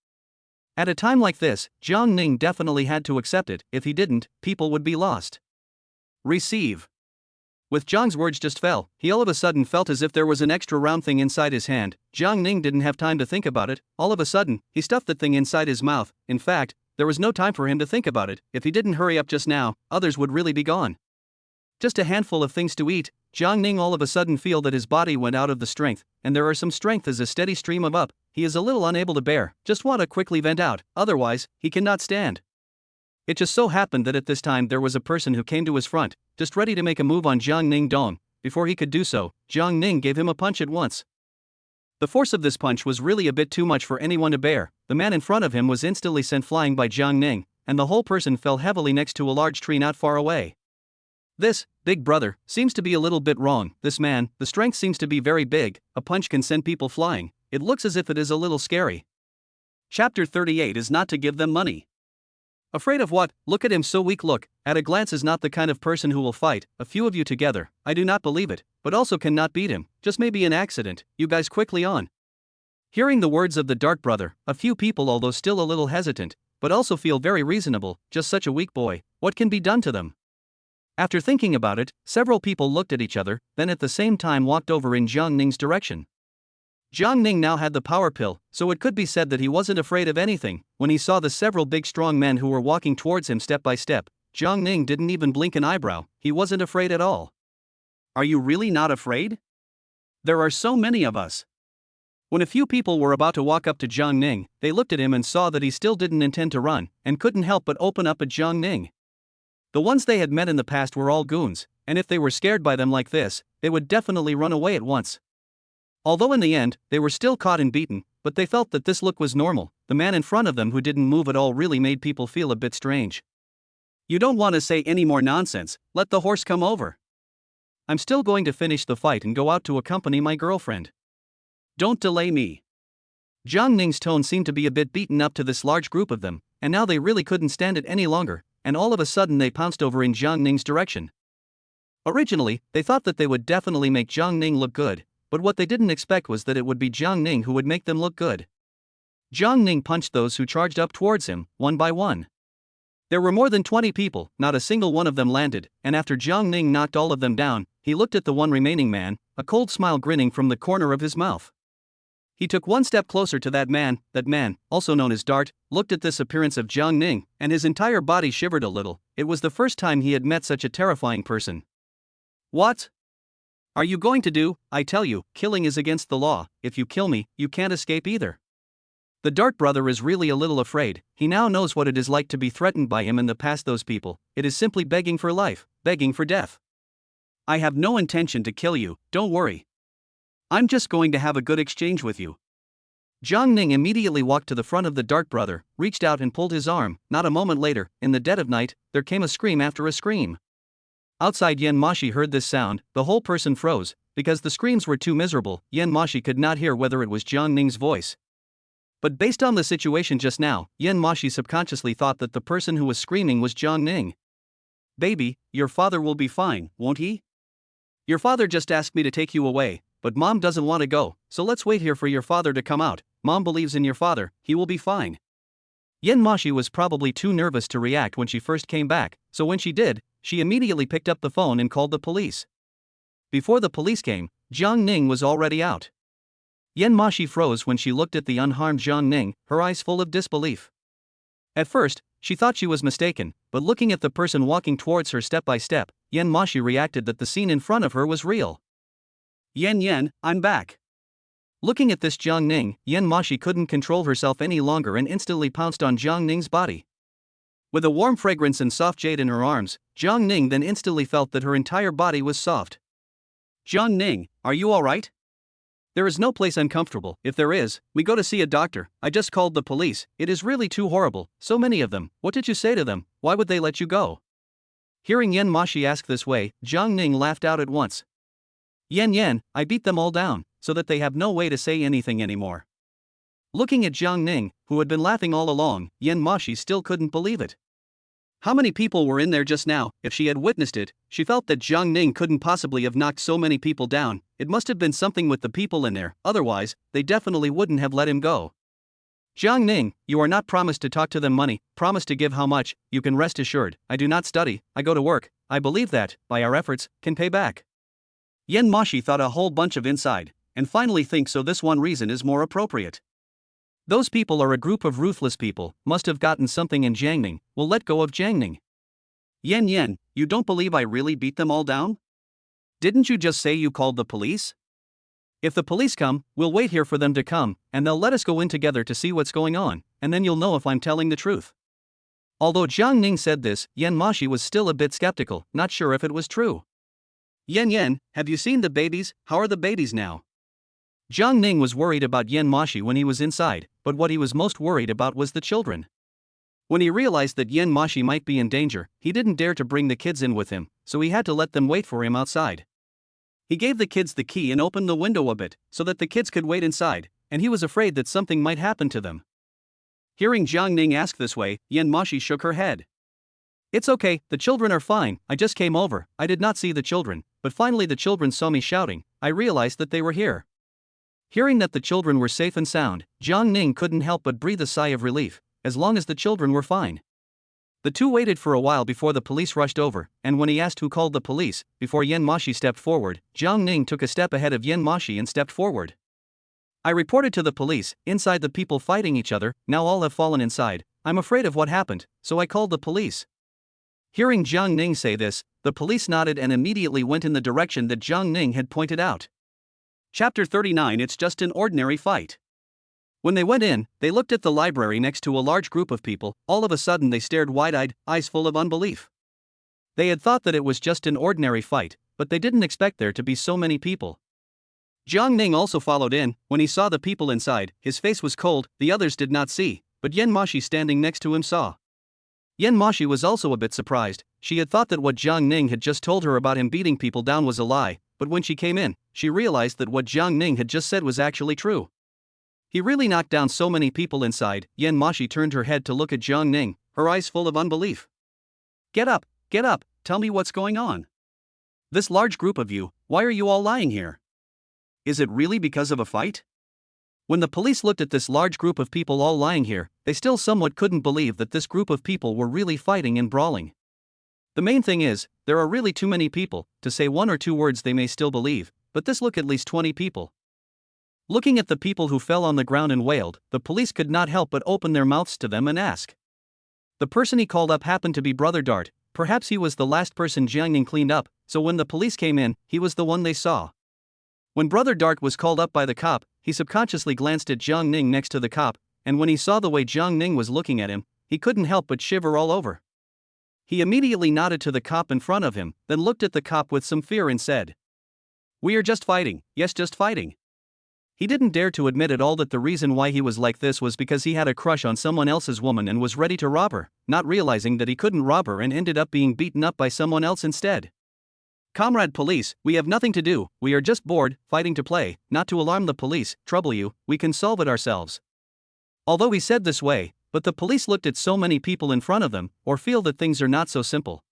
At a time like this, Jiang Ning definitely had to accept it, if he didn't, people would be lost. Receive. With Jiang's words just fell, he all of a sudden felt as if there was an extra round thing inside his hand. Jiang Ning didn't have time to think about it, all of a sudden, he stuffed the thing inside his mouth, in fact, there was no time for him to think about it, if he didn't hurry up just now, others would really be gone. Just a handful of things to eat, Jiang Ning all of a sudden feel that his body went out of the strength, and there are some strength as a steady stream of up, he is a little unable to bear, just want to quickly vent out, otherwise, he cannot stand. It just so happened that at this time there was a person who came to his front, just ready to make a move on Jiang Ning Dong. Before he could do so, Jiang Ning gave him a punch at once. The force of this punch was really a bit too much for anyone to bear, the man in front of him was instantly sent flying by Jiang Ning, and the whole person fell heavily next to a large tree not far away. This, big brother, seems to be a little bit wrong, this man, the strength seems to be very big, a punch can send people flying, it looks as if it is a little scary. Chapter 38 is not to give them money. Afraid of what? Look at him so weak look, at a glance is not the kind of person who will fight, a few of you together, I do not believe it, but also cannot beat him, just maybe an accident, you guys quickly on. Hearing the words of the dark brother, a few people although still a little hesitant, but also feel very reasonable, just such a weak boy, what can be done to them? After thinking about it, several people looked at each other, then at the same time walked over in Jiang Ning's direction. Jiang Ning now had the power pill, so it could be said that he wasn't afraid of anything. When he saw the several big strong men who were walking towards him step by step, Jiang Ning didn't even blink an eyebrow, he wasn't afraid at all. Are you really not afraid? There are so many of us. When a few people were about to walk up to Jiang Ning, they looked at him and saw that he still didn't intend to run, and couldn't help but open up at Jiang Ning. The ones they had met in the past were all goons, and if they were scared by them like this, they would definitely run away at once. Although in the end, they were still caught and beaten, but they felt that this look was normal, the man in front of them who didn't move at all really made people feel a bit strange. You don't want to say any more nonsense, let the horse come over. I'm still going to finish the fight and go out to accompany my girlfriend. Don't delay me. Jiang Ning's tone seemed to be a bit beaten up to this large group of them, and now they really couldn't stand it any longer, and all of a sudden they pounced over in Jiang Ning's direction. Originally, they thought that they would definitely make Jiang Ning look good, but what they didn't expect was that it would be Jiang Ning who would make them look good. Jiang Ning punched those who charged up towards him, one by one. There were more than 20 people, not a single one of them landed, and after Jiang Ning knocked all of them down, he looked at the one remaining man, a cold smile grinning from the corner of his mouth. He took one step closer to that man, also known as Dart, looked at this appearance of Jiang Ning, and his entire body shivered a little. It was the first time he had met such a terrifying person. What are you going to do? I tell you, killing is against the law. If you kill me, you can't escape either. The Dart brother is really a little afraid. He now knows what it is like to be threatened by him in the past. Those people, it is simply begging for life, begging for death. I have no intention to kill you, don't worry. I'm just going to have a good exchange with you. Jiang Ning immediately walked to the front of the Dart brother, reached out and pulled his arm. Not a moment later, in the dead of night, there came a scream after a scream. Outside, Yan Moxi heard this sound. The whole person froze, because the screams were too miserable. Yan Moxi could not hear whether it was Jiang Ning's voice. But based on the situation just now, Yan Moxi subconsciously thought that the person who was screaming was Jiang Ning. Baby, your father will be fine, won't he? Your father just asked me to take you away, but Mom doesn't want to go, so let's wait here for your father to come out. Mom believes in your father, he will be fine. Yan Moxi was probably too nervous to react when she first came back, so when she did, she immediately picked up the phone and called the police. Before the police came, Jiang Ning was already out. Yan Moxi froze when she looked at the unharmed Jiang Ning, her eyes full of disbelief. At first, she thought she was mistaken, but looking at the person walking towards her step by step, Yan Moxi reacted that the scene in front of her was real. Yan, I'm back. Looking at this Jiang Ning, Yan Moxi couldn't control herself any longer and instantly pounced on Jiang Ning's body. With a warm fragrance and soft jade in her arms, Jiang Ning then instantly felt that her entire body was soft. Jiang Ning, are you alright? There is no place uncomfortable. If there is, we go to see a doctor. I just called the police. It is really too horrible, so many of them. What did you say to them? Why would they let you go? Hearing Yan Moxi ask this way, Jiang Ning laughed out at once. Yan, I beat them all down, so that they have no way to say anything anymore. Looking at Jiang Ning, who had been laughing all along, Yan Moxi still couldn't believe it. How many people were in there just now? If she had witnessed it, she felt that Jiang Ning couldn't possibly have knocked so many people down. It must have been something with the people in there, otherwise, they definitely wouldn't have let him go. Jiang Ning, you are not promised to talk to them money, promise to give how much. You can rest assured, I do not study, I go to work. I believe that, by our efforts, can pay back. Yan Moxi thought a whole bunch of inside, and finally think so this one reason is more appropriate. Those people are a group of ruthless people, must have gotten something in Jiang Ning, will let go of Jiang Ning. Yan, you don't believe I really beat them all down? Didn't you just say you called the police? If the police come, we'll wait here for them to come, and they'll let us go in together to see what's going on, and then you'll know if I'm telling the truth. Although Jiang Ning said this, Yan Moxi was still a bit skeptical, not sure if it was true. Yan, have you seen the babies? How are the babies now? Jiang Ning was worried about Yan Moxi when he was inside, but what he was most worried about was the children. When he realized that Yan Moxi might be in danger, he didn't dare to bring the kids in with him, so he had to let them wait for him outside. He gave the kids the key and opened the window a bit, so that the kids could wait inside, and he was afraid that something might happen to them. Hearing Jiang Ning ask this way, Yan Moxi shook her head. It's okay, the children are fine, I just came over, I did not see the children, but finally the children saw me shouting, I realized that they were here. Hearing that the children were safe and sound, Jiang Ning couldn't help but breathe a sigh of relief, as long as the children were fine. The two waited for a while before the police rushed over, and when he asked who called the police, before Yan Moxi stepped forward, Jiang Ning took a step ahead of Yan Moxi and stepped forward. I reported to the police, inside the people fighting each other, now all have fallen inside, I'm afraid of what happened, so I called the police. Hearing Jiang Ning say this, the police nodded and immediately went in the direction that Jiang Ning had pointed out. Chapter 39. It's just an ordinary fight. When they went in, they looked at the library next to a large group of people. All of a sudden they stared wide-eyed, eyes full of unbelief. They had thought that it was just an ordinary fight, but they didn't expect there to be so many people. Jiang Ning also followed in. When he saw the people inside, his face was cold. The others did not see, but Yan Moxi standing next to him saw. Yan Moxi was also a bit surprised. She had thought that what Jiang Ning had just told her about him beating people down was a lie, but when she came in, she realized that what Jiang Ning had just said was actually true. He really knocked down so many people inside. Yan Moxi turned her head to look at Jiang Ning, her eyes full of unbelief. Get up, tell me what's going on. This large group of you, why are you all lying here? Is it really because of a fight? When the police looked at this large group of people all lying here, they still somewhat couldn't believe that this group of people were really fighting and brawling. The main thing is, there are really too many people. To say one or two words they may still believe, but this look at least 20 people. Looking at the people who fell on the ground and wailed, the police could not help but open their mouths to them and ask. The person he called up happened to be Brother Dart. Perhaps he was the last person Jiang Ning cleaned up, so when the police came in, he was the one they saw. When Brother Dart was called up by the cop, he subconsciously glanced at Jiang Ning next to the cop, and when he saw the way Jiang Ning was looking at him, he couldn't help but shiver all over. He immediately nodded to the cop in front of him, then looked at the cop with some fear and said, "We are just fighting, yes, just fighting." He didn't dare to admit at all that the reason why he was like this was because he had a crush on someone else's woman and was ready to rob her, not realizing that he couldn't rob her and ended up being beaten up by someone else instead. "Comrade police, we have nothing to do, we are just bored, fighting to play, not to alarm the police, trouble you, we can solve it ourselves." Although he said this way, but the police looked at so many people in front of them, or feel that things are not so simple.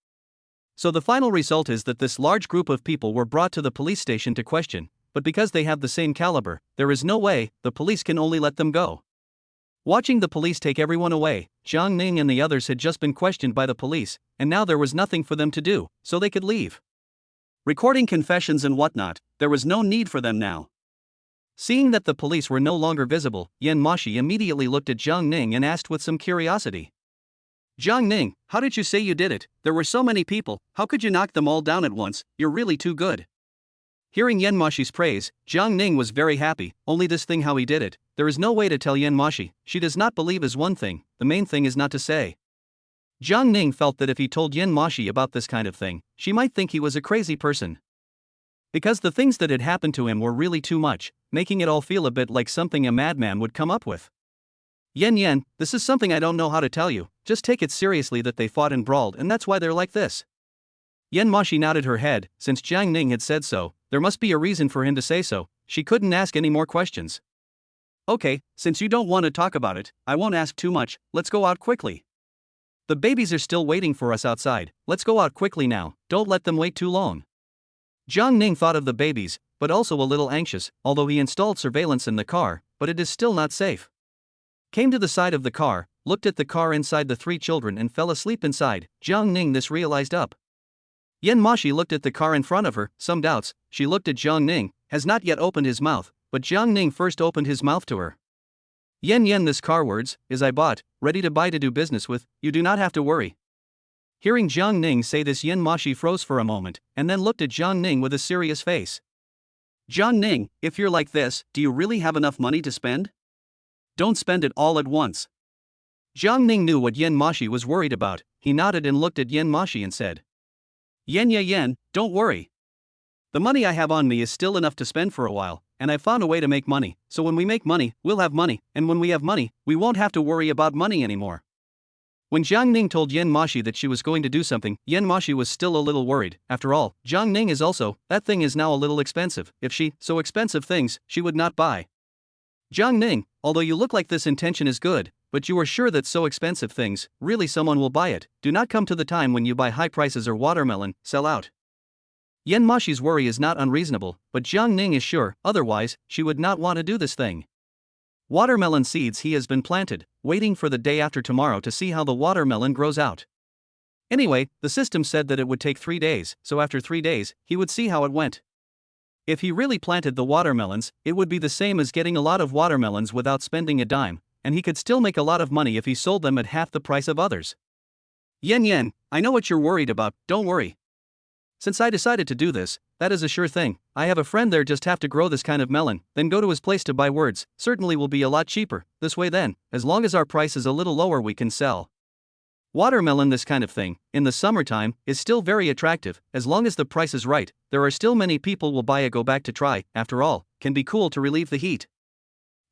So the final result is that this large group of people were brought to the police station to question, but because they have the same caliber, there is no way, the police can only let them go. Watching the police take everyone away, Jiang Ning and the others had just been questioned by the police, and now there was nothing for them to do, so they could leave. Recording confessions and whatnot, there was no need for them now. Seeing that the police were no longer visible, Moxi immediately looked at Jiang Ning and asked with some curiosity. "Jiang Ning, how did you say you did it? There were so many people, how could you knock them all down at once? You're really too good." Hearing Moxi's praise, Jiang Ning was very happy. Only this thing how he did it, there is no way to tell Moxi. She does not believe is one thing, the main thing is not to say. Jiang Ning felt that if he told Moxi about this kind of thing, she might think he was a crazy person. Because the things that had happened to him were really too much, making it all feel a bit like something a madman would come up with. Yen, this is something I don't know how to tell you, just take it seriously that they fought and brawled and that's why they're like this. Moxi nodded her head, since Jiang Ning had said so, there must be a reason for him to say so, she couldn't ask any more questions. "Okay, since you don't want to talk about it, I won't ask too much, let's go out quickly. The babies are still waiting for us outside, let's go out quickly now, don't let them wait too long." Jiang Ning thought of the babies, but also a little anxious, although he installed surveillance in the car, but it is still not safe. Came to the side of the car, looked at the car inside the 3 children and fell asleep inside. Jiang Ning this realized up. Moxi looked at the car in front of her, some doubts, she looked at Jiang Ning, has not yet opened his mouth, but Jiang Ning first opened his mouth to her. Yen this car words, is I bought, ready to buy to do business with, you do not have to worry. Hearing Jiang Ning say this Moxi froze for a moment, and then looked at Jiang Ning with a serious face. "Jiang Ning, if you're like this, do you really have enough money to spend? Don't spend it all at once." Jiang Ning knew what Moxi was worried about, he nodded and looked at Moxi and said, Yen, don't worry. The money I have on me is still enough to spend for a while, and I've found a way to make money, so when we make money, we'll have money, and when we have money, we won't have to worry about money anymore. When Jiang Ning told Moxi that she was going to do something, Moxi was still a little worried. After all, Jiang Ning is also, that thing is now a little expensive, if so expensive things, she would not buy. "Jiang Ning, although you look like this intention is good, but you are sure that so expensive things, really someone will buy it, do not come to the time when you buy high prices or watermelon, sell out." Moxi's worry is not unreasonable, but Jiang Ning is sure, otherwise, she would not want to do this thing. Watermelon seeds he has been planted, waiting for the day after tomorrow to see how the watermelon grows out. Anyway, the system said that it would take 3 days, so after 3 days, he would see how it went. If he really planted the watermelons, it would be the same as getting a lot of watermelons without spending a dime, and he could still make a lot of money if he sold them at half the price of others. Yen, I know what you're worried about, don't worry. Since I decided to do this, that is a sure thing, I have a friend there just have to grow this kind of melon, then go to his place to buy words, certainly will be a lot cheaper, this way then, as long as our price is a little lower we can sell. Watermelon this kind of thing, in the summertime, is still very attractive, as long as the price is right, there are still many people will buy a go back to try, after all, can be cool to relieve the heat.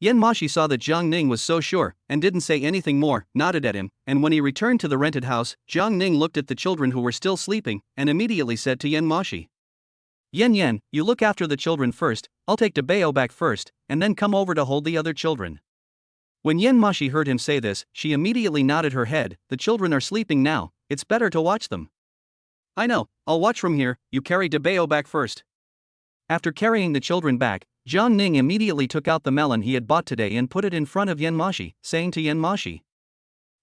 Moxi saw that Jiang Ning was so sure, and didn't say anything more, nodded at him, and when he returned to the rented house, Jiang Ning looked at the children who were still sleeping, and immediately said to Moxi, Yen, you look after the children first, I'll take Bao back first, and then come over to hold the other children. When Moxi heard him say this, she immediately nodded her head, the children are sleeping now, it's better to watch them. I know, I'll watch from here, you carry Bao back first. After carrying the children back, Jiang Ning immediately took out the melon he had bought today and put it in front of Moxi, saying to Moxi,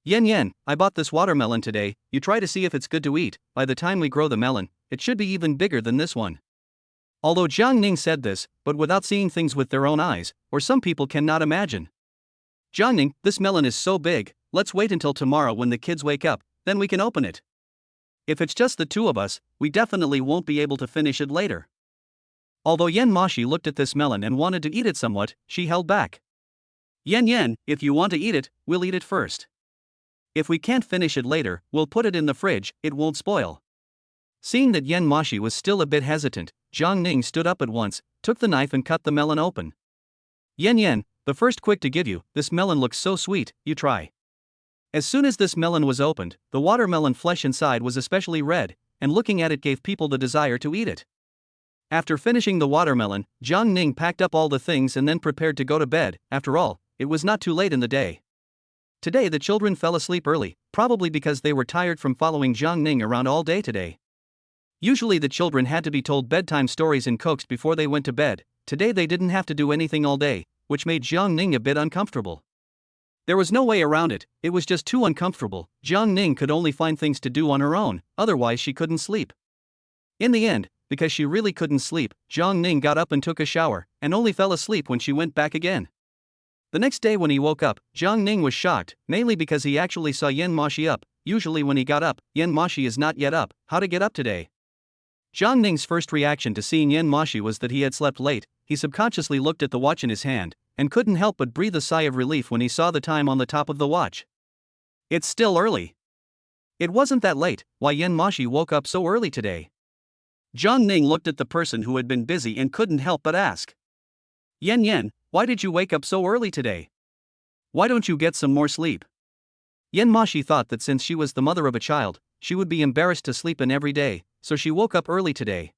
Yen, I bought this watermelon today, you try to see if it's good to eat, by the time we grow the melon, it should be even bigger than this one. Although Jiang Ning said this, but without seeing things with their own eyes, or some people cannot imagine. Jiang Ning, this melon is so big, let's wait until tomorrow when the kids wake up, then we can open it. If it's just the two of us, we definitely won't be able to finish it later. Although Yan Moxi looked at this melon and wanted to eat it somewhat, she held back. Yan, if you want to eat it, we'll eat it first. If we can't finish it later, we'll put it in the fridge, it won't spoil. Seeing that Yan Moxi was still a bit hesitant, Jiang Ning stood up at once, took the knife and cut the melon open. Yan, the first quick to give you, this melon looks so sweet, you try. As soon as this melon was opened, the watermelon flesh inside was especially red, and looking at it gave people the desire to eat it. After finishing the watermelon, Jiang Ning packed up all the things and then prepared to go to bed. After all, it was not too late in the day. Today the children fell asleep early, probably because they were tired from following Jiang Ning around all day today. Usually the children had to be told bedtime stories and coaxed before they went to bed. Today they didn't have to do anything all day, which made Jiang Ning a bit uncomfortable. There was no way around it, it was just too uncomfortable. Jiang Ning could only find things to do on her own, otherwise she couldn't sleep. In the end, because she really couldn't sleep, Jiang Ning got up and took a shower, and only fell asleep when she went back again. The next day when he woke up, Jiang Ning was shocked, mainly because he actually saw Yan Moxi up. Usually when he got up, Yan Moxi is not yet up. How to get up today? Jiang Ning's first reaction to seeing Yan Moxi was that he had slept late. He subconsciously looked at the watch in his hand, and couldn't help but breathe a sigh of relief when he saw the time on the top of the watch. It's still early. It wasn't that late. Why Yan Moxi woke up so early today? Jiang Ning looked at the person who had been busy and couldn't help but ask. Yan, why did you wake up so early today? Why don't you get some more sleep? Yan Moxi thought that since she was the mother of a child, she would be embarrassed to sleep in every day, so she woke up early today.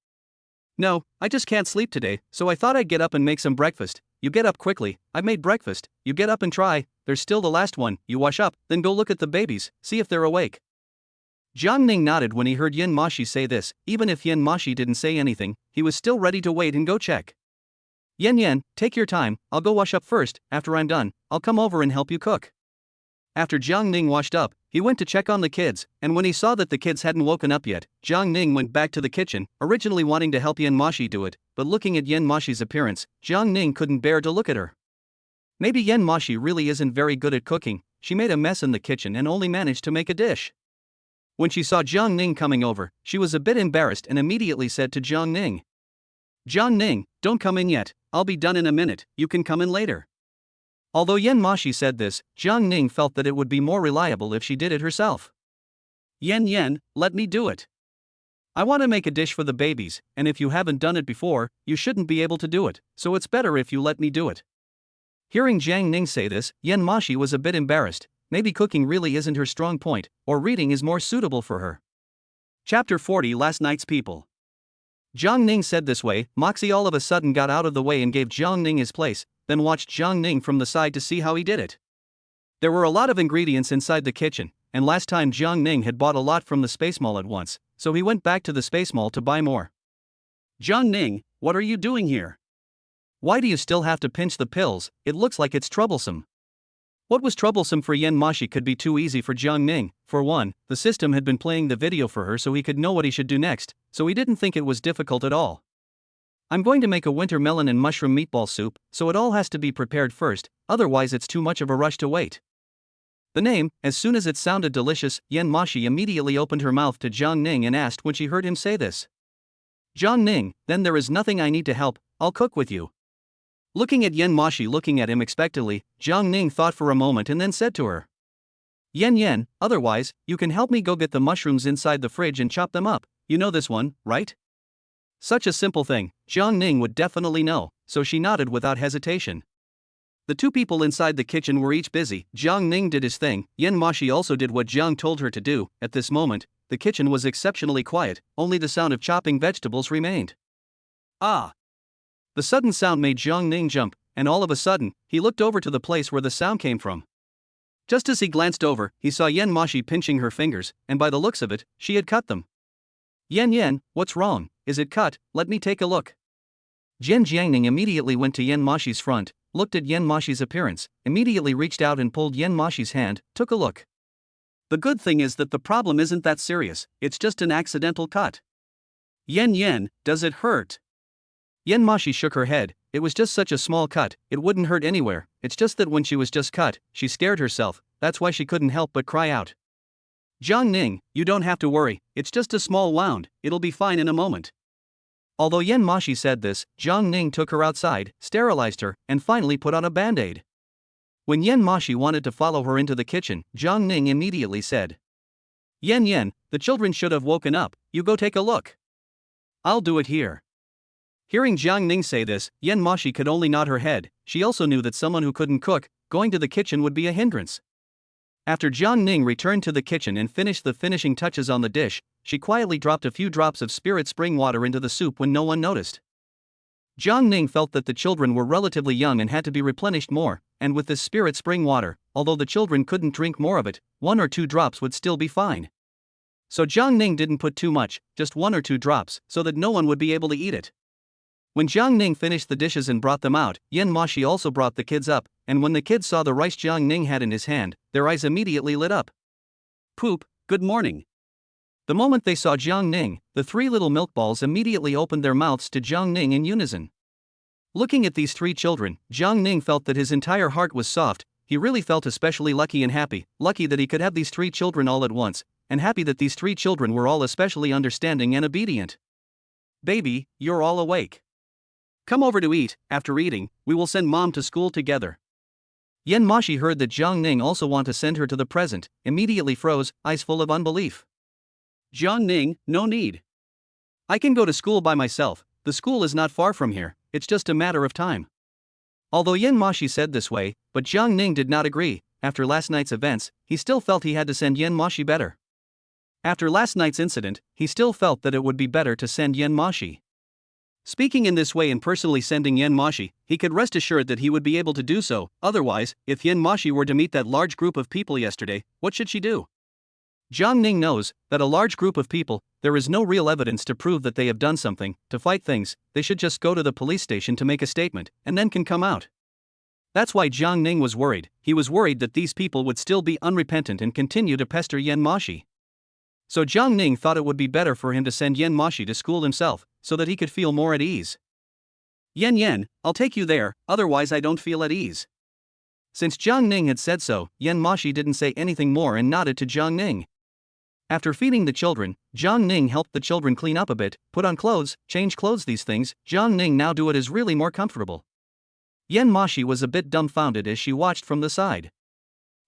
No, I just can't sleep today, so I thought I'd get up and make some breakfast. You get up quickly, I've made breakfast. You get up and try, there's still the last one. You wash up, then go look at the babies, see if they're awake. Jiang Ning nodded when he heard Yan Moxi say this. Even if Yan Moxi didn't say anything, he was still ready to wait and go check. Yan, take your time, I'll go wash up first. After I'm done, I'll come over and help you cook. After Jiang Ning washed up, he went to check on the kids, and when he saw that the kids hadn't woken up yet, Jiang Ning went back to the kitchen, originally wanting to help Yan Moxi do it, but looking at Yan Moxi's appearance, Jiang Ning couldn't bear to look at her. Maybe Yan Moxi really isn't very good at cooking. She made a mess in the kitchen and only managed to make a dish. When she saw Jiang Ning coming over, she was a bit embarrassed and immediately said to Jiang Ning, Jiang Ning, don't come in yet, I'll be done in a minute, you can come in later. Although Yan Moxi said this, Jiang Ning felt that it would be more reliable if she did it herself. Yan, let me do it. I want to make a dish for the babies, and if you haven't done it before, you shouldn't be able to do it, so it's better if you let me do it. Hearing Jiang Ning say this, Yan Moxi was a bit embarrassed. Maybe cooking really isn't her strong point, or reading is more suitable for her. Chapter 40 Last Night's People. Jiang Ning said this way. Moxi all of a sudden got out of the way and gave Jiang Ning his place, then watched Jiang Ning from the side to see how he did it. There were a lot of ingredients inside the kitchen, and last time Jiang Ning had bought a lot from the Space Mall at once, so he went back to the Space Mall to buy more. Jiang Ning, what are you doing here? Why do you still have to pinch the pills? It looks like it's troublesome. What was troublesome for Yan Moxi could be too easy for Jiang Ning. For one, the system had been playing the video for her so he could know what he should do next, so he didn't think it was difficult at all. I'm going to make a winter melon and mushroom meatball soup, so it all has to be prepared first, otherwise it's too much of a rush to wait. The name, as soon as it sounded delicious, Yan Moxi immediately opened her mouth to Jiang Ning and asked when she heard him say this. Jiang Ning, then there is nothing I need to help, I'll cook with you. Looking at Yan Moxi looking at him expectantly, Jiang Ning thought for a moment and then said to her. Yan, otherwise, you can help me go get the mushrooms inside the fridge and chop them up, you know this one, right? Such a simple thing, Jiang Ning would definitely know, so she nodded without hesitation. The two people inside the kitchen were each busy. Jiang Ning did his thing, Yan Moxi also did what Jiang told her to do. At this moment, the kitchen was exceptionally quiet, only the sound of chopping vegetables remained. Ah! The sudden sound made Jiang Ning jump, and all of a sudden, he looked over to the place where the sound came from. Just as he glanced over, he saw Yan Moxi pinching her fingers, and by the looks of it, she had cut them. Yan, what's wrong? Is it cut? Let me take a look. Jiang Ning immediately went to Yan Moxi's front, looked at Yan Moxi's appearance, immediately reached out and pulled Yan Moxi's hand, took a look. The good thing is that the problem isn't that serious, it's just an accidental cut. Yan, does it hurt? Yan Moxi shook her head. It was just such a small cut, it wouldn't hurt anywhere, it's just that when she was just cut, she scared herself, that's why she couldn't help but cry out. Jiang Ning, you don't have to worry, it's just a small wound, it'll be fine in a moment. Although Yan Moxi said this, Jiang Ning took her outside, sterilized her, and finally put on a band-aid. When Yan Moxi wanted to follow her into the kitchen, Jiang Ning immediately said, Yan, the children should have woken up, you go take a look. I'll do it here. Hearing Jiang Ning say this, Yan Moxi could only nod her head. She also knew that someone who couldn't cook, going to the kitchen would be a hindrance. After Jiang Ning returned to the kitchen and finished the finishing touches on the dish, she quietly dropped a few drops of spirit spring water into the soup when no one noticed. Jiang Ning felt that the children were relatively young and had to be replenished more, and with this spirit spring water, although the children couldn't drink more of it, 1 or 2 drops would still be fine. So Jiang Ning didn't put too much, just 1 or 2 drops, so that no one would be able to eat it. When Jiang Ning finished the dishes and brought them out, Yan Moxi also brought the kids up, and when the kids saw the rice Jiang Ning had in his hand, their eyes immediately lit up. Poop, good morning. The moment they saw Jiang Ning, the 3 little milk balls immediately opened their mouths to Jiang Ning in unison. Looking at these 3 children, Jiang Ning felt that his entire heart was soft. He really felt especially lucky and happy, lucky that he could have these 3 children all at once, and happy that these 3 children were all especially understanding and obedient. Baby, you're all awake. Come over to eat. After eating, we will send mom to school together. Yan Moxi heard that Jiang Ning also want to send her to the present, immediately froze, eyes full of unbelief. Jiang Ning, no need. I can go to school by myself, the school is not far from here, it's just a matter of time. Although Yan Moxi said this way, but Jiang Ning did not agree. After last night's events, he still felt he had to send Yan Moxi better. After last night's incident, he still felt that it would be better to send Yan Moxi. Speaking in this way and personally sending Yan Moxi, he could rest assured that he would be able to do so. Otherwise, if Yan Moxi were to meet that large group of people yesterday, what should she do? Jiang Ning knows that a large group of people, there is no real evidence to prove that they have done something, to fight things, they should just go to the police station to make a statement, and then can come out. That's why Jiang Ning was worried. He was worried that these people would still be unrepentant and continue to pester Yan Moxi. So Jiang Ning thought it would be better for him to send Yan Moxi to school himself, so that he could feel more at ease. Yan, I'll take you there, otherwise I don't feel at ease. Since Jiang Ning had said so, Yan Moxi didn't say anything more and nodded to Jiang Ning. After feeding the children, Jiang Ning helped the children clean up a bit, put on clothes, change clothes. These things, Jiang Ning now do it is really more comfortable. Yan Moxi was a bit dumbfounded as she watched from the side.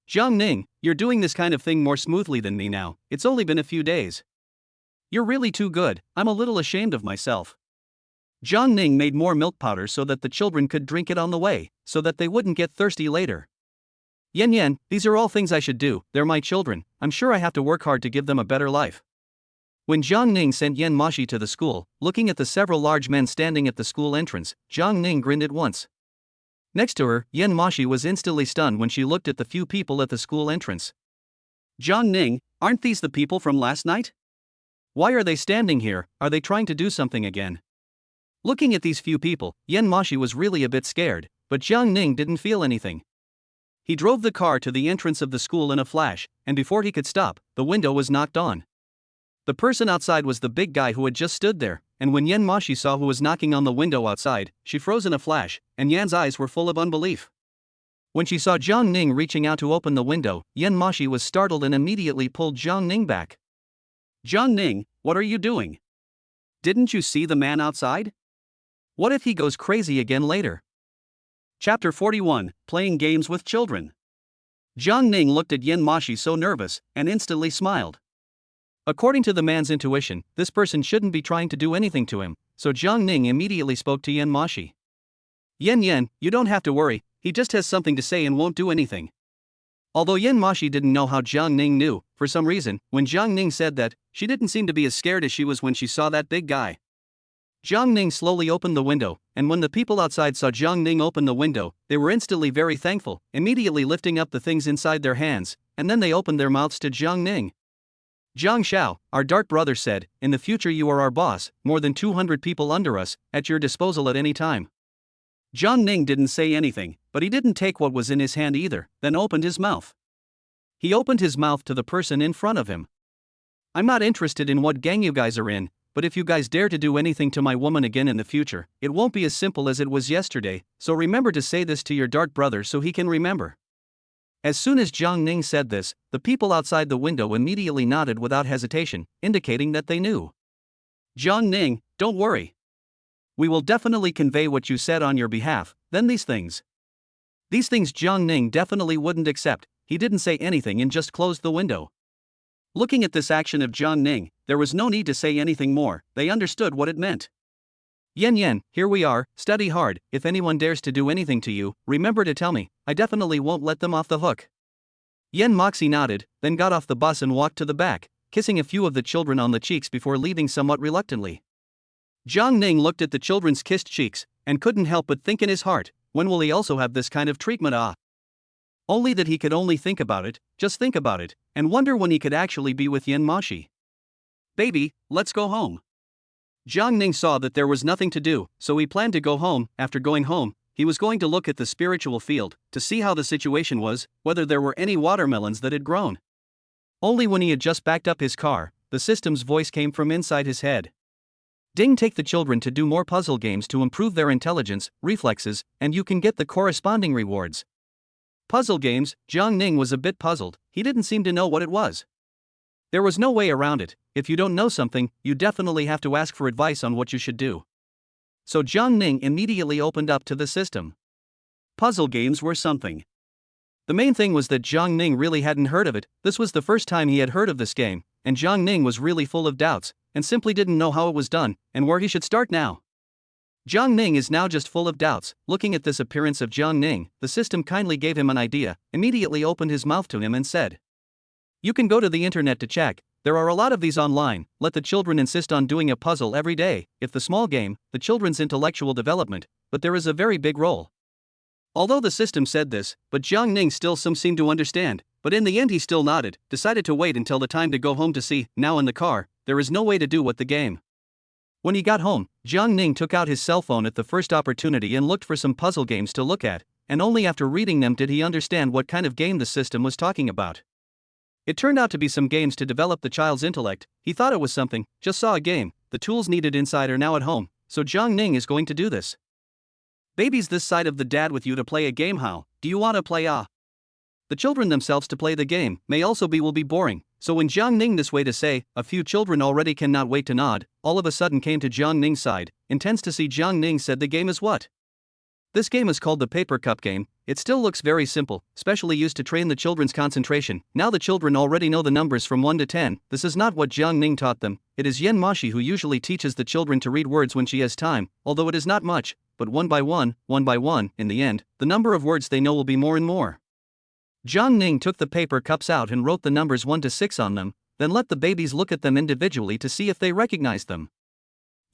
Jiang Ning, you're doing this kind of thing more smoothly than me now, it's only been a few days. You're really too good, I'm a little ashamed of myself. Jiang Ning made more milk powder so that the children could drink it on the way, so that they wouldn't get thirsty later. Yan, these are all things I should do, they're my children, I'm sure I have to work hard to give them a better life. When Jiang Ning sent Yan Moxi to the school, looking at the several large men standing at the school entrance, Jiang Ning grinned at once. Next to her, Yan Moxi was instantly stunned when she looked at the few people at the school entrance. Jiang Ning, aren't these the people from last night? Why are they standing here, are they trying to do something again? Looking at these few people, Yan Moxi was really a bit scared, but Jiang Ning didn't feel anything. He drove the car to the entrance of the school in a flash, and before he could stop, the window was knocked on. The person outside was the big guy who had just stood there, and when Yan Moxi saw who was knocking on the window outside, she froze in a flash, and Yan's eyes were full of unbelief. When she saw Jiang Ning reaching out to open the window, Yan Moxi was startled and immediately pulled Jiang Ning back. Jiang Ning, what are you doing? Didn't you see the man outside? What if he goes crazy again later? Chapter 41, Playing Games with Children. Jiang Ning looked at Yan Moxi so nervous, and instantly smiled. According to the man's intuition, this person shouldn't be trying to do anything to him, so Jiang Ning immediately spoke to Yan Moxi. Yan, you don't have to worry, he just has something to say and won't do anything. Although Yan Moxi didn't know how Jiang Ning knew, for some reason, when Jiang Ning said that, she didn't seem to be as scared as she was when she saw that big guy. Jiang Ning slowly opened the window, and when the people outside saw Jiang Ning open the window, they were instantly very thankful, immediately lifting up the things inside their hands, and then they opened their mouths to Jiang Ning. Jiang Xiao, our dark brother said, in the future you are our boss, more than 200 people under us, at your disposal at any time. Jiang Ning didn't say anything, but he didn't take what was in his hand either, then opened his mouth. He opened his mouth to the person in front of him. I'm not interested in what gang you guys are in, but if you guys dare to do anything to my woman again in the future, it won't be as simple as it was yesterday, so remember to say this to your dark brother so he can remember." As soon as Jiang Ning said this, the people outside the window immediately nodded without hesitation, indicating that they knew. "Jiang Ning, don't worry. We will definitely convey what you said on your behalf, then these things Jiang Ning definitely wouldn't accept. He didn't say anything and just closed the window. Looking at this action of Jiang Ning, there was no need to say anything more, they understood what it meant. "Yen, here we are, study hard, if anyone dares to do anything to you, remember to tell me, I definitely won't let them off the hook." Moxi nodded, then got off the bus and walked to the back, kissing a few of the children on the cheeks before leaving somewhat reluctantly. Jiang Ning looked at the children's kissed cheeks, and couldn't help but think in his heart, when will he also have this kind of treatment? Only that he could only think about it, just think about it, and wonder when he could actually be with Moxi. "Baby, let's go home." Jiang Ning saw that there was nothing to do, so he planned to go home. After going home, he was going to look at the spiritual field, to see how the situation was, whether there were any watermelons that had grown. Only when he had just backed up his car, the system's voice came from inside his head. "Ding, take the children to do more puzzle games to improve their intelligence, reflexes, and you can get the corresponding rewards." Puzzle games, Jiang Ning was a bit puzzled, he didn't seem to know what it was. There was no way around it, if you don't know something, you definitely have to ask for advice on what you should do. So Jiang Ning immediately opened up to the system. Puzzle games were something. The main thing was that Jiang Ning really hadn't heard of it. This was the first time he had heard of this game, and Jiang Ning was really full of doubts, and simply didn't know how it was done, and where he should start now. Jiang Ning is now just full of doubts. Looking at this appearance of Jiang Ning, the system kindly gave him an idea, immediately opened his mouth to him and said, "You can go to the internet to check, there are a lot of these online, let the children insist on doing a puzzle every day, if the small game, the children's intellectual development, but there is a very big role." Although the system said this, but Jiang Ning still seemed to understand, but in the end he still nodded, decided to wait until the time to go home to see. Now in the car, there is no way to do what the game. When he got home, Jiang Ning took out his cell phone at the first opportunity and looked for some puzzle games to look at, and only after reading them did he understand what kind of game the system was talking about. It turned out to be some games to develop the child's intellect. He thought it was something, just saw a game, the tools needed inside are now at home, so Jiang Ning is going to do this. "Baby's this side of the dad with you to play a game. How do you want to play? The children themselves to play the game will be boring, so when Jiang Ning this way to say, a few children already cannot wait to nod, all of a sudden came to Jiang Ning's side, intends to see. Jiang Ning said the game is what? This game is called the paper cup game. It still looks very simple, specially used to train the children's concentration. Now the children already know the numbers from 1 to 10. This is not what Jiang Ning taught them. It is Moxi who usually teaches the children to read words when she has time, although it is not much, but one by one, in the end, the number of words they know will be more and more. Jiang Ning took the paper cups out and wrote the numbers 1 to 6 on them, then let the babies look at them individually to see if they recognized them.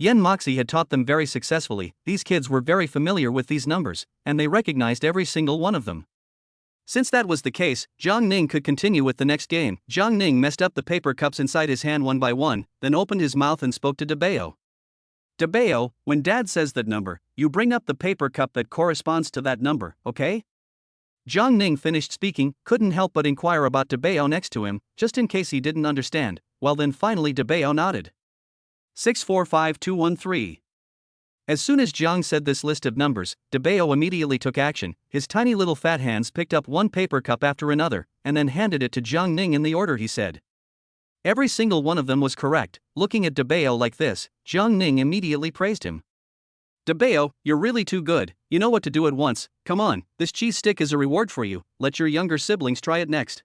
Moxi had taught them very successfully. These kids were very familiar with these numbers, and they recognized every single one of them. Since that was the case, Jiang Ning could continue with the next game. Jiang Ning messed up the paper cups inside his hand one by one, then opened his mouth and spoke to Debeo. "Debeo, when Dad says that number, you bring up the paper cup that corresponds to that number, okay?" Jiang Ning finished speaking, couldn't help but inquire about Debeo next to him, just in case he didn't understand. Well, then finally Debeo nodded. 645213. As soon as Jiang said this list of numbers, Debeo immediately took action. His tiny little fat hands picked up one paper cup after another, and then handed it to Jiang Ning in the order he said. Every single one of them was correct. Looking at Debeo like this, Jiang Ning immediately praised him. "Debeo, you're really too good, you know what to do at once. Come on, this cheese stick is a reward for you, let your younger siblings try it next."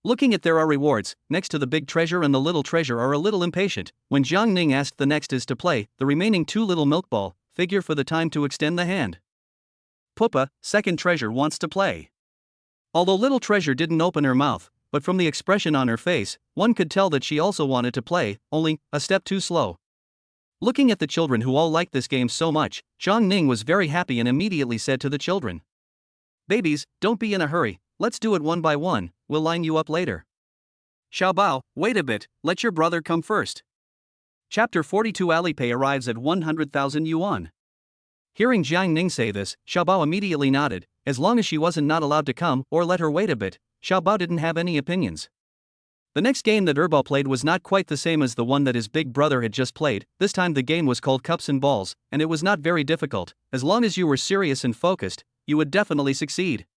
Looking at there are rewards, next to the big treasure and the little treasure are a little impatient. When Jiang Ning asked the next is to play, the remaining 2 little milk ball, figure for the time to extend the hand. Pupa, second treasure wants to play. Although little treasure didn't open her mouth, but from the expression on her face, one could tell that she also wanted to play, only a step too slow. Looking at the children who all liked this game so much, Jiang Ning was very happy and immediately said to the children, "Babies, don't be in a hurry, let's do it one by one, we'll line you up later." "Xiaobao, wait a bit, let your brother come first." Chapter 42 Alipay arrives at 100,000 yuan. Hearing Jiang Ning say this, Xiaobao immediately nodded. As long as she wasn't not allowed to come or let her wait a bit, Xiaobao didn't have any opinions. The next game that Erbo played was not quite the same as the one that his big brother had just played. This time the game was called Cups and Balls, and it was not very difficult. As long as you were serious and focused, you would definitely succeed.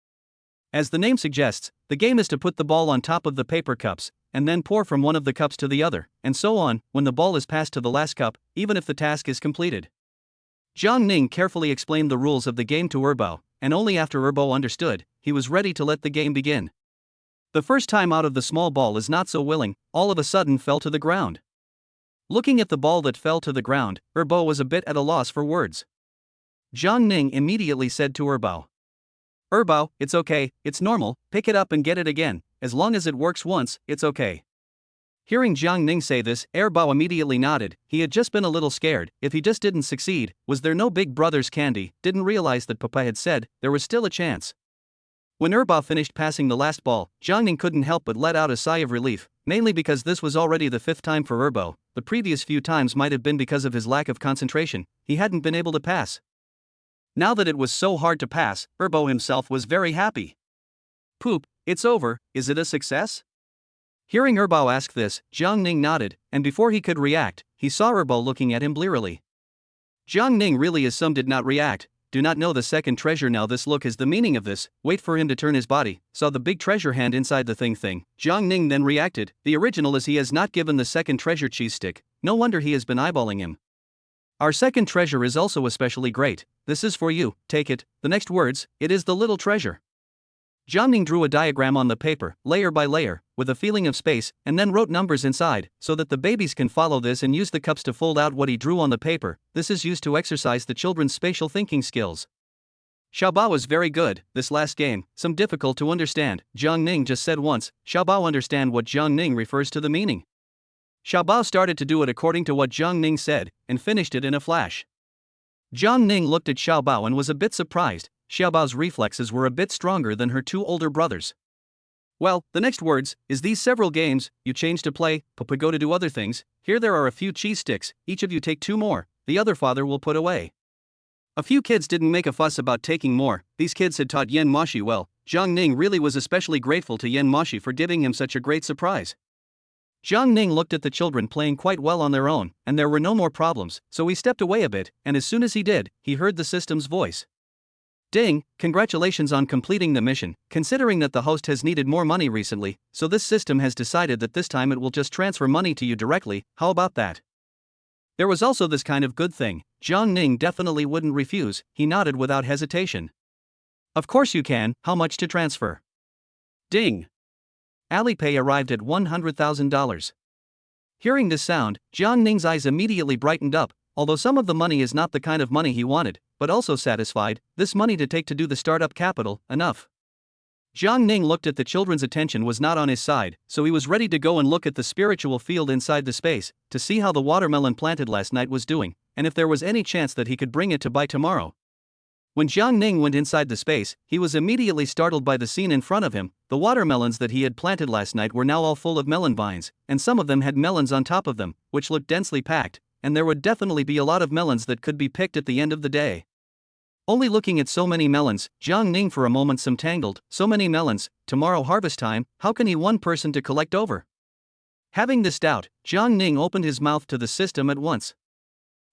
As the name suggests, the game is to put the ball on top of the paper cups, and then pour from one of the cups to the other, and so on, when the ball is passed to the last cup, even if the task is completed. Jiang Ning carefully explained the rules of the game to Erbo, and only after Erbo understood, he was ready to let the game begin. The first time out of the small ball is not so willing, all of a sudden fell to the ground. Looking at the ball that fell to the ground, Erbo was a bit at a loss for words. Jiang Ning immediately said to Erbo, "Erbo, it's okay, it's normal, pick it up and get it again, as long as it works once, it's okay." Hearing Jiang Ning say this, Erbo immediately nodded. He had just been a little scared. If he just didn't succeed, was there no big brother's candy? Didn't realize that Papa had said there was still a chance. When Erbo finished passing the last ball, Jiang Ning couldn't help but let out a sigh of relief, mainly because this was already the 5th time for Erbo. The previous few times might have been because of his lack of concentration. He hadn't been able to pass. Now that it was so hard to pass, Erbo himself was very happy. "Poop, it's over, is it a success?" Hearing Erbo ask this, Jiang Ning nodded, and before he could react, he saw Erbo looking at him blearily. Jiang Ning really as some did not react. Do not know the second treasure now. This look is the meaning of this. Wait for him to turn his body. Saw the big treasure hand inside the thing. Jiang Ning then reacted. The original is he has not given the second treasure cheese stick. No wonder he has been eyeballing him. "Our second treasure is also especially great. This is for you, take it." The next words, "It is the little treasure." Jiang Ning drew a diagram on the paper, layer by layer, with a feeling of space, and then wrote numbers inside, so that the babies can follow this and use the cups to fold out what he drew on the paper. This is used to exercise the children's spatial thinking skills. Xiaobao was very good. This last game, some difficult to understand. Jiang Ning just said once, Xiaobao understand what Jiang Ning refers to the meaning. Xiaobao started to do it according to what Jiang Ning said, and finished it in a flash. Jiang Ning looked at Xiaobao and was a bit surprised. Xiaobao's reflexes were a bit stronger than her two older brothers. "Well, the next words, is these several games, you change to play, Papa go to do other things. Here there are a few cheese sticks, each of you take 2 more, the other father will put away." A few kids didn't make a fuss about taking more. These kids had taught Yen Moxi well. Jiang Ning really was especially grateful to Yen Moxi for giving him such a great surprise. Jiang Ning looked at the children playing quite well on their own, and there were no more problems, so he stepped away a bit, and as soon as he did, he heard the system's voice. "Ding, congratulations on completing the mission. Considering that the host has needed more money recently, so this system has decided that this time it will just transfer money to you directly. How about that?" There was also this kind of good thing. Jiang Ning definitely wouldn't refuse. He nodded without hesitation. "Of course you can. How much to transfer?" Ding. Alipay arrived at $100,000. Hearing this sound, Jiang Ning's eyes immediately brightened up. Although some of the money is not the kind of money he wanted, but also satisfied, this money to take to do the startup capital, enough. Jiang Ning looked at the children's attention was not on his side, so he was ready to go and look at the spiritual field inside the space, to see how the watermelon planted last night was doing, and if there was any chance that he could bring it to buy tomorrow. When Jiang Ning went inside the space, he was immediately startled by the scene in front of him. The watermelons that he had planted last night were now all full of melon vines, and some of them had melons on top of them, which looked densely packed, and there would definitely be a lot of melons that could be picked at the end of the day. Only looking at so many melons, Jiang Ning for a moment some tangled. So many melons, tomorrow harvest time, how can he one person to collect over? Having this doubt, Jiang Ning opened his mouth to the system at once.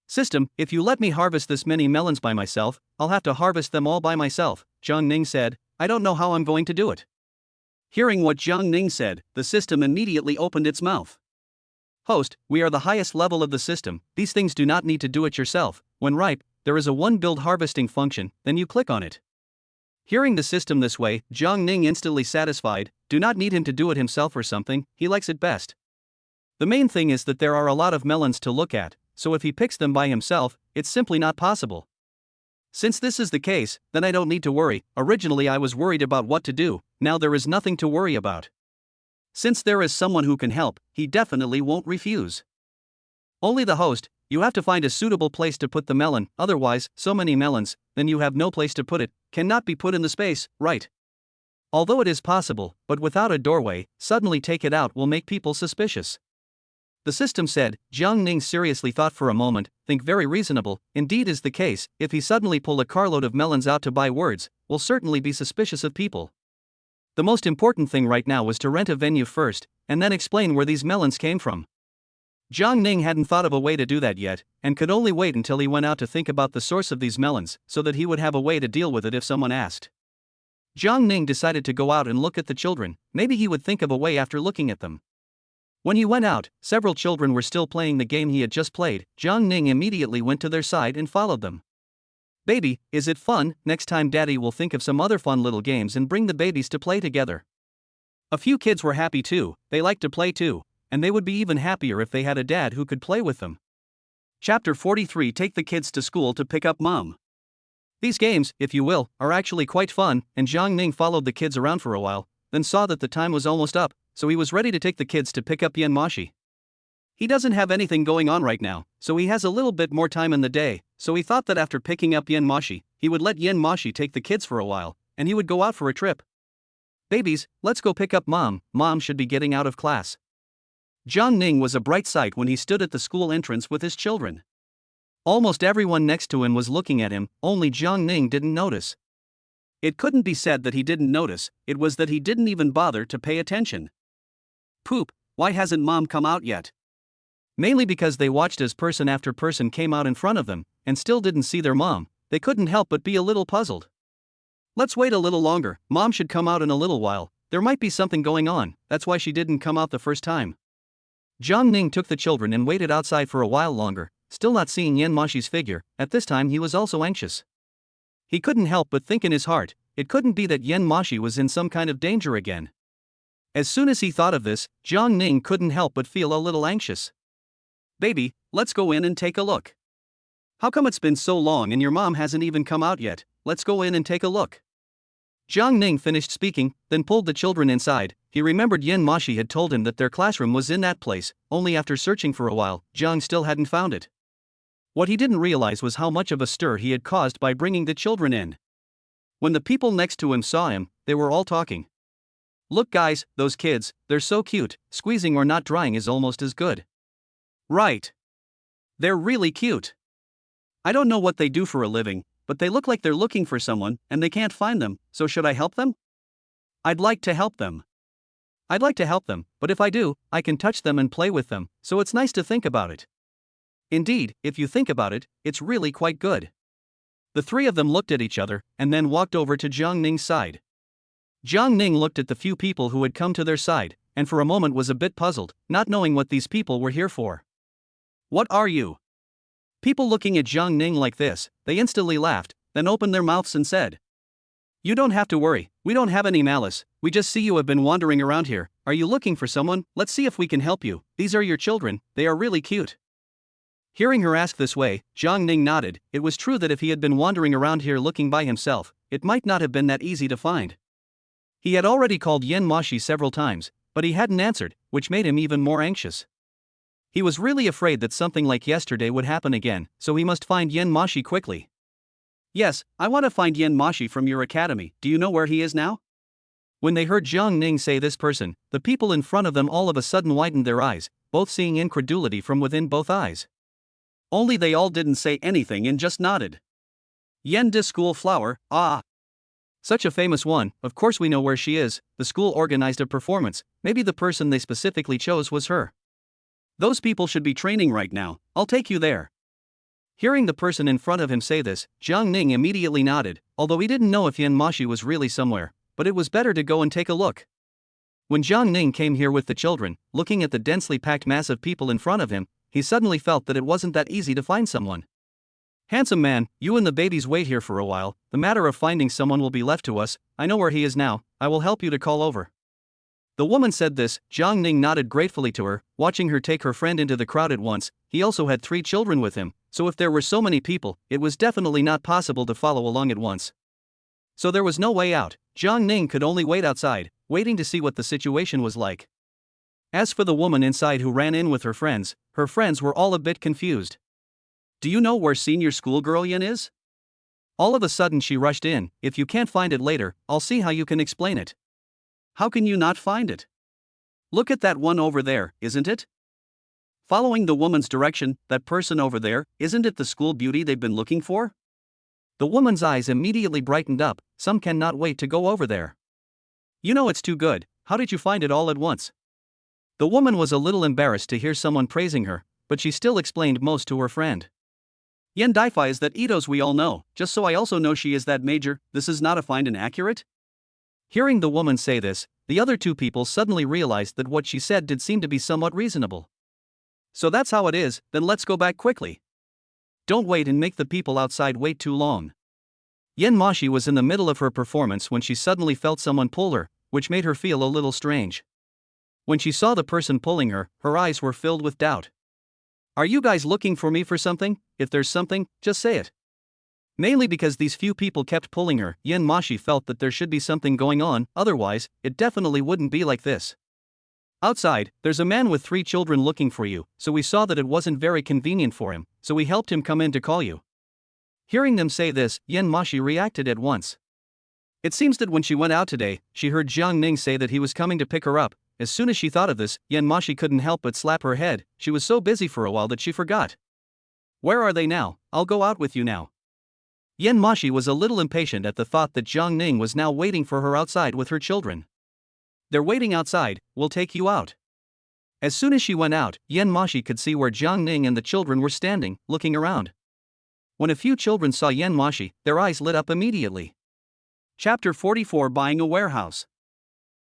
"System, if you let me harvest this many melons by myself, I'll have to harvest them all by myself," Jiang Ning said. "I don't know how I'm going to do it." Hearing what Jiang Ning said, the system immediately opened its mouth. "Host, we are the highest level of the system. These things do not need to do it yourself. When ripe, there is a one-build harvesting function, then you click on it." Hearing the system this way, Jiang Ning instantly satisfied. Do not need him to do it himself or something, he likes it best. The main thing is that there are a lot of melons to look at, so if he picks them by himself, it's simply not possible. Since this is the case, then I don't need to worry. Originally I was worried about what to do, now there is nothing to worry about. Since there is someone who can help, he definitely won't refuse. Only the host, you have to find a suitable place to put the melon, otherwise, so many melons, then you have no place to put it, cannot be put in the space, right? Although it is possible, but without a doorway, suddenly take it out will make people suspicious. The system said. Jiang Ning seriously thought for a moment, think very reasonable, indeed is the case, if he suddenly pull a carload of melons out to buy words, will certainly be suspicious of people. The most important thing right now was to rent a venue first, and then explain where these melons came from. Jiang Ning hadn't thought of a way to do that yet, and could only wait until he went out to think about the source of these melons, so that he would have a way to deal with it if someone asked. Jiang Ning decided to go out and look at the children. Maybe he would think of a way after looking at them. When he went out, several children were still playing the game he had just played. Jiang Ning immediately went to their side and followed them. "Baby, is it fun? Next time Daddy will think of some other fun little games and bring the babies to play together." A few kids were happy too. They liked to play too, and they would be even happier if they had a dad who could play with them. Chapter 43. Take the kids to school to pick up Mom. These games, if you will, are actually quite fun, and Jiang Ning followed the kids around for a while, then saw that the time was almost up, so he was ready to take the kids to pick up Moxi. He doesn't have anything going on right now, so he has a little bit more time in the day, so he thought that after picking up Moxi, he would let Moxi take the kids for a while, and he would go out for a trip. "Babies, let's go pick up Mom. Mom should be getting out of class." Jiang Ning was a bright sight when he stood at the school entrance with his children. Almost everyone next to him was looking at him, only Jiang Ning didn't notice. It couldn't be said that he didn't notice, it was that he didn't even bother to pay attention. Poop, why hasn't Mom come out yet? Mainly because they watched as person after person came out in front of them, and still didn't see their mom, they couldn't help but be a little puzzled. "Let's wait a little longer, Mom should come out in a little while, there might be something going on, that's why she didn't come out the first time." Jiang Ning took the children and waited outside for a while longer, still not seeing Moxi's figure. At this time he was also anxious. He couldn't help but think in his heart, it couldn't be that Moxi was in some kind of danger again. As soon as he thought of this, Jiang Ning couldn't help but feel a little anxious. "Baby, let's go in and take a look. How come it's been so long and your mom hasn't even come out yet? Let's go in and take a look." Jiang Ning finished speaking, then pulled the children inside. He remembered Moxi had told him that their classroom was in that place, only after searching for a while, Jiang still hadn't found it. What he didn't realize was how much of a stir he had caused by bringing the children in. When the people next to him saw him, they were all talking. "Look guys, those kids, they're so cute, squeezing or not drying is almost as good." "Right. They're really cute. I don't know what they do for a living, but they look like they're looking for someone, and they can't find them, so should I help them? I'd like to help them. I'd like to help them, but if I do, I can touch them and play with them, so it's nice to think about it. Indeed, if you think about it, it's really quite good." The three of them looked at each other, and then walked over to Jiang Ning's side. Jiang Ning looked at the few people who had come to their side, and for a moment was a bit puzzled, not knowing what these people were here for. "What are you?" People looking at Jiang Ning like this, they instantly laughed, then opened their mouths and said, "You don't have to worry, we don't have any malice, we just see you have been wandering around here. Are you looking for someone? Let's see if we can help you. These are your children, they are really cute." Hearing her ask this way, Jiang Ning nodded. It was true that if he had been wandering around here looking by himself, it might not have been that easy to find. He had already called Moxi several times, but he hadn't answered, which made him even more anxious. He was really afraid that something like yesterday would happen again, so he must find Moxi quickly. "Yes, I want to find Moxi from your academy. Do you know where he is now?" When they heard Jiang Ning say this person, the people in front of them all of a sudden widened their eyes, both seeing incredulity from within both eyes. Only they all didn't say anything and just nodded. "The school flower, ah. Such a famous one, of course we know where she is, the school organized a performance, maybe the person they specifically chose was her. Those people should be training right now, I'll take you there." Hearing the person in front of him say this, Jiang Ning immediately nodded, although he didn't know if Moxi was really somewhere, but it was better to go and take a look. When Jiang Ning came here with the children, looking at the densely packed mass of people in front of him, he suddenly felt that it wasn't that easy to find someone. "Handsome man, you and the babies wait here for a while, the matter of finding someone will be left to us, I know where he is now, I will help you to call over." The woman said this, Jiang Ning nodded gratefully to her, watching her take her friend into the crowd at once. He also had 3 children with him, so if there were so many people, it was definitely not possible to follow along at once. So there was no way out. Jiang Ning could only wait outside, waiting to see what the situation was like. As for the woman inside who ran in with her friends were all a bit confused. "Do you know where senior schoolgirl Yin is?" All of a sudden she rushed in. "If you can't find it later, I'll see how you can explain it." "How can you not find it? Look at that one over there, isn't it?" Following the woman's direction, "That person over there, isn't it the school beauty they've been looking for?" The woman's eyes immediately brightened up. "Some cannot wait to go over there." You know it's too good, how did you find it all at once? The woman was a little embarrassed to hear someone praising her, but she still explained most to her friend. Yen Daifi is that Ito's we all know, just so I also know she is that major, this is not a find and accurate? Hearing the woman say this, the other two people suddenly realized that what she said did seem to be somewhat reasonable. So that's how it is, then let's go back quickly. Don't wait and make the people outside wait too long. Yen Moxi was in the middle of her performance when she suddenly felt someone pull her, which made her feel a little strange. When she saw the person pulling her, her eyes were filled with doubt. Are you guys looking for me for something? If there's something, just say it. Mainly because these few people kept pulling her, Yen Moxi felt that there should be something going on, otherwise, it definitely wouldn't be like this. Outside, there's a man with 3 children looking for you, so we saw that it wasn't very convenient for him, so we helped him come in to call you. Hearing them say this, Yen Moxi reacted at once. It seems that when she went out today, she heard Jiang Ning say that he was coming to pick her up. As soon as she thought of this, Yen Moxi couldn't help but slap her head, she was so busy for a while that she forgot. Where are they now? I'll go out with you now. Yen Moxi was a little impatient at the thought that Jiang Ning was now waiting for her outside with her children. They're waiting outside, we'll take you out. As soon as she went out, Yen Moxi could see where Jiang Ning and the children were standing, looking around. When a few children saw Yen Moxi, their eyes lit up immediately. Chapter 44 Buying a Warehouse.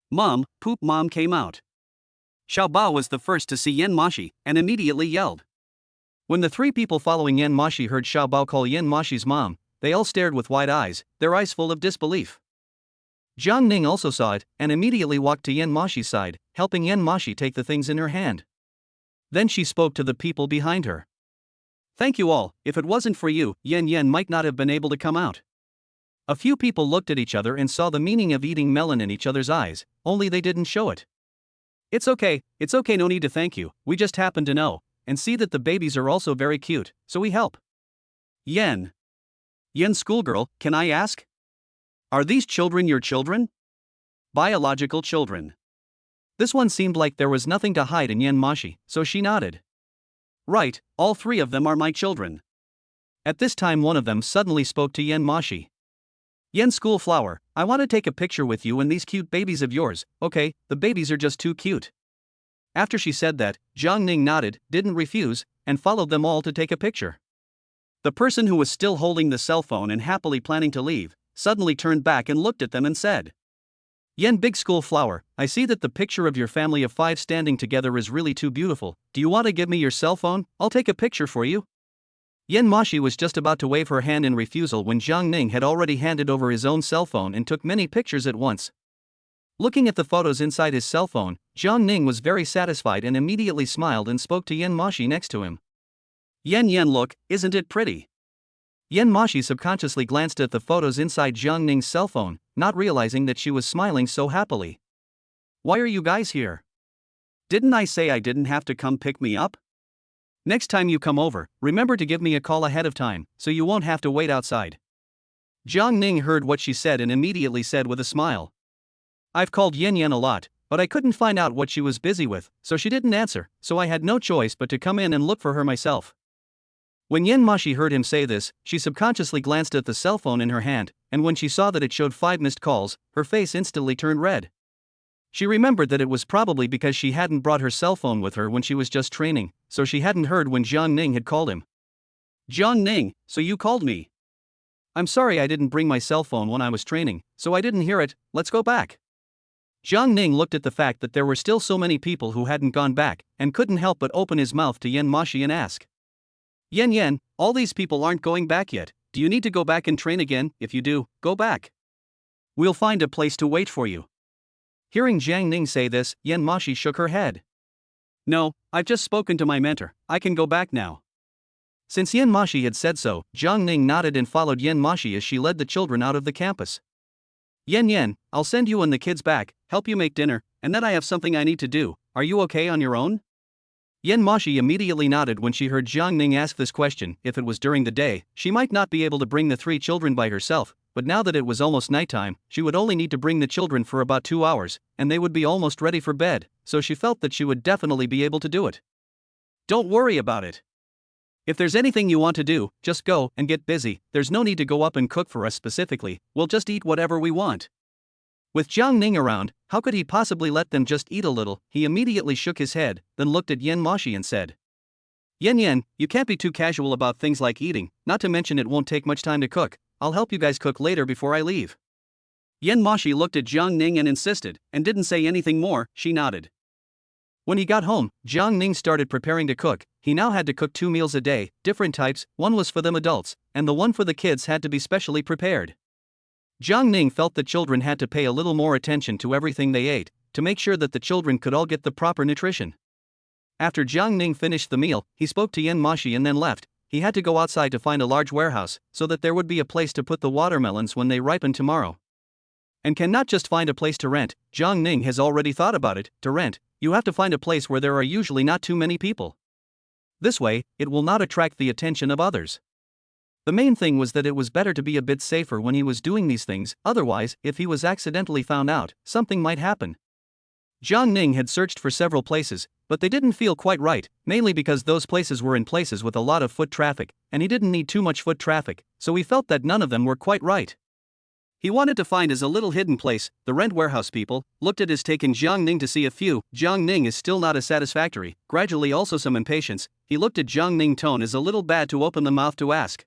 Mom, Poop Mom came out. Xiao Bao was the first to see Yen Moxi, and immediately yelled. When the 3 people following Yen Moxi heard Xiao Bao call Yen Moxi's mom, they all stared with wide eyes, their eyes full of disbelief. Jiang Ning also saw it, and immediately walked to Yen Moxi's side, helping Yen Moxi take the things in her hand. Then she spoke to the people behind her. Thank you all, if it wasn't for you, Yen might not have been able to come out. A few people looked at each other and saw the meaning of eating melon in each other's eyes, only they didn't show it. It's okay, no need to thank you, we just happen to know, and see that the babies are also very cute, so we help. Yen schoolgirl, can I ask? Are these children your children? Biological children. This one seemed like there was nothing to hide in Yen Moxi, so she nodded. Right, all 3 of them are my children. At this time one of them suddenly spoke to Yen Moxi. Yen School Flower, I want to take a picture with you and these cute babies of yours, okay, the babies are just too cute. After she said that, Jiang Ning nodded, didn't refuse, and followed them all to take a picture. The person who was still holding the cell phone and happily planning to leave, suddenly turned back and looked at them and said, Yen Big School Flower, I see that the picture of your family of 5 standing together is really too beautiful, do you want to give me your cell phone? I'll take a picture for you. Yen Moxi was just about to wave her hand in refusal when Jiang Ning had already handed over his own cell phone and took many pictures at once. Looking at the photos inside his cell phone, Jiang Ning was very satisfied and immediately smiled and spoke to Yen Moxi next to him. Yen look, isn't it pretty? Yen Moxi subconsciously glanced at the photos inside Jiang Ning's cell phone, not realizing that she was smiling so happily. Why are you guys here? Didn't I say I didn't have to come pick me up? Next time you come over, remember to give me a call ahead of time, so you won't have to wait outside. Jiang Ning heard what she said and immediately said with a smile. I've called Yen a lot, but I couldn't find out what she was busy with, so she didn't answer, so I had no choice but to come in and look for her myself. When Yen Moxi heard him say this, she subconsciously glanced at the cell phone in her hand, and when she saw that it showed 5 missed calls, her face instantly turned red. She remembered that it was probably because she hadn't brought her cell phone with her when she was just training, so she hadn't heard when Jiang Ning had called him. Jiang Ning, so you called me. I'm sorry I didn't bring my cell phone when I was training, so I didn't hear it, let's go back. Jiang Ning looked at the fact that there were still so many people who hadn't gone back, and couldn't help but open his mouth to Yen Moxi and ask. Yen, all these people aren't going back yet, do you need to go back and train again? If you do, go back. We'll find a place to wait for you. Hearing Jiang Ning say this, Yen Moxi shook her head. No, I've just spoken to my mentor, I can go back now. Since Yen Moxi had said so, Jiang Ning nodded and followed Yen Moxi as she led the children out of the campus. Yen, I'll send you and the kids back, help you make dinner, and then I have something I need to do, are you okay on your own? Yen Moxi immediately nodded when she heard Jiang Ning ask this question. If it was during the day, she might not be able to bring the 3 children by herself, but now that it was almost nighttime, she would only need to bring the children for about 2 hours, and they would be almost ready for bed, so she felt that she would definitely be able to do it. Don't worry about it. If there's anything you want to do, just go and get busy, there's no need to go up and cook for us specifically, we'll just eat whatever we want. With Jiang Ning around, how could he possibly let them just eat a little? He immediately shook his head, then looked at Moxi and said, Yen, you can't be too casual about things like eating, not to mention it won't take much time to cook. I'll help you guys cook later before I leave. Moxi looked at Jiang Ning and insisted, and didn't say anything more. She nodded. When he got home, Jiang Ning started preparing to cook. He now had to cook 2 meals a day, different types, one was for them adults, and the one for the kids had to be specially prepared. Jiang Ning felt that children had to pay a little more attention to everything they ate, to make sure that the children could all get the proper nutrition. After Jiang Ning finished the meal, he spoke to Moxi and then left. He had to go outside to find a large warehouse, so that there would be a place to put the watermelons when they ripen tomorrow. And cannot just find a place to rent. Jiang Ning has already thought about it. To rent, you have to find a place where there are usually not too many people. This way, it will not attract the attention of others. The main thing was that it was better to be a bit safer when he was doing these things, otherwise, if he was accidentally found out, something might happen. Jiang Ning had searched for several places, but they didn't feel quite right, mainly because those places were in places with a lot of foot traffic, and he didn't need too much foot traffic, so he felt that none of them were quite right. He wanted to find a little hidden place. The rent warehouse people looked at his taken Jiang Ning to see a few. Jiang Ning is still not as satisfactory, gradually also some impatience. He looked at Jiang Ning. Tone is a little bad to open the mouth to ask.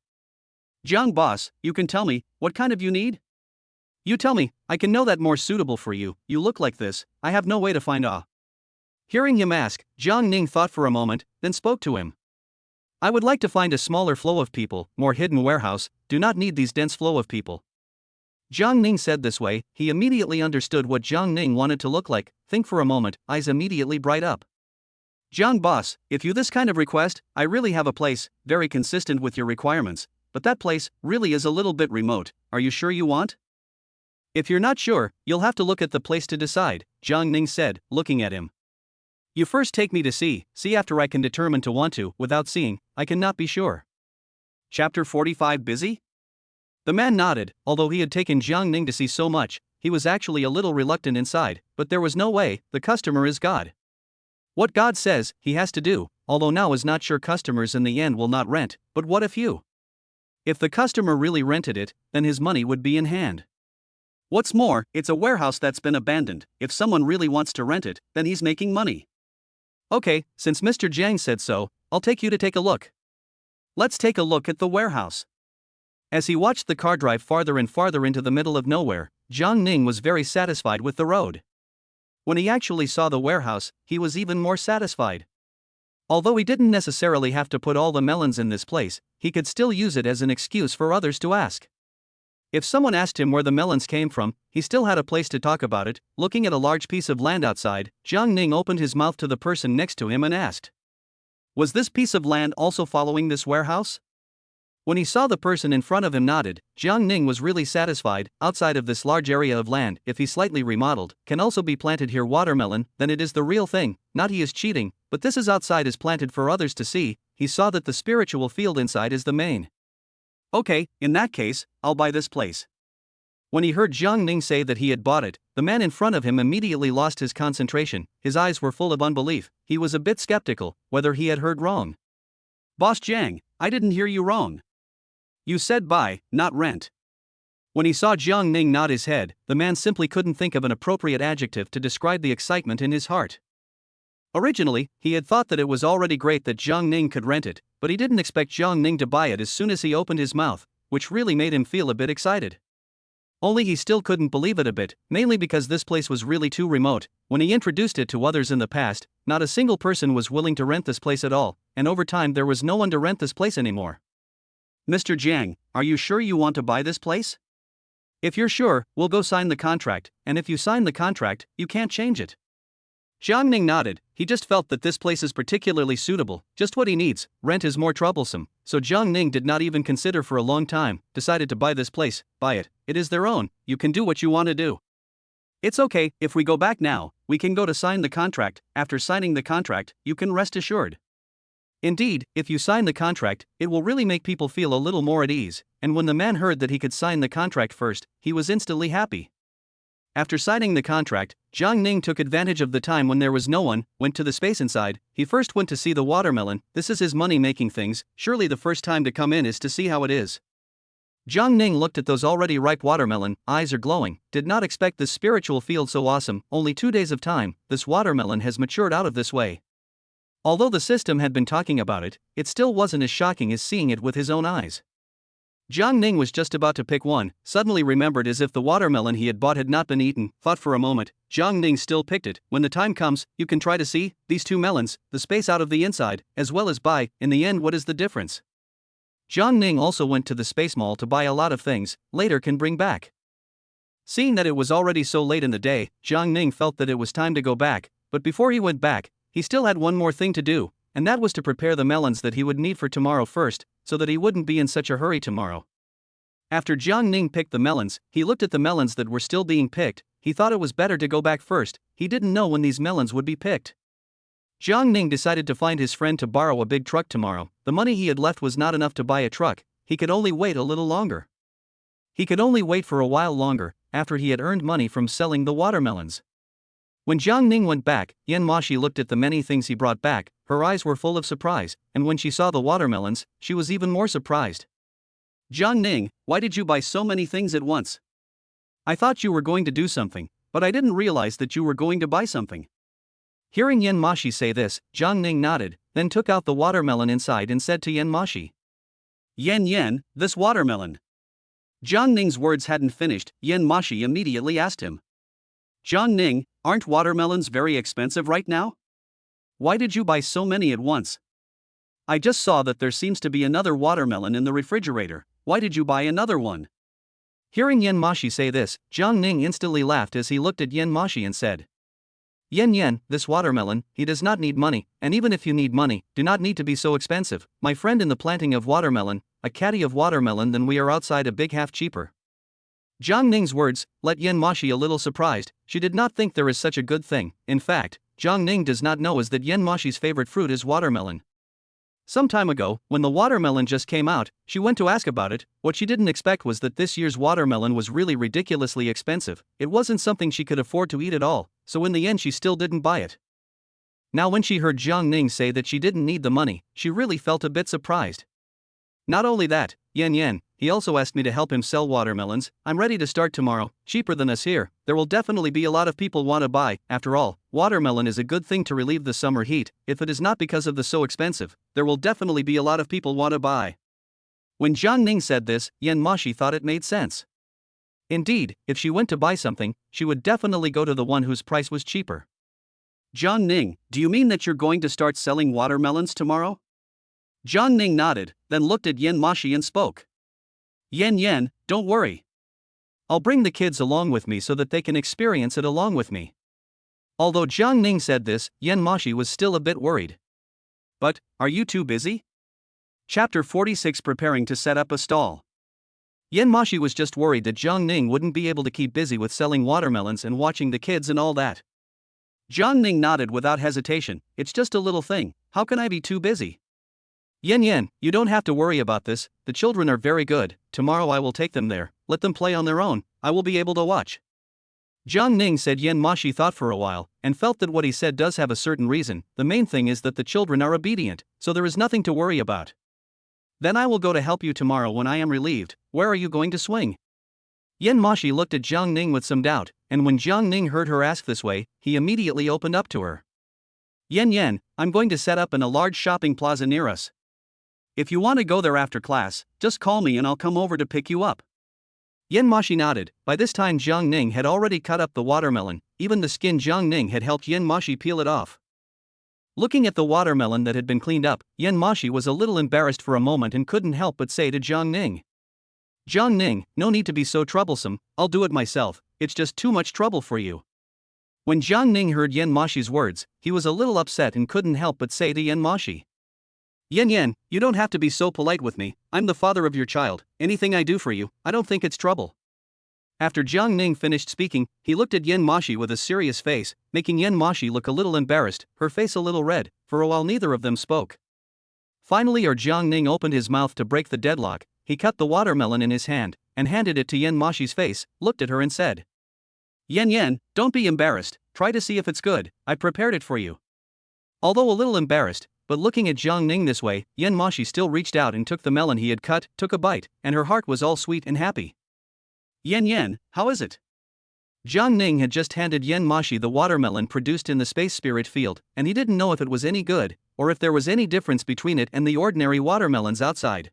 Jiang boss, you can tell me, what kind of you need? You tell me, I can know that more suitable for you. You look like this, I have no way to find a. Hearing him ask, Jiang Ning thought for a moment, then spoke to him. I would like to find a smaller flow of people, more hidden warehouse, do not need these dense flow of people. Jiang Ning said this way, he immediately understood what Jiang Ning wanted to look like. Think for a moment, eyes immediately bright up. Jiang boss, if you this kind of request, I really have a place, very consistent with your requirements, but that place really is a little bit remote. Are you sure you want? If you're not sure, you'll have to look at the place to decide, Jiang Ning said, looking at him. You first take me to see after I can determine to want to. Without seeing, I cannot be sure. Chapter 45. Busy? The man nodded. Although he had taken Jiang Ning to see so much, he was actually a little reluctant inside, but there was no way. The customer is God. What God says, he has to do, although now is not sure customers in the end will not rent, but what if you? If the customer really rented it, then his money would be in hand. What's more, it's a warehouse that's been abandoned. If someone really wants to rent it, then he's making money. Okay, since Mr. Jiang said so, I'll take you to take a look. Let's take a look at the warehouse. As he watched the car drive farther and farther into the middle of nowhere, Jiang Ning was very satisfied with the road. When he actually saw the warehouse, he was even more satisfied. Although he didn't necessarily have to put all the melons in this place, he could still use it as an excuse for others to ask. If someone asked him where the melons came from, he still had a place to talk about it. Looking at a large piece of land outside, Jiang Ning opened his mouth to the person next to him and asked, was this piece of land also following this warehouse? When he saw the person in front of him nodded, Jiang Ning was really satisfied. Outside of this large area of land, if he slightly remodeled, can also be planted here watermelon, then it is the real thing. Not he is cheating, but this is outside is planted for others to see. He saw that the spiritual field inside is the main. Okay, in that case, I'll buy this place. When he heard Jiang Ning say that he had bought it, the man in front of him immediately lost his concentration. His eyes were full of unbelief. He was a bit skeptical, whether he had heard wrong. Boss Jiang, I didn't hear you wrong. You said buy, not rent. When he saw Jiang Ning nod his head, the man simply couldn't think of an appropriate adjective to describe the excitement in his heart. Originally, he had thought that it was already great that Jiang Ning could rent it, but he didn't expect Jiang Ning to buy it as soon as he opened his mouth, which really made him feel a bit excited. Only he still couldn't believe it a bit, mainly because this place was really too remote. When he introduced it to others in the past, not a single person was willing to rent this place at all, and over time there was no one to rent this place anymore. Mr. Jiang, are you sure you want to buy this place? If you're sure, we'll go sign the contract, and if you sign the contract, you can't change it. Jiang Ning nodded. He just felt that this place is particularly suitable, just what he needs. Rent is more troublesome, so Jiang Ning did not even consider for a long time, decided to buy this place. Buy it, it is their own, you can do what you want to do. It's okay, if we go back now, we can go to sign the contract. After signing the contract, you can rest assured. Indeed, if you sign the contract, it will really make people feel a little more at ease, and when the man heard that he could sign the contract first, he was instantly happy. After signing the contract, Jiang Ning took advantage of the time when there was no one, went to the space inside. He first went to see the watermelon. This is his money-making things, surely the first time to come in is to see how it is. Jiang Ning looked at those already ripe watermelon, eyes are glowing, did not expect this spiritual field so awesome, only 2 days of time, this watermelon has matured out of this way. Although the system had been talking about it, it still wasn't as shocking as seeing it with his own eyes. Jiang Ning was just about to pick one, suddenly remembered as if the watermelon he had bought had not been eaten, thought for a moment, Jiang Ning still picked it. When the time comes, you can try to see, these 2 melons, the space out of the inside, as well as buy, in the end what is the difference? Jiang Ning also went to the space mall to buy a lot of things, later can bring back. Seeing that it was already so late in the day, Jiang Ning felt that it was time to go back, but before he went back, he still had one more thing to do, and that was to prepare the melons that he would need for tomorrow first, so that he wouldn't be in such a hurry tomorrow. After Jiang Ning picked the melons, he looked at the melons that were still being picked, he thought it was better to go back first, he didn't know when these melons would be picked. Jiang Ning decided to find his friend to borrow a big truck tomorrow. The money he had left was not enough to buy a truck, he could only wait a little longer. He could only wait for a while longer, after he had earned money from selling the watermelons. When Jiang Ning went back, Moxi looked at the many things he brought back, her eyes were full of surprise, and when she saw the watermelons, she was even more surprised. Jiang Ning, why did you buy so many things at once? I thought you were going to do something, but I didn't realize that you were going to buy something. Hearing Moxi say this, Jiang Ning nodded, then took out the watermelon inside and said to Moxi, Yen, this watermelon. Jiang Ning's words hadn't finished, Moxi immediately asked him. Jiang Ning, aren't watermelons very expensive right now? Why did you buy so many at once? I just saw that there seems to be another watermelon in the refrigerator, why did you buy another one? Hearing Moxi say this, Jiang Ning instantly laughed as he looked at Moxi and said, Yen, this watermelon, he does not need money, and even if you need money, do not need to be so expensive, my friend in the planting of watermelon, a caddy of watermelon then we are outside a big half cheaper. Jiang Ning's words let Moxi a little surprised, she did not think there is such a good thing, in fact, Jiang Ning does not know is that Moxi's favorite fruit is watermelon. Some time ago, when the watermelon just came out, she went to ask about it. What she didn't expect was that this year's watermelon was really ridiculously expensive, it wasn't something she could afford to eat at all, so in the end she still didn't buy it. Now when she heard Jiang Ning say that she didn't need the money, she really felt a bit surprised. Not only that, Yen, he also asked me to help him sell watermelons, I'm ready to start tomorrow, cheaper than us here, there will definitely be a lot of people want to buy, after all, watermelon is a good thing to relieve the summer heat, if it is not because of the so expensive, there will definitely be a lot of people want to buy. When Jiang Ning said this, Moxi thought it made sense. Indeed, if she went to buy something, she would definitely go to the one whose price was cheaper. Jiang Ning, do you mean that you're going to start selling watermelons tomorrow? Jiang Ning nodded, then looked at Moxi and spoke. Yen, don't worry. I'll bring the kids along with me so that they can experience it along with me. Although Jiang Ning said this, Moxi was still a bit worried. But, are you too busy? Chapter 46 Preparing to set up a stall. Moxi was just worried that Jiang Ning wouldn't be able to keep busy with selling watermelons and watching the kids and all that. Jiang Ning nodded without hesitation, it's just a little thing, how can I be too busy? Yen, you don't have to worry about this, the children are very good, tomorrow I will take them there, let them play on their own, I will be able to watch. Jiang Ning said. Moxi thought for a while, and felt that what he said does have a certain reason, the main thing is that the children are obedient, so there is nothing to worry about. Then I will go to help you tomorrow when I am relieved, where are you going to swing? Moxi looked at Jiang Ning with some doubt, and when Jiang Ning heard her ask this way, he immediately opened up to her. Yen, I'm going to set up in a large shopping plaza near us. If you want to go there after class, just call me and I'll come over to pick you up. Moxi nodded. By this time Jiang Ning had already cut up the watermelon, even the skin Jiang Ning had helped Moxi peel it off. Looking at the watermelon that had been cleaned up, Moxi was a little embarrassed for a moment and couldn't help but say to Jiang Ning. Jiang Ning, no need to be so troublesome, I'll do it myself, it's just too much trouble for you. When Jiang Ning heard Moxi's words, he was a little upset and couldn't help but say to Moxi. Yen, you don't have to be so polite with me, I'm the father of your child, anything I do for you, I don't think it's trouble. After Jiang Ning finished speaking, he looked at Moxi with a serious face, making Moxi look a little embarrassed, her face a little red, for a while neither of them spoke. Finally Jiang Ning opened his mouth to break the deadlock, he cut the watermelon in his hand, and handed it to Moxi's face, looked at her and said. Yen, don't be embarrassed, try to see if it's good, I prepared it for you. Although a little embarrassed, but looking at Jiang Ning this way, Moxi still reached out and took the melon he had cut, took a bite, and her heart was all sweet and happy. Yan, how is it? Jiang Ning had just handed Moxi the watermelon produced in the space spirit field, and he didn't know if it was any good, or if there was any difference between it and the ordinary watermelons outside.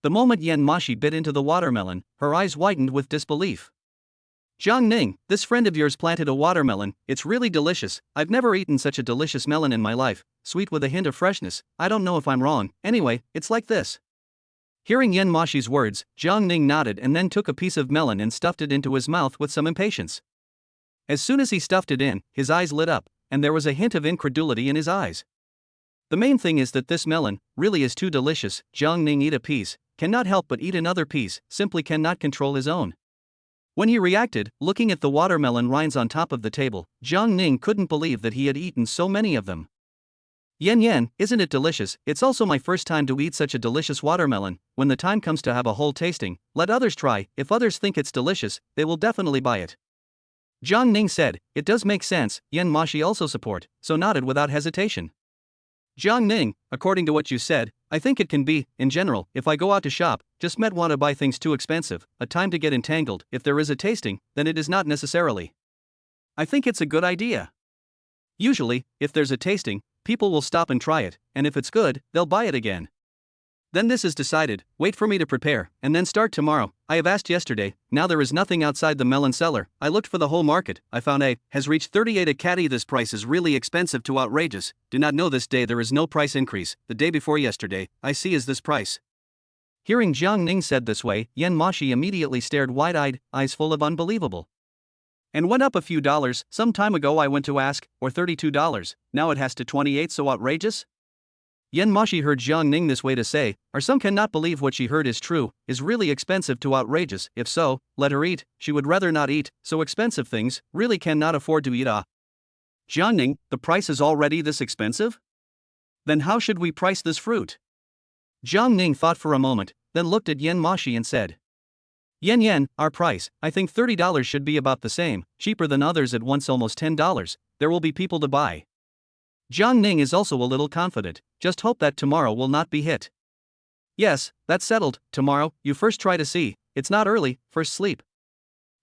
The moment Moxi bit into the watermelon, her eyes widened with disbelief. Jiang Ning, this friend of yours planted a watermelon. It's really delicious. I've never eaten such a delicious melon in my life, sweet with a hint of freshness. I don't know if I'm wrong. Anyway, it's like this. Hearing Moxi's words, Jiang Ning nodded and then took a piece of melon and stuffed it into his mouth with some impatience. As soon as he stuffed it in, his eyes lit up, and there was a hint of incredulity in his eyes. The main thing is that this melon really is too delicious. Jiang Ning ate a piece, cannot help but eat another piece, simply cannot control his own. When he reacted, looking at the watermelon rinds on top of the table, Jiang Ning couldn't believe that he had eaten so many of them. Yan, isn't it delicious? It's also my first time to eat such a delicious watermelon. When the time comes to have a whole tasting, let others try. If others think it's delicious, they will definitely buy it. Jiang Ning said, it does make sense. Moxi also support, so nodded without hesitation. Jiang Ning, according to what you said, I think it can be, in general, if I go out to shop, just might want to buy things too expensive, a time to get entangled. If there is a tasting, then it is not necessarily. I think it's a good idea. Usually, if there's a tasting, people will stop and try it, and if it's good, they'll buy it again. Then this is decided. Wait for me to prepare, and then start tomorrow. I have asked yesterday, now there is nothing outside the melon cellar. I looked for the whole market, I found has reached 38 a caddy. This price is really expensive to outrageous. Do not know this day there is no price increase. The day before yesterday, I see is this price. Hearing Jiang Ning said this way, Moxi immediately stared wide-eyed, eyes full of unbelievable. And went up a few dollars. Some time ago I went to ask, or $32, now it has to 28, so outrageous? Moxi heard Jiang Ning this way to say, or some cannot believe what she heard is true, is really expensive to outrageous. If so, let her eat, she would rather not eat, so expensive things, really cannot afford to eat. Jiang Ning, the price is already this expensive? Then how should we price this fruit? Jiang Ning thought for a moment, then looked at Moxi and said, Yan, our price, I think $30 should be about the same, cheaper than others at once, almost $10, there will be people to buy. Jiang Ning is also a little confident, just hope that tomorrow will not be hit. Yes, that's settled. Tomorrow, you first try to see, it's not early, first sleep.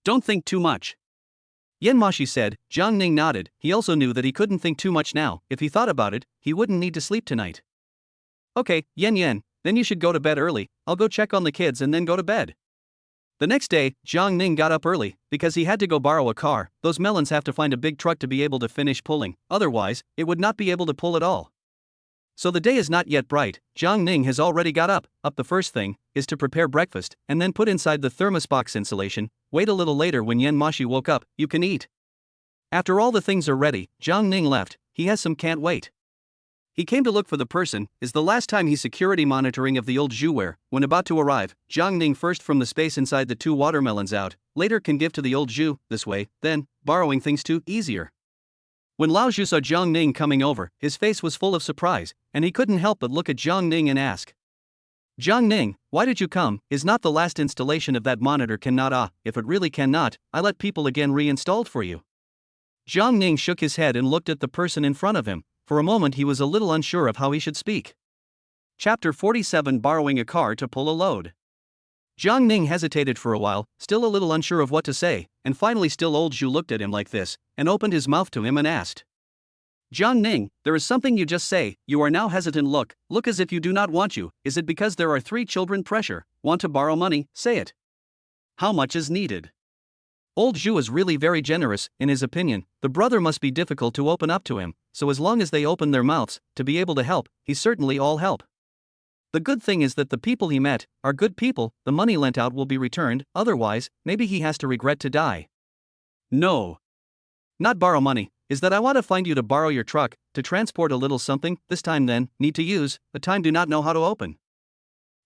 Don't think too much. Moxi said. Jiang Ning nodded, he also knew that he couldn't think too much now. If he thought about it, he wouldn't need to sleep tonight. Okay, Yan, then you should go to bed early, I'll go check on the kids and then go to bed. The next day, Jiang Ning got up early, because he had to go borrow a car. Those melons have to find a big truck to be able to finish pulling, otherwise, it would not be able to pull at all. So the day is not yet bright. Jiang Ning has already got up. The first thing is to prepare breakfast, and then put inside the thermos box insulation. Wait a little later when Moxi woke up, you can eat. After all the things are ready, Jiang Ning left, he has some can't wait. He came to look for the person, is the last time he's security monitoring of the old Zhuware. When about to arrive, Jiang Ning first from the space inside the 2 watermelons out, later can give to the old Zhu, this way, then, borrowing things too, easier. When Lao Zhu saw Jiang Ning coming over, his face was full of surprise, and he couldn't help but look at Jiang Ning and ask. Jiang Ning, why did you come? Is not the last installation of that monitor cannot? If it really cannot, I let people again reinstalled for you. Jiang Ning shook his head and looked at the person in front of him. For a moment he was a little unsure of how he should speak. Chapter 47 Borrowing a car to pull a load. Jiang Ning hesitated for a while, still a little unsure of what to say, and finally still old Zhu looked at him like this, and opened his mouth to him and asked. Jiang Ning, there is something you just say, you are now hesitant, look as if you do not want you, is it because there are 3 children pressure, want to borrow money, say it. How much is needed? Old Zhu is really very generous, in his opinion, the brother must be difficult to open up to him, so as long as they open their mouths, to be able to help, he's certainly all help. The good thing is that the people he met, are good people, the money lent out will be returned, otherwise, maybe he has to regret to die. No. Not borrow money, is that I want to find you to borrow your truck, to transport a little something, this time then, need to use, the time do not know how to open.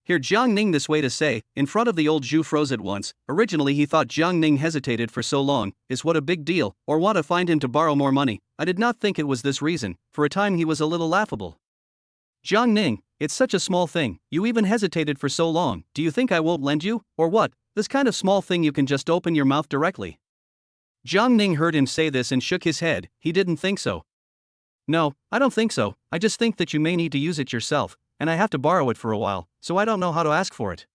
Hear Jiang Ning this way to say, in front of the old Zhu froze at once. Originally he thought Jiang Ning hesitated for so long, is what a big deal, or want to find him to borrow more money. I did not think it was this reason, for a time he was a little laughable. Jiang Ning, it's such a small thing, you even hesitated for so long, do you think I won't lend you, or what? This kind of small thing you can just open your mouth directly. Jiang Ning heard him say this and shook his head, he didn't think so. No, I don't think so, I just think that you may need to use it yourself, and I have to borrow it for a while, so I don't know how to ask for it.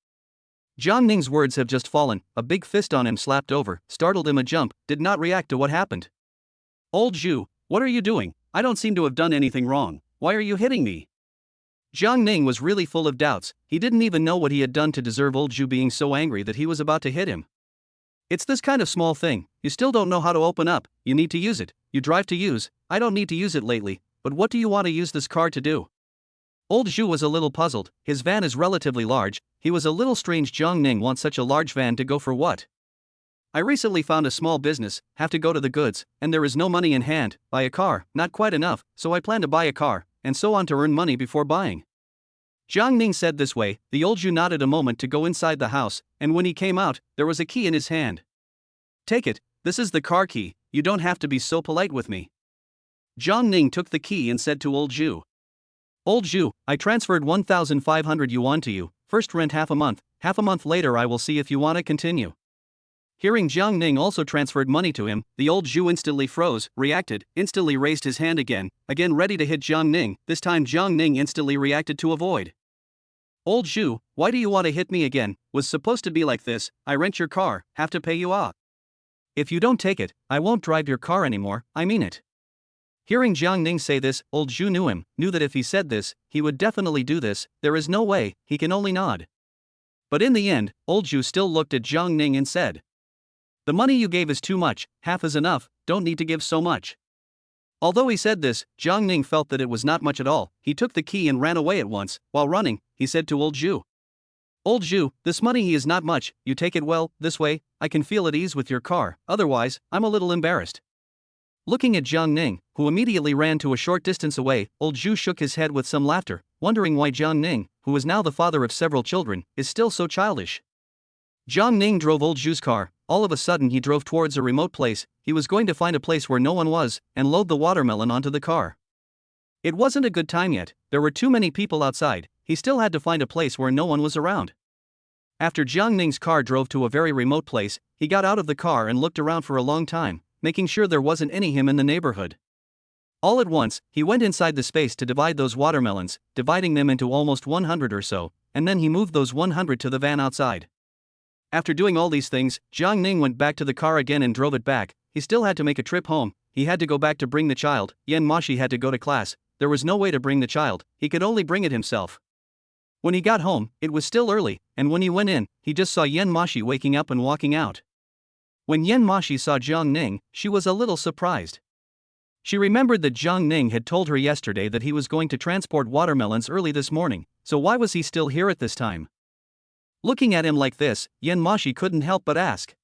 Jiang Ning's words have just fallen, a big fist on him slapped over, startled him a jump, did not react to what happened. Old Zhu, what are you doing? I don't seem to have done anything wrong, why are you hitting me? Jiang Ning was really full of doubts, he didn't even know what he had done to deserve old Zhu being so angry that he was about to hit him. It's this kind of small thing, you still don't know how to open up, you need to use it, you drive to use, I don't need to use it lately, but what do you want to use this car to do? Old Zhu was a little puzzled, his van is relatively large, he was a little strange. Jiang Ning wants such a large van to go for what? I recently found a small business, have to go to the goods, and there is no money in hand, buy a car, not quite enough, so I plan to buy a car, and so on to earn money before buying. Jiang Ning said this way, the old Zhu nodded a moment to go inside the house, and when he came out, there was a key in his hand. Take it, this is the car key, you don't have to be so polite with me. Jiang Ning took the key and said to old Zhu. Old Zhu, I transferred 1,500 yuan to you, first rent half a month later I will see if you want to continue. Hearing Jiang Ning also transferred money to him, the old Zhu instantly froze, reacted, instantly raised his hand again ready to hit Jiang Ning, this time Jiang Ning instantly reacted to avoid. Old Zhu, why do you want to hit me again, was supposed to be like this, I rent your car, have to pay you off. If you don't take it, I won't drive your car anymore, I mean it. Hearing Jiang Ning say this, old Zhu knew that if he said this, he would definitely do this, there is no way, he can only nod. But in the end, old Zhu still looked at Jiang Ning and said, the money you gave is too much, half is enough, don't need to give so much. Although he said this, Jiang Ning felt that it was not much at all, he took the key and ran away at once, while running, he said to old Zhu. Old Zhu, this money is not much, you take it well, this way, I can feel at ease with your car, otherwise, I'm a little embarrassed. Looking at Jiang Ning, who immediately ran to a short distance away, old Zhu shook his head with some laughter, wondering why Jiang Ning, who is now the father of several children, is still so childish. Jiang Ning drove old Zhu's car, all of a sudden he drove towards a remote place, he was going to find a place where no one was, and load the watermelon onto the car. It wasn't a good time yet, there were too many people outside, he still had to find a place where no one was around. After Jiang Ning's car drove to a very remote place, he got out of the car and looked around for a long time, making sure there wasn't any him in the neighborhood. All at once, he went inside the space to divide those watermelons, dividing them into almost 100 or so, and then he moved those 100 to the van outside. After doing all these things, Jiang Ning went back to the car again and drove it back, he still had to make a trip home, he had to go back to bring the child, Moxi had to go to class, there was no way to bring the child, he could only bring it himself. When he got home, it was still early, and when he went in, he just saw Moxi waking up and walking out. When Moxi saw Jiang Ning, she was a little surprised. She remembered that Jiang Ning had told her yesterday that he was going to transport watermelons early this morning, so why was he still here at this time? Looking at him like this, Moxi couldn't help but ask.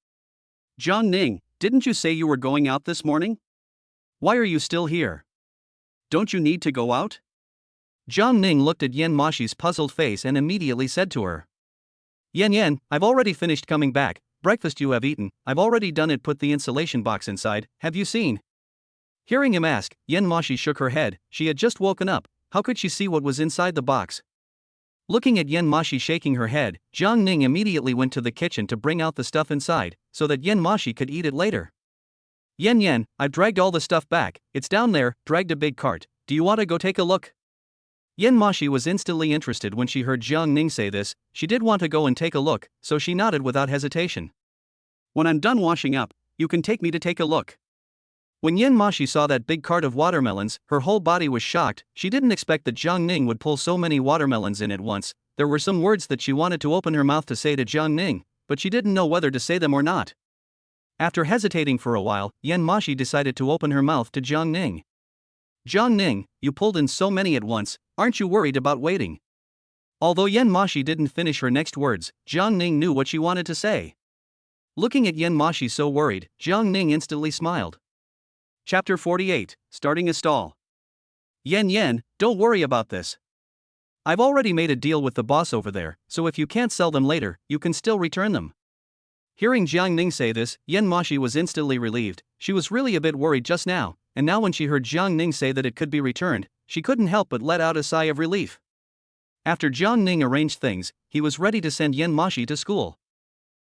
Jiang Ning, didn't you say you were going out this morning? Why are you still here? Don't you need to go out? Jiang Ning looked at Moxi's puzzled face and immediately said to her. Yan, I've already finished coming back, breakfast you have eaten, I've already done it, put the insulation box inside, have you seen? Hearing him ask, Moxi shook her head, she had just woken up, how could she see what was inside the box? Looking at Moxi shaking her head, Jiang Ning immediately went to the kitchen to bring out the stuff inside, so that Moxi could eat it later. Yan, I've dragged all the stuff back, it's down there, dragged a big cart, do you want to go take a look? Moxi was instantly interested when she heard Jiang Ning say this, she did want to go and take a look, so she nodded without hesitation. When I'm done washing up, you can take me to take a look. When Moxi saw that big cart of watermelons, her whole body was shocked, she didn't expect that Jiang Ning would pull so many watermelons in at once, there were some words that she wanted to open her mouth to say to Jiang Ning, but she didn't know whether to say them or not. After hesitating for a while, Moxi decided to open her mouth to Jiang Ning. Jiang Ning, you pulled in so many at once, aren't you worried about waiting? Although Moxi didn't finish her next words, Jiang Ning knew what she wanted to say. Looking at Moxi so worried, Jiang Ning instantly smiled. Chapter 48, Starting a Stall. Yan, don't worry about this. I've already made a deal with the boss over there, so if you can't sell them later, you can still return them. Hearing Jiang Ning say this, Moxi was instantly relieved, she was really a bit worried just now, and now when she heard Jiang Ning say that it could be returned, she couldn't help but let out a sigh of relief. After Jiang Ning arranged things, he was ready to send Moxi to school.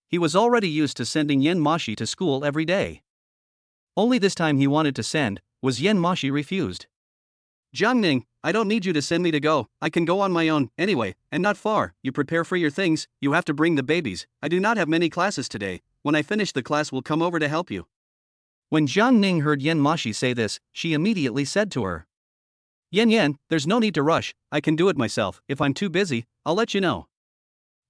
He was already used to sending Moxi to school every day. Only this time he wanted to send, was Moxi refused. Jiang Ning, I don't need you to send me to go, I can go on my own, anyway, and not far. You prepare for your things, you have to bring the babies. I do not have many classes today. When I finish the class, we'll come over to help you. When Jiang Ning heard Yan Moxi say this, she immediately said to her, Yan, there's no need to rush, I can do it myself. If I'm too busy, I'll let you know.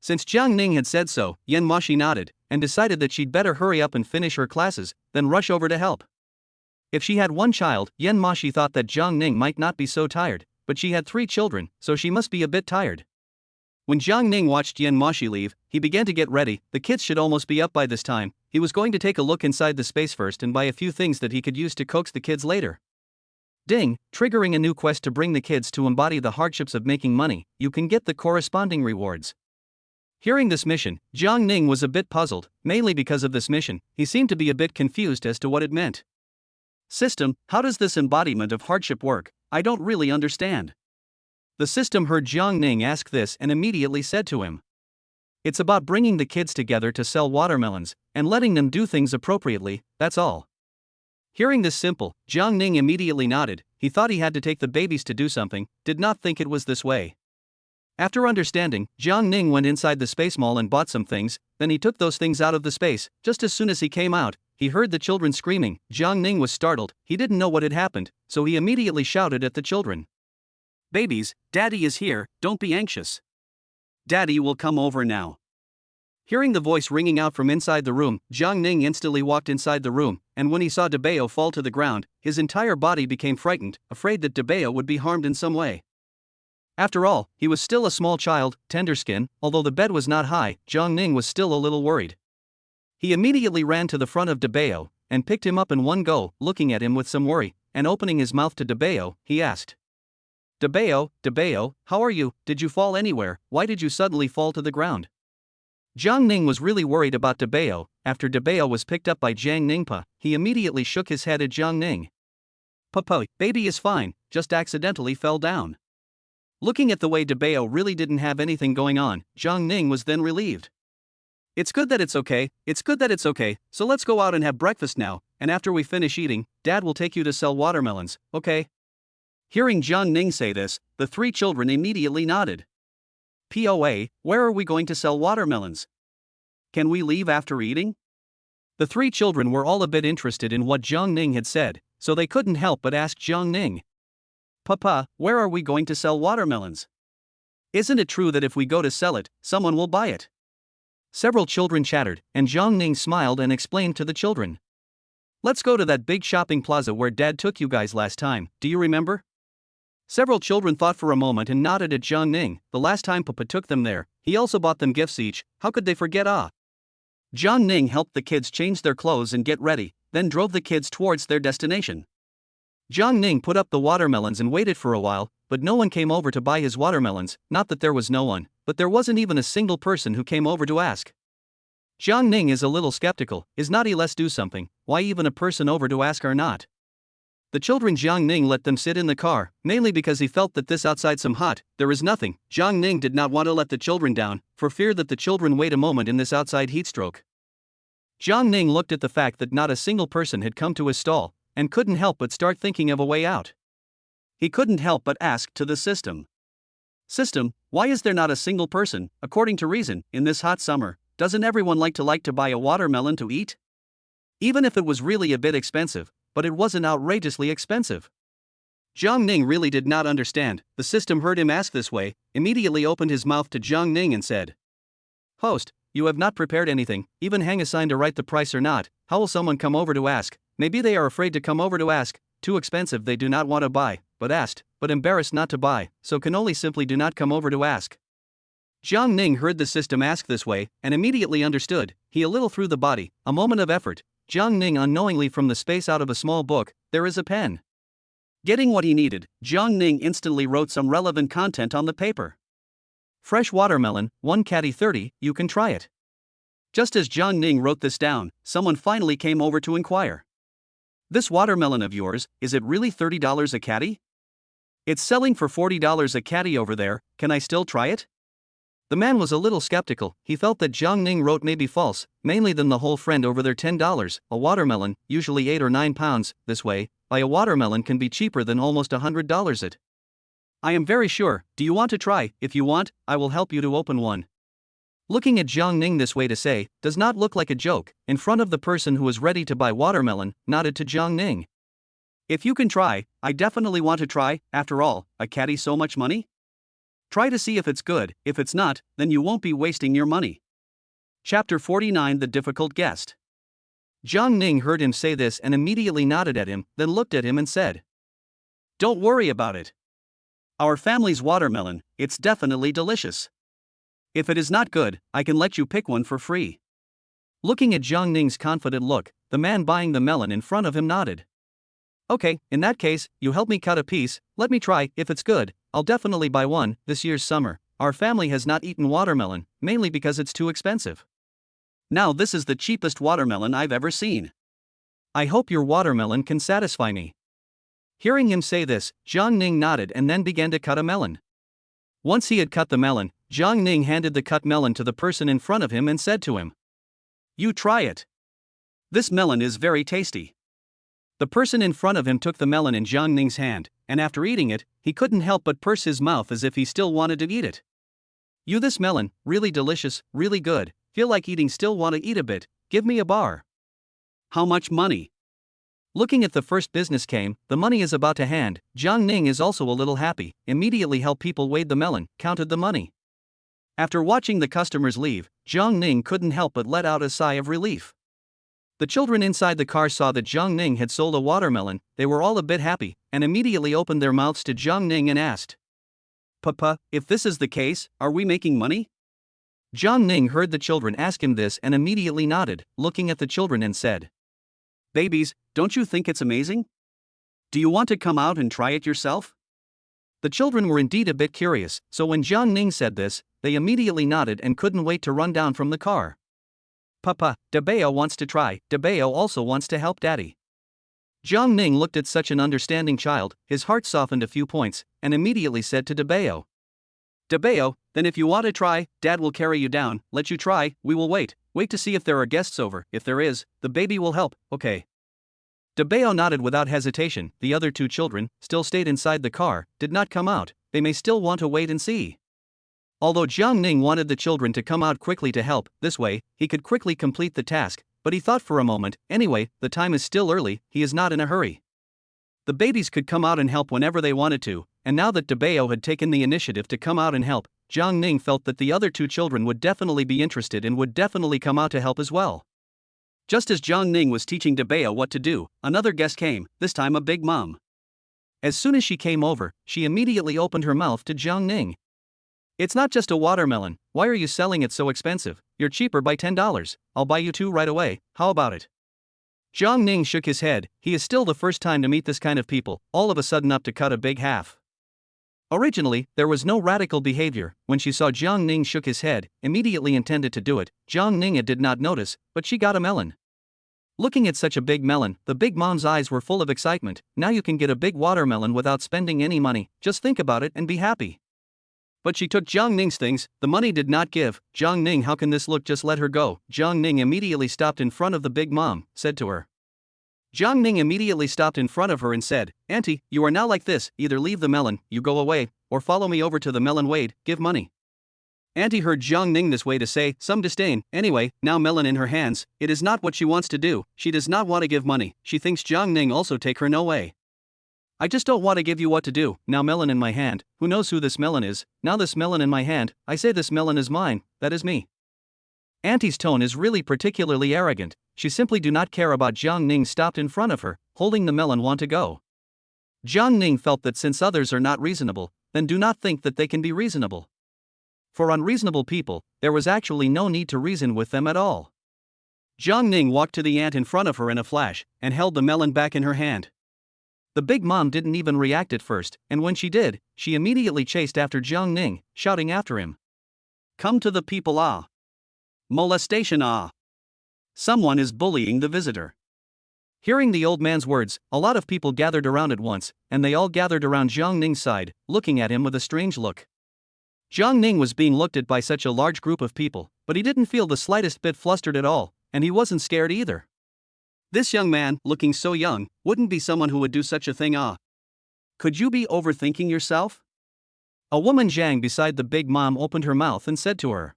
Since Jiang Ning had said so, Yan Moxi nodded, and decided that she'd better hurry up and finish her classes, then rush over to help. If she had one child, Yan Moxi thought that Jiang Ning might not be so tired, but she had 3 children, so she must be a bit tired. When Jiang Ning watched Yan Moxi leave, he began to get ready. The kids should almost be up by this time. He was going to take a look inside the space first and buy a few things that he could use to coax the kids later. Ding, triggering a new quest to bring the kids to embody the hardships of making money. You can get the corresponding rewards. Hearing this mission, Jiang Ning was a bit puzzled. Mainly because of this mission, he seemed to be a bit confused as to what it meant. System, how does this embodiment of hardship work? I don't really understand. The system heard Jiang Ning ask this and immediately said to him, It's about bringing the kids together to sell watermelons, and letting them do things appropriately, that's all. Hearing this simple, Jiang Ning immediately nodded. He thought he had to take the babies to do something, did not think it was this way. After understanding, Jiang Ning went inside the space mall and bought some things, then he took those things out of the space. Just as soon as he came out, he heard the children screaming. Jiang Ning was startled, he didn't know what had happened, so he immediately shouted at the children. Babies, Daddy is here, don't be anxious. Daddy will come over now. Hearing the voice ringing out from inside the room, Jiang Ning instantly walked inside the room, and when he saw Debeo fall to the ground, his entire body became frightened, afraid that Debeo would be harmed in some way. After all, he was still a small child, tender skin. Although the bed was not high, Jiang Ning was still a little worried. He immediately ran to the front of Debeo, and picked him up in one go. Looking at him with some worry, and opening his mouth to Debeo, he asked, Debeo, how are you? Did you fall anywhere? Why did you suddenly fall to the ground? Jiang Ning was really worried about Debeo. After Debeo was picked up by Jiang Ningpa, he immediately shook his head at Jiang Ning. Papa, baby is fine, just accidentally fell down. Looking at the way Debeo really didn't have anything going on, Jiang Ning was then relieved. It's good that it's okay, so let's go out and have breakfast now, and after we finish eating, Dad will take you to sell watermelons, okay? Hearing Jiang Ning say this, the 3 children immediately nodded. POA, where are we going to sell watermelons? Can we leave after eating? The 3 children were all a bit interested in what Jiang Ning had said, so they couldn't help but ask Jiang Ning. Papa, where are we going to sell watermelons? Isn't it true that if we go to sell it, someone will buy it? Several children chattered, and Jiang Ning smiled and explained to the children. Let's go to that big shopping plaza where Dad took you guys last time, do you remember? Several children thought for a moment and nodded at Jiang Ning. The last time Papa took them there, he also bought them gifts each. How could they forget? Jiang Ning helped the kids change their clothes and get ready, then drove the kids towards their destination. Jiang Ning put up the watermelons and waited for a while, but no one came over to buy his watermelons. Not that there was no one, but there wasn't even a single person who came over to ask. Jiang Ning is a little skeptical. Is not he let's do something, why even a person over to ask or not? The children Jiang Ning let them sit in the car, mainly because he felt that this outside some hot, there is nothing. Jiang Ning did not want to let the children down, for fear that the children wait a moment in this outside heat stroke. Jiang Ning looked at the fact that not a single person had come to his stall, and couldn't help but start thinking of a way out. He couldn't help but ask to the system. System, why is there not a single person, according to reason, in this hot summer? Doesn't everyone like to buy a watermelon to eat? Even if it was really a bit expensive, but it wasn't outrageously expensive. Jiang Ning really did not understand. The system heard him ask this way, immediately opened his mouth to Jiang Ning and said, Host, you have not prepared anything, even hang a sign to write the price or not. How will someone come over to ask? Maybe they are afraid to come over to ask, too expensive they do not want to buy, but asked, but embarrassed not to buy, so can only simply do not come over to ask. Jiang Ning heard the system ask this way, and immediately understood. He a little threw the body, a moment of effort. Jiang Ning unknowingly from the space out of a small book, there is a pen. Getting what he needed, Jiang Ning instantly wrote some relevant content on the paper. Fresh watermelon, 1 caddy 30, you can try it. Just as Jiang Ning wrote this down, someone finally came over to inquire. This watermelon of yours, is it really $30 a caddy? It's selling for $40 a caddy over there, can I still try it? The man was a little skeptical. He felt that Jiang Ning wrote may be false, mainly than the whole friend over their $10. A watermelon, usually 8 or 9 pounds, this way, buy a watermelon can be cheaper than almost $100 it. I am very sure. Do you want to try? If you want, I will help you to open one. Looking at Jiang Ning this way to say, does not look like a joke, in front of the person who was ready to buy watermelon, nodded to Jiang Ning. If you can try, I definitely want to try. After all, a caddy so much money? Try to see if it's good. If it's not, then you won't be wasting your money. Chapter 49 The Difficult Guest. Jiang Ning heard him say this and immediately nodded at him, then looked at him and said, "Don't worry about it. Our family's watermelon, it's definitely delicious. If it is not good, I can let you pick one for free." Looking at Jiang Ning's confident look, the man buying the melon in front of him nodded. "Okay, in that case, you help me cut a piece, let me try. If it's good, I'll definitely buy one. This year's summer, our family has not eaten watermelon, mainly because it's too expensive. Now this is the cheapest watermelon I've ever seen. I hope your watermelon can satisfy me." Hearing him say this, Jiang Ning nodded and then began to cut a melon. Once he had cut the melon, Jiang Ning handed the cut melon to the person in front of him and said to him, "You try it. This melon is very tasty." The person in front of him took the melon in Jiang Ning's hand, and after eating it, he couldn't help but purse his mouth as if he still wanted to eat it. "You, this melon, really delicious, really good, feel like eating, still want to eat a bit, give me a bar." "How much money?" Looking at the first business came, the money is about to hand. Jiang Ning is also a little happy, immediately helped people weighed the melon, counted the money. After watching the customers leave, Jiang Ning couldn't help but let out a sigh of relief. The children inside the car saw that Jiang Ning had sold a watermelon. They were all a bit happy, and immediately opened their mouths to Jiang Ning and asked, "Papa, if this is the case, are we making money?" Jiang Ning heard the children ask him this and immediately nodded, looking at the children and said, "Babies, don't you think it's amazing? Do you want to come out and try it yourself?" The children were indeed a bit curious, so when Jiang Ning said this, they immediately nodded and couldn't wait to run down from the car. "Papa, Debeo wants to try. Debeo also wants to help Daddy." Jiang Ning looked at such an understanding child, his heart softened a few points, and immediately said to Debeo, "Debeo, then if you want to try, Dad will carry you down, let you try, we will wait to see if there are guests over. If there is, the baby will help, okay?" Debeo nodded without hesitation. The other two children still stayed inside the car, did not come out. They may still want to wait and see. Although Jiang Ning wanted the children to come out quickly to help, this way, he could quickly complete the task, but he thought for a moment, anyway, the time is still early, he is not in a hurry. The babies could come out and help whenever they wanted to, and now that Debeo had taken the initiative to come out and help, Jiang Ning felt that the other two children would definitely be interested and would definitely come out to help as well. Just as Jiang Ning was teaching Debeo what to do, another guest came, this time a big mom. As soon as she came over, she immediately opened her mouth to Jiang Ning. "It's not just a watermelon, why are you selling it so expensive? You're cheaper by $10, I'll buy you 2 right away, how about it?" Jiang Ning shook his head. He is still the first time to meet this kind of people, all of a sudden up to cut a big half. Originally, there was no radical behavior. When she saw Jiang Ning shook his head, immediately intended to do it, Jiang Ning did not notice, but she got a melon. Looking at such a big melon, the big mom's eyes were full of excitement. Now you can get a big watermelon without spending any money, just think about it and be happy. But she took Jiang Ning's things, the money did not give. "Jiang Ning, how can this look, just let her go." Jiang Ning immediately stopped in front of the big mom, said to her. Jiang Ning immediately stopped in front of her and said, "Auntie, you are now like this, either leave the melon, you go away, or follow me over to the melon weighed, give money." Auntie heard Jiang Ning this way to say, some disdain, anyway, now melon in her hands, it is not what she wants to do, she does not want to give money, she thinks Jiang Ning also take her no way. "I just don't want to give you what to do, now melon in my hand, who knows who this melon is, now this melon in my hand, I say this melon is mine, that is me." Auntie's tone is really particularly arrogant, she simply do not care about Jiang Ning stopped in front of her, holding the melon want to go. Jiang Ning felt that since others are not reasonable, then do not think that they can be reasonable. For unreasonable people, there was actually no need to reason with them at all. Jiang Ning walked to the ant in front of her in a flash, and held the melon back in her hand. The big mom didn't even react at first, and when she did, she immediately chased after Jiang Ning, shouting after him, "Come to the people, ah! Molestation, ah! Someone is bullying the visitor." Hearing the old man's words, a lot of people gathered around at once, and they all gathered around Jiang Ning's side, looking at him with a strange look. Jiang Ning was being looked at by such a large group of people, but he didn't feel the slightest bit flustered at all, and he wasn't scared either. This young man, looking so young, wouldn't be someone who would do such a thing. Could you be overthinking yourself? A woman Jiang beside the big mom opened her mouth and said to her.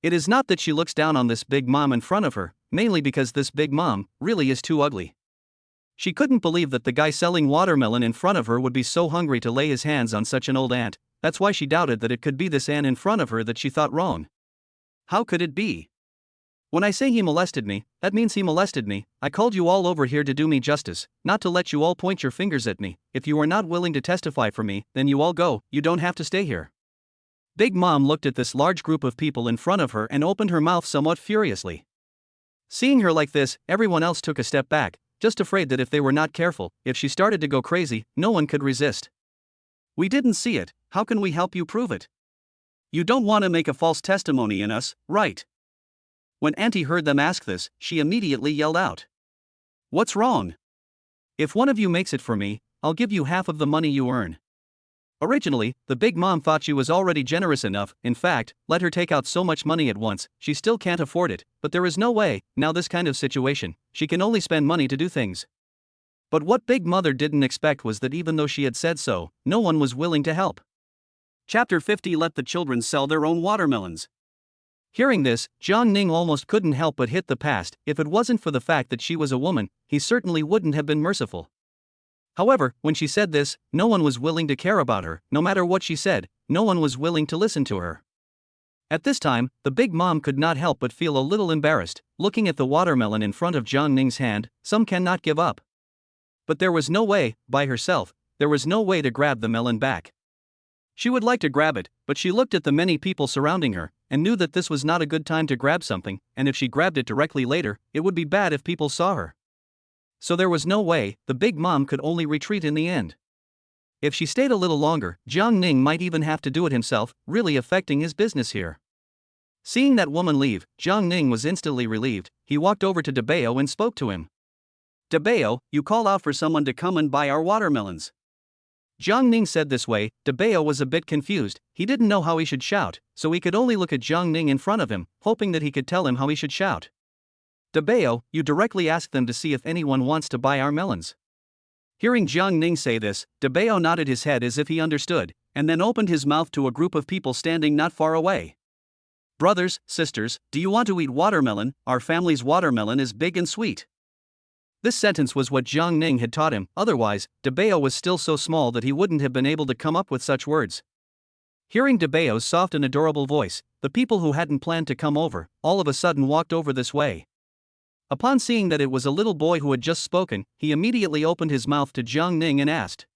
It is not that she looks down on this big mom in front of her, mainly because this big mom really is too ugly. She couldn't believe that the guy selling watermelon in front of her would be so hungry to lay his hands on such an old aunt. That's why she doubted that it could be this aunt in front of her that she thought wrong. How could it be? When I say he molested me, that means he molested me. I called you all over here to do me justice, not to let you all point your fingers at me. If you are not willing to testify for me, then you all go, you don't have to stay here. Big Mom looked at this large group of people in front of her and opened her mouth somewhat furiously. Seeing her like this, everyone else took a step back, just afraid that if they were not careful, if she started to go crazy, no one could resist. We didn't see it, how can we help you prove it? You don't want to make a false testimony in us, right? When Auntie heard them ask this, she immediately yelled out. What's wrong? If one of you makes it for me, I'll give you half of the money you earn. Originally, the big mom thought she was already generous enough. In fact, let her take out so much money at once, she still can't afford it, but there is no way, now this kind of situation, she can only spend money to do things. But what Big Mother didn't expect was that even though she had said so, no one was willing to help. Chapter 50 Let the children sell their own watermelons. Hearing this, Jiang Ning almost couldn't help but hit the past. If it wasn't for the fact that she was a woman, he certainly wouldn't have been merciful. However, when she said this, no one was willing to care about her. No matter what she said, no one was willing to listen to her. At this time, the big mom could not help but feel a little embarrassed, looking at the watermelon in front of Jiang Ning's hand. Some cannot give up. But there was no way, by herself, there was no way to grab the melon back. She would like to grab it, but she looked at the many people surrounding her, and knew that this was not a good time to grab something, and if she grabbed it directly later, it would be bad if people saw her. So there was no way, the big mom could only retreat in the end. If she stayed a little longer, Jiang Ning might even have to do it himself, really affecting his business here. Seeing that woman leave, Jiang Ning was instantly relieved. He walked over to Debeo and spoke to him. Debeo, you call out for someone to come and buy our watermelons. Jiang Ning said this way. Debeo was a bit confused. He didn't know how he should shout, so he could only look at Jiang Ning in front of him, hoping that he could tell him how he should shout. Debeo, you directly ask them to see if anyone wants to buy our melons. Hearing Jiang Ning say this, Debeo nodded his head as if he understood, and then opened his mouth to a group of people standing not far away. Brothers, sisters, do you want to eat watermelon? Our family's watermelon is big and sweet. This sentence was what Jiang Ning had taught him, otherwise, Debeo was still so small that he wouldn't have been able to come up with such words. Hearing Debeo's soft and adorable voice, the people who hadn't planned to come over, all of a sudden walked over this way. Upon seeing that it was a little boy who had just spoken, he immediately opened his mouth to Jiang Ning and asked.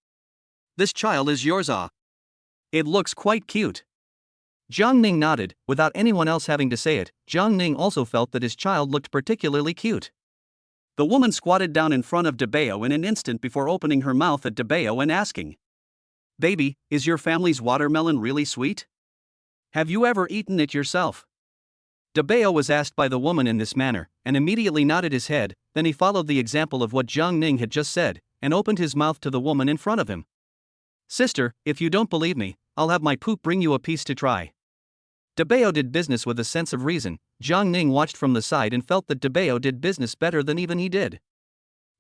This child is yours, ah? It looks quite cute. Jiang Ning nodded, without anyone else having to say it. Jiang Ning also felt that his child looked particularly cute. The woman squatted down in front of Debeo in an instant before opening her mouth at Debeo and asking. Baby, is your family's watermelon really sweet? Have you ever eaten it yourself? Debeo was asked by the woman in this manner, and immediately nodded his head. Then he followed the example of what Jiang Ning had just said, and opened his mouth to the woman in front of him. Sister, if you don't believe me, I'll have my poop bring you a piece to try. Debeo did business with a sense of reason. Jiang Ning watched from the side and felt that Debeo did business better than even he did.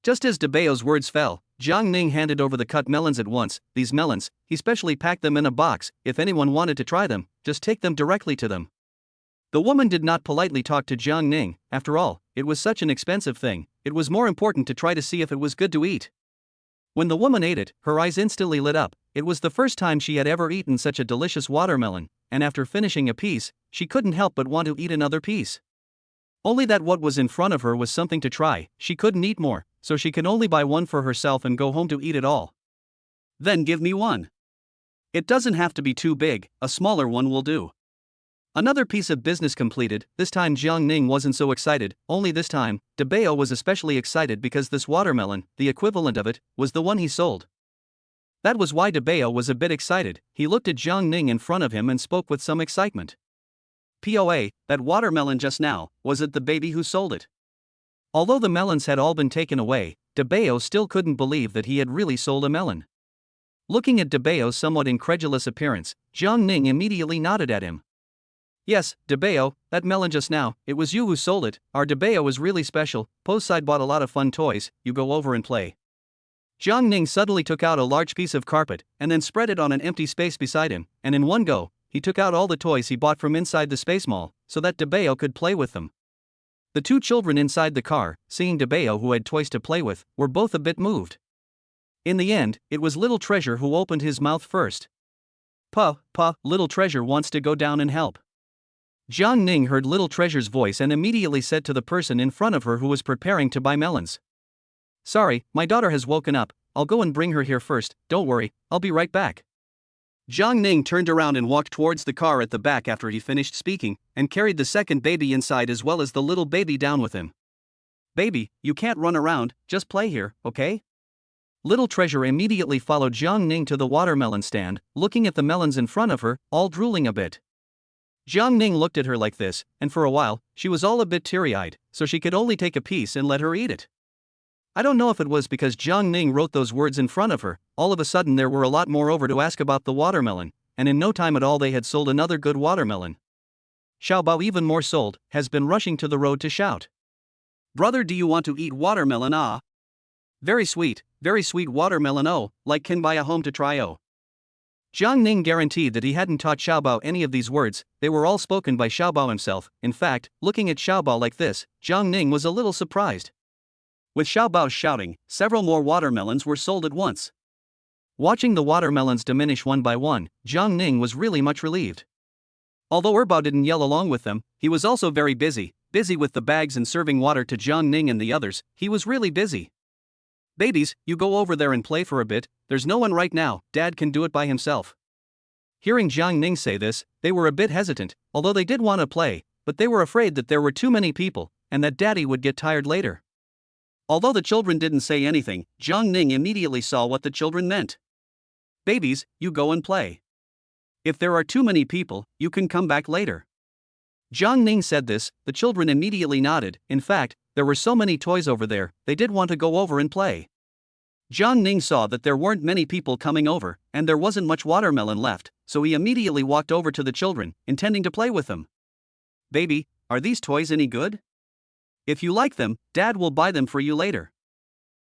Just as Debeo's words fell, Jiang Ning handed over the cut melons at once. These melons, he specially packed them in a box. If anyone wanted to try them, just take them directly to them. The woman did not politely talk to Jiang Ning. After all, it was such an expensive thing. It was more important to try to see if it was good to eat. When the woman ate it, her eyes instantly lit up. It was the first time she had ever eaten such a delicious watermelon, and after finishing a piece, she couldn't help but want to eat another piece. Only that what was in front of her was something to try. She couldn't eat more, so she could only buy one for herself and go home to eat it all. Then give me one. It doesn't have to be too big, a smaller one will do. Another piece of business completed. This time Jiang Ning wasn't so excited, only this time, Debeo was especially excited because this watermelon, the equivalent of it, was the one he sold. That was why Debeo was a bit excited. He looked at Jiang Ning in front of him and spoke with some excitement. POA, that watermelon just now, was it the baby who sold it? Although the melons had all been taken away, Debeo still couldn't believe that he had really sold a melon. Looking at DeBayo's somewhat incredulous appearance, Jiang Ning immediately nodded at him. Yes, DeBayo, that melon just now, it was you who sold it. Our DeBayo is really special. Post-side bought a lot of fun toys, you go over and play. Jiang Ning suddenly took out a large piece of carpet and then spread it on an empty space beside him, and in one go, he took out all the toys he bought from inside the space mall, so that DeBayo could play with them. The two children inside the car, seeing DeBayo who had toys to play with, were both a bit moved. In the end, it was Little Treasure who opened his mouth first. Pa, Little Treasure wants to go down and help. Jiang Ning heard Little Treasure's voice and immediately said to the person in front of her who was preparing to buy melons. Sorry, my daughter has woken up, I'll go and bring her here first, don't worry, I'll be right back. Jiang Ning turned around and walked towards the car at the back after he finished speaking, and carried the second baby inside as well as the little baby down with him. Baby, you can't run around, just play here, okay? Little Treasure immediately followed Jiang Ning to the watermelon stand, looking at the melons in front of her, all drooling a bit. Jiang Ning looked at her like this, and for a while, she was all a bit teary-eyed, so she could only take a piece and let her eat it. I don't know if it was because Jiang Ning wrote those words in front of her, all of a sudden there were a lot more over to ask about the watermelon, and in no time at all they had sold another good watermelon. Xiaobao, even more sold, has been rushing to the road to shout. Brother, do you want to eat watermelon? Ah. Very sweet watermelon, oh, like can buy a home to try, oh. Jiang Ning guaranteed that he hadn't taught Xiaobao any of these words, they were all spoken by Xiaobao himself. In fact, looking at Xiaobao like this, Jiang Ning was a little surprised. With Xiaobao's shouting, several more watermelons were sold at once. Watching the watermelons diminish one by one, Jiang Ning was really much relieved. Although Erbao didn't yell along with them, he was also very busy with the bags and serving water to Jiang Ning and the others. He was really busy. Babies, you go over there and play for a bit, there's no one right now, Dad can do it by himself. Hearing Jiang Ning say this, they were a bit hesitant, although they did want to play, but they were afraid that there were too many people, and that Daddy would get tired later. Although the children didn't say anything, Jiang Ning immediately saw what the children meant. Babies, you go and play. If there are too many people, you can come back later. Jiang Ning said this, the children immediately nodded. In fact, there were so many toys over there, they did want to go over and play. Jiang Ning saw that there weren't many people coming over, and there wasn't much watermelon left, so he immediately walked over to the children, intending to play with them. Baby, are these toys any good? If you like them, Dad will buy them for you later.